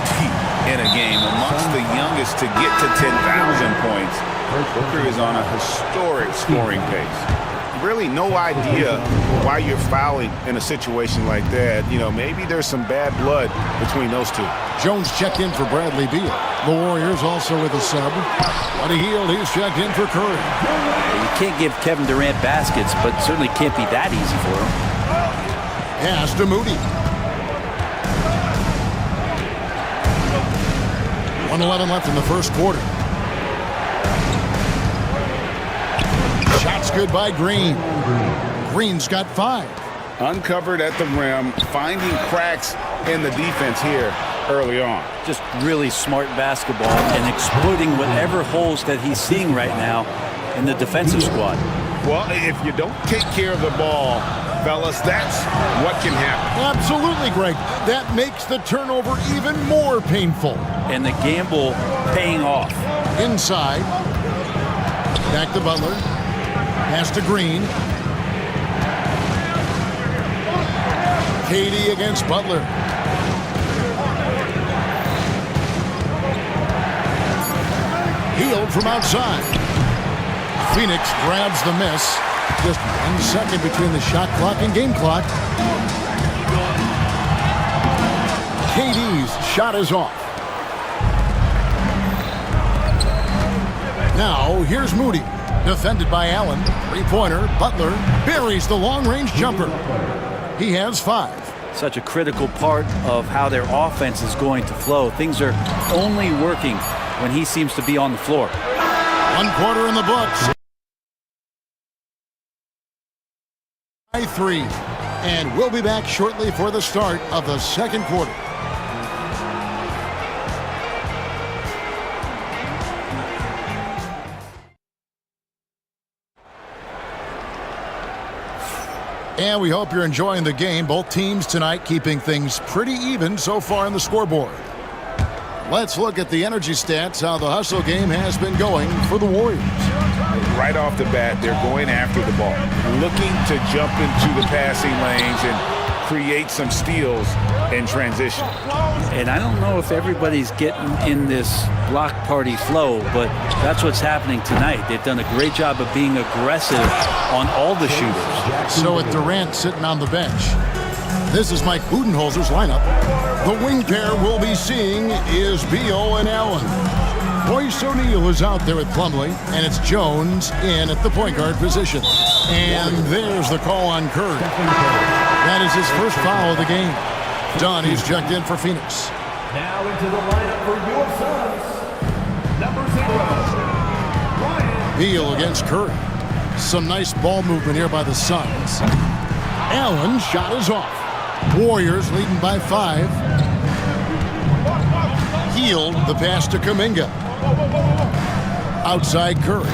in a game, amongst the youngest to get to 10,000 points. Booker is on a historic scoring pace. Really no idea why you're fouling in a situation like that. Maybe there's some bad blood between those two. Jones checked in for Bradley Beal. The Warriors also with a sub. Buddy Hield, he's checked in for Curry. You can't give Kevin Durant baskets, but certainly can't be that easy for him. Pass to Moody. 1:11 left in the first quarter. Shots good by Green. Green's got 5. Uncovered at the rim, finding cracks in the defense here early on. Just really smart basketball and exploiting whatever holes that he's seeing right now in the defensive squad. Well, if you don't take care of the ball, fellas, that's what can happen. Absolutely, Greg. That makes the turnover even more painful. And the gamble paying off. Inside. Back to Butler. Pass to Green. KD against Butler. Hield from outside. Phoenix grabs the miss. Just 1 second between the shot clock and game clock. KD's shot is off. Now, here's Moody. Defended by Allen. 3-pointer. Butler buries the long-range jumper. He has 5. Such a critical part of how their offense is going to flow. Things are only working when he seems to be on the floor. 1 quarter in the books. By 3. And we'll be back shortly for the start of the second quarter. And we hope you're enjoying the game. Both teams tonight keeping things pretty even so far on the scoreboard. Let's look at the energy stats, how the hustle game has been going for the Warriors. Right off the bat, they're going after the ball, looking to jump into the passing lanes and create some steals in transition. And I don't know if everybody's getting in this block party flow, but that's what's happening tonight. They've done a great job of being aggressive on all the shooters. So with Durant sitting on the bench, this is Mike Budenholzer's lineup. The wing pair we'll be seeing is Beal and Allen. Royce O'Neal is out there with Plumlee, and it's Jones in at the point guard position. And there's the call on Curry. That is his first foul of the game. Dunn, he's checked in for Phoenix. Now into the lineup for your Suns, number 0, Ryan. Beal against Curry. Some nice ball movement here by the Suns. Allen shot is off. Warriors leading by 5. Healed the pass to Kuminga. Outside Curry.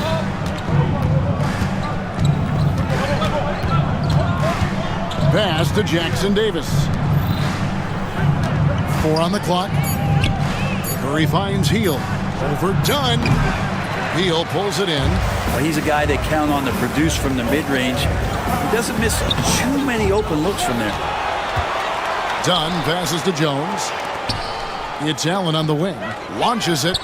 Pass to Jackson Davis. 4 on the clock. Curry finds Hield. Over Dunn. Hield pulls it in. Well, he's a guy they count on to produce from the mid-range. He doesn't miss too many open looks from there. Dunn passes to Jones. It's Allen on the wing. Launches it.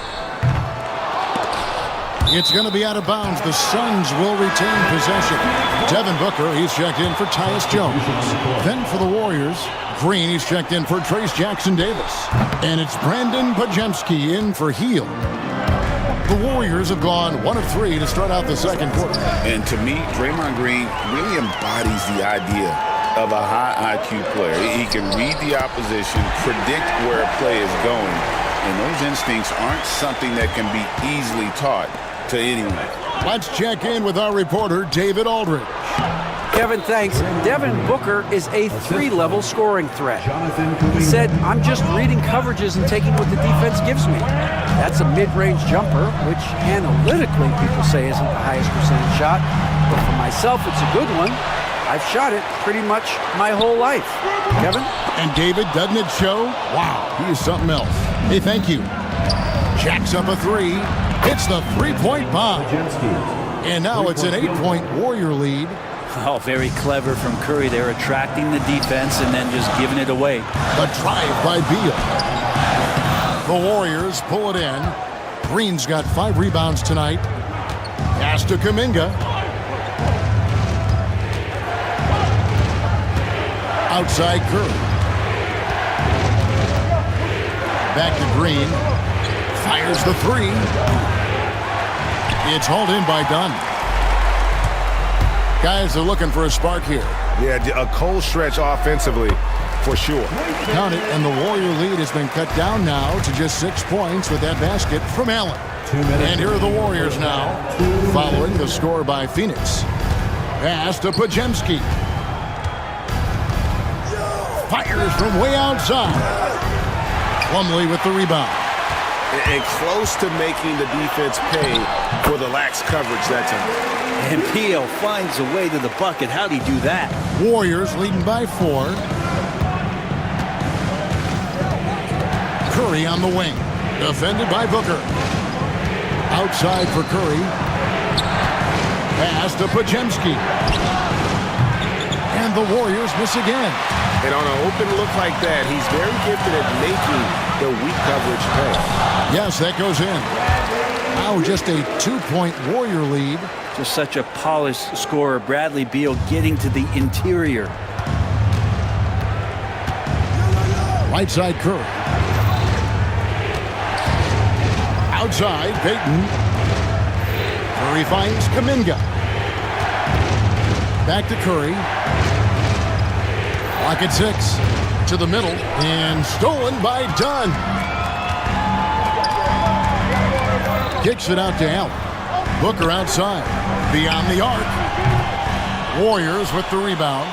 It's going to be out of bounds. The Suns will retain possession. Devin Booker, he's checked in for Tyus Jones. Then for the Warriors, Green, he's checked in for Trace Jackson Davis. And it's Brandon Podziemski in for Hield. The Warriors have gone 1 of 3 to start out the second quarter. And to me, Draymond Green really embodies the idea of a high IQ player. He can read the opposition, predict where a play is going, and those instincts aren't something that can be easily taught to anyone. Let's check in with our reporter, David Aldridge. Kevin, thanks. Devin Booker is a 3-level scoring threat. He said, I'm just reading coverages and taking what the defense gives me. That's a mid-range jumper, which analytically people say isn't the highest percentage shot. But for myself, it's a good one. I've shot it pretty much my whole life. Kevin? And David, doesn't it show? Wow, he is something else. Hey, thank you. Jacks up a 3. It's the 3-point bomb. And now it's an 8-point Warrior lead. Oh, very clever from Curry. They're attracting the defense and then just giving it away. A drive by Beal. The Warriors pull it in. Green's got 5 rebounds tonight. Pass to Kuminga. Outside Curry. Back to Green. Fires the 3. It's hauled in by Dunn. Guys are looking for a spark here. Yeah, a cold stretch offensively, for sure. Count it, and the Warrior lead has been cut down now to just 6 points with that basket from Allen. And here are the Warriors now, following the score by Phoenix. Pass to Podziemski. Fires from way outside. Plumlee with the rebound. And close to making the defense pay for the lax coverage that time. And Beal finds a way to the bucket. How'd he do that? Warriors leading by 4. Curry on the wing. Defended by Booker. Outside for Curry. Pass to Podziemski. And the Warriors miss again. And on an open look like that, he's very gifted at making the weak coverage pay. Yes, that goes in. Now just a 2-point Warrior lead. Just such a polished scorer. Bradley Beal getting to the interior. Right side Curry. Outside Payton. Curry finds Kuminga. Back to Curry. Clock at 6. To the middle. And stolen by Dunn. Kicks it out to Allen. Booker outside. Beyond the arc. Warriors with the rebound.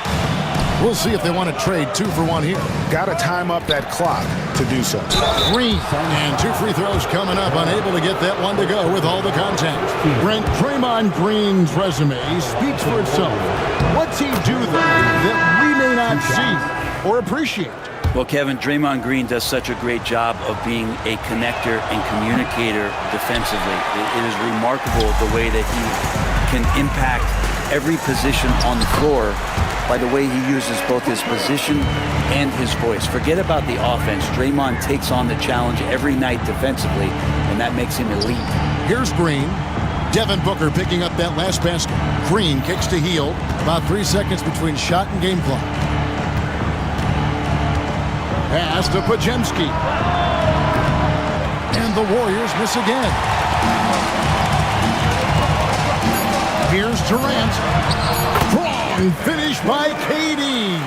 We'll see if they want to trade 2 for 1 here. Got to time up that clock to do so. Green, and 2 free throws coming up, unable to get that one to go with all the contact. Brent, Draymond Green's resume speaks for itself. What's he do that we may not see or appreciate? Well, Kevin, Draymond Green does such a great job of being a connector and communicator defensively. It is remarkable the way that he can impact every position on the floor by the way he uses both his position and his voice. Forget about the offense. Draymond takes on the challenge every night defensively, and that makes him elite. Here's Green. Devin Booker picking up that last basket. Green kicks to heel. About 3 seconds between shot and game clock. Pass to Podziemski. And the Warriors miss again. Here's Durant. Strong finish by KD.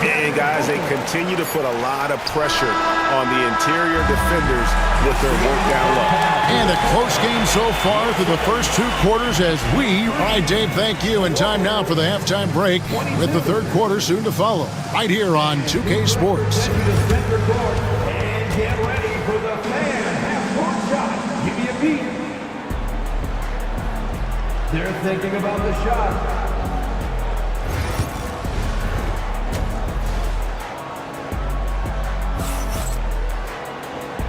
And guys, they continue to put a lot of pressure on the interior defenders with their work down low. And a close game so far through the first 2 quarters as we, right, Dave, thank you. And time now for the halftime break with the 3rd quarter soon to follow. Right here on 2K Sports. And get ready for the fan half-court shot. Give me a beat. They're thinking about the shot.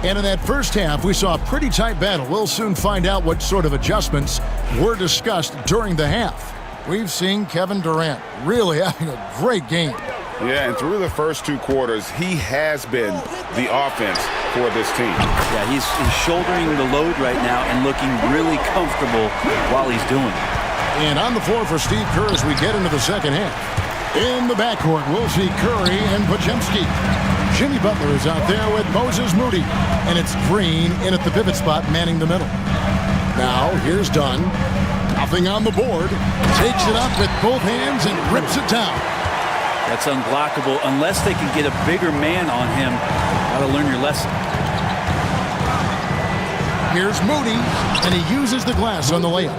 And in that first half, we saw a pretty tight battle. We'll soon find out what sort of adjustments were discussed during the half. We've seen Kevin Durant really having a great game. Yeah, and through the first 2 quarters, he has been the offense for this team. Yeah, he's shouldering the load right now and looking really comfortable while he's doing it. And on the floor for Steve Kerr as we get into the second half. In the backcourt, we'll see Curry and Podziemski. Jimmy Butler is out there with Moses Moody. And it's Green in at the pivot spot, manning the middle. Now, here's Dunn. Nothing on the board. Takes it up with both hands and rips it down. That's unblockable unless they can get a bigger man on him. Got to learn your lesson. Here's Moody, and he uses the glass on the layup.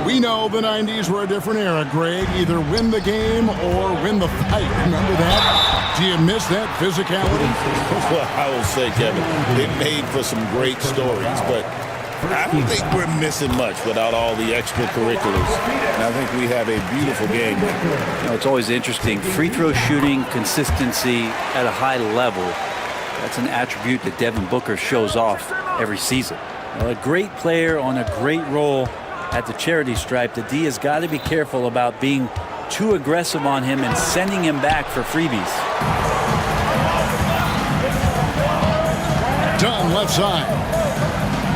We know the 90s were a different era, Greg. Either win the game or win the fight. Remember that? Do you miss that physicality? Well, I will say, Kevin, it made for some great stories, but I don't think we're missing much without all the extracurriculars. And I think we have a beautiful game. You know, it's always interesting. Free throw shooting, consistency at a high level. That's an attribute that Devin Booker shows off every season. Well, a great player on a great role at the charity stripe. The D has got to be careful about being too aggressive on him and sending him back for freebies. Dunn left side.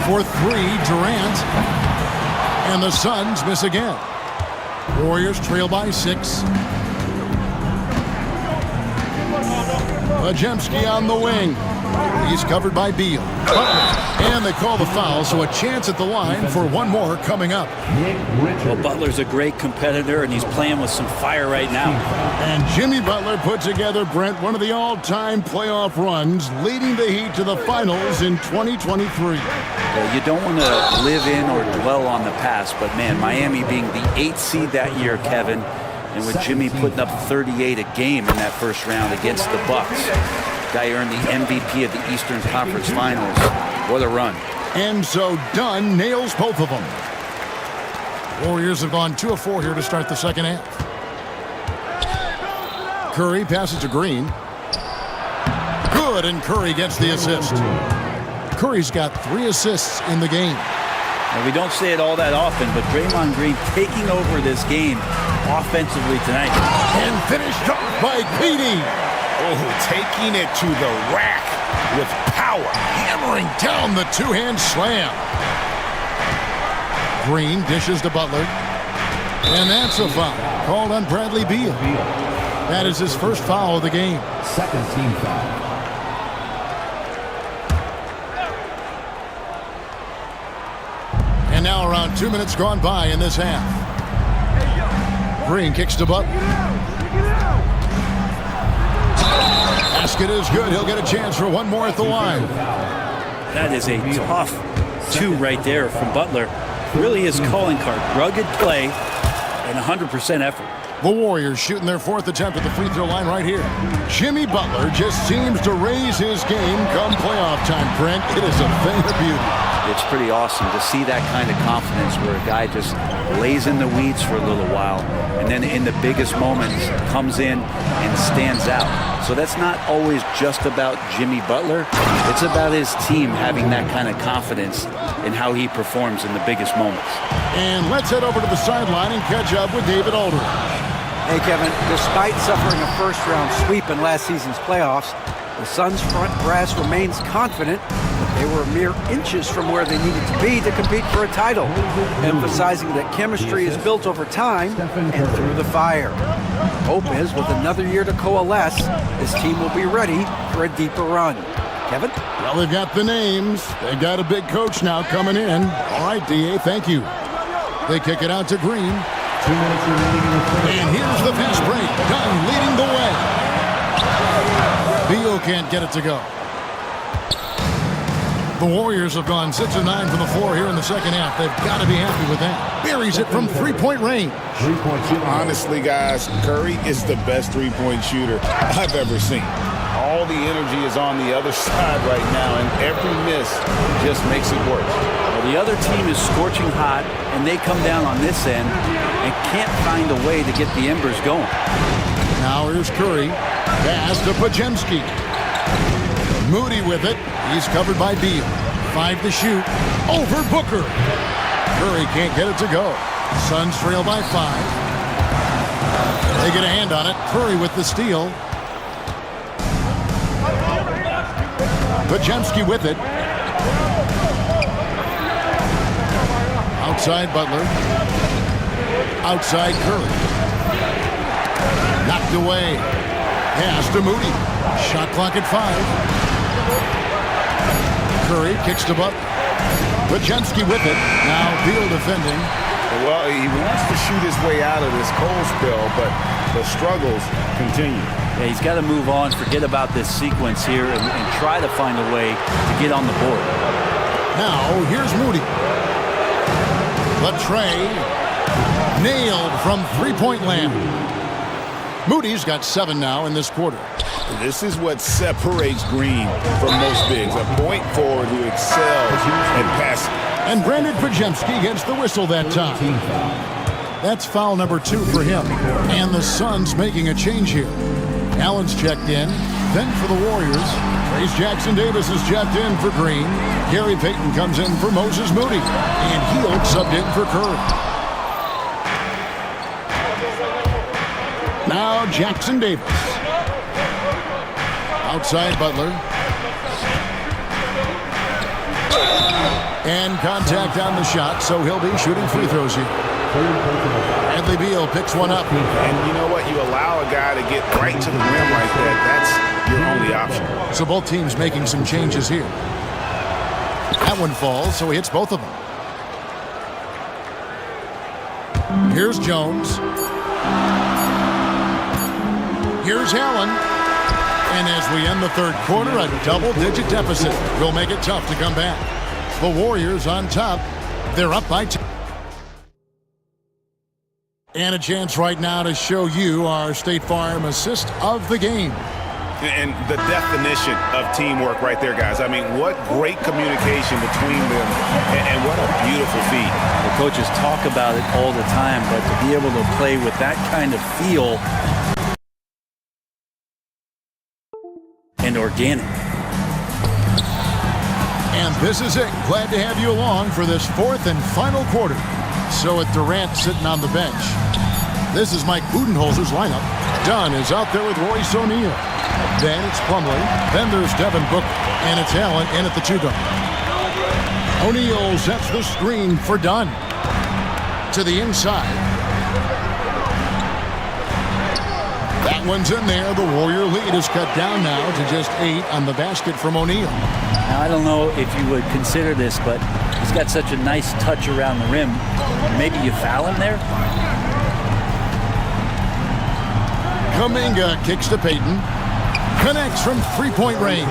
For 3, Durant. And the Suns miss again. Warriors trail by 6. Podziemski on the wing. He's covered by Beal. And they call the foul, so a chance at the line for one more coming up. Well, Butler's a great competitor, and he's playing with some fire right now. And Jimmy Butler put together, Brent, one of the all-time playoff runs, leading the Heat to the finals in 2023. Well, you don't want to live in or dwell on the past, but, man, Miami being the 8th seed that year, Kevin, and with Jimmy putting up 38 a game in that first round against the Bucks. Guy earned the MVP of the Eastern Conference Finals. What a run. And so Dunn nails both of them. Warriors have gone 2 of 4 here to start the second half. Curry passes to Green. Good, and Curry gets the assist. Curry's got 3 assists in the game. And we don't say it all that often, but Draymond Green taking over this game offensively tonight. And finished off by KD. Oh, taking it to the rack with power. Hammering down the 2-hand slam. Green dishes to Butler. And that's a foul called on Bradley Beal. That is his first foul of the game. Second team foul. And now around 2 minutes gone by in this half. Green kicks to Butler. Basket is good. He'll get a chance for one more at the line. That is a tough 2 right there from Butler. Really his calling card. Rugged play and 100% effort. The Warriors shooting their 4th attempt at the free throw line right here. Jimmy Butler just seems to raise his game come playoff time, Brent. It is a thing of beauty. It's pretty awesome to see that kind of confidence where a guy just lays in the weeds for a little while and then in the biggest moments comes in and stands out. So that's not always just about Jimmy Butler. It's about his team having that kind of confidence in how he performs in the biggest moments. And let's head over to the sideline and catch up with David Aldridge. Hey, Kevin, despite suffering a first-round sweep in last season's playoffs, the Suns' front brass remains confident that they were mere inches from where they needed to be to compete for a title, emphasizing that chemistry is built over time and through the fire. Hope is, with another year to coalesce, this team will be ready for a deeper run. Kevin? Well, they've got the names. They've got a big coach now coming in. All right, D.A., thank you. They kick it out to Green. 2 minutes remaining in the third. And here's the fast break. Dunn leading the way. Beal can't get it to go. The Warriors have gone 6 of 9 from the floor here in the second half. They've got to be happy with that. Buries it from three-point range. Honestly, guys, Curry is the best three-point shooter I've ever seen. All the energy is on the other side right now, and every miss just makes it worse. Well, the other team is scorching hot, and they come down on this end and can't find a way to get the embers going. Now here's Curry. Pass to Pajemski. Moody with it. He's covered by Beal. 5 to shoot. Over Booker. Curry can't get it to go. Suns trail by 5. They get a hand on it. Curry with the steal. Pajemski with it. Outside Butler. Outside Curry. Knocked away. Pass to Moody. Shot clock at 5. Curry kicks to Butler. Pajemski with it. Now Beal defending. Well, he wants to shoot his way out of this cold spell, but the struggles continue. Yeah, he's got to move on, forget about this sequence here, and try to find a way to get on the board. Now, here's Moody. Latray nailed from three-point land. Moody's got 7 now in this quarter. This is what separates Green from most bigs, a point forward who excels in passing. And Brandon Pajemski gets the whistle that time. That's foul number 2 for him. And the Suns making a change here. Allen's checked in. Then for the Warriors, Trace Jackson-Davis is checked in for Green. Gary Payton comes in for Moses Moody. And Hield subbed in for Curry. Now Jackson-Davis. Outside Butler. And contact on the shot, so he'll be shooting free throws here. Bradley Beal picks one up. And you know what? You allow a guy to get right to the rim like that. That's your only option. So both teams making some changes here. That one falls, so he hits both of them. Here's Jones. Here's Allen. And as we end the third quarter, a double-digit deficit will make it tough to come back. The Warriors on top. They're up by 10. And a chance right now to show you our State Farm assist of the game. And the definition of teamwork right there, guys. I mean, what great communication between them, and what a beautiful feat. The coaches talk about it all the time, but to be able to play with that kind of feel and organic. And this is it. Glad to have you along for this 4th and final quarter. So with Durant sitting on the bench, this is Mike Budenholzer's lineup. Dunn is out there with Royce O'Neal. Then it's Plumlee. Then there's Devin Booker. And it's Allen in at the 2 guard. O'Neal sets the screen for Dunn. To the inside. That one's in there. The Warrior lead is cut down now to just 8 on the basket from O'Neal. Now, I don't know if you would consider this, but he's got such a nice touch around the rim. Maybe you foul him there? Kuminga kicks to Payton. Connects from three-point range.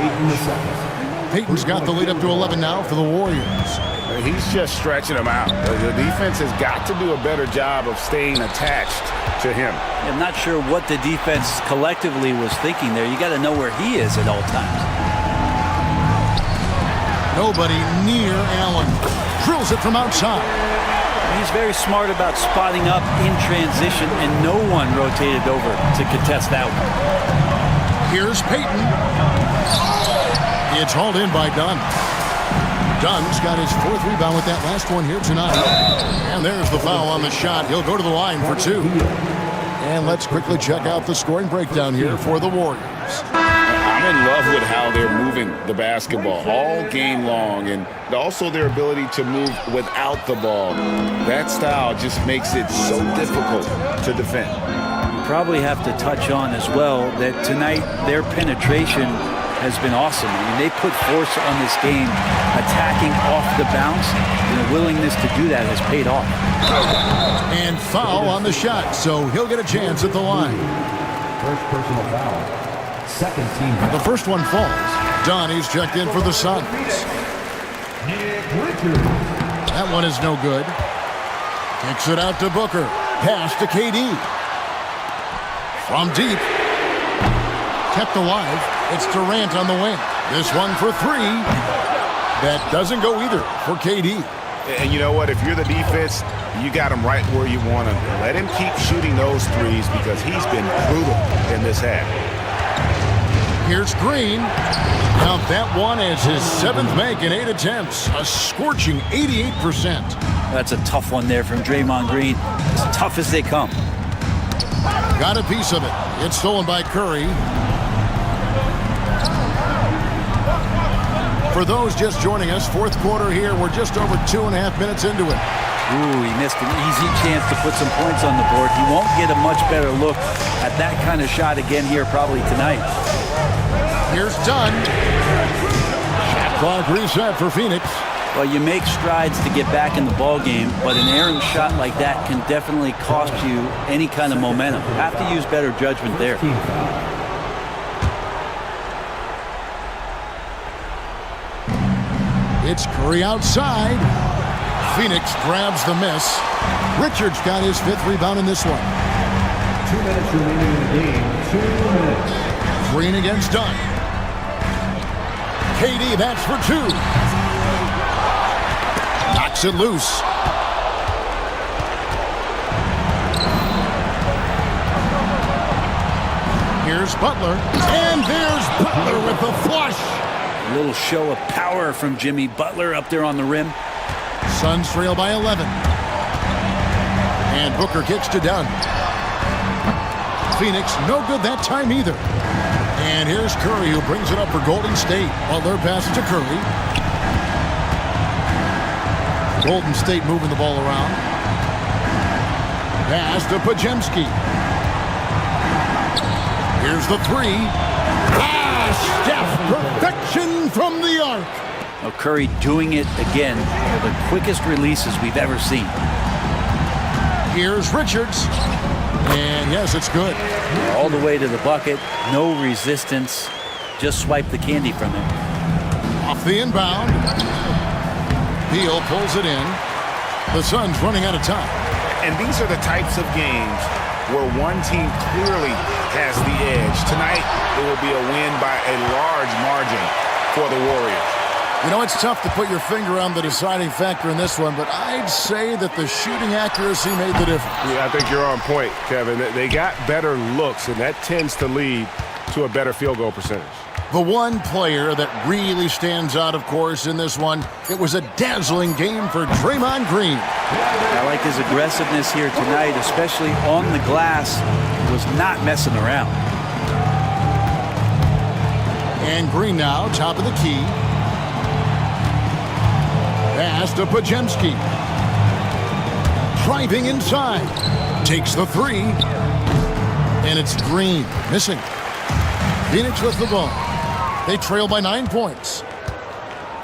Payton's got the lead up to 11 now for the Warriors. He's just stretching them out. The defense has got to do a better job of staying attached to him. I'm not sure what the defense collectively was thinking there. You got to know where he is at all times. Nobody near Allen. Drills it from outside. He's very smart about spotting up in transition, and no one rotated over to contest that one. Here's Peyton. It's hauled in by Dunn. Dunn's got his 4th rebound with that last one here tonight. And there's the foul on the shot. He'll go to the line for 2. And let's quickly check out the scoring breakdown here for the Warriors. I'm in love with how they're moving the basketball all game long, and also their ability to move without the ball. That style just makes it so difficult to defend. You probably have to touch on as well that tonight their penetration has been awesome. I mean, they put force on this game, attacking off the bounce, and the willingness to do that has paid off. And foul on the shot, so he'll get a chance at the line. First personal foul. Second team. The first one falls. Donnie's checked in for the Suns. That one is no good. Kicks it out to Booker. Pass to KD. From deep. Kept alive. It's Durant on the wing. This one for 3. That doesn't go either for KD. And you know what? If you're the defense, you got him right where you want him. Let him keep shooting those threes because he's been brutal in this half. Here's Green. Count that one as his 7th make in 8 attempts. A scorching 88%. That's a tough one there from Draymond Green. As tough as they come. Got a piece of it. It's stolen by Curry. For those just joining us, 4th quarter here. We're just over 2.5 minutes into it. Ooh, he missed an easy chance to put some points on the board. He won't get a much better look at that kind of shot again here probably tonight. Here's Dunn. Shot clock reset for Phoenix. Well, you make strides to get back in the ball game, but an errant shot like that can definitely cost you any kind of momentum. Have to use better judgment there. It's Curry outside. Phoenix grabs the miss. Richards got his 5th rebound in this one. 2 minutes remaining in the game. 2 minutes. Green against Dunn. KD, that's for 2. Knocks it loose. Here's Butler. And there's Butler with the flush. A little show of power from Jimmy Butler up there on the rim. Suns trail by 11. And Booker kicks to Dunn. Phoenix, no good that time either. And here's Curry, who brings it up for Golden State. Butler passes to Curry. Golden State moving the ball around. Pass to Podziemski. Here's the 3. Steph, perfection from the arc. Now Curry doing it again. The quickest releases we've ever seen. Here's Richards. And yes, it's good. All the way to the bucket. No resistance. Just swipe the candy from him. Off the inbound. Beal pulls it in. The Suns running out of time. And these are the types of games where one team clearly has the edge. Tonight, it will be a win by a large margin for the Warriors. You know, it's tough to put your finger on the deciding factor in this one, but I'd say that the shooting accuracy made the difference. Yeah, I think you're on point, Kevin. They got better looks, and that tends to lead to a better field goal percentage. The one player that really stands out, of course, in this one, it was a dazzling game for Draymond Green. I like his aggressiveness here tonight, especially on the glass. He was not messing around. And Green now, top of the key. Pass to Podziemski. Driving inside. Takes the 3. And it's Green. Missing. Phoenix with the ball. They trail by 9 points.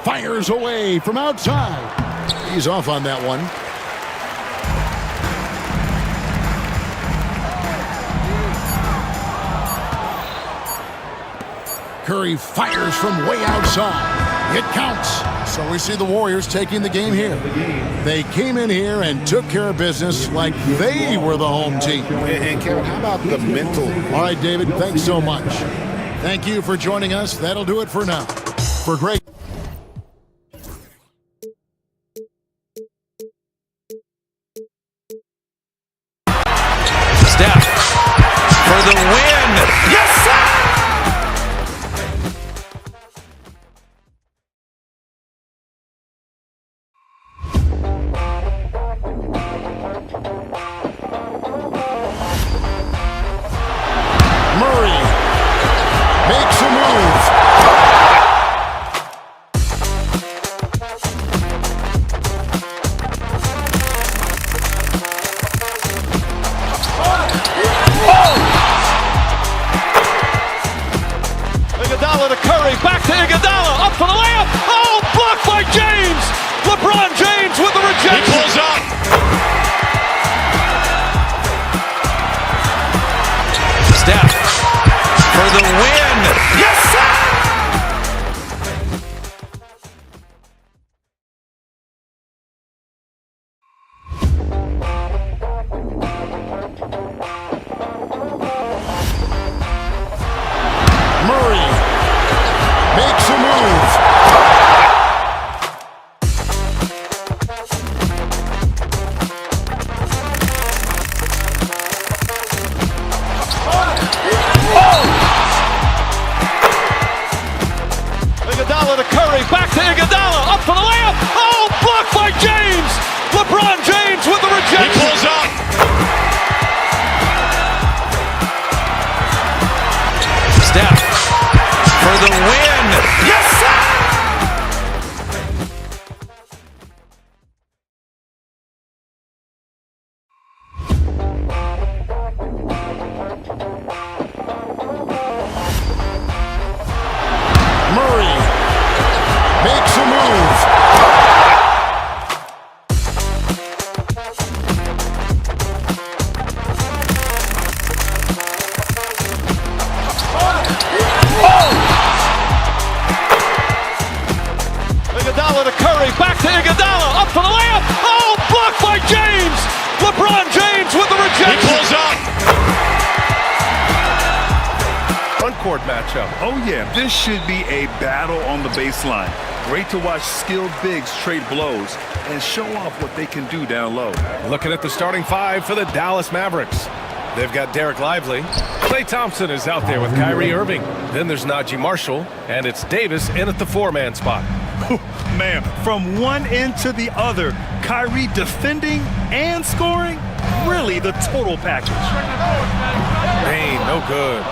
Fires away from outside. He's off on that one. Curry fires from way outside. It counts. So we see the Warriors taking the game here. They came in here and took care of business like they were the home team. And Kevin, how about the mental? All right, David, thanks so much. Thank you for joining us. That'll do it for now. For great. Steph for the win. Yes, sir! Murray makes a move. Iguodala to Curry, back to Iguodala, up for the layup. Oh, blocked by James. LeBron James with the rejection. He pulls up. Steph for the win. Yes, sir! Murray makes a move. Iguodala to Curry, back to Iguodala, up for the layup. Oh, blocked by James. LeBron James with the rejection. He pulls up. Steph for the win. Yes, sir! Murray makes a move. Iguodala to Curry, back to Iguodala, up for the layup. Oh, blocked by James. LeBron James with the rejection. He pulls up. Front court matchup. Oh, yeah, this should be a battle on the baseline. Great to watch skilled bigs trade blows and show off what they can do down low. Looking at the starting five for the Dallas Mavericks. They've got Derek Lively. Klay Thompson is out there with Kyrie Irving. Then there's Najee Marshall, and it's Davis in at the four-man spot. Man, from one end to the other, Kyrie defending and scoring, really the total package. Hey, no good.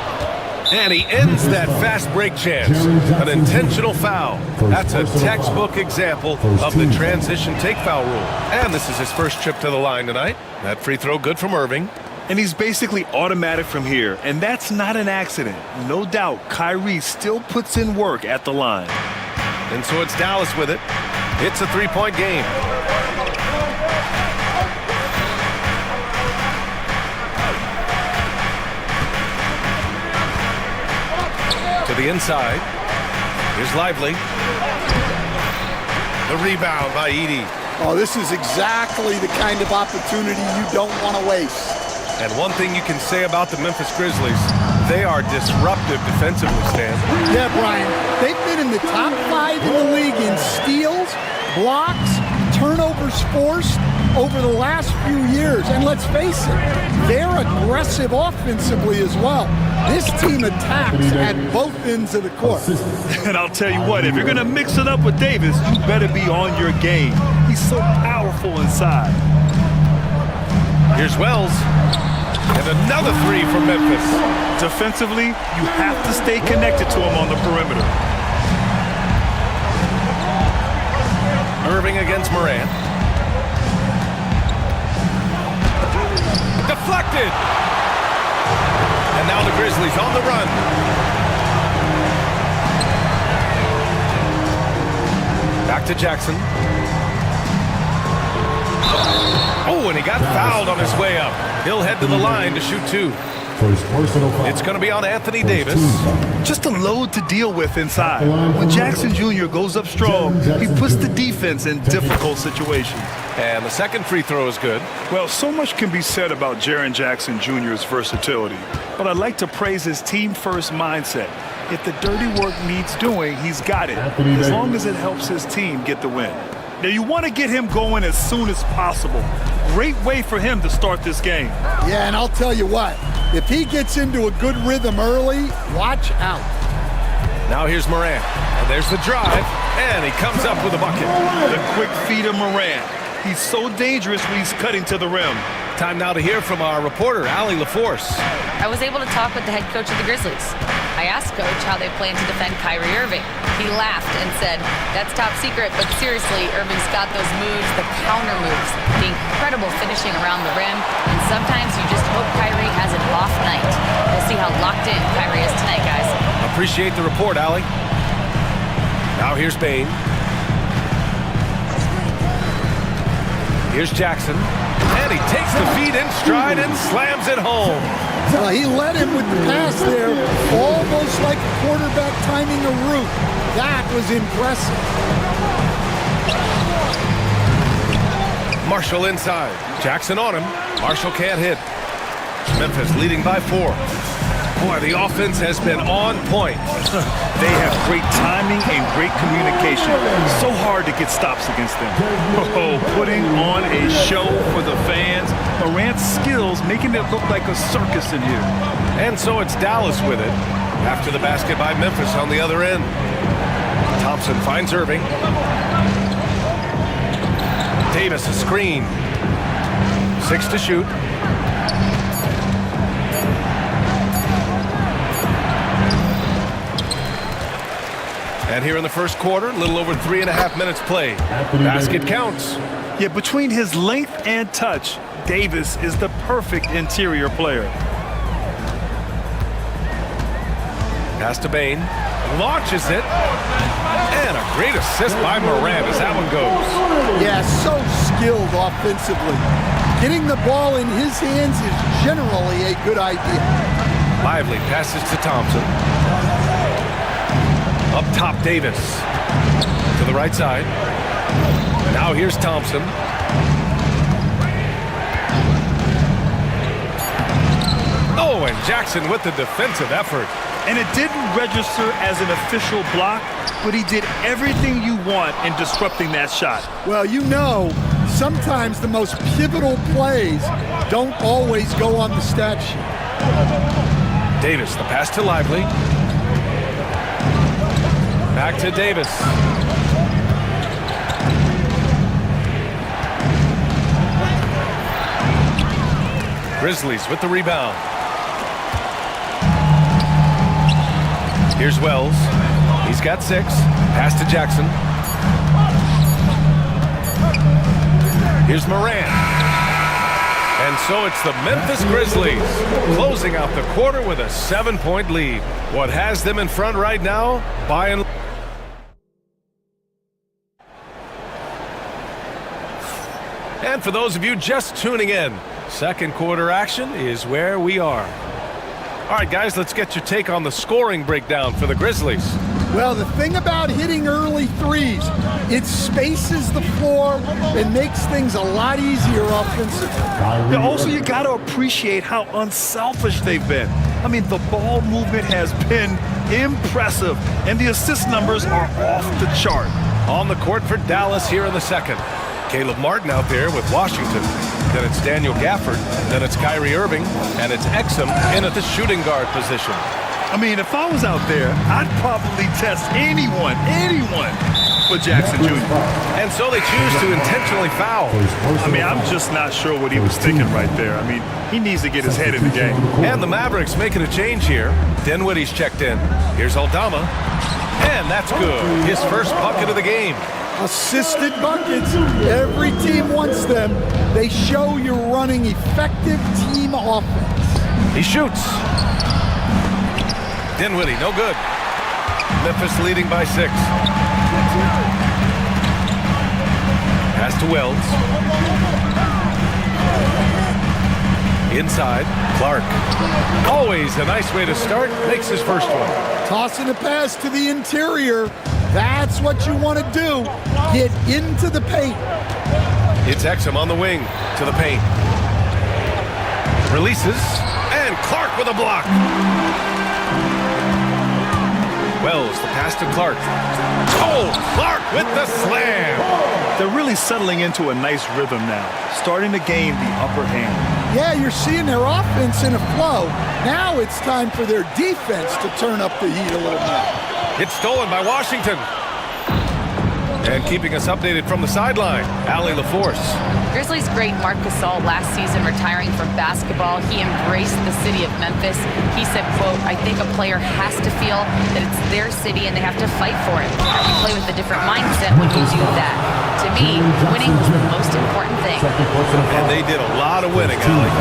And he ends that fast break chance. An intentional foul. That's a textbook example of the transition take foul rule. And this is his first trip to the line tonight. That free throw good from Irving. And he's basically automatic from here, and that's not an accident. No doubt, Kyrie still puts in work at the line. And so it's Dallas with it. It's a three-point game. To the inside. Here's Lively. The rebound by Edey. Oh, this is exactly the kind of opportunity you don't want to waste. And one thing you can say about the Memphis Grizzlies, they are disruptive defensively, Stan. Yeah, Brian. They've been in the top 5 in the league in steals, blocks, turnovers forced over the last few years. And let's face it, they're aggressive offensively as well. This team attacks at both ends of the court. And I'll tell you what, if you're going to mix it up with Davis, you better be on your game. He's so powerful inside. Here's Wells. And another three from Memphis. Defensively, you have to stay connected to him on the perimeter. Irving against Morant. Deflected. And now the Grizzlies on the run. Back to Jackson. Oh, and he got fouled on his way up. He'll head to the line to shoot two. First personal foul. It's going to be on Anthony Davis. Just a load to deal with inside. When Jackson Jr. goes up strong, he puts the defense in difficult situations. And the second free throw is good. Well, so much can be said about Jaren Jackson Jr.'s versatility, but I'd like to praise his team-first mindset. If the dirty work needs doing, he's got it, as long as it helps his team get the win. Now, you want to get him going as soon as possible. Great way for him to start this game. Yeah, and I'll tell you what, if he gets into a good rhythm early, watch out. Now here's Morant, and there's the drive, and he comes up with a bucket. The quick feed of Morant. He's so dangerous when he's cutting to the rim. Time now to hear from our reporter, Allie LaForce. I was able to talk with the head coach of the Grizzlies. I asked Coach how they plan to defend Kyrie Irving. He laughed and said, "That's top secret, but seriously, Irving's got those moves, the counter moves, the incredible finishing around the rim, and sometimes you just hope Kyrie has an off night." We'll see how locked in Kyrie is tonight, guys. Appreciate the report, Allie. Now here's Bane. Here's Jackson, and he takes the feed in stride and slams it home. He led him with the pass there, almost like a quarterback timing a route. That was impressive. Marshall inside. Jackson on him. Marshall can't hit. Memphis leading by 4. Boy, the offense has been on point. They have great timing and great communication. So hard to get stops against them. Oh, putting on a show for the fans. Morant's skills making it look like a circus in here. And so it's Dallas with it. After the basket by Memphis on the other end. Thompson finds Irving. Davis a screen. 6 to shoot. And here in the first quarter, a little over 3.5 minutes played. Basket counts. Yeah, between his length and touch, Davis is the perfect interior player. Pass to Bane. Launches it. And a great assist by Morant as that one goes. Yeah, so skilled offensively. Getting the ball in his hands is generally a good idea. Lively passes to Thompson. Up top, Davis. To the right side. Now here's Thompson. Oh, and Jackson with the defensive effort. And it didn't register as an official block, but he did everything you want in disrupting that shot. Well, you know, sometimes the most pivotal plays don't always go on the stat sheet. Davis, the pass to Lively. Back to Davis. Grizzlies with the rebound. Here's Wells. He's got 6. Pass to Jackson. Here's Morant. And so it's the Memphis Grizzlies closing out the quarter with a 7-point lead. What has them in front right now? By and And for those of you just tuning in, second quarter action is where we are. All right, guys, let's get your take on the scoring breakdown for the Grizzlies. Well, the thing about hitting early threes, it spaces the floor and makes things a lot easier offensively. Yeah, also, you got to appreciate how unselfish they've been. I mean, the ball movement has been impressive, and the assist numbers are off the chart. On the court for Dallas here in the second. Caleb Martin out there with Washington. Then it's Daniel Gafford. Then it's Kyrie Irving. And it's Exum in at the shooting guard position. I mean, if I was out there, I'd probably test anyone but Jackson Jr. And so they choose to intentionally foul. I mean, I'm just not sure what he was thinking right there. I mean, he needs to get his head in the game. And the Mavericks making a change here. Dinwiddie's checked in. Here's Aldama. And that's good. His first bucket of the game. Assisted buckets. Every team wants them. They show you're running effective team offense. He shoots. Dinwiddie, no good. Memphis leading by 6. Pass to Wells. Inside, Clark. Always a nice way to start. Makes his first one. Tossing a pass to the interior. That's what you want to do. Get into the paint. It's Exum on the wing to the paint. Releases, and Clark with a block. Wells, the pass to Clark. Oh, Clark with the slam. They're really settling into a nice rhythm now, starting to gain the upper hand. Yeah, you're seeing their offense in a flow. Now it's time for their defense to turn up the heat a little more. It's stolen by Washington. And keeping us updated from the sideline, Allie LaForce. Grizzlies great Marc Gasol last season retiring from basketball. He embraced the city of Memphis. He said, quote, I think a player has to feel that it's their city and they have to fight for it. You play with a different mindset when you do that. To me, winning was the most important thing. And they did a lot of winning, Allie.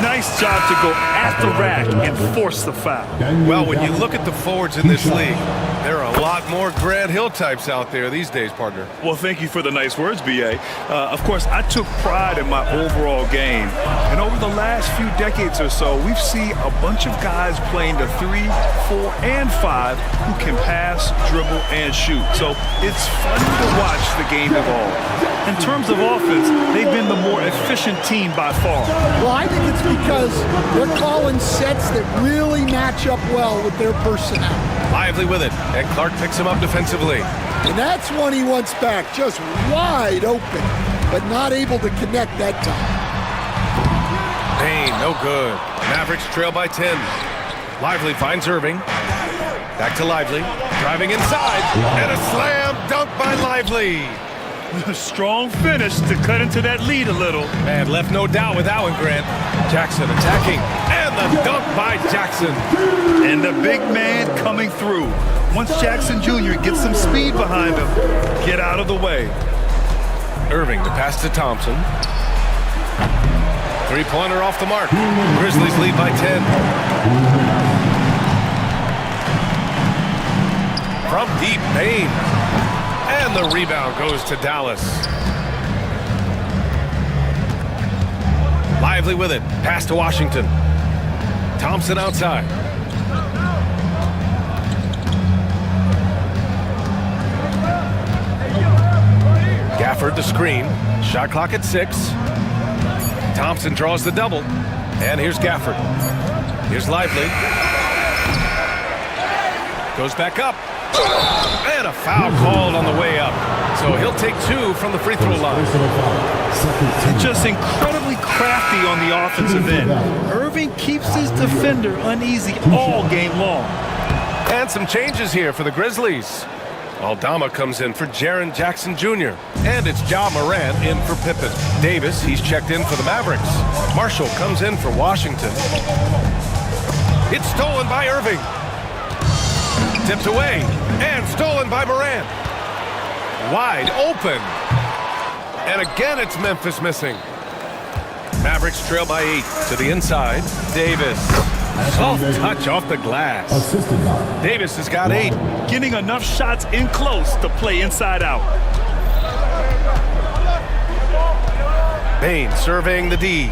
Nice job to go at the rack and force the foul. Well, when you look at the forwards in this league, there are a lot more Grant Hill types out there these days, partner. Well, thank you for the nice words, B.A. Of course, I took pride in my overall game. And over the last few decades or so, we've seen a bunch of guys playing the 3, 4, and 5 who can pass, dribble, and shoot. So it's fun to watch the game evolve. In terms of offense, they've been the more efficient team by far. Well, I think it's because they're calling sets that really match up well with their personnel. Lively with it, and Clark picks him up defensively. And that's one he wants back, just wide open, but not able to connect that time. Payne, no good. Mavericks trail by 10. Lively finds Irving. Back to Lively. Driving inside. And a slam dunk by Lively. Strong finish to cut into that lead a little. And left no doubt with that one, Grant. Jackson attacking. And the dunk by Jackson. And the big man coming through. Once Jackson Jr. gets some speed behind him, get out of the way. Irving, the pass to Thompson. Three-pointer off the mark. Grizzlies lead by 10. From deep, Payne. And the rebound goes to Dallas. Lively with it. Pass to Washington. Thompson outside. Gafford the screen. Shot clock at 6. Thompson draws the double. And here's Gafford. Here's Lively. Goes back up. And a foul called on the way up. So he'll take 2 from the free throw line. Just incredibly crafty on the offensive end. Irving keeps his defender uneasy all game long. And some changes here for the Grizzlies. Aldama comes in for Jaren Jackson Jr. And it's Ja Morant in for Pippen. Davis, he's checked in for the Mavericks. Marshall comes in for Washington. It's stolen by Irving. Tipped away and stolen by Morant. Wide open. And again, it's Memphis missing. Mavericks trail by 8 to the inside. Davis. Soft touch off the glass. Davis has got 8. Getting enough shots in close to play inside out. Payne surveying the D.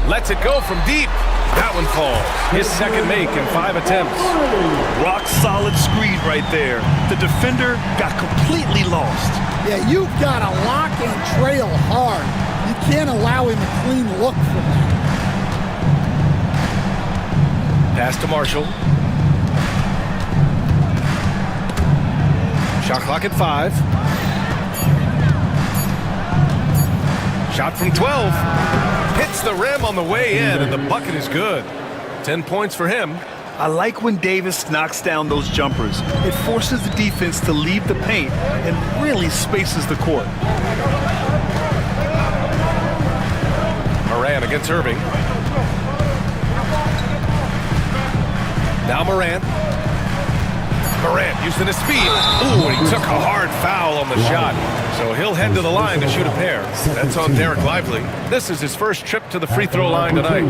Lets it go from deep. That one falls. His second make in 5 attempts. Rock solid screen right there. The defender got completely lost. Yeah, you've got to lock and trail hard. You can't allow him a clean look from that. Pass to Marshall. Shot clock at 5. Shot from 12. Hits the rim on the way in, and the bucket is good. 10 points for him. I like when Davis knocks down those jumpers. It forces the defense to leave the paint and really spaces the court. Morant against Irving. Now Morant. Morant using his speed. Ooh, and he took a hard foul on the shot. So he'll head to the line to shoot a pair. That's on Derek Lively. This is his first trip to the free throw line tonight.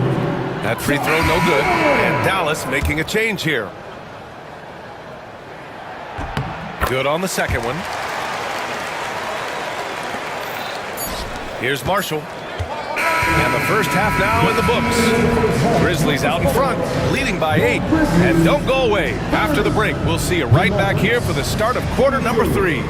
That free throw no good. And Dallas making a change here. Good on the second one. Here's Marshall. And the first half now in the books. Grizzlies out in front, leading by 8. And don't go away. After the break, we'll see you right back here for the start of quarter number 3.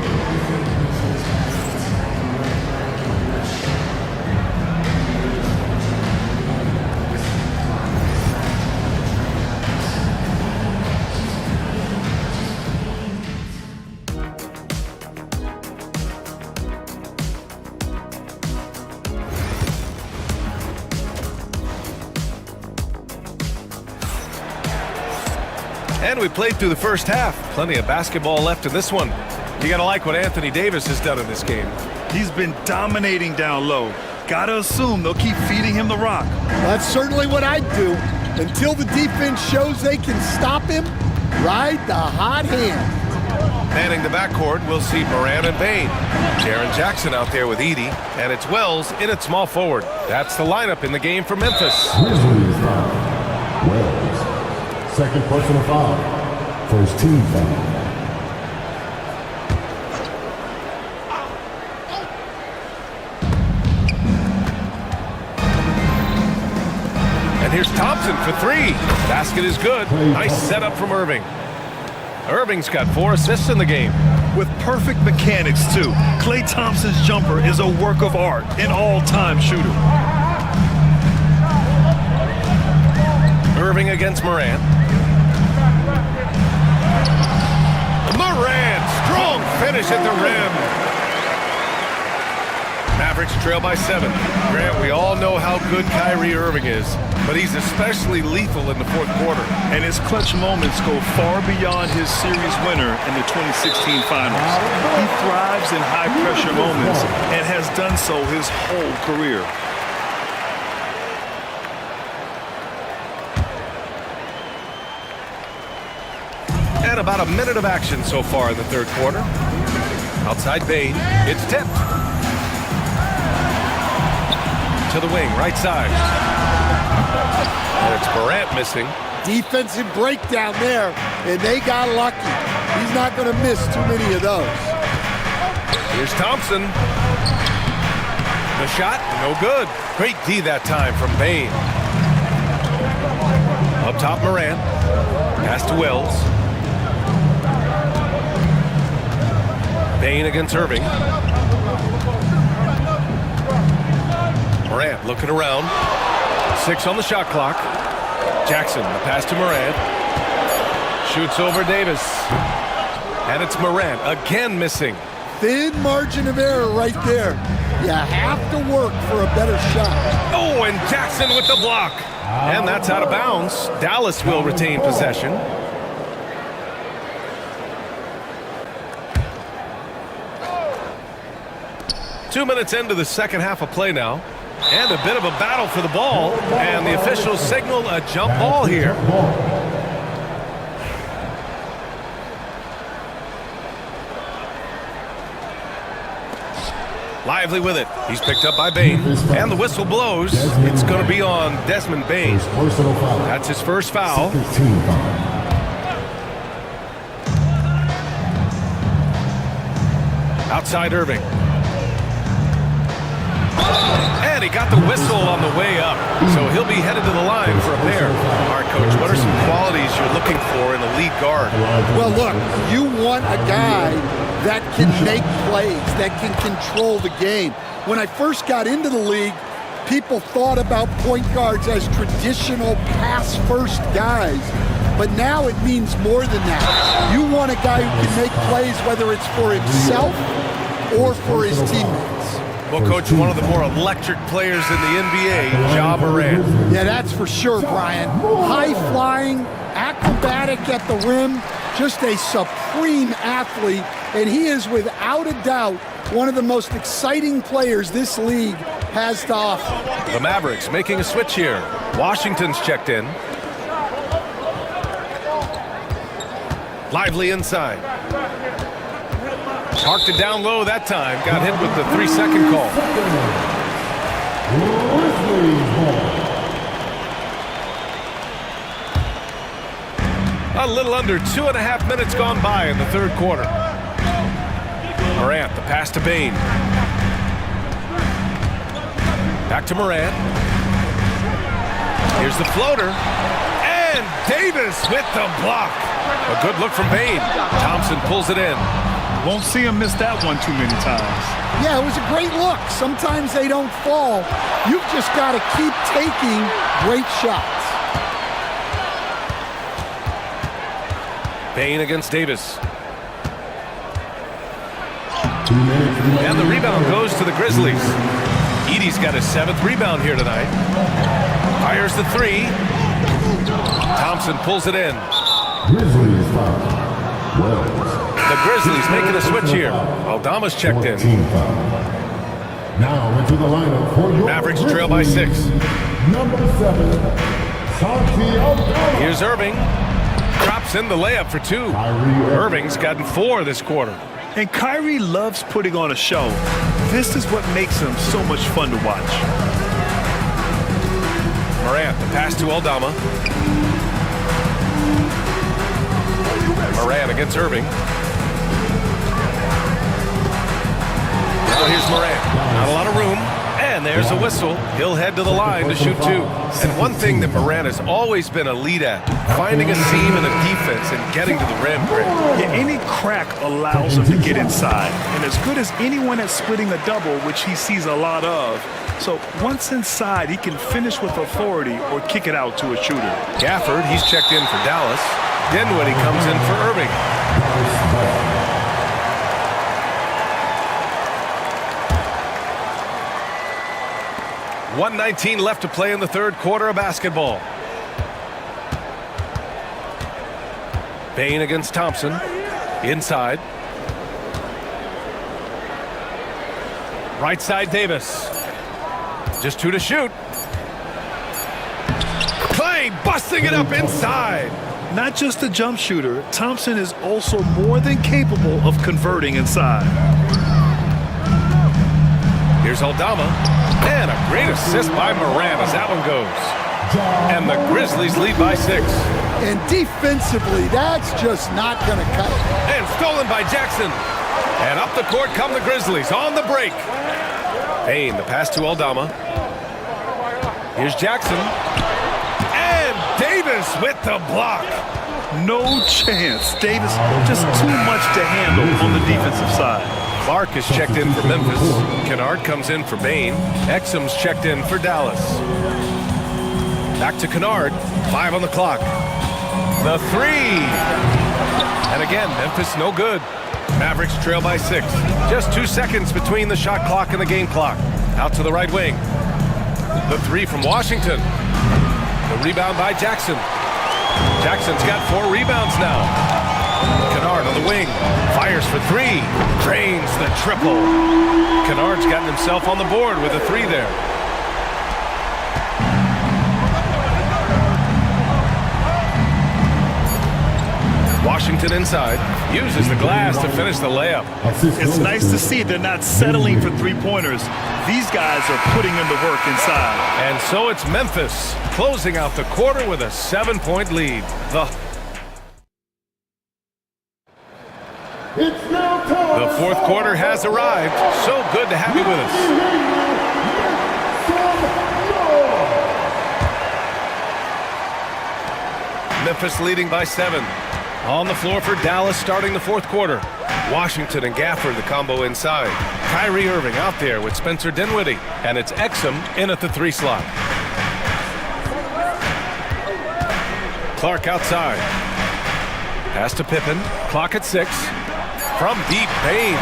And we played through the first half. Plenty of basketball left in this one. You gotta like what Anthony Davis has done in this game. He's been dominating down low. Gotta assume they'll keep feeding him the rock. That's certainly what I'd do. Until the defense shows they can stop him, ride the hot hand. Manning the backcourt, we'll see Moran and Bain. Jaren Jackson out there with Edey, and it's Wells in at small forward. That's the lineup in the game for Memphis. Grizzlies foul. Wells. Second personal foul. First team foul. And here's Thompson for 3. Basket is good. Nice setup from Irving. Irving's got 4 assists in the game. With perfect mechanics, too. Klay Thompson's jumper is a work of art, an all-time shooter. Irving against Moran. Moran, strong finish at the rim. Mavericks trail by 7. Grant, we all know how good Kyrie Irving is, but he's especially lethal in the fourth quarter. And his clutch moments go far beyond his series winner in the 2016 finals. He thrives in high-pressure moments and has done so his whole career. And about a minute of action so far in the third quarter. Outside Bain, it's tipped. To the wing, right side. And it's Morant missing. Defensive breakdown there, and they got lucky. He's not going to miss too many of those. Here's Thompson. The shot, no good. Great D that time from Bain. Up top, Morant. Pass to Wells. Bain against Irving. Morant looking around. 6 on the shot clock. Jackson, the pass to Morant. Shoots over Davis. And it's Morant again missing. Thin margin of error right there. You have to work for a better shot. Oh, and Jackson with the block. And that's out of bounds. Dallas will retain possession. Two minutes into the second half of play now. And a bit of a battle for the ball. And the officials signal a jump ball here. Lively with it. He's picked up by Bain. And the whistle blows. It's going to be on Desmond Bain. That's his first foul. Outside Irving. And he got the whistle on the way up. So he'll be headed to the line for a pair. All right, Coach, what are some qualities you're looking for in a lead guard? Well, look, you want a guy that can make plays, that can control the game. When I first got into the league, people thought about point guards as traditional pass-first guys. But now it means more than that. You want a guy who can make plays, whether it's for himself or for his teammates. Well, Coach, one of the more electric players in the NBA, Ja Morant. Yeah, that's for sure, Brian. High-flying, acrobatic at the rim, just a supreme athlete, and he is without a doubt one of the most exciting players this league has to offer. The Mavericks making a switch here. Washington's checked in. Lively inside. Parked it down low that time. Got hit with the 3-second call. A little under 2.5 minutes gone by in the third quarter. Morant, the pass to Bain. Back to Morant. Here's the floater. And Davis with the block. A good look from Bane. Thompson pulls it in. Won't see him miss that one too many times. Yeah, it was a great look. Sometimes they don't fall. You've just got to keep taking great shots. Bane against Davis. And the rebound goes to the Grizzlies. Edey's got his 7th rebound here tonight. Fires the 3. Thompson pulls it in. The Grizzlies making a switch here. Aldama's checked in. Now into the lineup for your Mavericks trail by 6. Number 7, Santi Aldama. Here's Irving. Drops in the layup for 2. Irving's gotten 4 this quarter. And Kyrie loves putting on a show. This is what makes him so much fun to watch. Morant, the pass to Aldama. Morant against Irving. Now here's Morant. Not a lot of room. And there's a whistle. He'll head to the line to shoot 2. And one thing that Morant has always been elite at, finding a seam in a defense and getting to the rim. Yeah, any crack allows him to get inside. And as good as anyone at splitting a double, which he sees a lot of. So once inside, he can finish with authority or kick it out to a shooter. Gafford, he's checked in for Dallas. Dinwiddie comes in for Irving. 1:19 left to play in the 3rd quarter of basketball. Bane against Thompson. Inside. Right side Davis. Just 2 to shoot. Clay busting it up inside. Not just a jump shooter, Thompson is also more than capable of converting inside. Here's Aldama. And a great assist by Morant as that one goes. And the Grizzlies lead by 6. And defensively, that's just not going to cut it. And stolen by Jackson. And up the court come the Grizzlies on the break. Bane, the pass to Aldama. Here's Jackson. And Davis with the block. No chance. Davis just too much to handle on the defensive side. Clark is checked in for Memphis. Kennard comes in for Bane. Exum's checked in for Dallas. Back to Kennard. 5 on the clock. The 3. And again, Memphis no good. Mavericks trail by 6. Just 2 seconds between the shot clock and the game clock. Out to the right wing. The 3 from Washington. The rebound by Jackson. Jackson's got 4 rebounds now. Kennard on the wing. Fires for 3. Drains the triple. Kennard's gotten himself on the board with a 3 there. Washington inside. Uses the glass to finish the layup. It's nice to see they're not settling for 3-pointers. These guys are putting in the work inside. And so it's Memphis closing out the quarter with a 7-point lead. The 4th quarter has arrived. So good to have you with us. Memphis leading by 7. On the floor for Dallas starting the 4th quarter. Washington and Gafford the combo inside. Kyrie Irving out there with Spencer Dinwiddie. And it's Exum in at the 3 slot. Clark outside. Pass to Pippen. Clock at 6. From deep, Bane.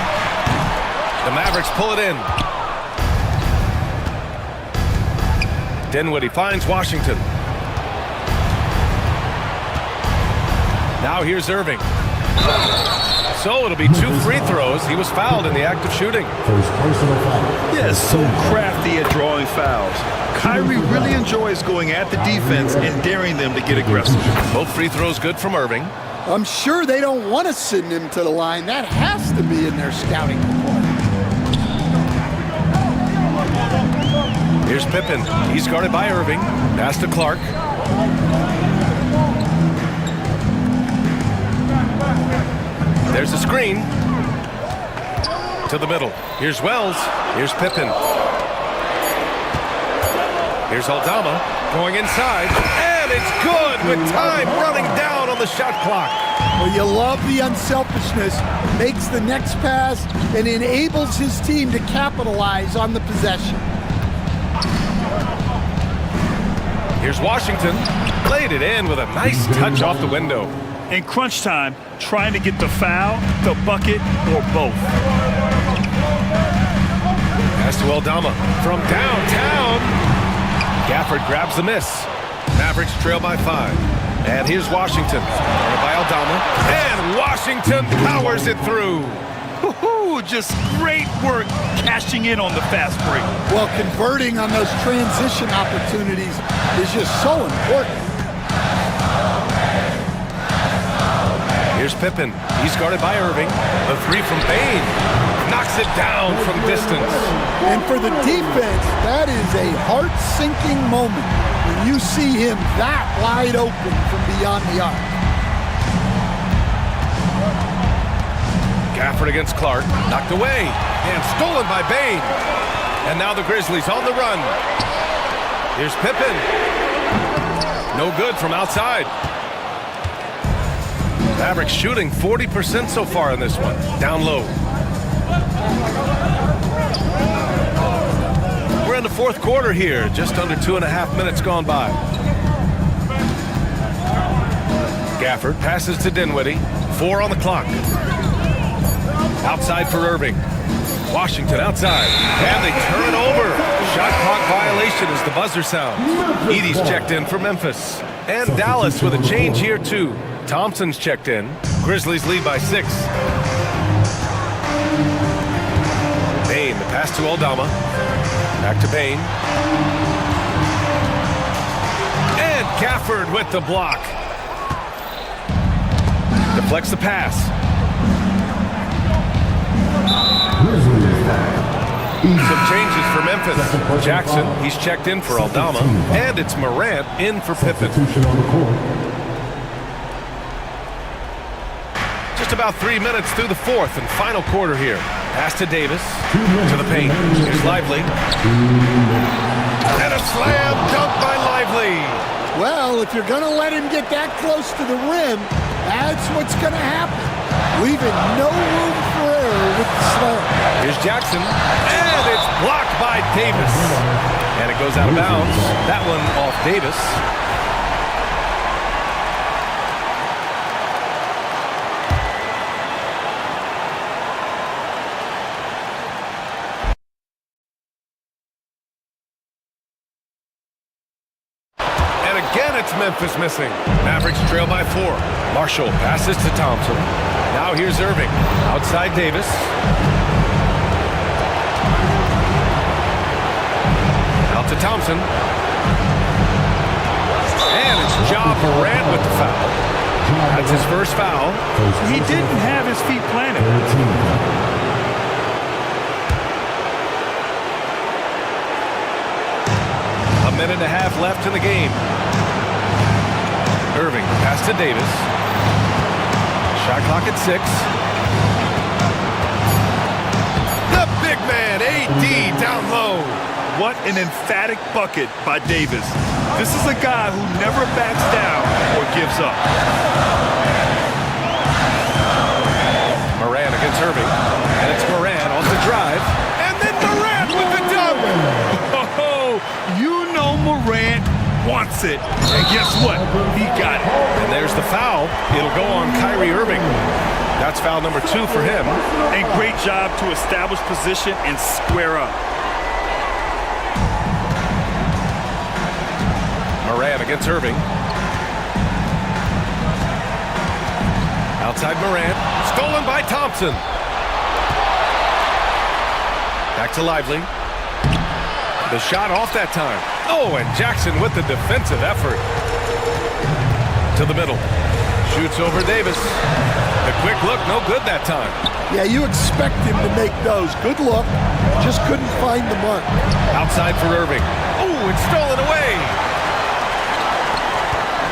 The Mavericks pull it in. Dinwiddie finds Washington. Now here's Irving. So it'll be 2 free throws. He was fouled in the act of shooting. Yeah, so crafty at drawing fouls. Kyrie really enjoys going at the defense and daring them to get aggressive. Both free throws good from Irving. I'm sure they don't want to send him to the line. That has to be in their scouting report. Here's Pippen. He's guarded by Irving. Pass to Clark. There's a screen. To the middle. Here's Wells. Here's Pippen. Here's Aldama going inside, and it's good with time running down on the shot clock. Well, you love the unselfishness, makes the next pass, and enables his team to capitalize on the possession. Here's Washington, played it in with a nice touch off the window. In crunch time, trying to get the foul, the bucket, or both. Pass to Aldama from downtown. Gafford grabs the miss. Mavericks trail by 5. And here's Washington, by Aldama. And Washington powers it through. Just great work cashing in on the fast break. Well, converting on those transition opportunities is just so important. Here's Pippen. He's guarded by Irving. The three from Bain. Knocks it down from distance. And for the defense, that is a heart-sinking moment when you see him that wide open from beyond the arc. Gafford against Clark. Knocked away. And stolen by Bain. And now the Grizzlies on the run. Here's Pippen. No good from outside. Mavericks shooting 40% so far in this one. Down low. We're in the fourth quarter here. Just under 2.5 minutes gone by. Gafford passes to Dinwiddie. 4 on the clock. Outside for Irving. Washington outside. And they turn it over. Shot clock violation as the buzzer sounds. Edey's checked in for Memphis. And Dallas with a change here too. Thompson's checked in. Grizzlies lead by 6. Bain, the pass to Aldama. Back to Bain. And Gafford with the block. Deflects the pass. Some changes for Memphis. Jackson, he's checked in for Aldama. And it's Morant in for Pippen. Just about 3 minutes through the fourth and final quarter here. Pass to Davis. To the paint. Here's Lively. And a slam dunk by Lively. Well, if you're going to let him get that close to the rim, that's what's going to happen. Leaving no room for error with the slam. Here's Jackson. And it's blocked by Davis. And it goes out of bounds. That one off Davis. Memphis missing. Mavericks trail by 4. Marshall passes to Thompson. Now here's Irving. Outside Davis. Out to Thompson. And it's Ja Morant with the foul. That's his first foul. He didn't have his feet planted. A minute and a half left in the game. Irving, pass to Davis. Shot clock at 6. The big man, AD, down low. What an emphatic bucket by Davis. This is a guy who never backs down or gives up. Morant against Irving. And it's Morant on the drive. And then Morant with the dunk. Oh, you know Morant wants it. And guess what? He got it. And there's the foul. It'll go on Kyrie Irving. That's foul number 2 for him. And great job to establish position and square up. Morant against Irving. Outside Morant. Stolen by Thompson. Back to Lively. The shot off that time. Oh, and Jackson with the defensive effort. To the middle. Shoots over Davis. The quick look, no good that time. Yeah, you expect him to make those. Good look. Just couldn't find the mark. Outside for Irving. Oh, it's stolen away.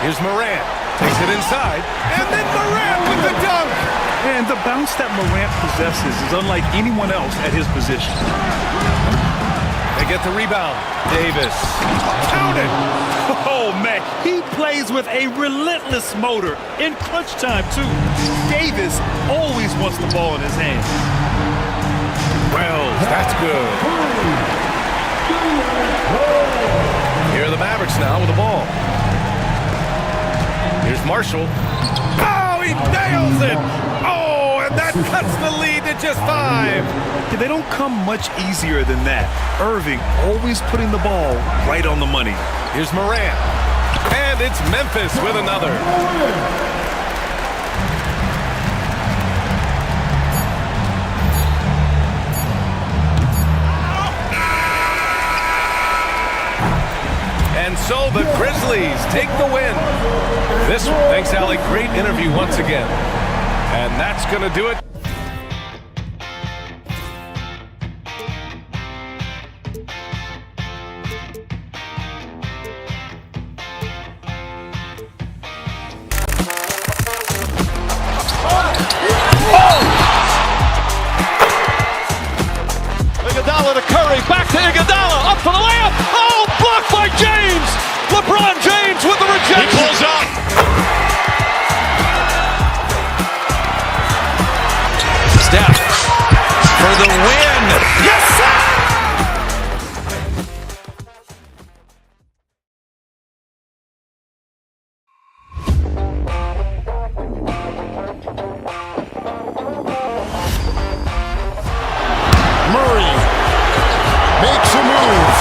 Here's Morant. Takes it inside. And then Morant with the dunk. And the bounce that Morant possesses is unlike anyone else at his position. They get the rebound. Davis. Count it! Oh, man, he plays with a relentless motor in crunch time, too. Davis always wants the ball in his hand. Wells, that's good. Here are the Mavericks now with the ball. Here's Marshall. Oh, he nails it! Oh, and that cuts the lead to just 5. They don't come much easier than that. Irving always putting the ball right on the money. Here's Morant. And it's Memphis with another. And so the Grizzlies take the win. Thanks, Allie. Great interview once again. And that's going to do it. Iguodala to Curry, back to Iguodala, up for the layup. Oh, blocked by James. LeBron James with the rejection. He pulls up. Steph for the win. Yes, sir! Murray makes a move.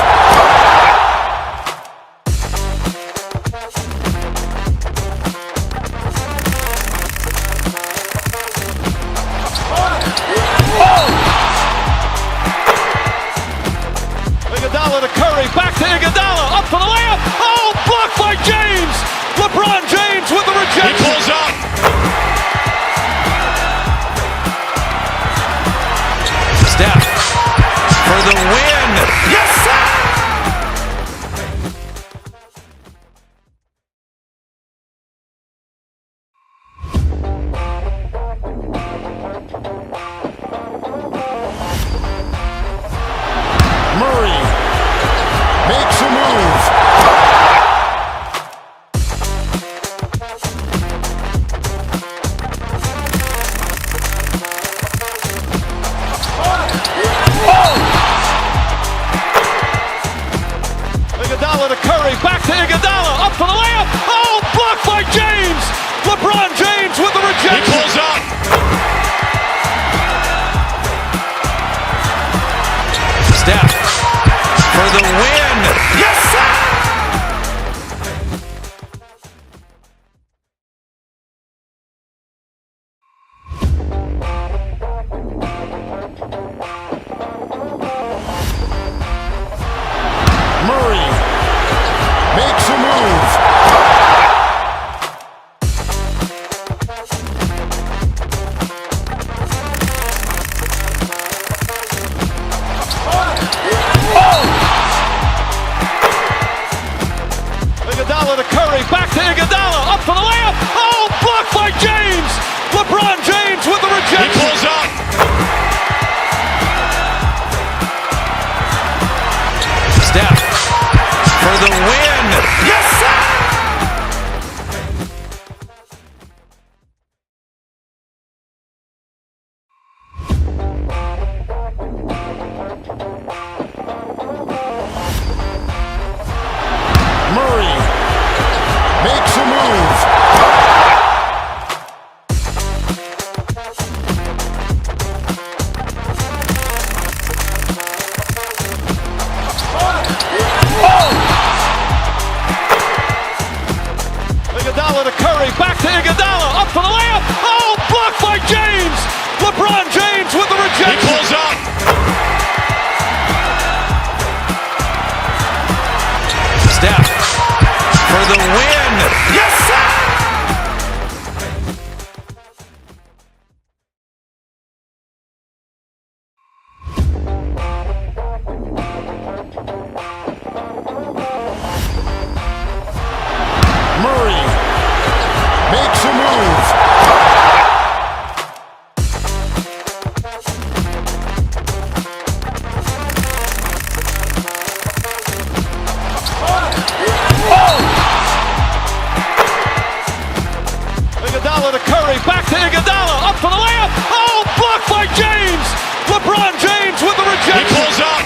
Iguodala to Curry, back to Iguodala, up for the layup. Oh, blocked by James. LeBron James with the rejection. He pulls up.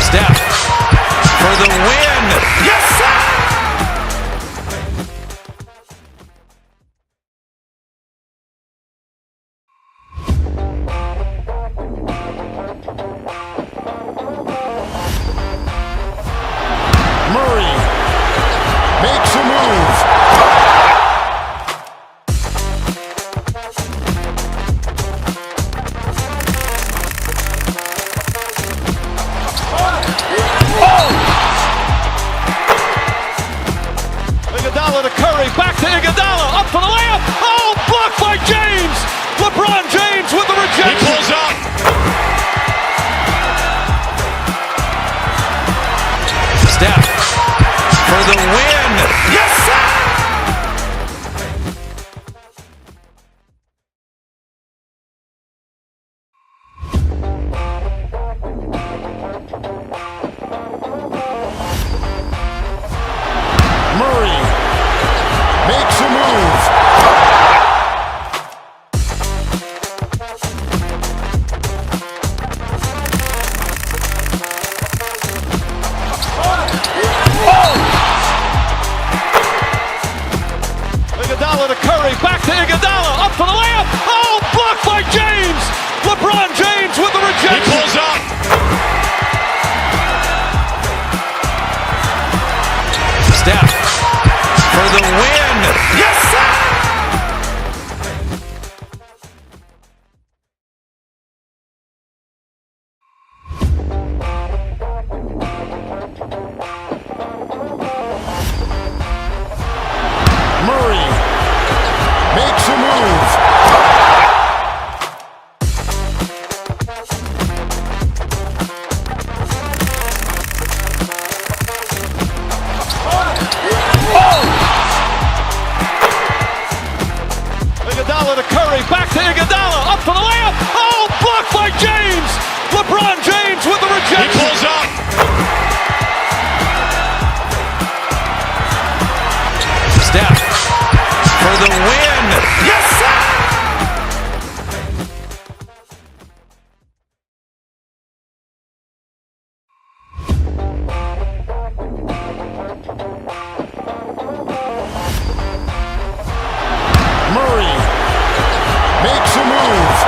Steph for the win. Yes, sir! Murray makes a move. Iguodala to Curry, back to Iguodala, up for the layup. Oh, blocked by James. LeBron James with the rejection. He pulls up. Steph for the win. Yes, sir! Murray makes a move. Iguodala to Curry, back to Iguodala, up for the layup. Oh, blocked by James. LeBron James with the rejection. He pulls up. Steph for the win. Yes, sir! Murray makes a move. Iguodala to Curry, back to Iguodala, up for the layup. Oh, blocked by James. LeBron James with the rejection. He pulls up. Steph for the win. Yes, sir! Murray makes a move.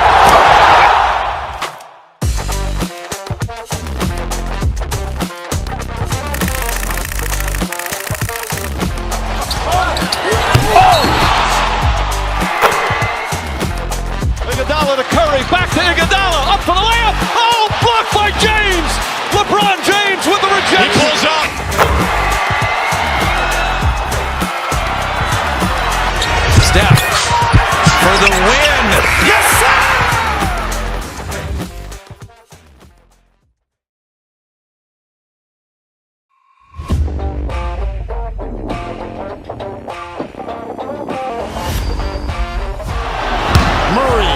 Iguodala to Curry, back to Iguodala, up for the layup. Oh, blocked by James. LeBron James with the rejection. He pulls up. Steph for the win. Yes, sir! Murray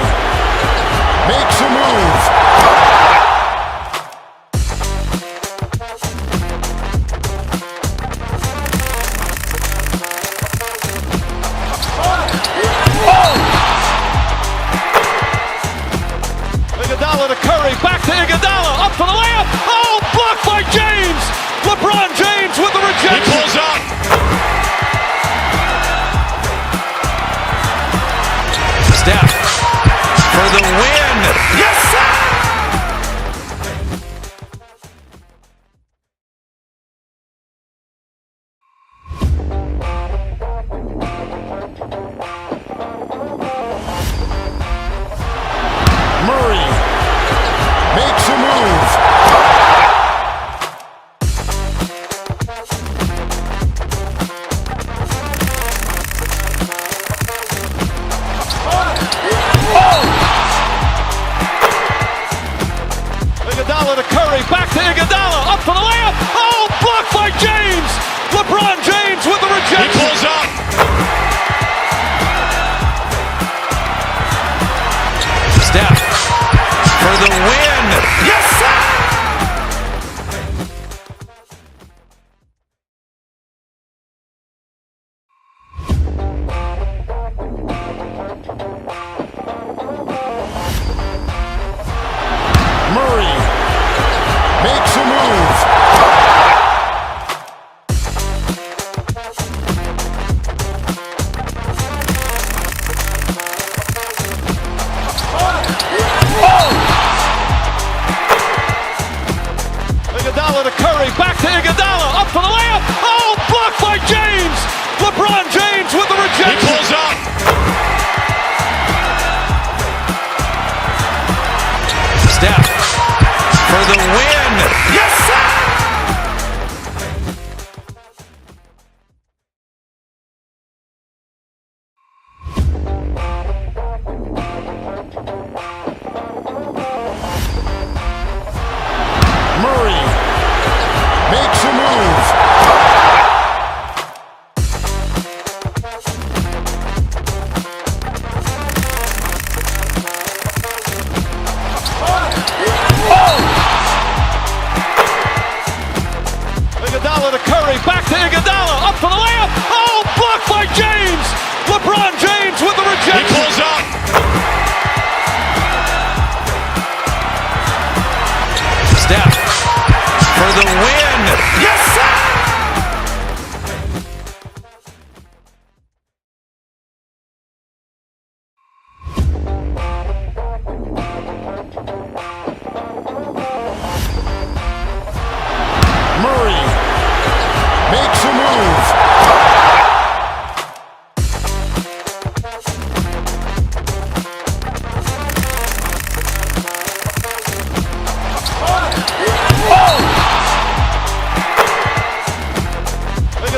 makes a move. Iguodala to Curry, back to Iguodala, up for the layup. Oh, blocked by James. LeBron James with the rejection. He pulls up. Steph for the win. Yes, sir! Murray makes a move.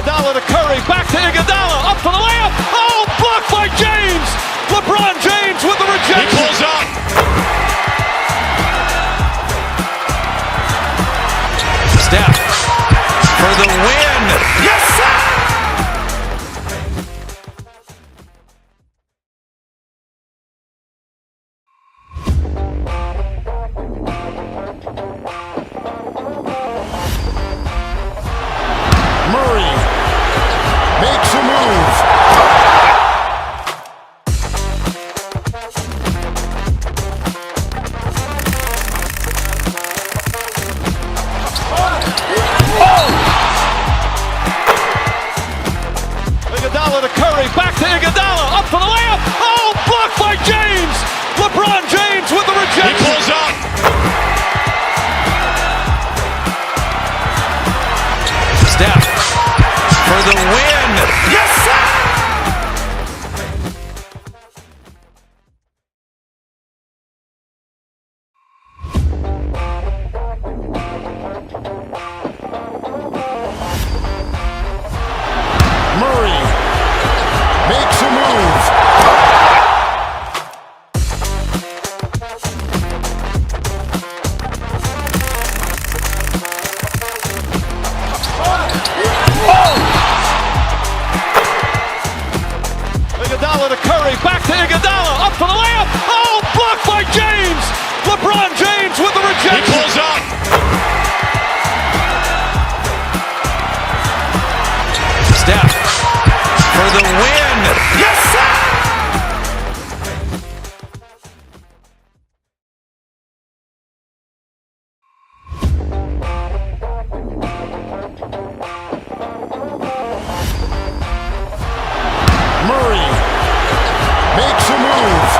Iguodala to Curry, back to Iguodala, up for the layup. Oh, blocked by James. LeBron James with the rejection. He pulls up. Steph for the win. Yes, sir! Murray makes a move. Iguodala to Curry, back to Iguodala, up for the layup. Oh, blocked by James. LeBron James with the rejection. He pulls up. Steph for the win. Yes, sir! Murray makes a move. Iguodala to Curry, back to Iguodala, up for the layup. Oh, blocked by James. LeBron James with the rejection. He pulls up. Steph for the win. Yes, sir! Murray makes a move.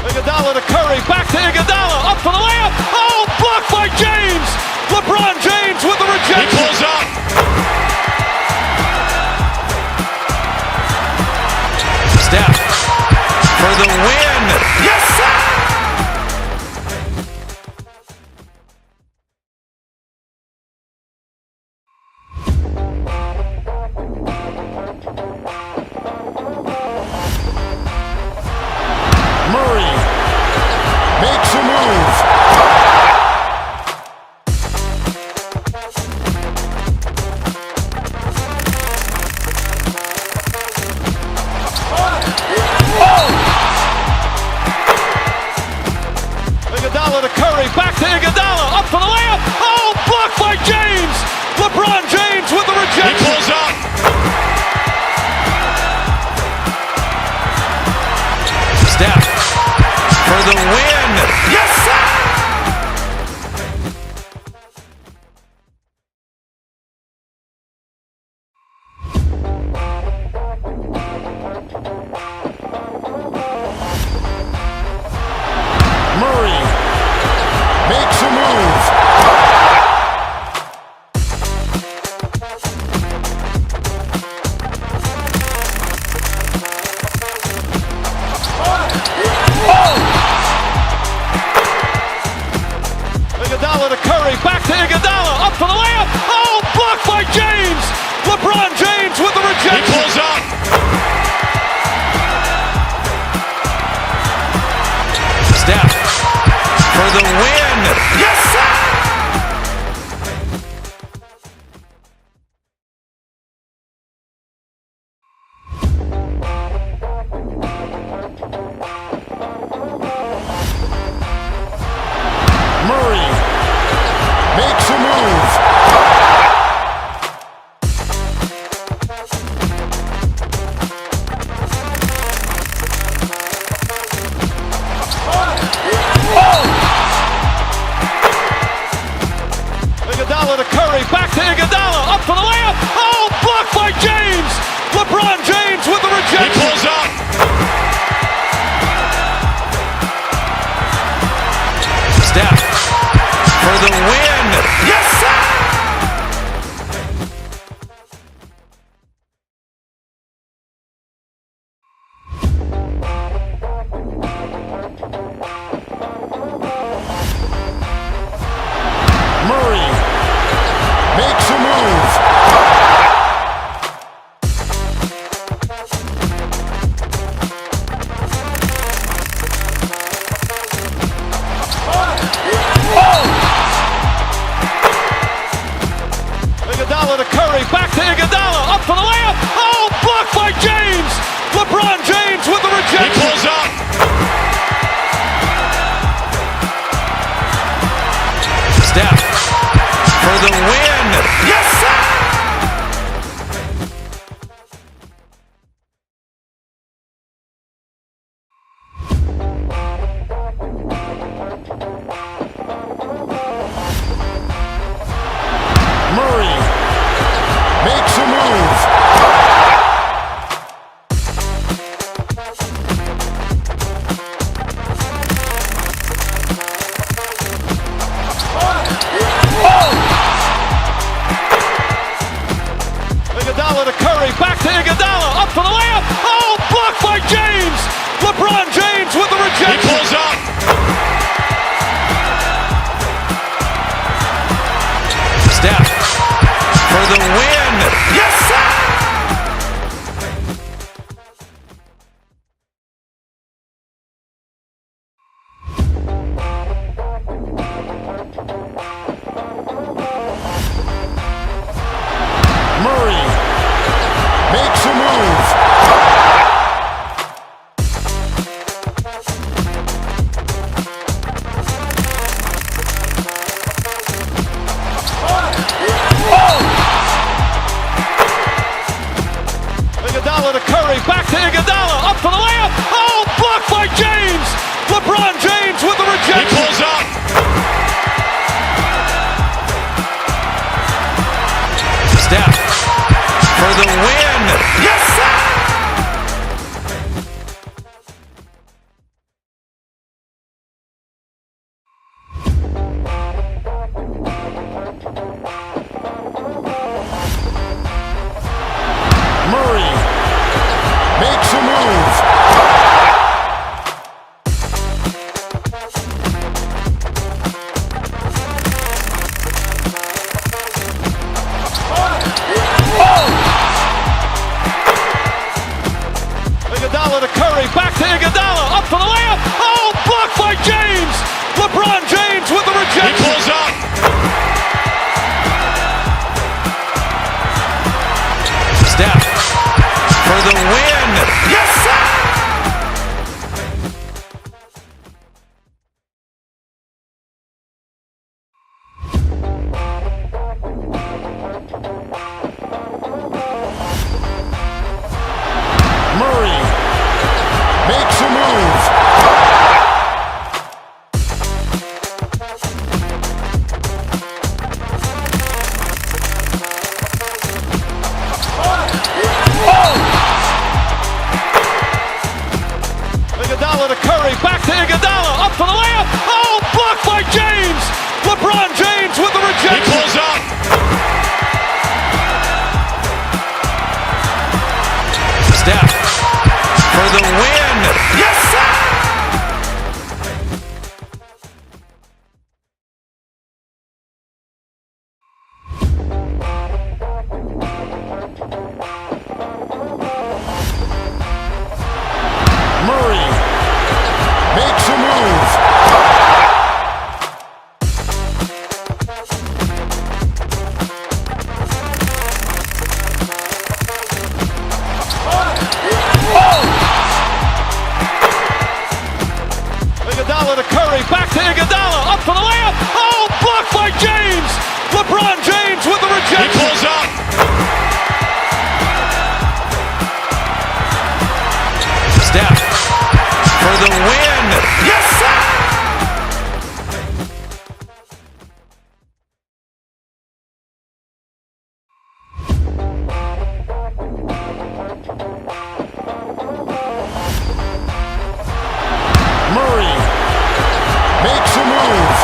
Iguodala to Curry, back to Iguodala, up for the layup. Oh, blocked by James. LeBron James with the rejection. He pulls up. Steph for the win. Yes, sir! Murray makes a move. Iguodala to Curry, back to Iguodala, up for the layup. Oh, blocked by James. LeBron James with the rejection. He pulls up. Steph for the win. Yes, sir! Murray makes a move. Iguodala to Curry, back to Iguodala, up for the layup. Oh, blocked by James. LeBron James with the rejection. He pulls up. Steph for the win. Yes, sir! Murray makes a move. Iguodala to Curry, back to Iguodala, up for the layup. Oh, blocked by James. LeBron James with the rejection. He pulls up. Steph for the win. Yes, sir! Iguodala to Curry, back to Iguodala, up for the layup. Oh, blocked by James. LeBron James with the rejection. He pulls up. Steph for the win. Yes, sir! Murray makes a move. Iguodala to Curry, back to Iguodala, up for the layup. Oh, blocked by James. LeBron James with the rejection. He pulls up. Steph for the win. Yes, sir! Murray makes a move. Iguodala to Curry, back to Iguodala, up for the layup. Oh, blocked by James. LeBron James with the rejection. He pulls up. Steph for the win. Yes, sir! Murray makes a move. Iguodala to Curry, back to Iguodala, up for the layup. Oh, blocked by James. LeBron James with the rejection. He pulls up. Steph for the win. Yes, sir! Murray makes a move.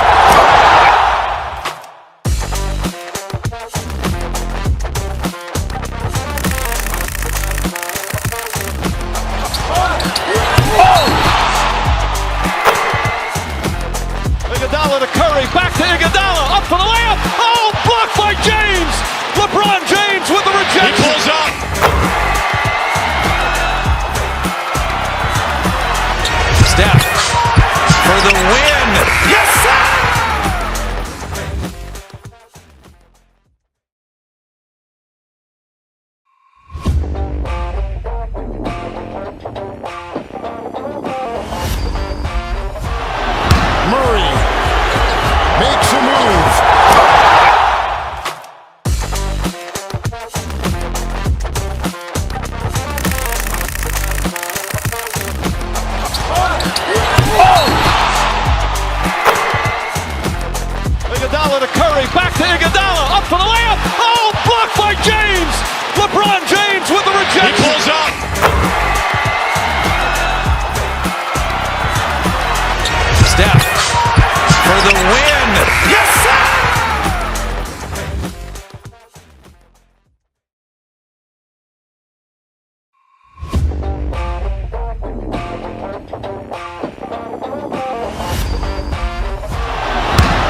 Iguodala to Curry, back to Iguodala, up for the layup. Oh, blocked by James. LeBron James with the rejection. He pulls up. Steph for the win. Yes, sir! Murray makes a move. Iguodala to Curry, back to Iguodala, up for the layup. Oh, blocked by James. LeBron James with the rejection. He pulls up. Steph for the win. Yes, sir!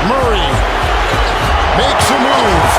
Murray makes a move.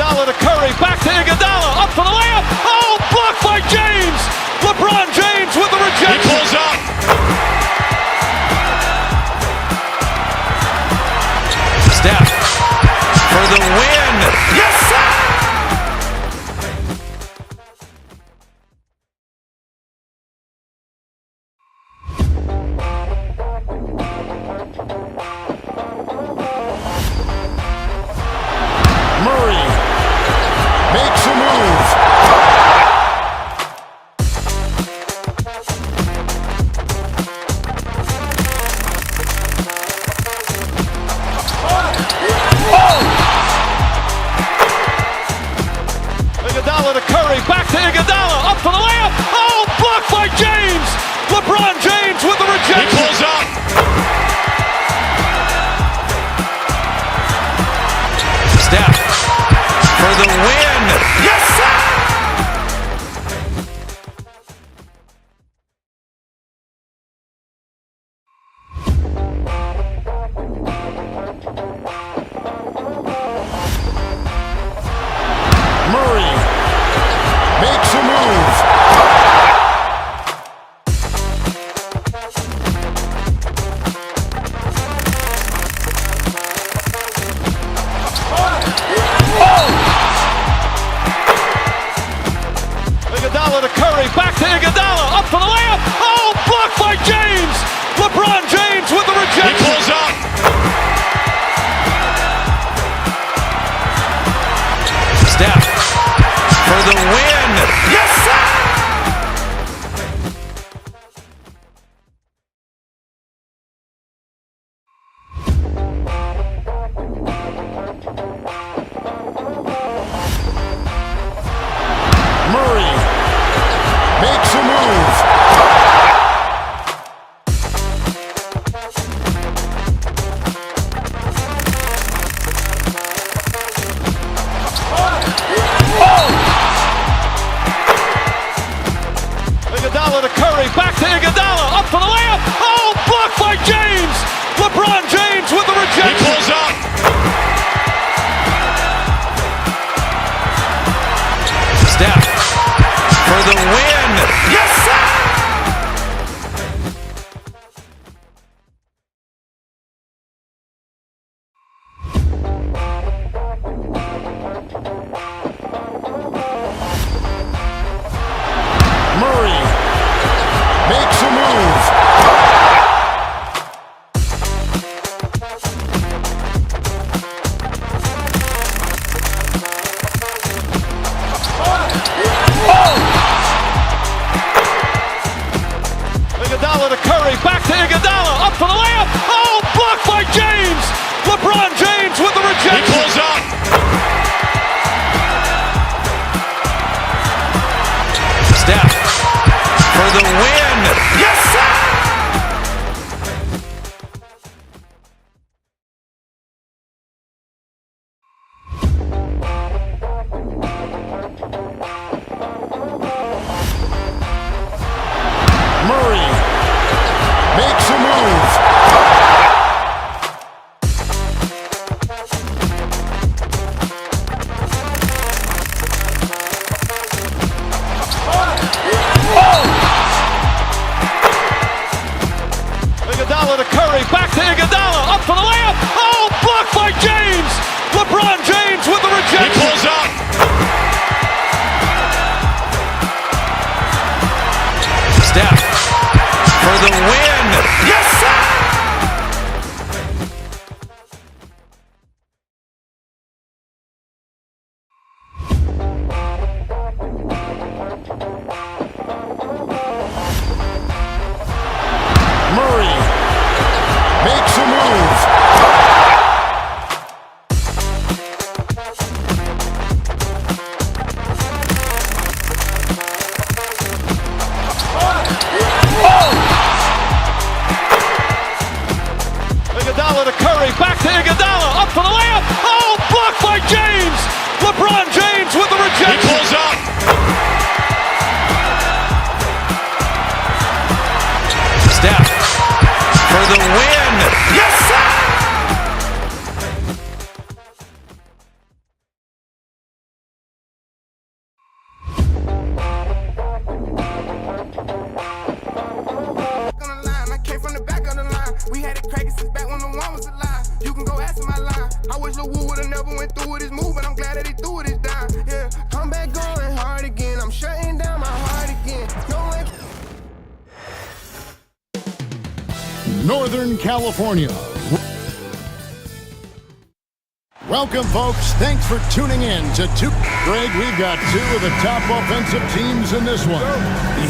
Iguodala to Curry, back to Iguodala, up for the layup. Oh, blocked by James. LeBron James with the rejection. He pulls up. Steph for the win. Yes, sir! Murray makes a move. Iguodala to Curry, back to Iguodala, up for the layup. Oh, blocked by James. LeBron James with the rejection. He pulls up. Steph for the win. Yes, sir! Murray makes a move. Iguodala to Curry, back to Iguodala, up for the layup. Oh, blocked by James. LeBron James with the rejection. He pulls up. Steph for the win. Yes, sir! Murray makes a move. Iguodala to Curry, back to Iguodala, up for the layup. Oh, blocked by James. LeBron James with the rejection. He pulls up. Steph for the win. Yes, sir! Murray makes a move. Iguodala to Curry, back to Iguodala, up for the layup. Oh, blocked by James. LeBron James with the rejection. He pulls up. Steph for the win. Yes, sir! Murray makes a move. Iguodala to Curry, back to Iguodala, up for the layup. Oh, blocked by James. LeBron James with the rejection. He pulls up. Steph for the win. Yes, sir! Murray makes a move. Iguodala to Curry, back to Iguodala, up for the layup. Oh, blocked by James. LeBron James with the rejection. He pulls up. Steph for the win. Yes, sir! cracking since back when the one was alive. You can go ask my line. I wish Lil Wu would've never went through with his move, but I'm glad that he threw it his dime. Yeah, I'm back going hard again. I'm shutting down my heart again. No way. Northern California. Welcome, folks. Thanks for tuning in to Greg, we've got two of the top offensive teams in this one.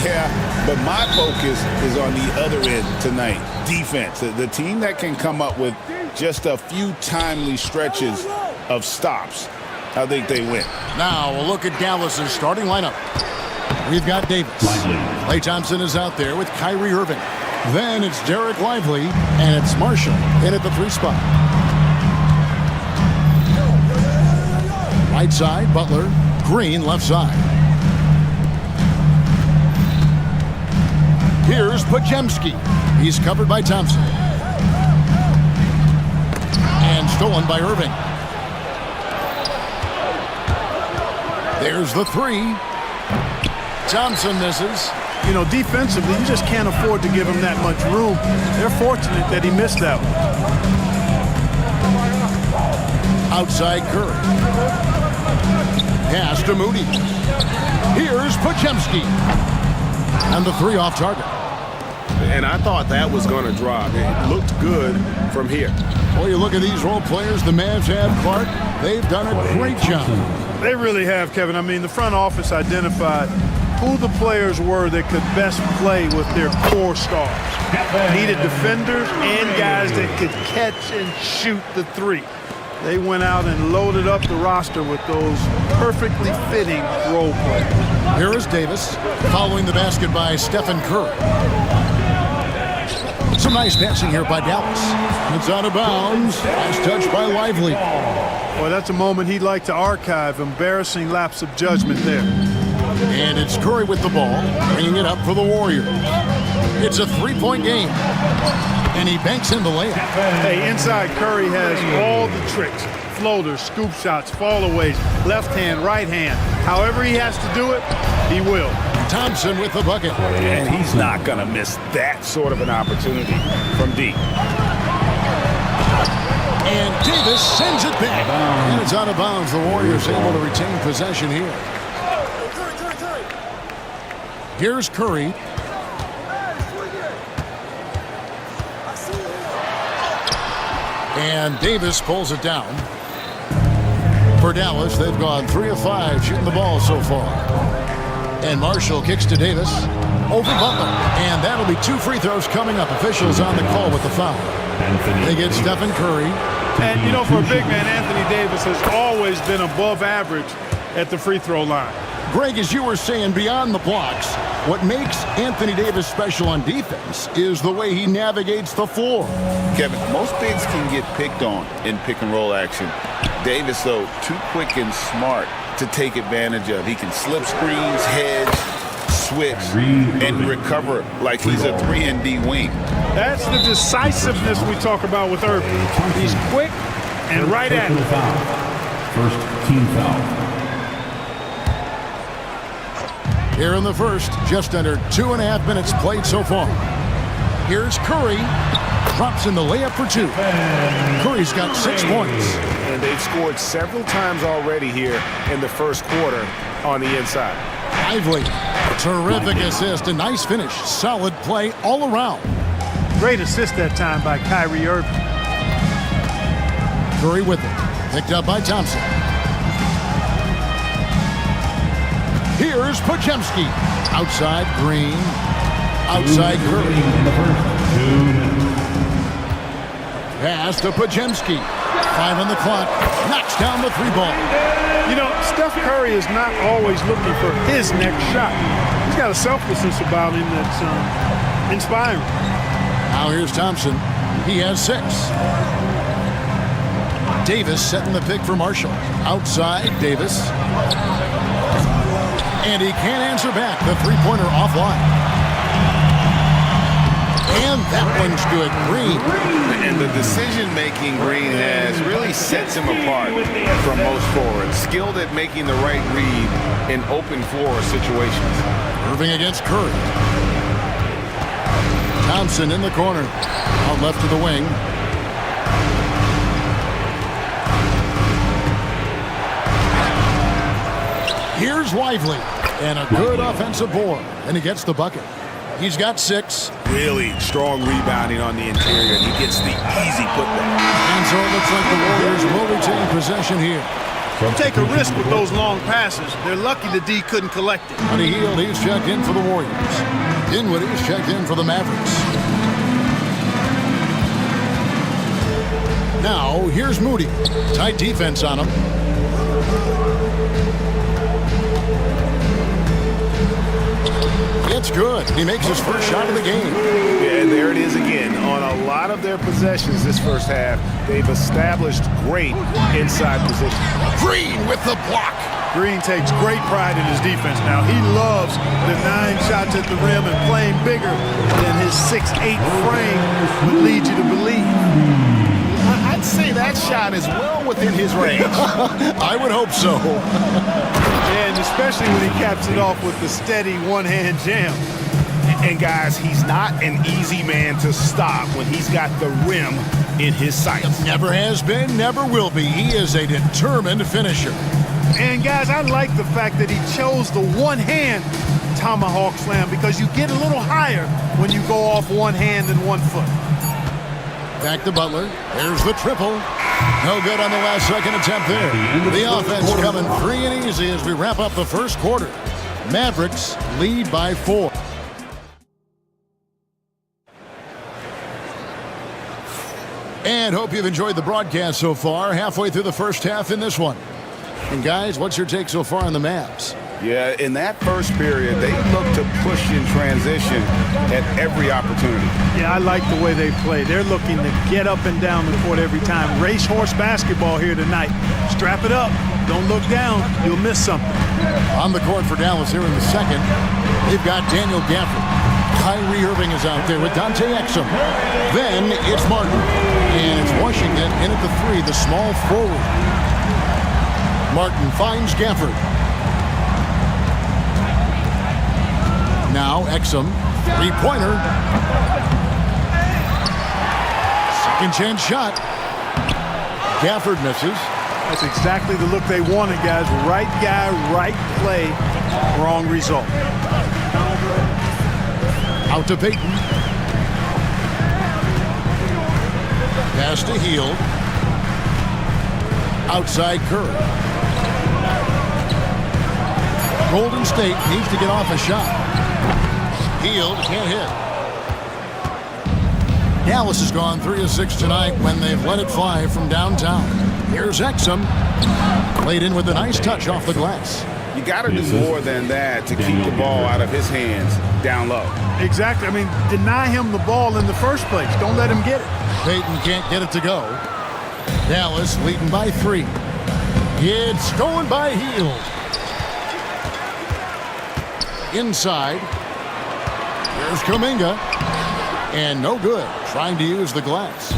Yeah, but my focus is on the other end tonight. Defense. The team that can come up with just a few timely stretches of stops, I think they win. Now, we'll look at Dallas's starting lineup. We've got Davis. Klay Thompson is out there with Kyrie Irving. Then it's Derek Lively, and it's Marshall in at the 3 spot. Right side, Butler. Green, left side. Here's Podziemski. He's covered by Thompson. And stolen by Irving. There's the 3. Thompson misses. You know, defensively, you just can't afford to give him that much room. They're fortunate that he missed that one. Outside Curry. Pass to Moody. Here's Podziemski. And the 3 off target. And I thought that was going to drop. It looked good from here. Well, you look at these role players the Mavs have, Clark. They've done a great job. They really have, Kevin. I mean, the front office identified who the players were that could best play with their core stars. Needed defenders and guys that could catch and shoot the 3. They went out and loaded up the roster with those perfectly fitting role players. Here is Davis, following the basket by Stephen Curry. Some nice passing here by Dallas. It's out of bounds. Nice touch by Lively. Boy, that's a moment he'd like to archive. Embarrassing lapse of judgment there. And it's Curry with the ball, bringing it up for the Warriors. It's a 3-point game. And he banks in the layup. Hey, inside Curry has all the tricks. Floaters, scoop shots, fallaways, left hand, right hand. However he has to do it, he will. Thompson with the bucket. And he's not going to miss that sort of an opportunity from deep. And Davis sends it back. And it's out of bounds. The Warriors able to retain possession here. Here's Curry. And Davis pulls it down. For Dallas, they've gone 3 of 5 shooting the ball so far. And Marshall kicks to Davis over Butler. And that'll be 2 free throws coming up. Officials on the call with the foul. They get Stephen Curry. And, you know, for a big man, Anthony Davis has always been above average at the free throw line. Greg, as you were saying, beyond the blocks, what makes Anthony Davis special on defense is the way he navigates the floor. Kevin, most bigs can get picked on in pick-and-roll action. Davis, though, too quick and smart to take advantage of. He can slip screens, hedge, switch, and recover like he's a 3-and-D wing. That's the decisiveness we talk about with Irving. He's quick and right at it. First team foul. Here in the first, just under 2.5 minutes played so far. Here's Curry. Drops in the layup for 2. Curry's got 6 points. And they've scored several times already here in the first quarter on the inside. Lively. Terrific assist. A nice finish. Solid play all around. Great assist that time by Kyrie Irving. Curry with it. Picked up by Thompson. Here's Podziemski. Outside Green. Outside Curry. Pass to Podziemski. 5 on the clock. Knocks down the 3 ball. You know, Steph Curry is not always looking for his next shot. He's got a selflessness about him that's inspiring. Now here's Thompson. He has 6. Davis setting the pick for Marshall. Outside Davis. And he can't answer back. The 3-pointer offline. And that one's good. Green. And the decision-making Green has really sets him apart from most forwards. Skilled at making the right read in open floor situations. Irving against Curry. Thompson in the corner. Out left to the wing. Here's Lively. And a good offensive board. And he gets the bucket. He's got 6. Really strong rebounding on the interior. He gets the easy putback. And so it looks like the Warriors will retain possession here. You take a risk with those long passes. They're lucky the D couldn't collect it. Buddy Hield, he's checked in for the Warriors. Dinwiddie's checked in for the Mavericks. Now, here's Moody. Tight defense on him. It's good. He makes his first shot of the game. Yeah, there it is again. On a lot of their possessions this first half, they've established great inside position. Green with the block. Green takes great pride in his defense now. He loves the 9 shots at the rim and playing bigger than his 6'8" frame would lead you to believe. I'd say that shot is well within his range. I would hope so. And especially when he caps it off with the steady one-hand jam. And guys, he's not an easy man to stop when he's got the rim in his sights. Never has been, never will be. He is a determined finisher. And guys, I like the fact that he chose the one-hand tomahawk slam because you get a little higher when you go off one hand and 1 foot. Back to Butler. There's the triple. No good on the last second attempt there. The offense coming free and easy as we wrap up the first quarter. Mavericks lead by 4. And hope you've enjoyed the broadcast so far. Halfway through the first half in this one. And guys, what's your take so far on the Mavs? Yeah, in that first period, they looked to push in transition at every opportunity. Yeah, I like the way they play. They're looking to get up and down the court every time. Racehorse basketball here tonight. Strap it up. Don't look down. You'll miss something. On the court for Dallas here in the second, they've got Daniel Gafford. Kyrie Irving is out there with Dante Exum. Then it's Martin. And it's Washington in at the 3, the small forward. Martin finds Gafford. Now Exum, 3-pointer. Second chance shot. Gafford misses. That's exactly the look they wanted, guys. Right guy, right play, wrong result. Out to Payton. Pass to Hield. Outside Curry. Golden State needs to get off a shot. Hield can't hit. Dallas has gone 3 of 6 tonight when they've let it fly from downtown. Here's Exum. Played in with a nice touch off the glass. You got to do more than that to keep the ball out of his hands down low. Exactly. I mean, deny him the ball in the first place. Don't let him get it. Payton can't get it to go. Dallas leading by 3. It's stolen by Hield. Inside. There's Kuminga. And no good. Trying to use the glass.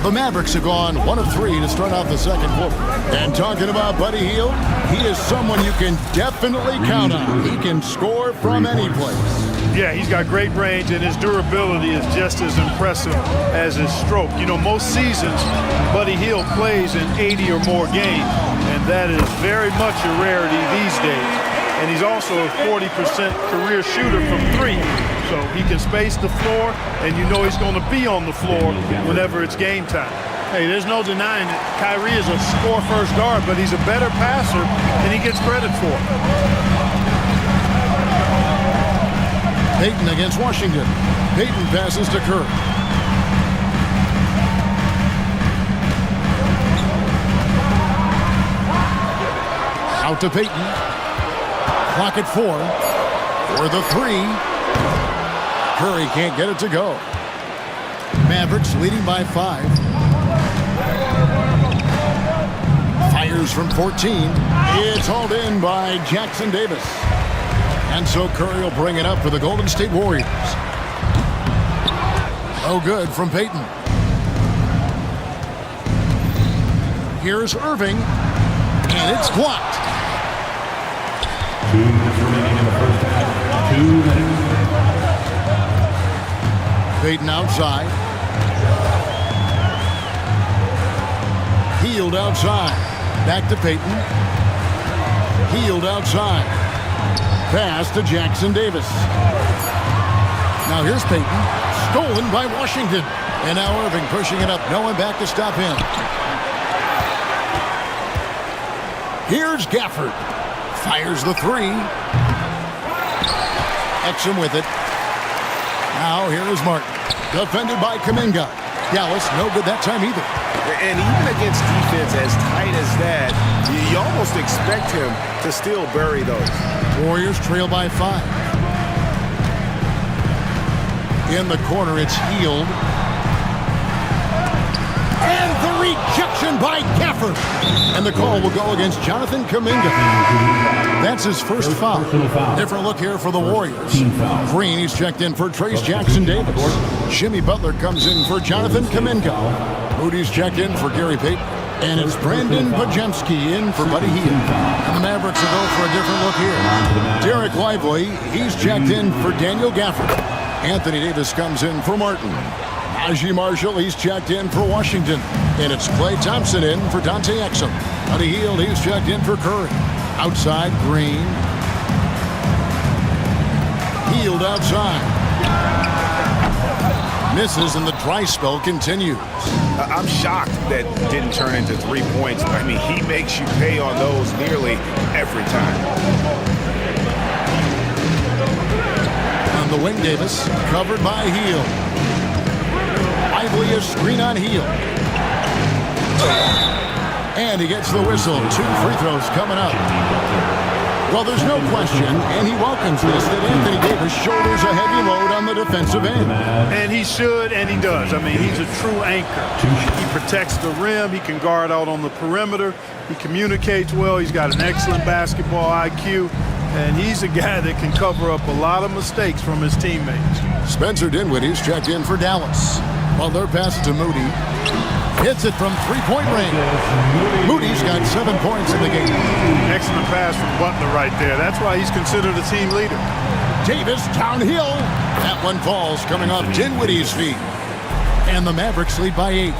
The Mavericks have gone 1 of 3 to start out the second quarter. And talking about Buddy Hield, he is someone you can definitely count on. He can score from any place. Yeah, he's got great range, and his durability is just as impressive as his stroke. You know, most seasons, Buddy Hield plays in 80 or more games, and that is very much a rarity these days. And he's also a 40% career shooter from 3. So he can space the floor, and you know he's going to be on the floor whenever it's game time. Hey, there's no denying it. Kyrie is a score-first guard, but he's a better passer than he gets credit for. Payton against Washington. Payton passes to Curry. Out to Payton. Clock at 4. For the 3. Curry can't get it to go. Mavericks leading by 5. Fires from 14. It's hauled in by Jackson Davis. And so Curry will bring it up for the Golden State Warriors. Oh, good from Payton. Here's Irving. And it's blocked. 2 minutes remaining in the first half. 2 minutes. Payton outside. Healed outside. Back to Payton. Healed outside. Pass to Jackson Davis. Now here's Payton. Stolen by Washington. And now Irving pushing it up. No one back to stop him. Here's Gafford. Fires the three. Exum with it. Now here is Martin. Defended by Kuminga. Dallas no good that time either. And even against defense as tight as that, you almost expect him to still bury those. Warriors trail by 5. In the corner, it's Healed. And the rejection by Gafford. And the call will go against Jonathan Kuminga. That's his first foul. Different look here for the Warriors. Green, he's checked in for Trace Jackson Davis. Jimmy Butler comes in for Jonathan Kuminga. Moody's checked in for Gary Payton. And it's Brandon Pajemski in for Buddy Hield. And the Mavericks will go for a different look here. Derek Lively, he's checked in for Daniel Gafford. Anthony Davis comes in for Martin. Najee Marshall, he's checked in for Washington. And it's Klay Thompson in for Dante Exum. Buddy Hield, he's checked in for Curry. Outside, Green. Hield outside. Misses and the dry spell continues. I'm shocked that didn't turn into 3 points. I mean, he makes you pay on those nearly every time. On the wing, Davis, covered by Hield. Lively a screen on Hield. And he gets the whistle. 2 free throws coming up. Well, there's no question, and he welcomes this, that Anthony Davis shoulders a heavy load on the defensive end. And he should, and he does. I mean, he's a true anchor. He protects the rim. He can guard out on the perimeter. He communicates well. He's got an excellent basketball IQ. And he's a guy that can cover up a lot of mistakes from his teammates. Spencer Dinwiddie's checked in for Dallas. Butler passes to Moody. Hits it from three-point range. Moody's got 7 points in the game. Excellent pass from Butler right there. That's why he's considered a team leader. Davis downhill. That one falls coming off Dinwiddie's feet. And the Mavericks lead by 8.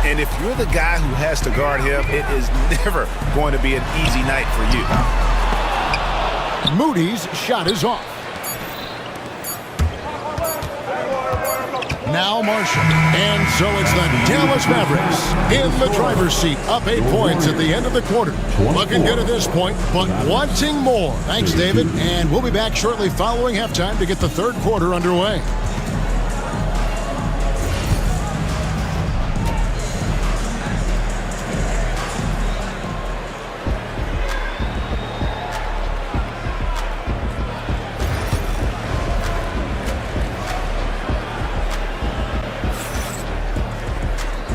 And if you're the guy who has to guard him, it is never going to be an easy night for you. Moody's shot is off. Now Marshall. And so it's the Dallas Mavericks in the driver's seat, up 8 points at the end of the quarter. Looking good at this point, but wanting more. Thanks, David. And we'll be back shortly following halftime to get the third quarter underway.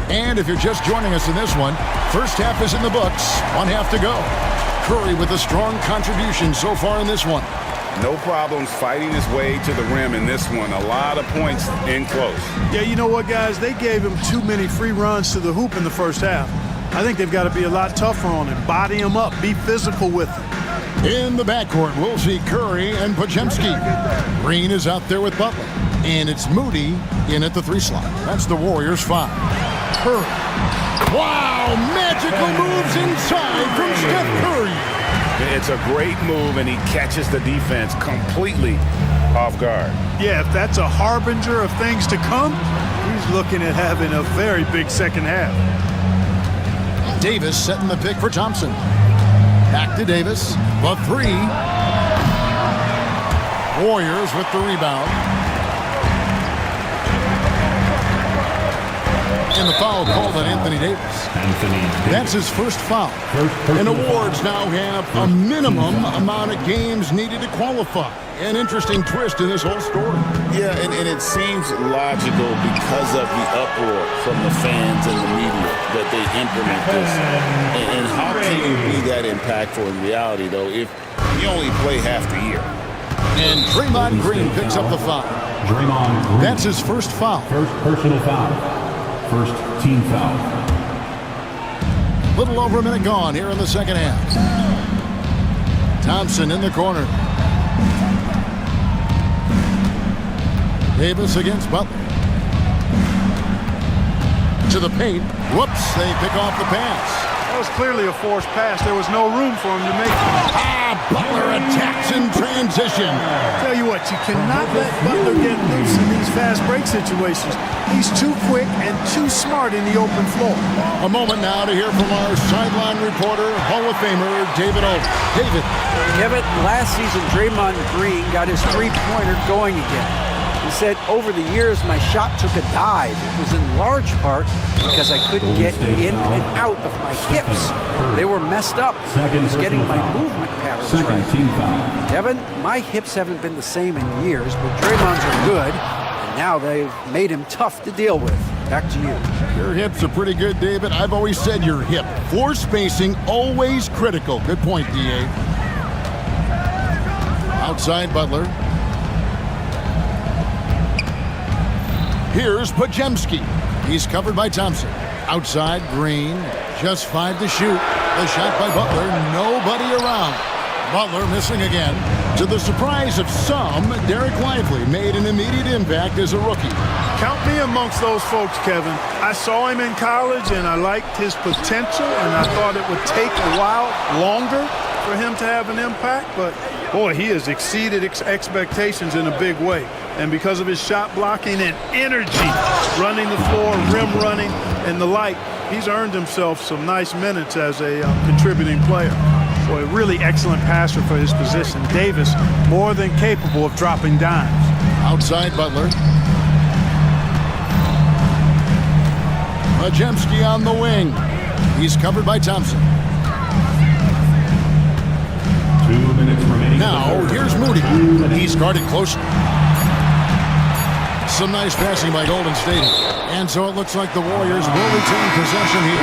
And if you're just joining us in this one, first half is in the books. 1 half to go. Curry with a strong contribution so far in this one. No problems fighting his way to the rim in this one. A lot of points in close. Yeah, you know what, guys? They gave him too many free runs to the hoop in the first half. I think they've got to be a lot tougher on him. Body him up. Be physical with him. In the backcourt, we'll see Curry and Pajemski. Green is out there with Butler. And it's Moody in at the 3 slot. That's the Warriors' 5. Curry. Wow, magical moves inside from Steph Curry. It's a great move, and he catches the defense completely off guard. Yeah, if that's a harbinger of things to come, he's looking at having a very big second half. Davis setting the pick for Thompson. Back to Davis. The 3. Warriors with the rebound. And the foul called on Anthony Davis. That's his first foul. And awards now have a minimum amount of games needed to qualify. An interesting twist in this whole story. Yeah, and it seems logical because of the uproar from the fans and the media that they implement this. And how can you be that impactful in reality, though, if you only play half the year? And Draymond Green picks up the foul. That's his first foul. First personal foul. First team foul. Little over a minute gone here in the second half. Thompson in the corner. Davis against Butler. To the paint. Whoops, they pick off the pass. That was clearly a forced pass. There was no room for him to make it. Butler attacks in transition. Tell you what, you cannot let Butler get loose in these fast break situations. He's too quick and too smart in the open floor. A moment now to hear from our sideline reporter, Hall of Famer David Oak. David. Kevin, last season Draymond Green got his three-pointer going again. He said, over the years, my shot took a dive. It was in large part because I couldn't get in and out of my hips. They were messed up. I was getting my movement patterns right. Kevin, my hips haven't been the same in years, but Draymond's are good, and now they've made him tough to deal with. Back to you. Your hips are pretty good, David. I've always said your hip. Floor spacing, always critical. Good point, D.A. Outside Butler. Here's Podziemski. He's covered by Thompson. Outside, Green. Just 5 to shoot. The shot by Butler. Nobody around. Butler missing again. To the surprise of some, Derek Lively made an immediate impact as a rookie. Count me amongst those folks, Kevin. I saw him in college, and I liked his potential, and I thought it would take a while longer for him to have an impact, but boy, he has exceeded expectations in a big way. And because of his shot blocking and energy, running the floor, rim running, and the like, he's earned himself some nice minutes as a contributing player. Boy, a really excellent passer for his position. Davis, more than capable of dropping dimes. Outside Butler. Podziemski on the wing. He's covered by Thompson. 2 minutes remaining. Now, here's Moody. He's guarded closely. Some nice passing by Golden State. And so it looks like the Warriors will retain possession here.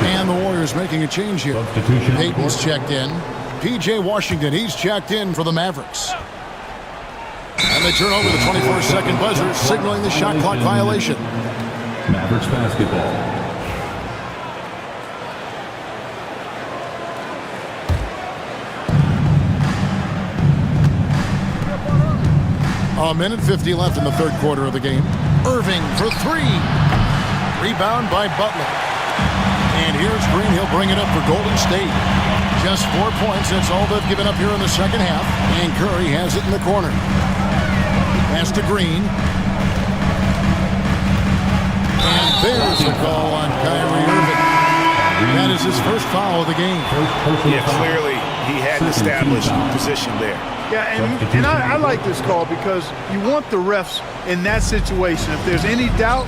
And the Warriors making a change here. Payton's checked in. P.J. Washington, he's checked in for the Mavericks. And they turn over the 24-second buzzer, signaling the shot clock violation. Mavericks basketball. A minute 50 left in the third quarter of the game. Irving for 3. Rebound by Butler. And here's Green. He'll bring it up for Golden State. Just 4 points. That's all they've given up here in the second half. And Curry has it in the corner. Pass to Green. And there's the call on Kyrie Irving. That is his first foul of the game. Yeah, clearly he had an established position there. Yeah, and I like this call because you want the refs in that situation. If there's any doubt,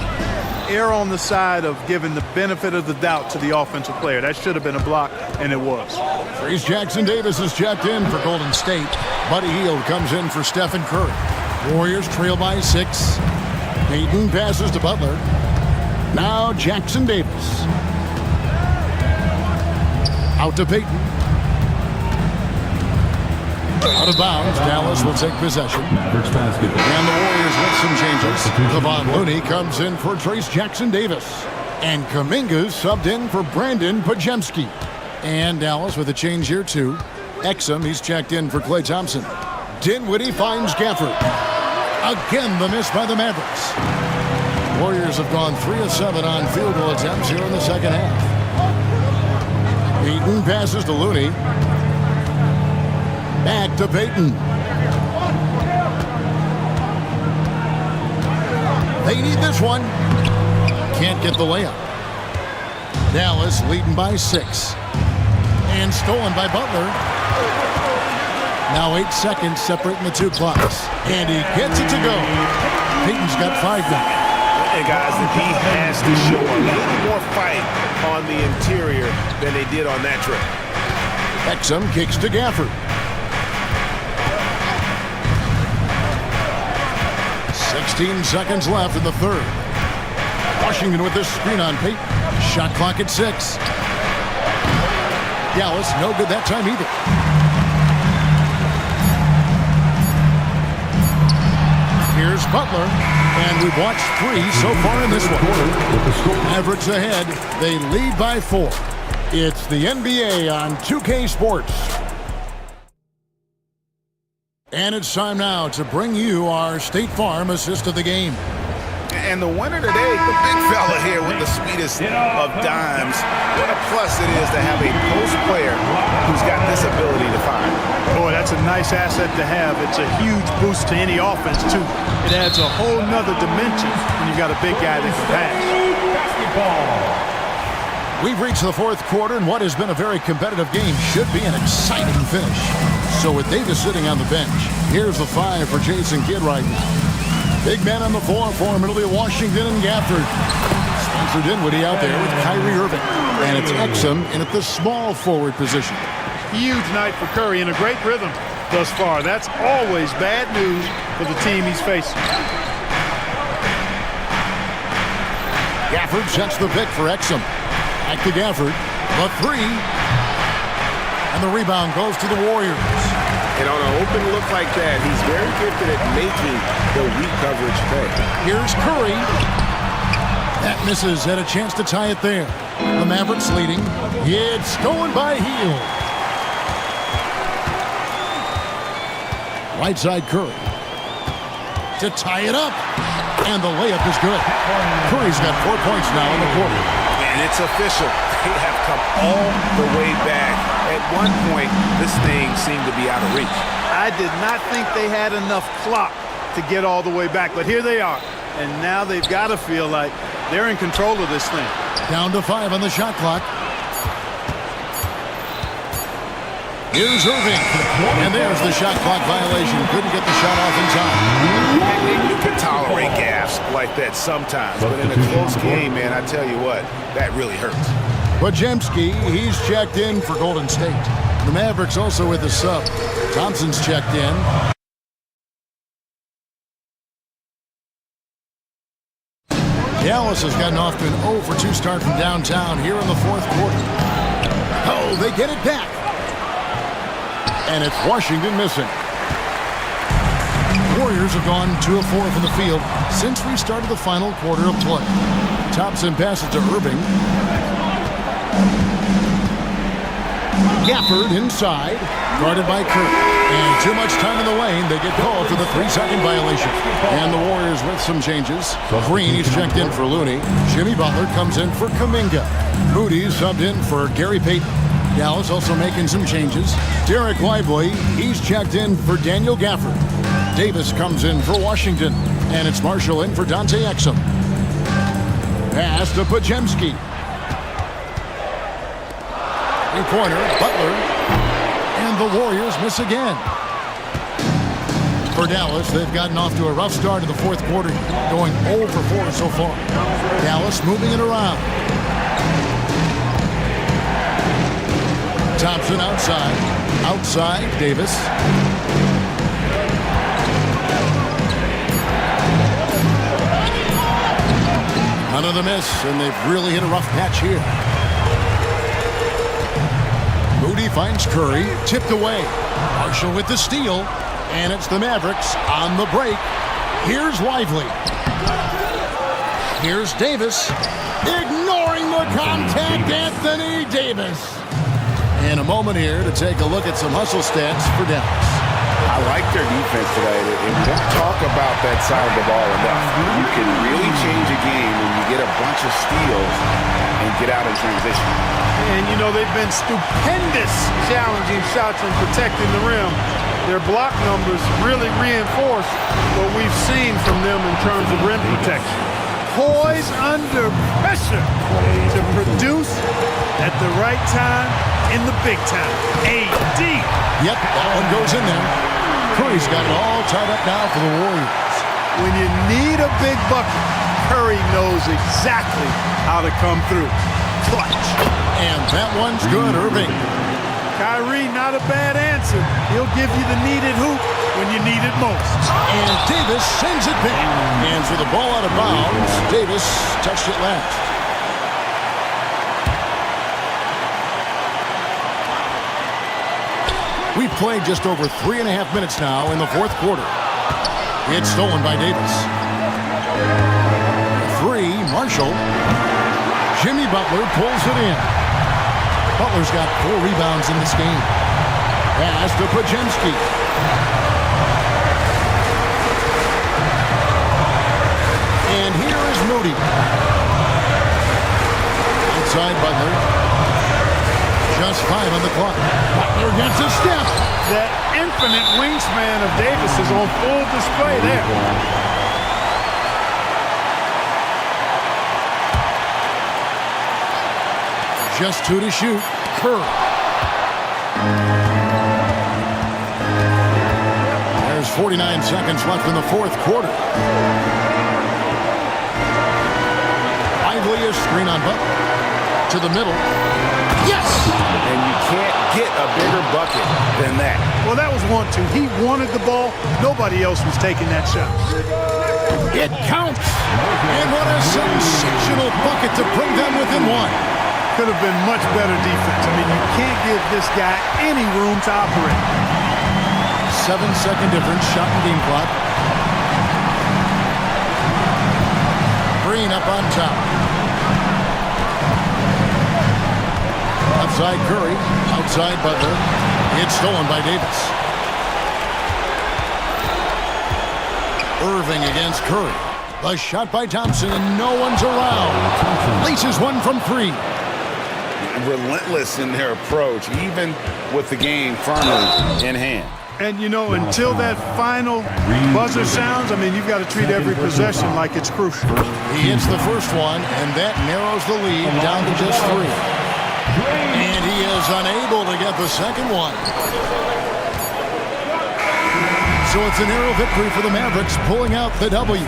err on the side of giving the benefit of the doubt to the offensive player. That should have been a block, and it was. Trace Jackson-Davis is checked in for Golden State. Buddy Hield comes in for Stephen Curry. Warriors trail by 6. Payton passes to Butler. Now Jackson-Davis. Out to Payton. Out of bounds, Dallas will take possession. Mavericks basketball. And the Warriors with some changes. Kevon Looney comes in for Trace Jackson-Davis. And Kuminga's subbed in for Brandon Podziemski. And Dallas with a change here too. Exum, he's checked in for Klay Thompson. Dinwiddie finds Gafford. Again, the miss by the Mavericks. Warriors have gone 3 of 7 on field goal attempts here in the second half. Payton passes to Looney. Back to Payton. They need this one. Can't get the layup. Dallas leading by 6. And stolen by Butler. Now 8 seconds separating the 2 clocks. And he gets it to go. Payton's got 5 now. And guys, he has to show a little more fight on the interior than they did on that trip. Exum kicks to Gafford. 16 seconds left in the third. Washington with this screen on Payton. Shot clock at 6. Dallas, no good that time either. Here's Butler, and we've watched 3 so far in this one. Mavericks ahead. They lead by 4. It's the NBA on 2K Sports. And it's time now to bring you our State Farm assist of the game. And the winner today, the big fella here with the sweetest of dimes. What a plus it is to have a post player who's got this ability to find. Boy, that's a nice asset to have. It's a huge boost to any offense, too. It adds a whole nother dimension when you've got a big guy that can pass. We've reached the fourth quarter, and what has been a very competitive game should be an exciting finish. So with Davis sitting on the bench, here's the 5 for Jason Kidd right now. Big man on the floor for Middle of Washington and Gafford. Spencer Dinwiddie out there with Kyrie Irving. And it's Exum in at the small forward position. Huge night for Curry and a great rhythm thus far. That's always bad news for the team he's facing. Gafford sets the pick for Exum. Back to Gafford. The 3. And the rebound goes to the Warriors. And on an open look like that, he's very gifted at making the weak coverage pay. Here's Curry. That misses. Had a chance to tie it there. The Mavericks leading. It's going by heel. Right side Curry. To tie it up. And the layup is good. Curry's got 4 points now in the quarter. And it's official. They have come all the way back. At one point, this thing seemed to be out of reach. I did not think they had enough clock to get all the way back, but here they are. And now they've got to feel like they're in control of this thing. Down to 5 on the shot clock. Here's Irving. And there's the shot clock violation. Couldn't get the shot off in time. You can tolerate gaffes like that sometimes, but in a close game, man, I tell you what, that really hurts. Podziemski, he's checked in for Golden State. The Mavericks also with a sub. Thompson's checked in. Dallas has gotten off to an 0 for 2 start from downtown here in the fourth quarter. Oh, they get it back. And it's Washington missing. Warriors have gone 2 of 4 from the field since we started the final quarter of play. Thompson passes to Irving. Gafford inside, guarded by Curry. And too much time in the lane. They get called for the 3-second violation. And the Warriors with some changes. Green, he's checked in for Looney. Jimmy Butler comes in for Kuminga. Moody's subbed in for Gary Payton. Dallas also making some changes. Derek Lively, he's checked in for Daniel Gafford. Davis comes in for Washington. And it's Marshall in for Dante Exum. Pass to Podziemski. Three-pointer, Butler. And the Warriors miss again. For Dallas, they've gotten off to a rough start in the fourth quarter, going 0 for 4 so far. Dallas moving it around. Thompson outside. Outside, Davis. Another miss, and they've really hit a rough patch here. Moody finds Curry, tipped away. Marshall with the steal, and it's the Mavericks on the break. Here's Lively. Here's Davis. Ignoring the contact, Anthony Davis. And a moment here to take a look at some hustle stats for Dallas. I like their defense today. And we don't talk about that side of the ball enough. You can really change a game when you get a bunch of steals and get out in transition. And, you know, they've been stupendous challenging shots and protecting the rim. Their block numbers really reinforce what we've seen from them in terms of rim protection. Poised under pressure to produce at the right time in the big time. AD. Yep, that one goes in there. Curry's got it all tied up now for the Warriors. When you need a big bucket, Curry knows exactly how to come through. Clutch. And that one's good, Irving. Kyrie, not a bad answer. He'll give you the needed hoop when you need it most. And Davis sends it back. And for the ball out of bounds, Davis touched it last. We've played just over 3.5 minutes now in the fourth quarter. It's stolen by Davis. 3, Marshall. Jimmy Butler pulls it in. Butler's got 4 rebounds in this game. Pass to Podziemski. And here Here's Moody. Outside Butler. Just 5 on the clock. Butler gets a step. That infinite wingspan of Davis is on full display there. Just 2 to shoot. Curry. There's 49 seconds left in the fourth quarter. Lively a screen on Butler. To the middle. Yes! And you can't get a bigger bucket than that. Well, that was 1-2. He wanted the ball. Nobody else was taking that shot. It counts! And what a sensational bucket to bring them within 1. Could have been much better defense. I mean, you can't give this guy any room to operate. 7-second difference, shot and game clock. Green up on top. Outside Curry, outside Butler. It's stolen by Davis. Irving against Curry. The shot by Thompson, and no one's around. Laces one from 3. Relentless in their approach, even with the game firmly in hand. And, you know, until that final buzzer sounds, I mean, you've got to treat every possession like it's crucial. He hits the first one, and that narrows the lead down to just 3. And he is unable to get the second one. So it's a narrow victory for the Mavericks, pulling out the W.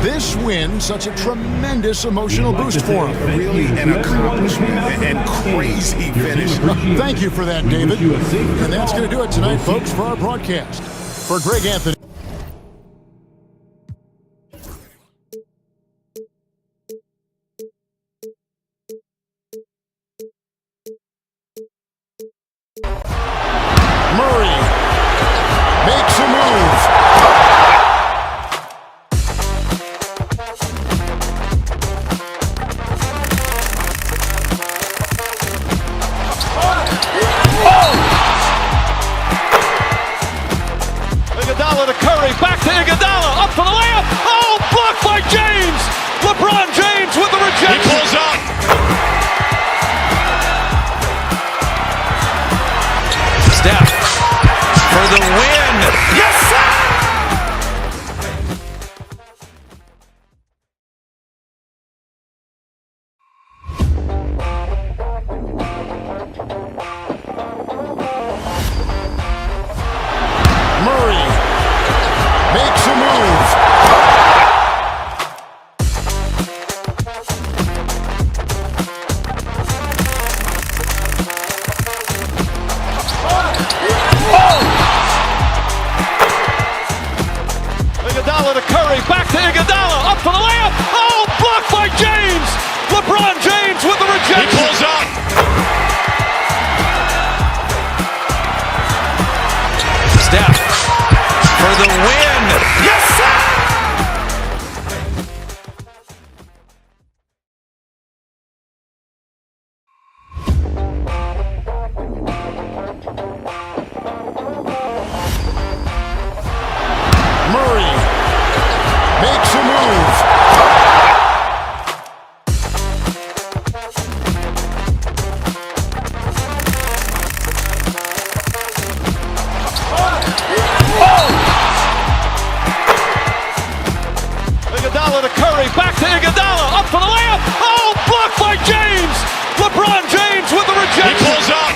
This win, such a tremendous emotional boost for him. Really an accomplishment and crazy finish. Thank you for that, David. And that's going to do it tonight, folks, for our broadcast. For Greg Anthony. Murray makes a move. Iguodala to Curry, back to Iguodala, up for the layup. Oh, blocked by James. LeBron James with the rejection. He pulls up. Steph for the win. Yes, sir! Murray makes a move. Iguodala to Curry, back to Iguodala, up for the layup. Oh, blocked by James. LeBron James with the rejection. He pulls up. Steph for the win. Yes, sir! Murray makes a move. Iguodala to Curry, back to Iguodala, up for the layup. Oh, blocked by James. LeBron James with the rejection. He pulls up.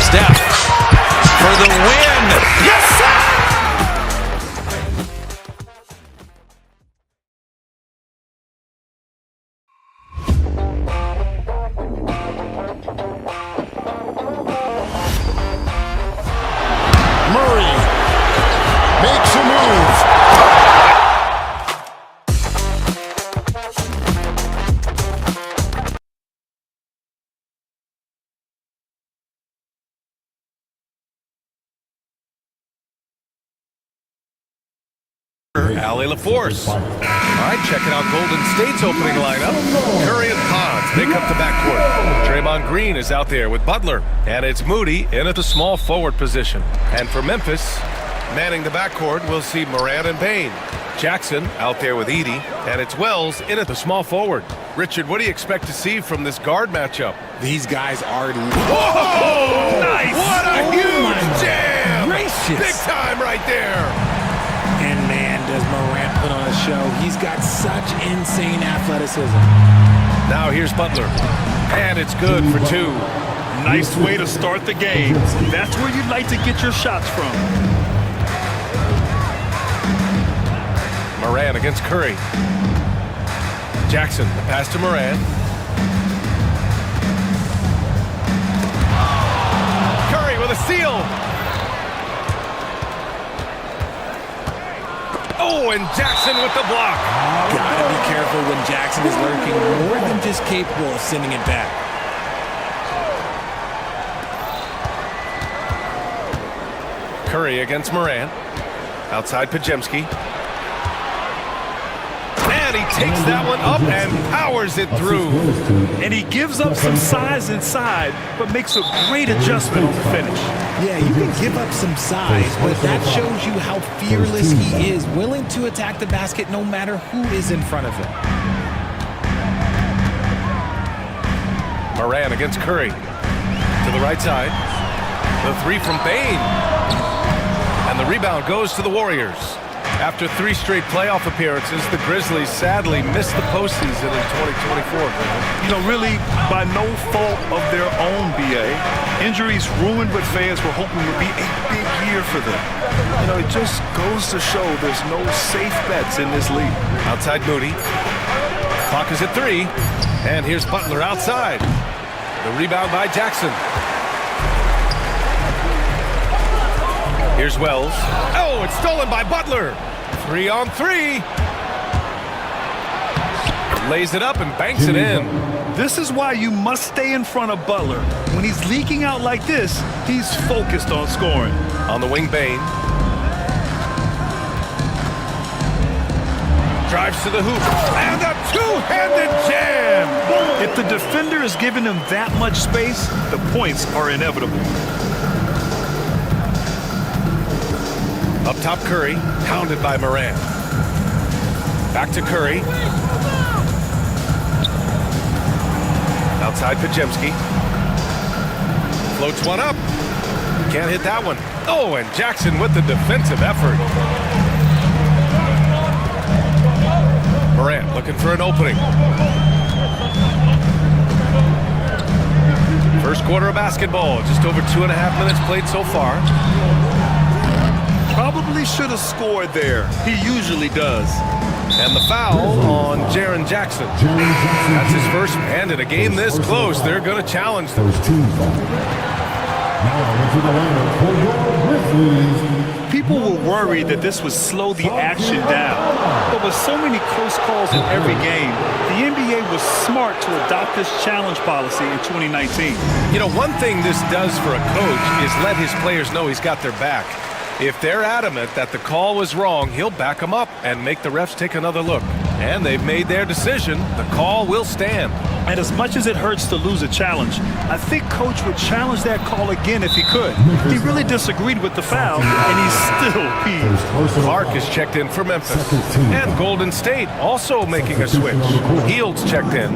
Steph for the win. Yes, sir! Murray makes a move. Allie LaForce. All right, checking out Golden State's opening lineup. Curry and Pons make up the backcourt. Draymond Green is out there with Butler. And it's Moody in at the small forward position. And for Memphis, Manning the backcourt, we'll see Moran and Bain. Jackson out there with Edey, and it's Wells in at the small forward. Richard, what do you expect to see from this guard matchup? These guys are... Whoa! Nice! What a huge jam! Gracious! Big time right there! And man, does Morant put on a show. He's got such insane athleticism. Now here's Butler. And it's good for two. Nice way to start the game. That's where you'd like to get your shots from. Moran against Curry. Jackson, the pass to Moran. Curry with a steal. Oh, and Jackson with the block. Gotta be careful when Jackson is lurking, more than just capable of sending it back. Curry against Moran. Outside Pajemski. And he takes that one up and powers it through. And he gives up some size inside, but makes a great adjustment on the finish. Yeah, you can give up some size, but that shows you how fearless he is, willing to attack the basket no matter who is in front of him. Moran against Curry. To the right side. The three from Bain. And the rebound goes to the Warriors. After 3 straight playoff appearances, the Grizzlies sadly missed the postseason in 2024. You know, really by no fault of their own, BA. Injuries ruined what fans were hoping would be a big year for them. You know, it just goes to show there's no safe bets in this league. Outside Moody. Clock is at 3. And here's Butler outside. The rebound by Jackson. Here's Wells. Oh, it's stolen by Butler. 3 on 3. Lays it up and banks it in. This is why you must stay in front of Butler. When he's leaking out like this, he's focused on scoring. On the wing, Bain. Drives to the hoop. And a two-handed jam. If the defender is giving him that much space, the points are inevitable. Up top, Curry, pounded by Moran. Back to Curry. Outside Pajemski. Floats one up. Can't hit that one. Oh, and Jackson with the defensive effort. Moran looking for an opening. First quarter of basketball, just over 2.5 minutes played so far. Probably should have scored there. He usually does. And the foul on Jaren Jackson. That's his first, and in a game this close, they're going to challenge them. People were worried that this would slow the action down. But with so many close calls in every game, the NBA was smart to adopt this challenge policy in 2019. You know, one thing this does for a coach is let his players know he's got their back. If they're adamant that the call was wrong, he'll back them up and make the refs take another look. And they've made their decision. The call will stand. And as much as it hurts to lose a challenge, I think Coach would challenge that call again if he could. He really disagreed with the foul, and he's still peeved. Clark is checked in for Memphis. And Golden State also making a switch. Heald's checked in.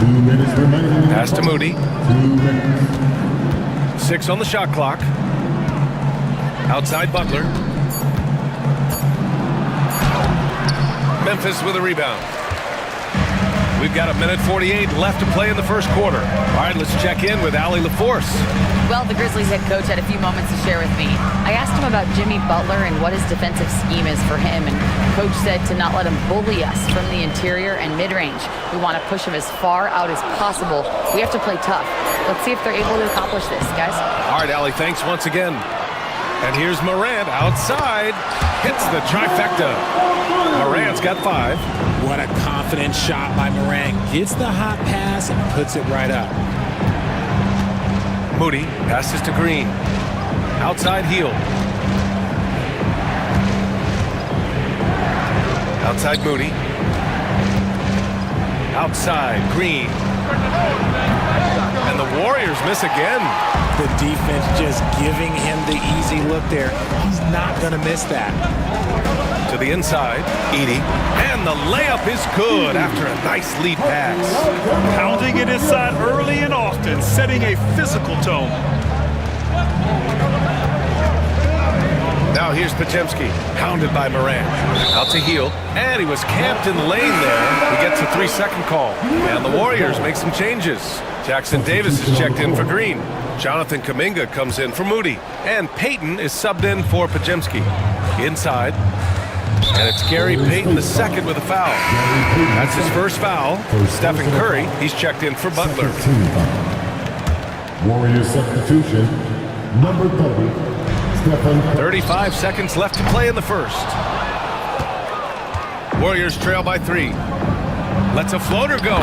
2 minutes remaining. Pass to Moody. 2 minutes. 6 on the shot clock. Outside Butler. Memphis with a rebound. We've got 1:48 left to play in the first quarter. All right, let's check in with Allie LaForce. Well, the Grizzlies head coach had a few moments to share with me. I asked him about Jimmy Butler and what his defensive scheme is for him, and Coach said to not let him bully us from the interior and mid-range. We want to push him as far out as possible. We have to play tough. Let's see if they're able to accomplish this, guys. All right, Allie, thanks once again. And here's Morant outside. Hits the trifecta. Morant's got 5. What a confident shot by Morant. Gets the hot pass and puts it right up. Moody passes to Green. Outside Hield. Outside Moody. Outside Green. And And the Warriors miss again. The defense just giving him the easy look there. He's not going to miss that. To the inside, Edey. And the layup is good after a nice lead pass. Pounding it inside early and often, setting a physical tone. Now here's Podziemski, hounded by Morant. Out to Hield, and he was camped in the lane there. He gets a 3-second call. And the Warriors make some changes. Jackson Davis is checked in for Green. Jonathan Kuminga comes in for Moody. And Payton is subbed in for Podziemski. Inside. And it's Gary Payton the second with a foul. That's his first foul. Stephen Curry, he's checked in for Butler. Warriors substitution, number 30. 35 seconds left to play in the first. Warriors trail by 3. Lets a floater go,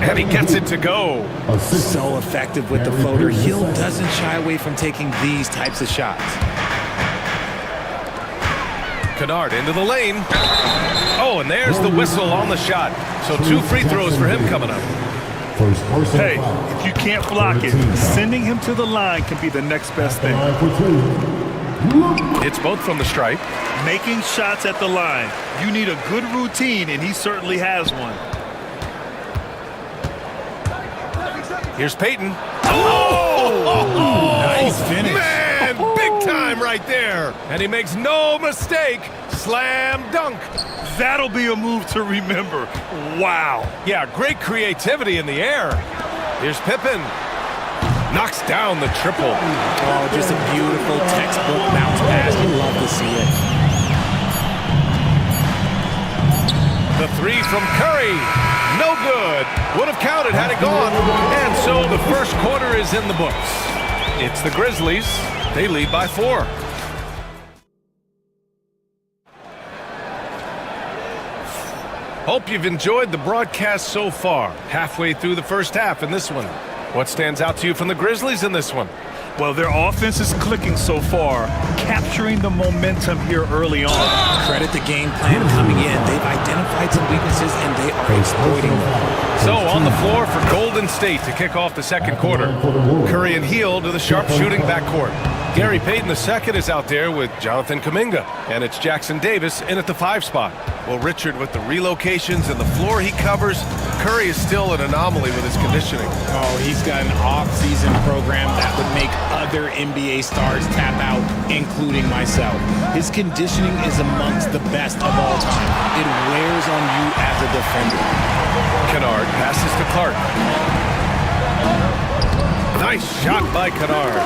and he gets it to go. So effective with the floater. Hill doesn't shy away from taking these types of shots. Kennard into the lane. Oh, and there's the whistle on the shot. So 2 free throws for him coming up. Hey, if you can't block it, sending him to the line can be the next best thing. It's both from the stripe. Making shots at the line. You need a good routine, and he certainly has one. Here's Payton. Oh! Nice finish. Man, big time right there. And he makes no mistake. Slam dunk. That'll be a move to remember. Wow. Yeah, great creativity in the air. Here's Pippen. Knocks down the triple. Oh, just a beautiful textbook bounce pass. You love to see it. The 3 from Curry. No good. Would have counted had it gone. And so the first quarter is in the books. It's the Grizzlies. They lead by 4. Hope you've enjoyed the broadcast so far. Halfway through the first half in this one. What stands out to you from the Grizzlies in this one? Well, their offense is clicking so far, capturing the momentum here early on. Credit the game plan coming in. They've identified some weaknesses, and they are exploiting them. So on the floor for Golden State to kick off the second quarter. Curry and Hield to the sharpshooting backcourt. Gary Payton II is out there with Jonathan Kuminga. And it's Jackson Davis in at the 5 spot. Well, Richard, with the relocations and the floor he covers, Curry is still an anomaly with his conditioning. Oh, he's got an off-season program that would make other NBA stars tap out, including myself. His conditioning is amongst the best of all time. It wears on you as a defender. Kennard passes to Clark. Nice shot by Kennard.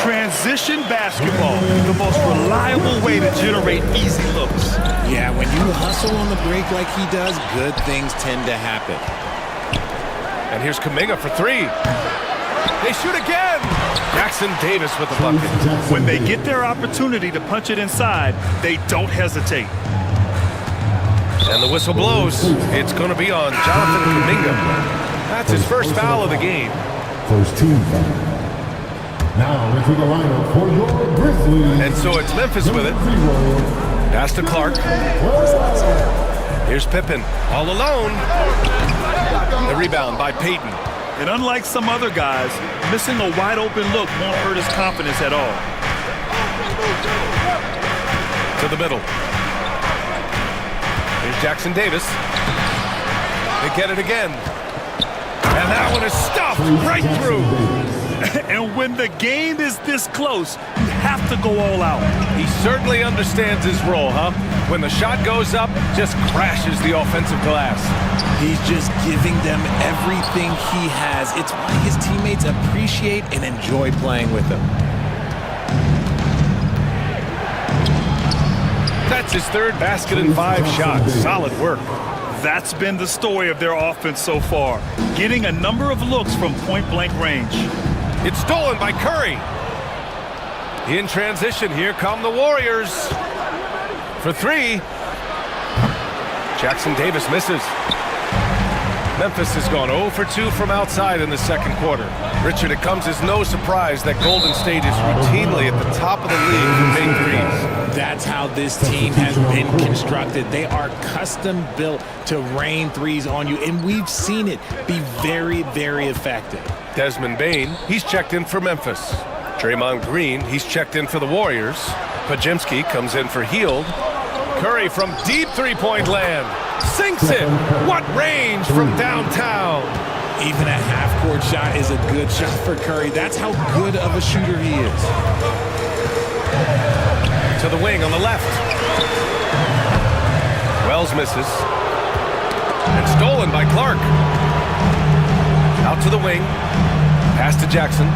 Transition basketball, the most reliable way to generate easy looks. Yeah, when you hustle on the break like he does, good things tend to happen. And here's Kuminga for 3. They shoot again. Jackson Davis with the bucket. When they get their opportunity to punch it inside, they don't hesitate. And the whistle blows. It's going to be on Jonathan Kuminga. That's his first foul of the game. First team foul. Now into the lineup for your Grizzlies. And so it's Memphis with it. Pass to Clark. Here's Pippen, all alone. The rebound by Payton. And unlike some other guys, missing a wide open look won't hurt his confidence at all. To the middle. Here's Jackson Davis. They get it again. And that one is stuffed right through. And when the game is this close, you have to go all out. He certainly understands his role, huh? When the shot goes up, just crashes the offensive glass. He's just giving them everything he has. It's why his teammates appreciate and enjoy playing with him. That's his 3rd basket in 5 shots. Solid work. That's been the story of their offense so far, getting a number of looks from point-blank range. It's stolen by Curry. In transition, here come the Warriors. For 3. Jackson Davis misses. Memphis has gone 0 for 2 from outside in the second quarter. Richard, it comes as no surprise that Golden State is routinely at the top of the league for made threes. That's how this team has been constructed. They are custom built to rain threes on you, and we've seen it be very, very effective. Desmond Bane, he's checked in for Memphis. Draymond Green, he's checked in for the Warriors. Pajemski comes in for Hield. Curry from deep three-point land. Sinks it. What range from downtown. Even a half-court shot is a good shot for Curry. That's how good of a shooter he is. To the wing on the left. Wells misses. And stolen by Clark. Out to the wing. Pass to Jackson.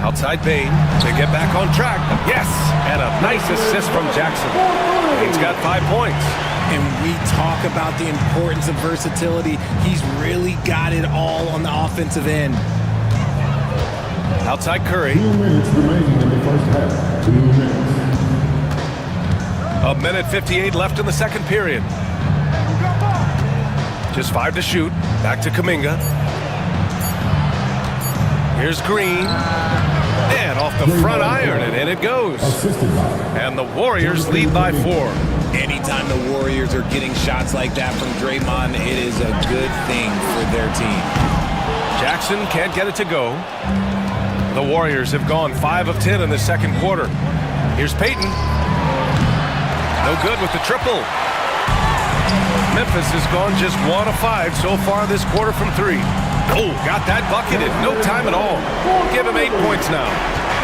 Outside Bane to get back on track. Yes! And a nice assist from Jackson. Bane's got 5 points. And we talk about the importance of versatility. He's really got it all on the offensive end. Outside Curry. 2 minutes remaining in the first half. 2 minutes. A minute 58 left in the second period. Just 5 to shoot. Back to Kuminga. Here's Green. And off the front iron, and in it goes. And the Warriors lead by 4. Anytime the Warriors are getting shots like that from Draymond, it is a good thing for their team. Jackson can't get it to go. The Warriors have gone 5 of 10 in the second quarter. Here's Payton. No good with the triple. Memphis has gone just 1 of 5 so far this quarter from 3. Oh, got that bucket in no time at all. Give him 8 points now.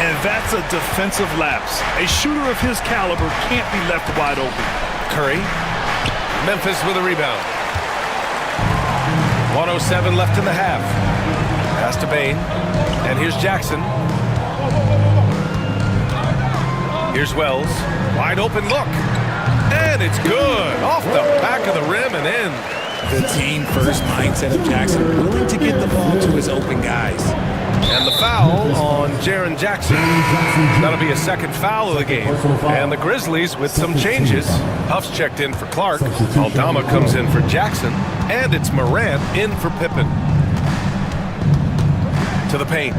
And that's a defensive lapse. A shooter of his caliber can't be left wide open. Curry. Memphis with a rebound. 1:07 left in the half. Pass to Bane. And here's Jackson. Here's Wells. Wide open look. And it's good. Off the back of the rim and in. The team-first mindset of Jackson, willing to get the ball to his open guys. And the foul on Jaren Jackson. That'll be a second foul of the game. And the Grizzlies with some changes. Huff's checked in for Clark. Aldama comes in for Jackson. And it's Morant in for Pippen. To the paint.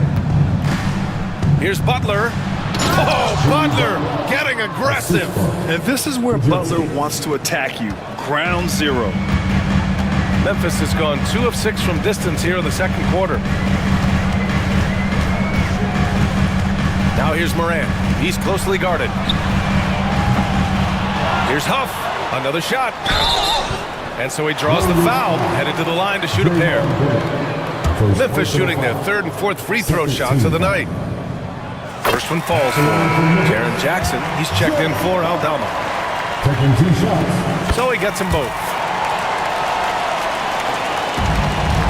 Here's Butler. Oh, Butler getting aggressive. And this is where Butler wants to attack you. Ground zero. Memphis has gone 2 of 6 from distance here in the second quarter. Now here's Morant. He's closely guarded. Here's Huff. Another shot. And so he draws the foul, headed to the line to shoot a pair. Memphis shooting their 3rd and 4th free throw shots of the night. First one falls for Jaren Jackson. He's checked in for Aldama. Taking 2 shots. So he gets them both.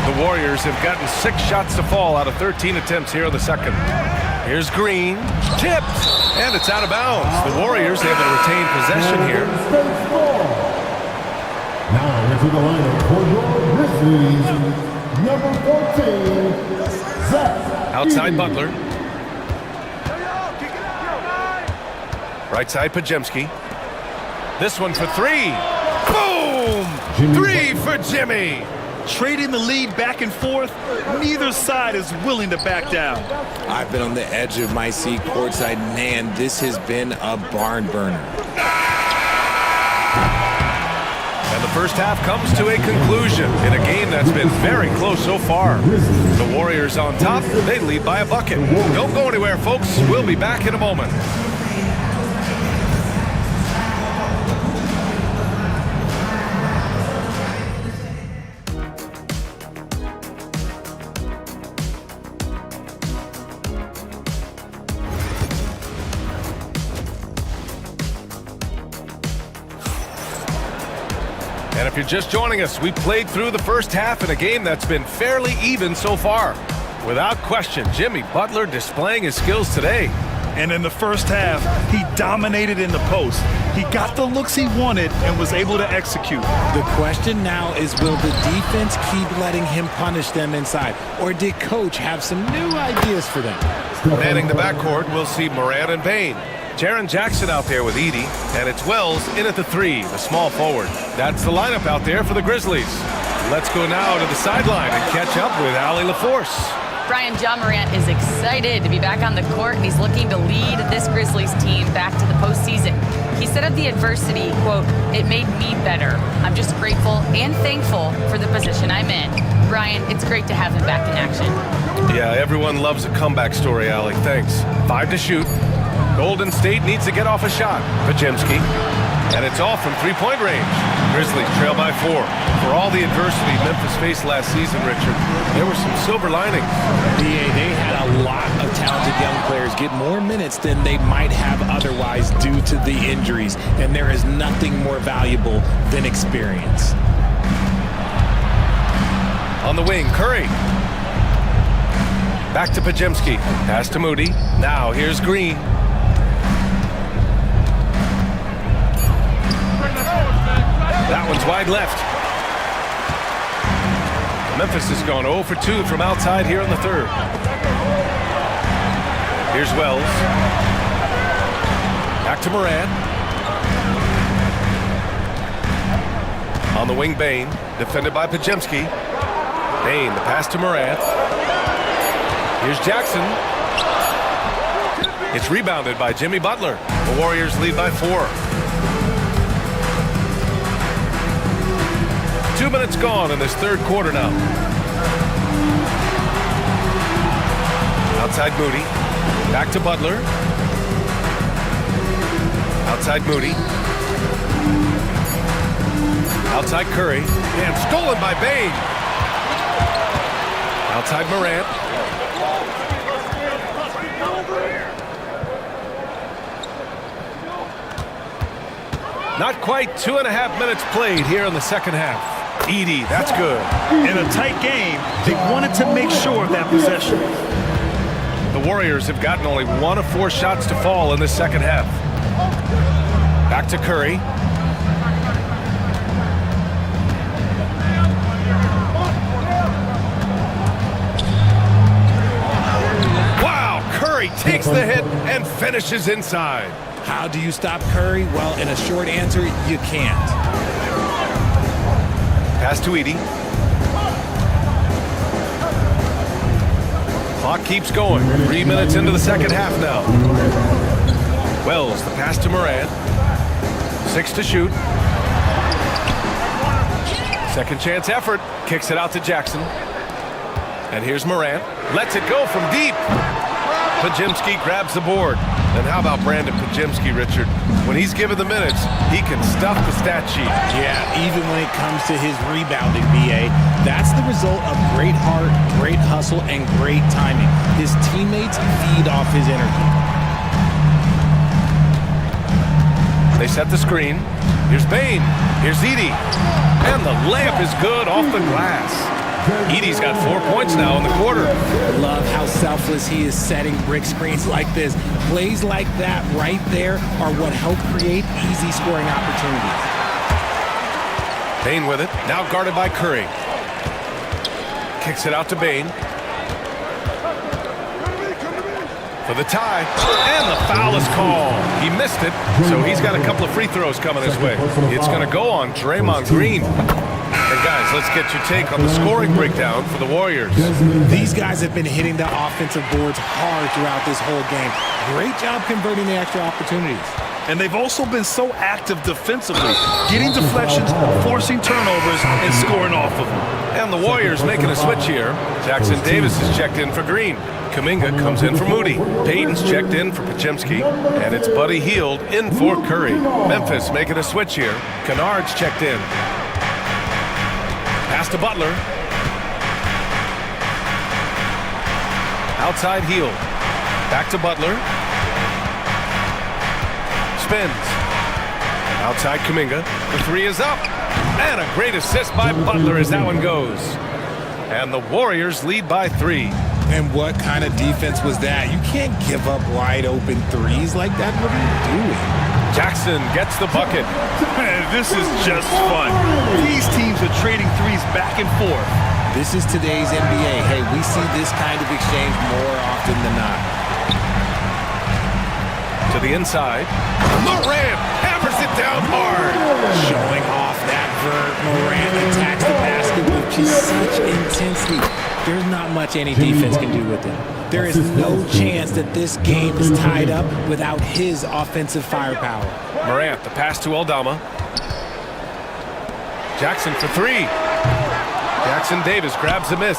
The Warriors have gotten 6 shots to fall out of 13 attempts here in the second. Here's Green. Tipped. And it's out of bounds. The Warriors able to retain possession here. Now into the lineup for your Grizzlies, number 14, Zach. Outside Butler. Right side Pajemski. This one for 3. Boom! 3 for Jimmy. Trading the lead back and forth, neither side is willing to back down. I've been on the edge of my seat courtside. Man, this has been a barn burner. And the first half comes to a conclusion in a game that's been very close so far. The Warriors on top, they lead by a bucket. Don't go anywhere, folks. We'll be back in a moment. And if you're just joining us, we played through the first half in a game that's been fairly even so far. Without question, Jimmy Butler displaying his skills today. And in the first half, he dominated in the post. He got the looks he wanted and was able to execute. The question now is, will the defense keep letting him punish them inside? Or did Coach have some new ideas for them? Manning the backcourt, we'll see Morant and Bane. Jaren Jackson out there with Edey, and it's Wells in at the 3, the small forward. That's the lineup out there for the Grizzlies. Let's go now to the sideline and catch up with Allie LaForce. Brian John Morant is excited to be back on the court, and he's looking to lead this Grizzlies team back to the postseason. He said of the adversity, quote, "It made me better. I'm just grateful and thankful for the position I'm in." Brian, it's great to have him back in action. Yeah, everyone loves a comeback story, Allie. Thanks. 5 to shoot. Golden State needs to get off a shot. Pajemski. And it's off from three-point range. Grizzlies trail by 4. For all the adversity Memphis faced last season, Richard, there were some silver linings. They had a lot of talented young players get more minutes than they might have otherwise due to the injuries. And there is nothing more valuable than experience. On the wing, Curry. Back to Pajemski. Pass to Moody. Now here's Green. That one's wide left. Memphis has gone 0 for 2 from outside here in the third. Here's Wells. Back to Morant. On the wing, Bane. Defended by Pajemski. Bane, the pass to Morant. Here's Jackson. It's rebounded by Jimmy Butler. The Warriors lead by 4. 2 minutes gone in this third quarter now. Outside Moody. Back to Butler. Outside Moody. Outside Curry. And stolen by Bane. Outside Morant. Not quite 2.5 minutes played here in the second half. Edey, that's good. In a tight game, they wanted to make sure of that possession. The Warriors have gotten only 1 of 4 shots to fall in the second half. Back to Curry. Wow, Curry takes the hit and finishes inside. How do you stop Curry? Well, in a short answer, you can't. Pass to Edey. Clock keeps going. 3 minutes into the second half now. Wells, the pass to Morant. 6 to shoot. Second chance effort. Kicks it out to Jackson. And here's Morant. Lets it go from deep. Pajemski grabs the board. And how about Brandon Pajemski, Richard? When he's given the minutes, he can stuff the stat sheet. Yeah, even when it comes to his rebounding, BA, that's the result of great heart, great hustle, and great timing. His teammates feed off his energy. They set the screen. Here's Bane. Here's Edey. And the layup is good off the glass. Edey's got 4 points now in the quarter. Love how selfless he is setting brick screens like this. Plays like that right there are what help create easy scoring opportunities. Bane with it. Now guarded by Curry. Kicks it out to Bane. For the tie. And the foul is called. He missed it, so he's got a couple of free throws coming his way. It's going to go on Draymond Green. And guys, let's get your take on the scoring breakdown for the Warriors. These guys have been hitting the offensive boards hard throughout this whole game. Great job converting the extra opportunities. And they've also been so active defensively, getting deflections, forcing turnovers, and scoring off of them. And the Warriors making a switch here. Jackson Davis is checked in for Green. Kuminga comes in for Moody. Payton's checked in for Pajemski. And it's Buddy Hield in for Curry. Memphis making a switch here. Kennard's checked in. Pass to Butler. Outside Hield. Back to Butler. Spins. Outside Kuminga. The 3 is up. And a great assist by Butler as that one goes. And the Warriors lead by 3. And what kind of defense was that? You can't give up wide open threes like that. What are you doing? Jackson gets the bucket. This is just fun. These teams are trading threes back and forth. This is today's NBA. Hey, we see this kind of exchange more often than not. To the inside. Morant hammers it down hard. Showing off that vert. Morant attacks the basket with just such intensity. There's not much any defense can do with it. There is no chance that this game is tied up without his offensive firepower. Morant, the pass to Aldama. Jackson for three. Jackson Davis grabs the miss.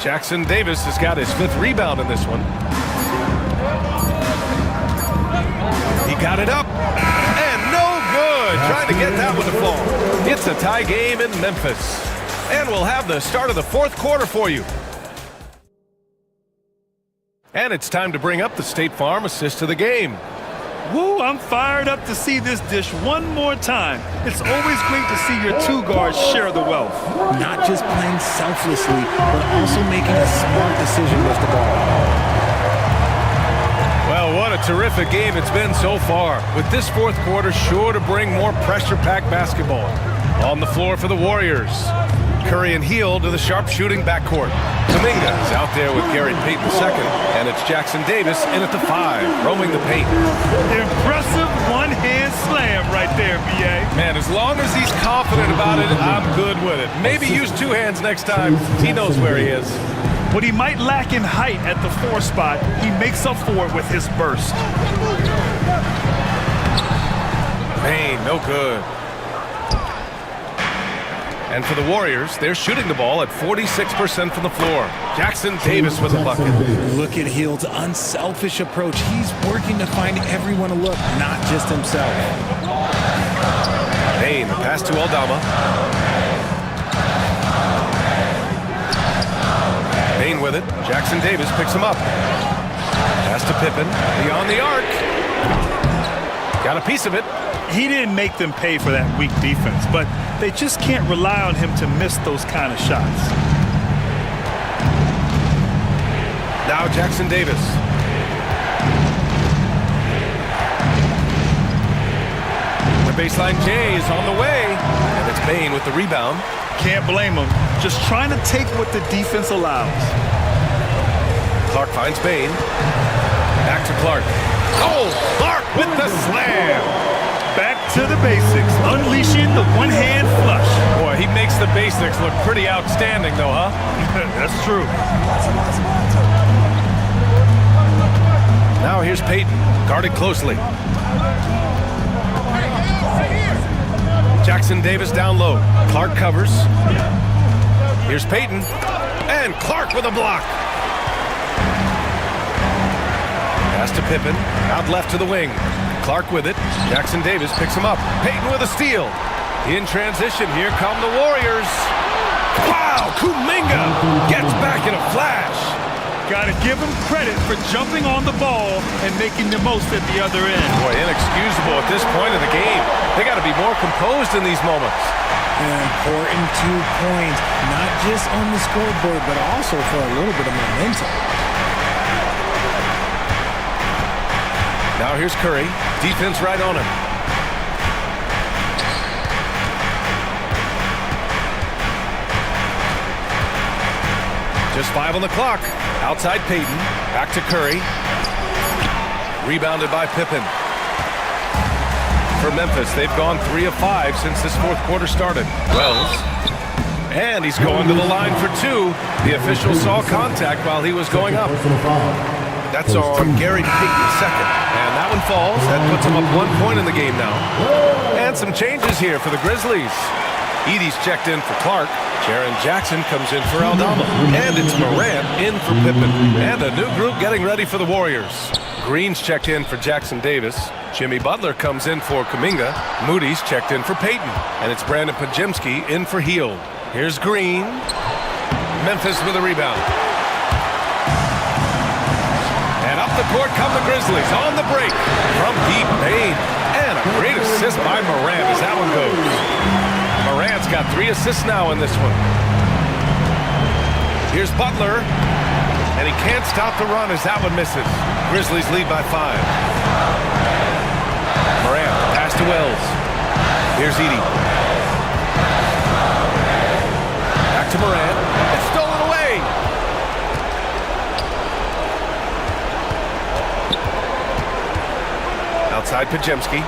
Jackson Davis has got his 5th rebound in this one. He got it up, and no good. Trying to get that one to fall. It's a tie game in Memphis. And we'll have the start of the 4th quarter for you. And it's time to bring up the State Farm assist of the game. Woo, I'm fired up to see this dish one more time. It's always great to see your 2 guards share the wealth. Not just playing selflessly, but also making a smart decision with the ball. Well, what a terrific game it's been so far, with this 4th quarter sure to bring more pressure-packed basketball. On the floor for the Warriors, Curry and Hield to the sharp-shooting backcourt. Kuminga is out there with Gary Payton II, and it's Jackson Davis in at the 5, roaming the paint. Impressive one-hand slam right there, B.A. Man, as long as he's confident about it, I'm good with it. Maybe use 2 hands next time. He knows where he is. What he might lack in height at the 4 spot, he makes up for it with his burst. Payne, no good. And for the Warriors, they're shooting the ball at 46% from the floor. Jackson Davis with a bucket. Look at Hield's unselfish approach. He's working to find everyone a look, not just himself. Payne, the pass to Aldama. Payne with it. Jackson Davis picks him up. Pass to Pippen. Beyond the arc. Got a piece of it. He didn't make them pay for that weak defense, but they just can't rely on him to miss those kind of shots. Now Jackson Davis. The baseline J is on the way, and it's Payne with the rebound. Can't blame him. Just trying to take what the defense allows. Clark finds Payne. Back to Clark. Oh, Clark with the slam. Back to the basics, unleashing the one-hand flush. Boy, he makes the basics look pretty outstanding, though, huh? That's true. Now here's Payton, guarded closely. Jackson Davis down low. Clark covers. Here's Payton, and Clark with a block. Pass to Pippen, out left to the wing. Clark with it. Jackson Davis picks him up. Payton with a steal. In transition, here come the Warriors. Wow, Kuminga gets back in a flash. Got to give him credit for jumping on the ball and making the most at the other end. Boy, inexcusable at this point of the game. They got to be more composed in these moments. An important 2 points, not just on the scoreboard, but also for a little bit of momentum. Now here's Curry. Defense right on him. Just 5 on the clock. Outside Payton. Back to Curry. Rebounded by Pippen. For Memphis, they've gone 3 of 5 since this 4th quarter started. Wells. And he's going to the line for 2. The official saw contact while he was going up. That's on Gary Payton II. And that one falls. That puts him up 1 point in the game now. And some changes here for the Grizzlies. Edey's checked in for Clark. Jaren Jackson comes in for Aldama. And it's Morant in for Pippen. And a new group getting ready for the Warriors. Green's checked in for Jackson Davis. Jimmy Butler comes in for Kuminga. Moody's checked in for Payton. And it's Brandon Podziemski in for Hield. Here's Green. Memphis with a rebound. Up the court come the Grizzlies on the break from deep. Payne, and a great assist by Morant as that one goes. Morant's got 3 assists now in this one. Here's Butler, and he can't stop the run as that one misses. Grizzlies lead by 5. Morant, pass to Wells. Here's Edey. Back to Morant. It's stolen away. Outside Pajemski.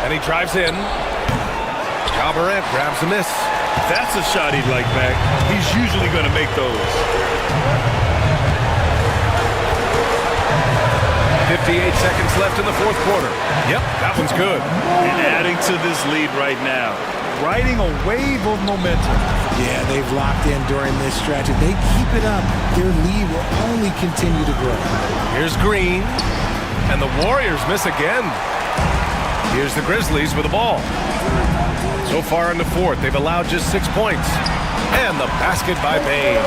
And he drives in. Calvarant grabs the miss. That's a shot he'd like back. He's usually going to make those. 58 seconds left in the fourth quarter. Yep, that one's good. And adding to this lead right now. Riding a wave of momentum. Yeah, they've locked in during this stretch. If they keep it up, their lead will only continue to grow. Here's Green. And the Warriors miss again. Here's the Grizzlies with the ball. So far in the fourth, they've allowed just 6 points. And the basket by Bane.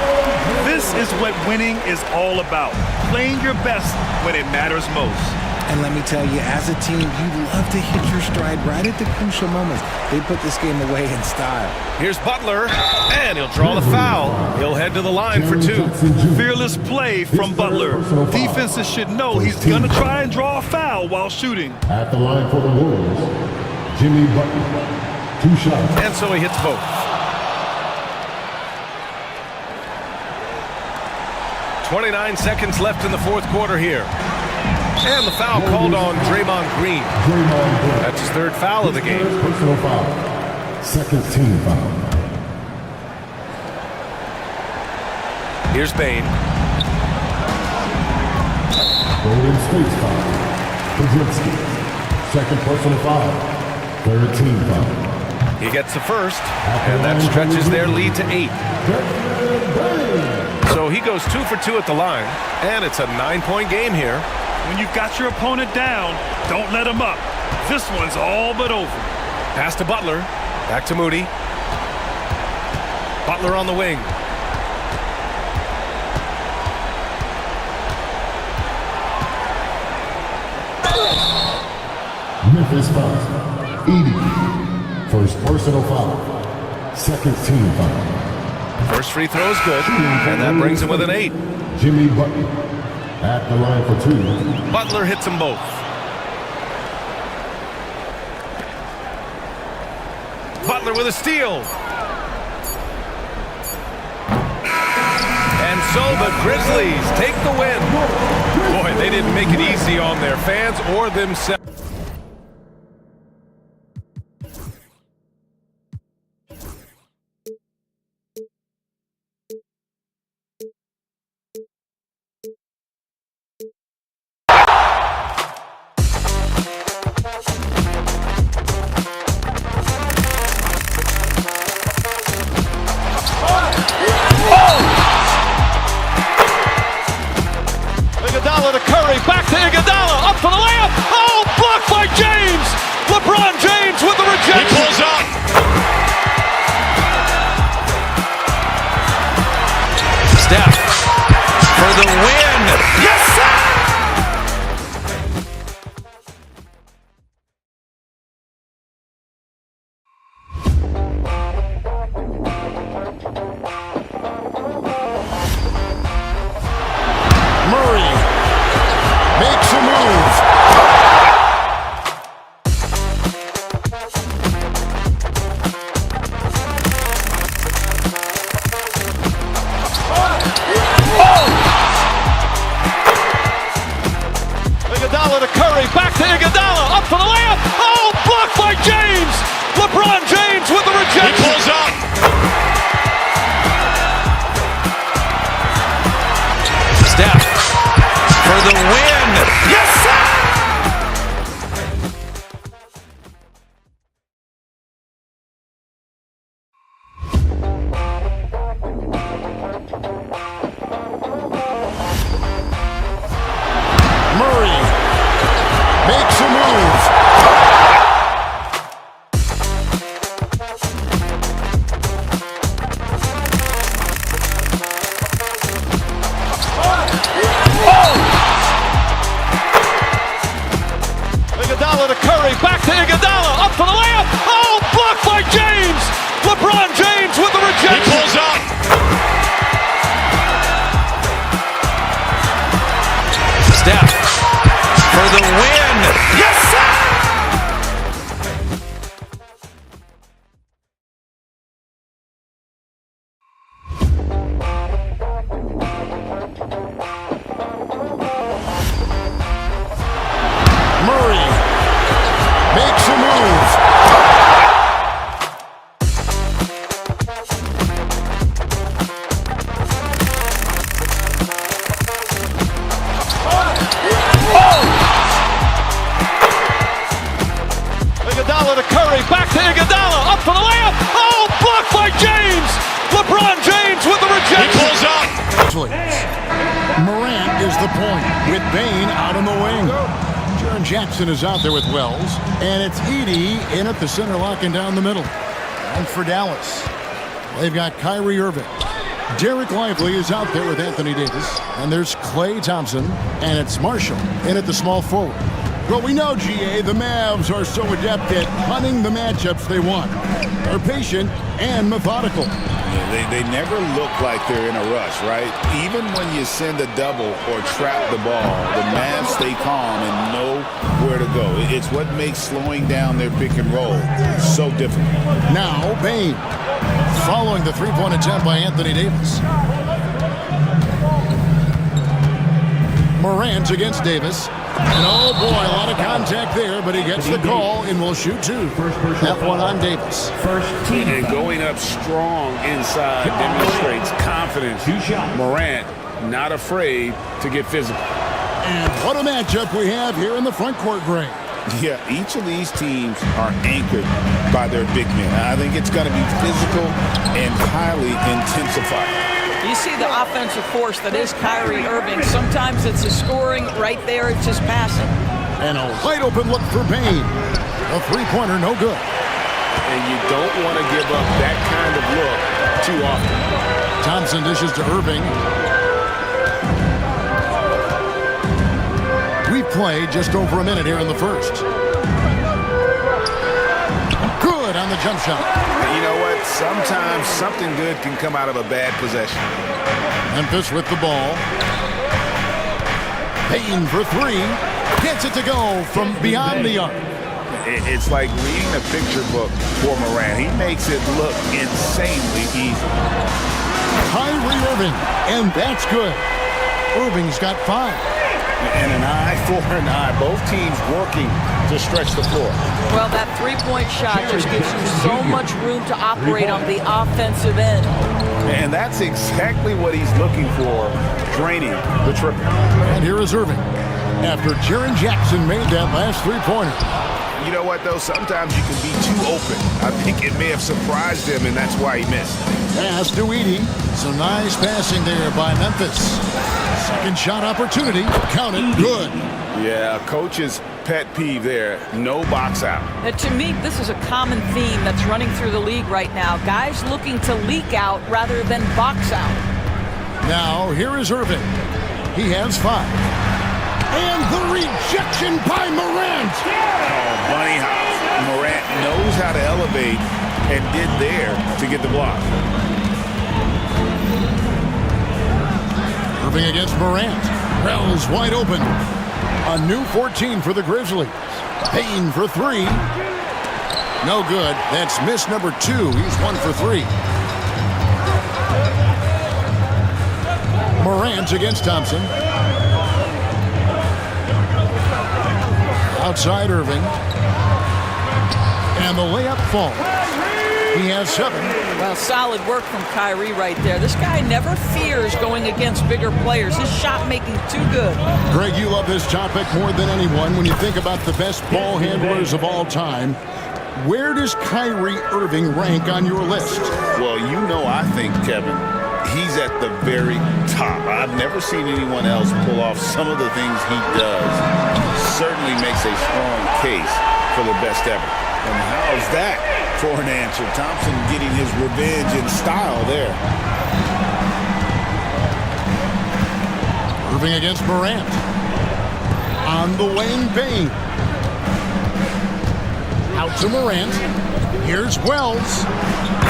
This is what winning is all about. Playing your best when it matters most. And let me tell you, as a team, you love to hit your stride right at the crucial moments. They put this game away in style. Here's Butler, and he'll draw the foul. He'll head to the line for 2. Fearless play from Butler. Defenses should know he's going to try and draw a foul while shooting. At the line for the Warriors, Jimmy Butler. 2 shots. And so he hits both. .29 seconds left in the fourth quarter here. And the foul called on Draymond Green. That's his 3rd foul of the game. Personal foul. 2nd team foul. Here's Bane. Golden State's foul. Pajemski. 2nd personal foul. 3rd team foul. He gets the first, and that stretches their lead to 8. So he goes 2 for 2 at the line, and it's a 9-point game here. When you've got your opponent down, don't let him up. This one's all but over. Pass to Butler. Back to Moody. Butler on the wing. Memphis foul. 80. 1st personal foul. 2nd team foul. First free throw is good, and that brings him with an 8. Jimmy Butler at the line for 2. Butler hits them both. Butler with a steal. And so the Grizzlies take the win. Boy, they didn't make it easy on their fans or themselves. Iguodala to Curry, back to Iguodala, up for the layup. Oh, blocked by James. LeBron James with the rejection. He pulls up. Steph for the win. Yes, sir. Murray makes a move. Iguodala to Curry, back to Iguodala, up for the layup. Oh, blocked by James. LeBron James with the rejection. He pulls up. Steph for the win. Yes, sir. Murray makes a move. point with Bain out on the wing. Jaron Jackson is out there with Wells. And it's Edey in at the center, locking down the middle. And for Dallas, they've got Kyrie Irving. Derek Lively is out there with Anthony Davis. And there's Klay Thompson. And it's Marshall in at the small forward. Well, we know, GA, the Mavs are so adept at hunting the matchups they want. They're patient and methodical. Yeah, they never look like they're in a rush, right? Even when you send a double or trap the ball, the Mavs stay calm and know where to go. It's what makes slowing down their pick and roll so difficult. Now, Bain, following the three-point attempt by Anthony Davis. Morant against Davis. And oh boy, a lot of contact there, but he gets the call and will shoot two. That one on Davis. And going up strong inside demonstrates confidence. Morant not afraid to get physical. And what a matchup we have here in the front court, Gray. Yeah, each of these teams are anchored by their big men. I think it's going to be physical and highly intensified. You see the offensive force that is Kyrie Irving. Sometimes it's a scoring right there. It's just passing. And a wide open look for Bain. A three-pointer, no good. And you don't want to give up that kind of look too often. Thompson dishes to Irving. We played just over a minute here in the first. Good on the jump shot. You know what? Sometimes something good can come out of a bad possession. Memphis with the ball. Payton for three. Gets it to go from beyond the arc. It's like reading a picture book for Morant. He makes it look insanely easy. Kyrie Irving, and that's good. Irving's got 5. And an eye for an eye. Both teams working to stretch the floor. Well, that three-point shot just gives you so much room to operate on the offensive end. And that's exactly what he's looking for, draining the triple. And here is Irving. After Jaron Jackson made that last three-pointer. You know what, though? Sometimes you can be too open. I think it may have surprised him, and that's why he missed. Pass to Edey. So nice passing there by Memphis. Second shot opportunity. Count it. Good. Yeah, coach's pet peeve there. No box out. Now, to me, this is a common theme that's running through the league right now. Guys looking to leak out rather than box out. Now, here is Irving. He has 5. And the rejection by Morant. Oh, bunny hop. Morant knows how to elevate and did there to get the block. Irving against Morant. Wells wide open. A new 14 for the Grizzlies. Payton for 3. No good. That's miss number 2. He's 1 for 3. Morant against Thompson. Outside Irving. And the layup falls. He has 7. Well, solid work from Kyrie right there. This guy never fears going against bigger players. His shot making too good. Greg, you love this topic more than anyone. When you think about the best ball handlers of all time, where does Kyrie Irving rank on your list? Well, you know, I think, Kevin, he's at the very top. I've never seen anyone else pull off some of the things he does. Certainly makes a strong case for the best ever. And how's that for an answer? Thompson getting his revenge in style there. Irving against Morant. On the wing, Bain. Out to Morant. Here's Wells.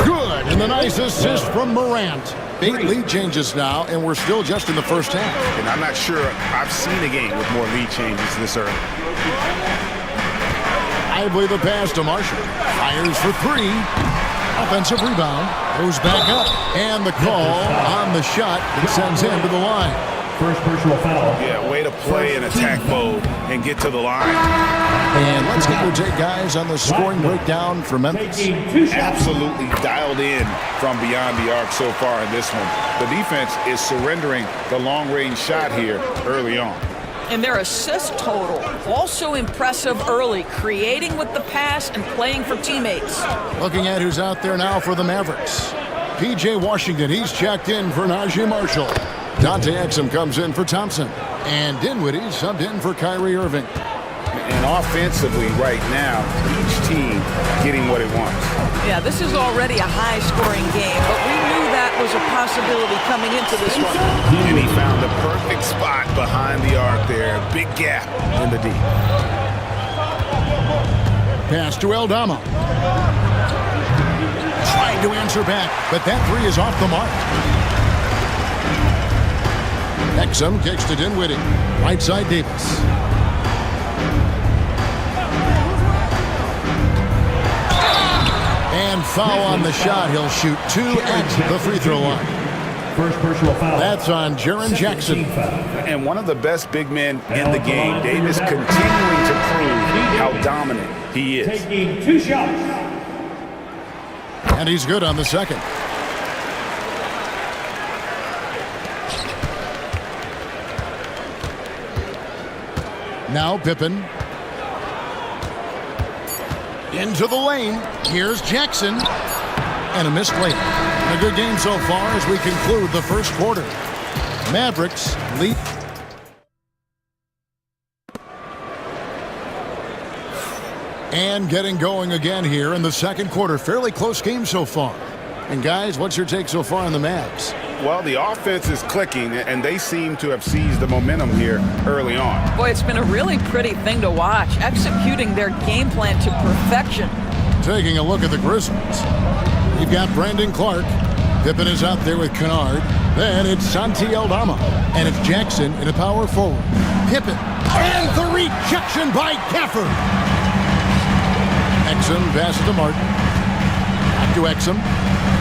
Good, and the nice assist from Morant. 8 lead changes now, and we're still just in the first half. And I'm not sure I've seen a game with more lead changes this early. Lively the pass to Marshall. Fires for 3. Offensive rebound. Goes back up. And the call on the shot that sends him to the line. First personal foul. Yeah, way to play in attack mode and get to the line. And let's get your take, guys, on the scoring breakdown for Memphis. Absolutely dialed in from beyond the arc so far in this one. The defense is surrendering the long-range shot here early on. And their assist total, also impressive early, creating with the pass and playing for teammates. Looking at who's out there now for the Mavericks. P.J. Washington, he's checked in for Najee Marshall. Dante Exum comes in for Thompson. And Dinwiddie subbed in for Kyrie Irving. And offensively right now, each team getting what it wants. Yeah, this is already a high-scoring game, but we knew that was a possibility coming into this one. And he found the perfect spot behind the arc there. Big gap in the D. Pass to Aldama. Trying to answer back, but that three is off the mark. Exum kicks to Dinwiddie. Right side Davis. And foul on the shot. He'll shoot 2 at the free throw line. First personal foul. That's on Jaren Jackson. And one of the best big men in the game. Davis continuing to prove how dominant he is. Taking 2 shots. And he's good on the second. Now Pippen. Into the lane. Here's Jackson. And a missed layup. A good game so far as we conclude the first quarter. Mavericks lead. And getting going again here in the second quarter. Fairly close game so far. And guys, what's your take so far on the Mavs? Well, the offense is clicking, and they seem to have seized the momentum here early on. Boy, it's been a really pretty thing to watch, executing their game plan to perfection. Taking a look at the Grizzlies. You've got Brandon Clark. Pippen is out there with Kennard. Then it's Santi Aldama. And it's Jackson in a power forward. Pippen. And the rejection by Gafford. Exum passes to Martin. Back to Exum.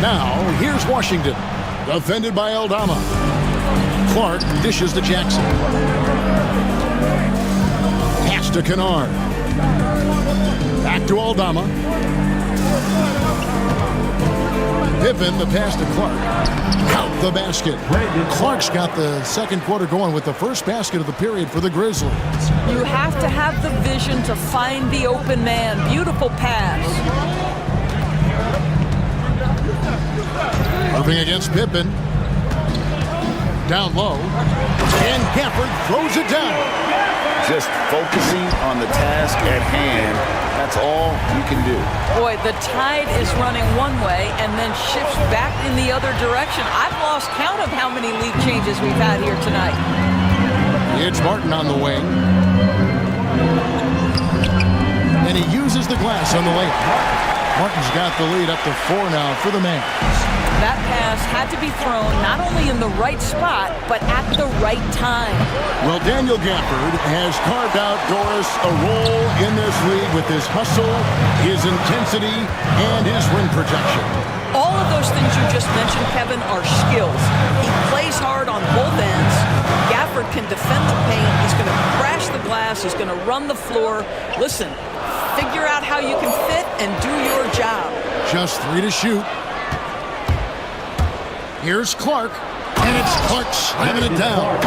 Now, here's Washington. Defended by Aldama. Clark dishes to Jackson. Pass to Kennard. Back to Aldama. Pippen, the pass to Clark. Out the basket. Clark's got the second quarter going with the first basket of the period for the Grizzlies. You have to have the vision to find the open man. Beautiful pass. Irving against Pippen. Down low. And Gafford throws it down. Just focusing on the task at hand. That's all you can do. Boy, the tide is running one way and then shifts back in the other direction. I've lost count of how many lead changes we've had here tonight. It's Martin on the wing. And he uses the glass on the layup. Martin's got the lead up to 4 now for the Mavs. That pass had to be thrown not only in the right spot, but at the right time. Well, Daniel Gafford has carved out, Doris, a role in this league with his hustle, his intensity, and his rim protection. All of those things you just mentioned, Kevin, are skills. He plays hard on both ends. Gafford can defend the paint. He's going to crash the glass. He's going to run the floor. Listen, figure out how you can fit and do your job. Just 3 to shoot. Here's Clark, and it's Clark slamming it down.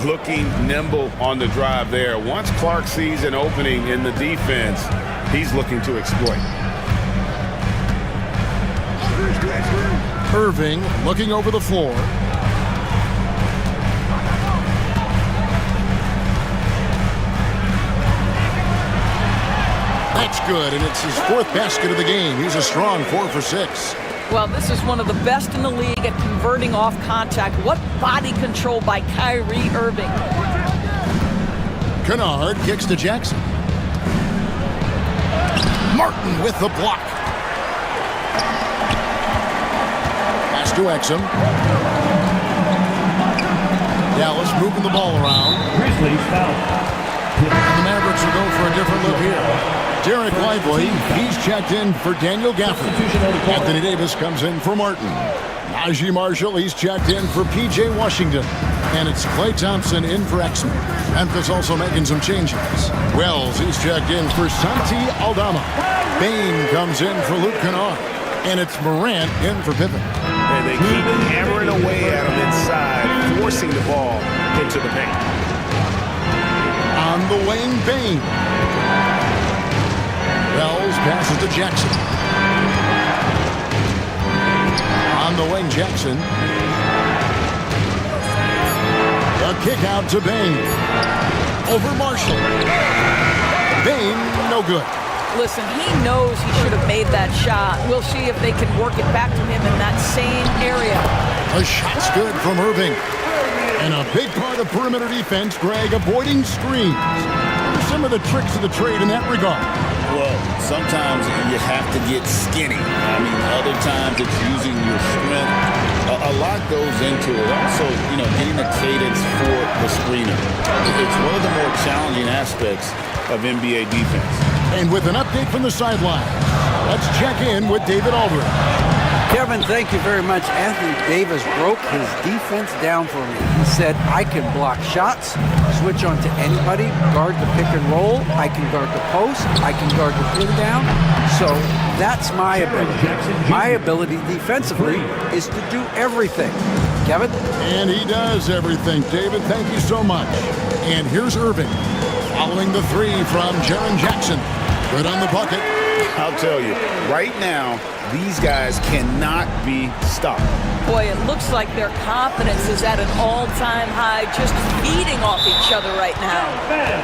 Looking nimble on the drive there. Once Clark sees an opening in the defense, he's looking to exploit. Irving looking over the floor. That's good, and it's his 4th basket of the game. He's a strong 4 for 6. Well, this is one of the best in the league at converting off contact. What body control by Kyrie Irving. Kennard kicks to Jackson. Martin with the block. Pass to Exum. Dallas moving the ball around. Grizzlies foul. The Mavericks will go for a different look here. Derek Lively, he's checked in for Daniel Gafford. Anthony Davis comes in for Martin. Najee Marshall, he's checked in for P.J. Washington. And it's Klay Thompson in for Exum. Memphis also making some changes. Wells, he's checked in for Santi Aldama. Bain comes in for Luke Kennard. And it's Morant in for Pippen. And they keep hammering away at him inside, forcing the ball into the paint. On the wing, Bain. Wells passes to Jackson. On the wing, Jackson. A kick out to Bain. Over Marshall. Bain, no good. Listen, he knows he should have made that shot. We'll see if they can work it back to him in that same area. A shot's good from Irving. And a big part of perimeter defense, Greg, avoiding screens. Some of the tricks of the trade in that regard. Well, sometimes you have to get skinny. I mean, other times it's using your strength. A lot goes into it. Also, getting a cadence for the screener. It's one of the more challenging aspects of NBA defense. And with an update from the sideline, let's check in with David Aldridge. Kevin, thank you very much. Anthony Davis broke his defense down for me. He said, I can block shots, switch on to anybody, guard the pick and roll, I can guard the post, I can guard the pin down. So that's my ability. My ability defensively is to do everything. Kevin? And he does everything. David, thank you so much. And here's Irving, following the three from Jaren Jackson. Good on the bucket. I'll tell you, right now, these guys cannot be stopped. Boy, it looks like their confidence is at an all-time high, just feeding off each other right now.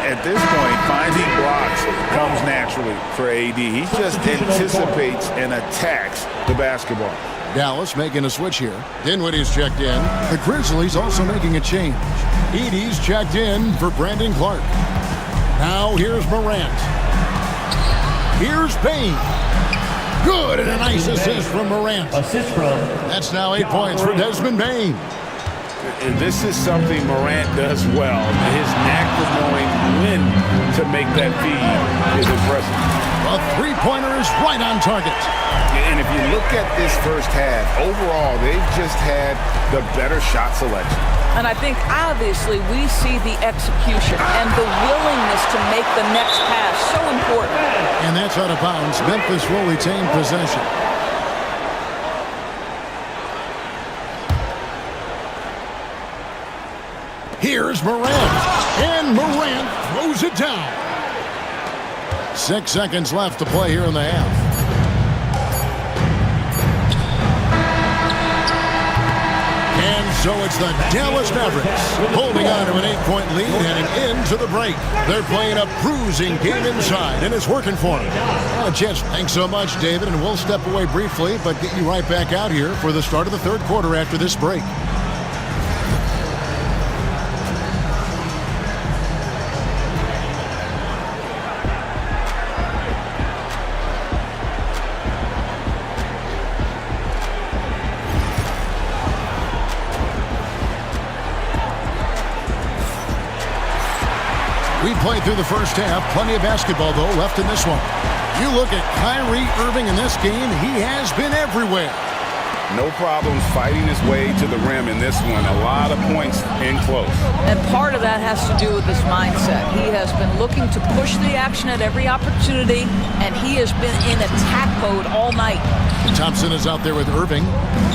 At this point, finding blocks comes naturally for AD. He just anticipates and attacks the basketball. Dallas making a switch here. Dinwiddie's checked in. The Grizzlies also making a change. Edey's checked in for Brandon Clark. Now here's Morant. Here's Bain. Good, and a nice assist from Morant. That's now 8 points for Desmond Bain. And this is something Morant does well. His knack for knowing when to make that feed is impressive. A three-pointer is right on target. And if you look at this first half, overall, they've just had the better shot selection. And I think, obviously, we see the execution and the willingness to make the next pass so important. And that's out of bounds. Memphis will retain possession. Here's Morant. And Morant throws it down. 6 seconds left to play here in the half. So it's the Dallas Mavericks holding on to an 8-point lead heading into the break. They're playing a bruising game inside, and it's working for them. Gents, thanks so much, David, and we'll step away briefly, but get you right back out here for the start of the third quarter after this break. We played through the first half. Plenty of basketball, though, left in this one. You look at Kyrie Irving in this game, he has been everywhere. No problems fighting his way to the rim in this one. A lot of points in close. And part of that has to do with his mindset. He has been looking to push the action at every opportunity, and he has been in attack mode all night. Thompson is out there with Irving.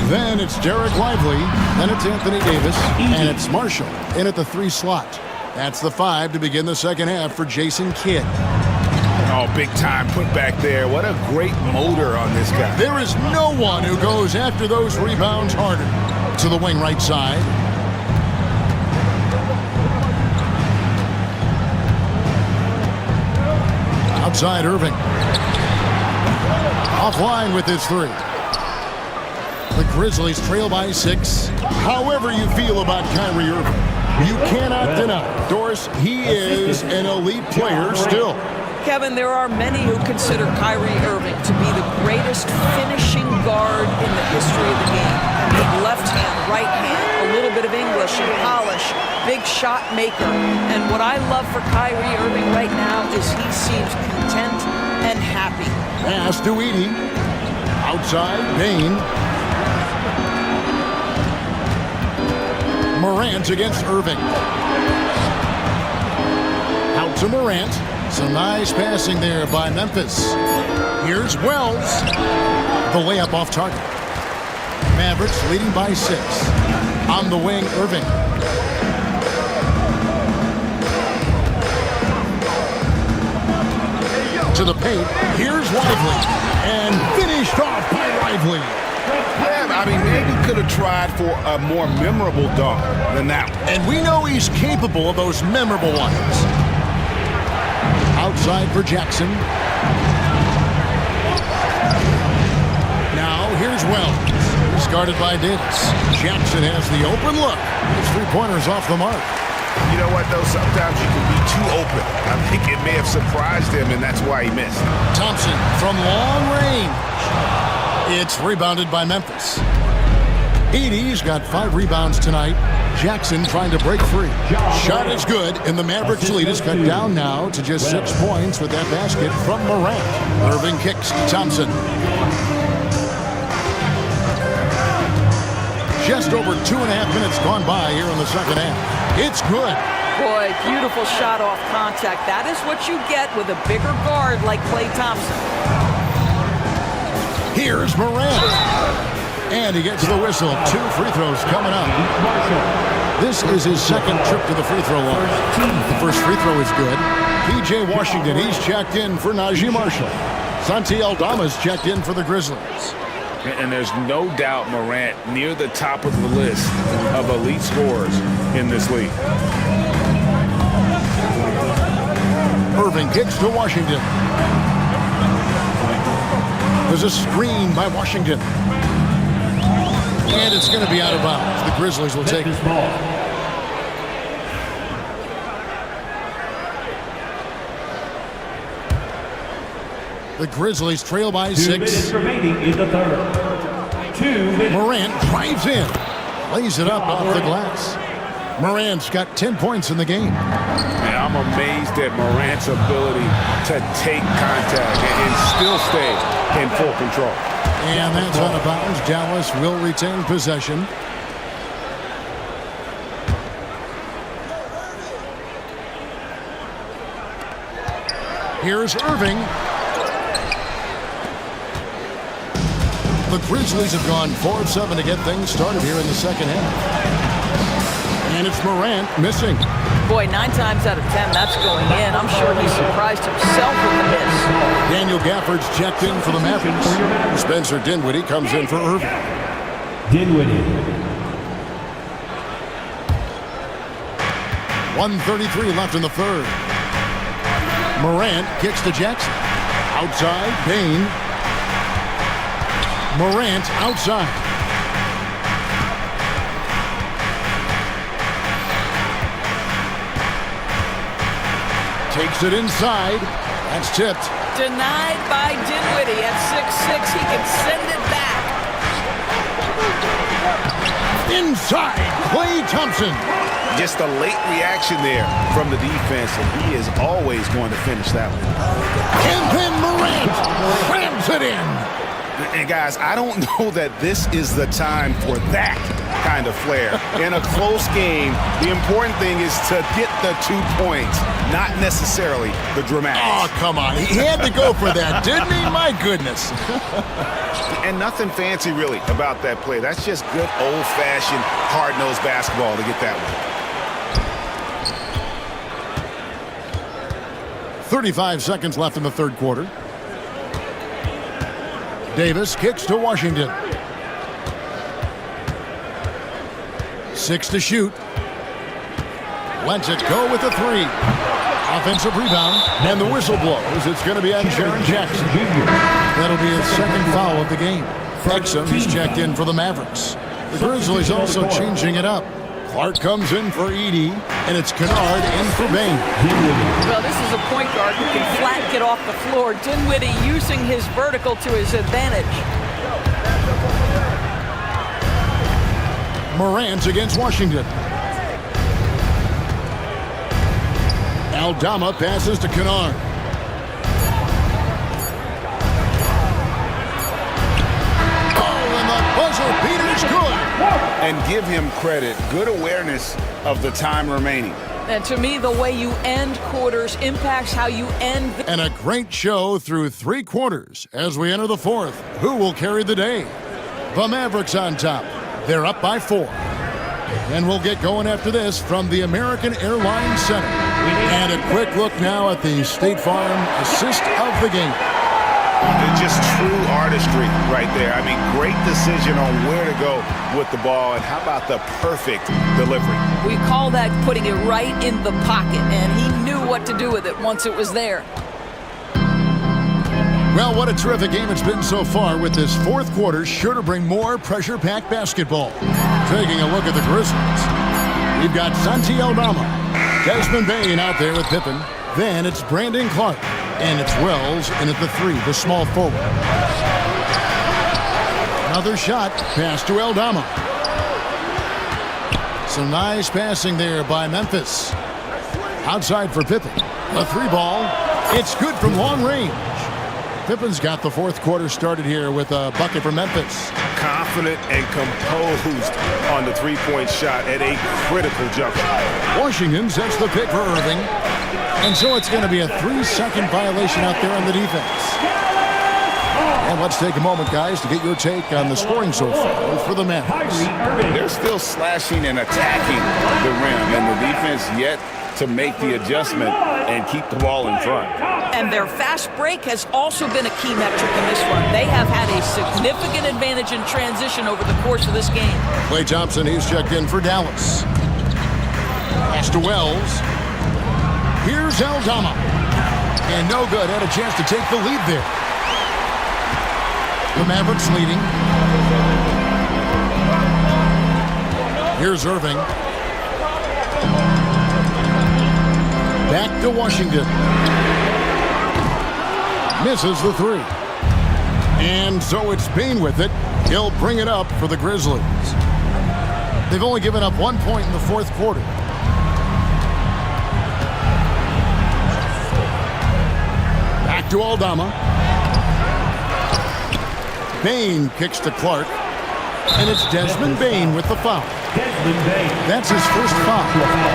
Then it's Derek Lively. Then it's Anthony Davis. And it's Marshall in at the 3 slot. That's the 5 to begin the second half for Jason Kidd. Oh, big time put back there. What a great motor on this guy. There is no one who goes after those rebounds harder. To the wing right side. Outside Irving. Offline with his 3. The Grizzlies trail by 6. However you feel about Kyrie Irving, you cannot deny, Doris, he is an elite player still. Kevin, there are many who consider Kyrie Irving to be the greatest finishing guard in the history of the game. Left hand, right hand, a little bit of English and polish, big shot maker. And what I love for Kyrie Irving right now is he seems content and happy. Pass to Edey. Outside, Bain. Morant against Irving. Out to Morant. Some nice passing there by Memphis. Here's Wells. The layup off target. Mavericks leading by 6. On the wing, Irving. To the paint. Here's Lively. And finished off by Lively. Yeah, I mean, maybe could have tried for a more memorable dunk than that one. And we know he's capable of those memorable ones. Outside for Jackson. Now here's Wells. He's guarded by Davis. Jackson has the open look. His three-pointer's off the mark. You know what, though? Sometimes you can be too open. I think it may have surprised him, and that's why he missed. Thompson from long range. It's rebounded by Memphis. Edey's got 5 rebounds tonight. Jackson trying to break free. Shot is good, and the Mavericks lead is cut down now to just 6 points with that basket from Morant. Irving kicks to Thompson. Just over 2.5 minutes gone by here in the second half. It's good. Boy, beautiful shot off contact. That is what you get with a bigger guard like Klay Thompson. Here's Morant. And he gets the whistle. 2 free throws coming up. This is his second trip to the free throw line. The first free throw is good. P.J. Washington, he's checked in for Najee Marshall. Santi Aldama's checked in for the Grizzlies. And there's no doubt Morant near the top of the list of elite scorers in this league. Irving kicks to Washington. There's a screen by Washington. And it's going to be out of bounds. The Grizzlies will take this ball. The Grizzlies trail by 6. 2 minutes remaining in the third. 2 minutes. Morant drives in. Lays it up off the glass. Morant's got 10 points in the game. Man, I'm amazed at Morant's ability to take contact and still stay in full control. And that's out of bounds. Dallas will retain possession. Here's Irving. The Grizzlies have gone 4 of 7 to get things started here in the second half. And it's Morant missing. Boy, 9 times out of 10, that's going in. I'm sure he surprised himself with the miss. Daniel Gafford's checked in for the Mavericks. Spencer Dinwiddie comes in for Irving. Dinwiddie. 1:33 left in the third. Morant kicks to Jackson. Outside, Payne. Morant outside. Takes it inside. That's tipped. Denied by Dinwiddie at 6'6". He can send it back. Inside, Klay Thompson. Just a late reaction there from the defense, and he is always going to finish that one. And then Morant slams it in. And guys, I don't know that this is the time for that kind of flair. In a close game, the important thing is to get the 2 points, not necessarily the dramatics. Oh, come on. He had to go for that, didn't he? My goodness. And nothing fancy, really, about that play. That's just good old-fashioned, hard-nosed basketball to get that one. 35 seconds left in the third quarter. Davis kicks to Washington. 6 to shoot. Lets it go with a 3. Offensive rebound, and the whistle blows. It's going to be on Jaren Jackson. That'll be his second foul of the game. Exum is checked in for the Mavericks. The Grizzlies also changing it up. Clark comes in for Edey, and it's Kennard in for Bain. Well, this is a point guard who can flat get off the floor. Dinwiddie using his vertical to his advantage. Morant against Washington. Aldama passes to Kennard. Oh, and the buzzer beater's good. And give him credit. Good awareness of the time remaining. And to me, the way you end quarters impacts how you end. And a great show through 3 quarters as we enter the fourth. Who will carry the day? The Mavericks on top. They're up by 4. And we'll get going after this from the American Airlines Center. And a quick look now at the State Farm assist of the game. Just true artistry right there. I mean, great decision on where to go with the ball, and how about the perfect delivery? We call that putting it right in the pocket, and he knew what to do with it once it was there. Well, what a terrific game it's been so far, with this fourth quarter sure to bring more pressure-packed basketball. Taking a look at the Grizzlies, we've got Santi Aldama, Desmond Bain out there with Pippen. Then it's Brandon Clark, and it's Wells in at the 3, the small forward. Another shot, pass to Aldama. Some nice passing there by Memphis. Outside for Pippen. The 3 ball, it's good from long range. Pippen's got the fourth quarter started here with a bucket for Memphis. Confident and composed on the three-point shot at a critical juncture. Washington sets the pick for Irving. And so it's going to be a 3-second violation out there on the defense. And let's take a moment, guys, to get your take on the scoring so far for the Mavericks. They're still slashing and attacking the rim, and the defense yet to make the adjustment and keep the ball in front. And their fast break has also been a key metric in this one. They have had a significant advantage in transition over the course of this game. Klay Thompson, he's checked in for Dallas. Pass to Wells. Here's Aldama. And no good. Had a chance to take the lead there. The Mavericks leading. Here's Irving. Back to Washington. Misses the 3. And so it's Bain with it. He'll bring it up for the Grizzlies. They've only given up 1 point in the fourth quarter. Back to Aldama. Bain kicks to Clark. And it's Desmond Bain with the foul. That's his first foul.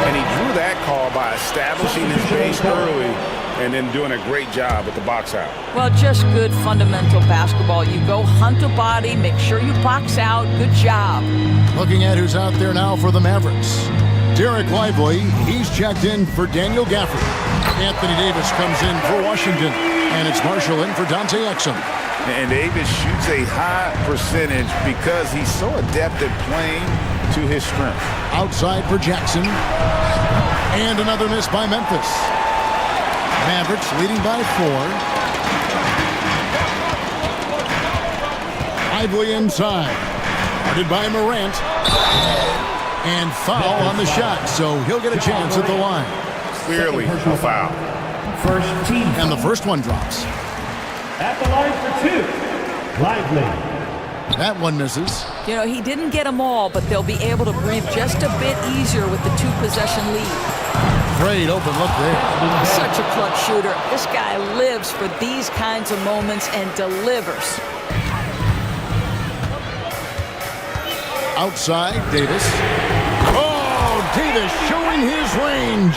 And he drew that call by establishing his base early and then doing a great job at the box out. Well, just good fundamental basketball. You go hunt a body, make sure you box out. Good job. Looking at who's out there now for the Mavericks. Derek Lively, he's checked in for Daniel Gafford. Anthony Davis comes in for Washington. And it's Marshall in for Dante Exum. And Davis shoots a high percentage because he's so adept at playing to his strength. Outside for Jackson. And another miss by Memphis. Mavericks leading by 4. Lively inside. Guarded by Morant. And foul on the shot, so he'll get a chance at the line. Clearly a foul. First team. And the first one drops. At the line for 2, Lively. That one misses. You know, he didn't get them all, but they'll be able to breathe just a bit easier with the 2-possession lead. Great open look there. Such a clutch shooter. This guy lives for these kinds of moments and delivers. Outside, Davis. Oh, Davis showing his range.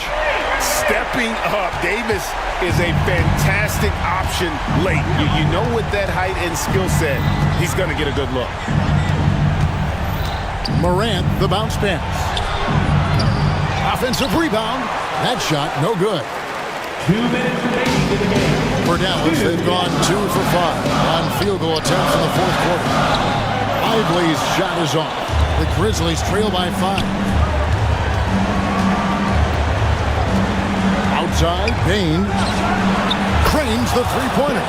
Stepping up. Davis is a fantastic option late. You know, with that height and skill set, he's going to get a good look. Morant, the bounce pass. Offensive rebound. That shot, no good. 2 minutes remaining in the game. For Dallas, they've gone 2 for 5 on field goal attempts in the fourth quarter. Lively's shot is off. The Grizzlies trail by 5. Outside, Bain cranes the three-pointer.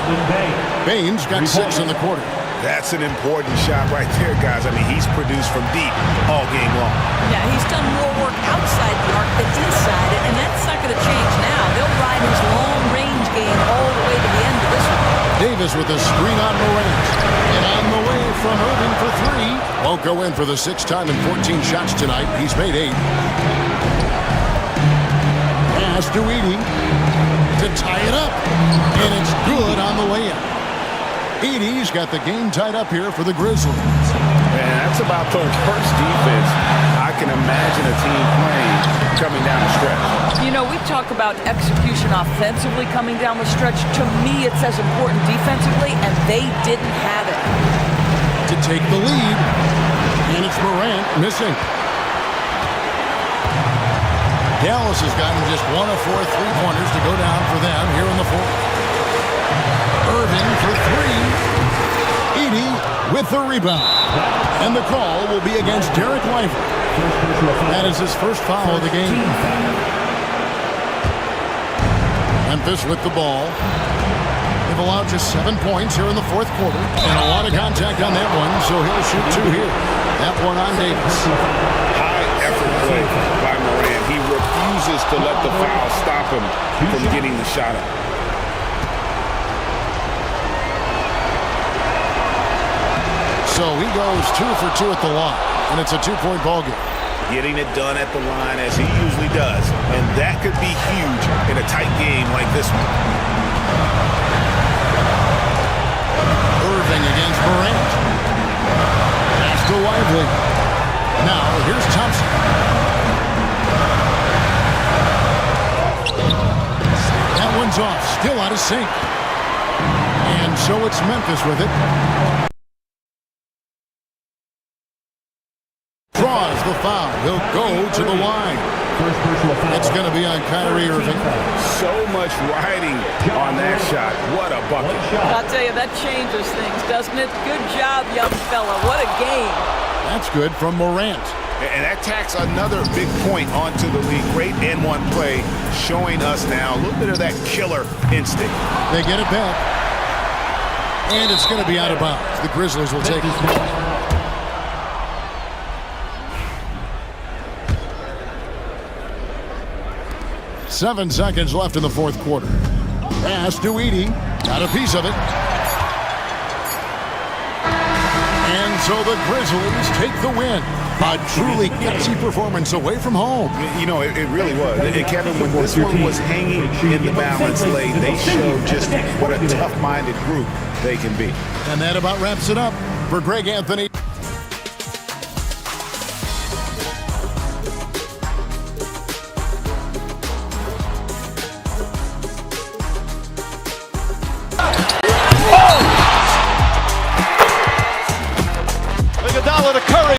Bain's got 6 in the quarter. That's an important shot right there, guys. I mean, he's produced from deep all game long. Yeah, he's done more work outside the arc than inside it, and that's not going to change now. They'll ride his long-range game all the way to the end of this one. Davis with a screen on Morant. And on the way from Irving for 3. Won't go in for the 6th time in 14 shots tonight. He's made 8. Pass to Edey to tie it up. And it's good on the layup. Edey's got the game tied up here for the Grizzlies. Man, that's about the worst defense I can imagine a team playing coming down the stretch. You know, we talk about execution offensively coming down the stretch. To me, it's as important defensively, and they didn't have it. To take the lead, and it's Morant missing. Dallas has gotten just 1 of 4 3-pointers to go down for them here in the fourth. Irving for three. Edey with the rebound. And the call will be against Derek Lively. That is his first foul of the game. Memphis with the ball. They've allowed just 7 points here in the fourth quarter. And a lot of contact on that one, so he'll shoot 2 here. That one on Davis. High effort play by Morant. He refuses to let the foul stop him from getting the shot up. So he goes 2 for 2 at the line, and it's a 2-point ball game. Getting it done at the line as he usually does, and that could be huge in a tight game like this one. Irving against Morant. Pass to Lively. Now here's Thompson. That one's off, still out of sync. And so it's Memphis with it. Draws the foul. He'll go to the line. It's going to be on Kyrie Irving. So much riding on that shot. What a bucket. I'll tell you, that changes things, doesn't it? Good job, young fella. What a game. That's good from Morant. And that tacks another big point onto the league. Great N1 play, showing us now a little bit of that killer instinct. They get it back. And it's going to be out of bounds. The Grizzlies will take it. 7 seconds left in the fourth quarter. Pass to Edey. Got a piece of it. And so the Grizzlies take the win. A truly gutsy performance away from home. You know, it really was. And Kevin, when this one was hanging in the balance late, they showed just what a tough-minded group they can be. And that about wraps it up for Greg Anthony.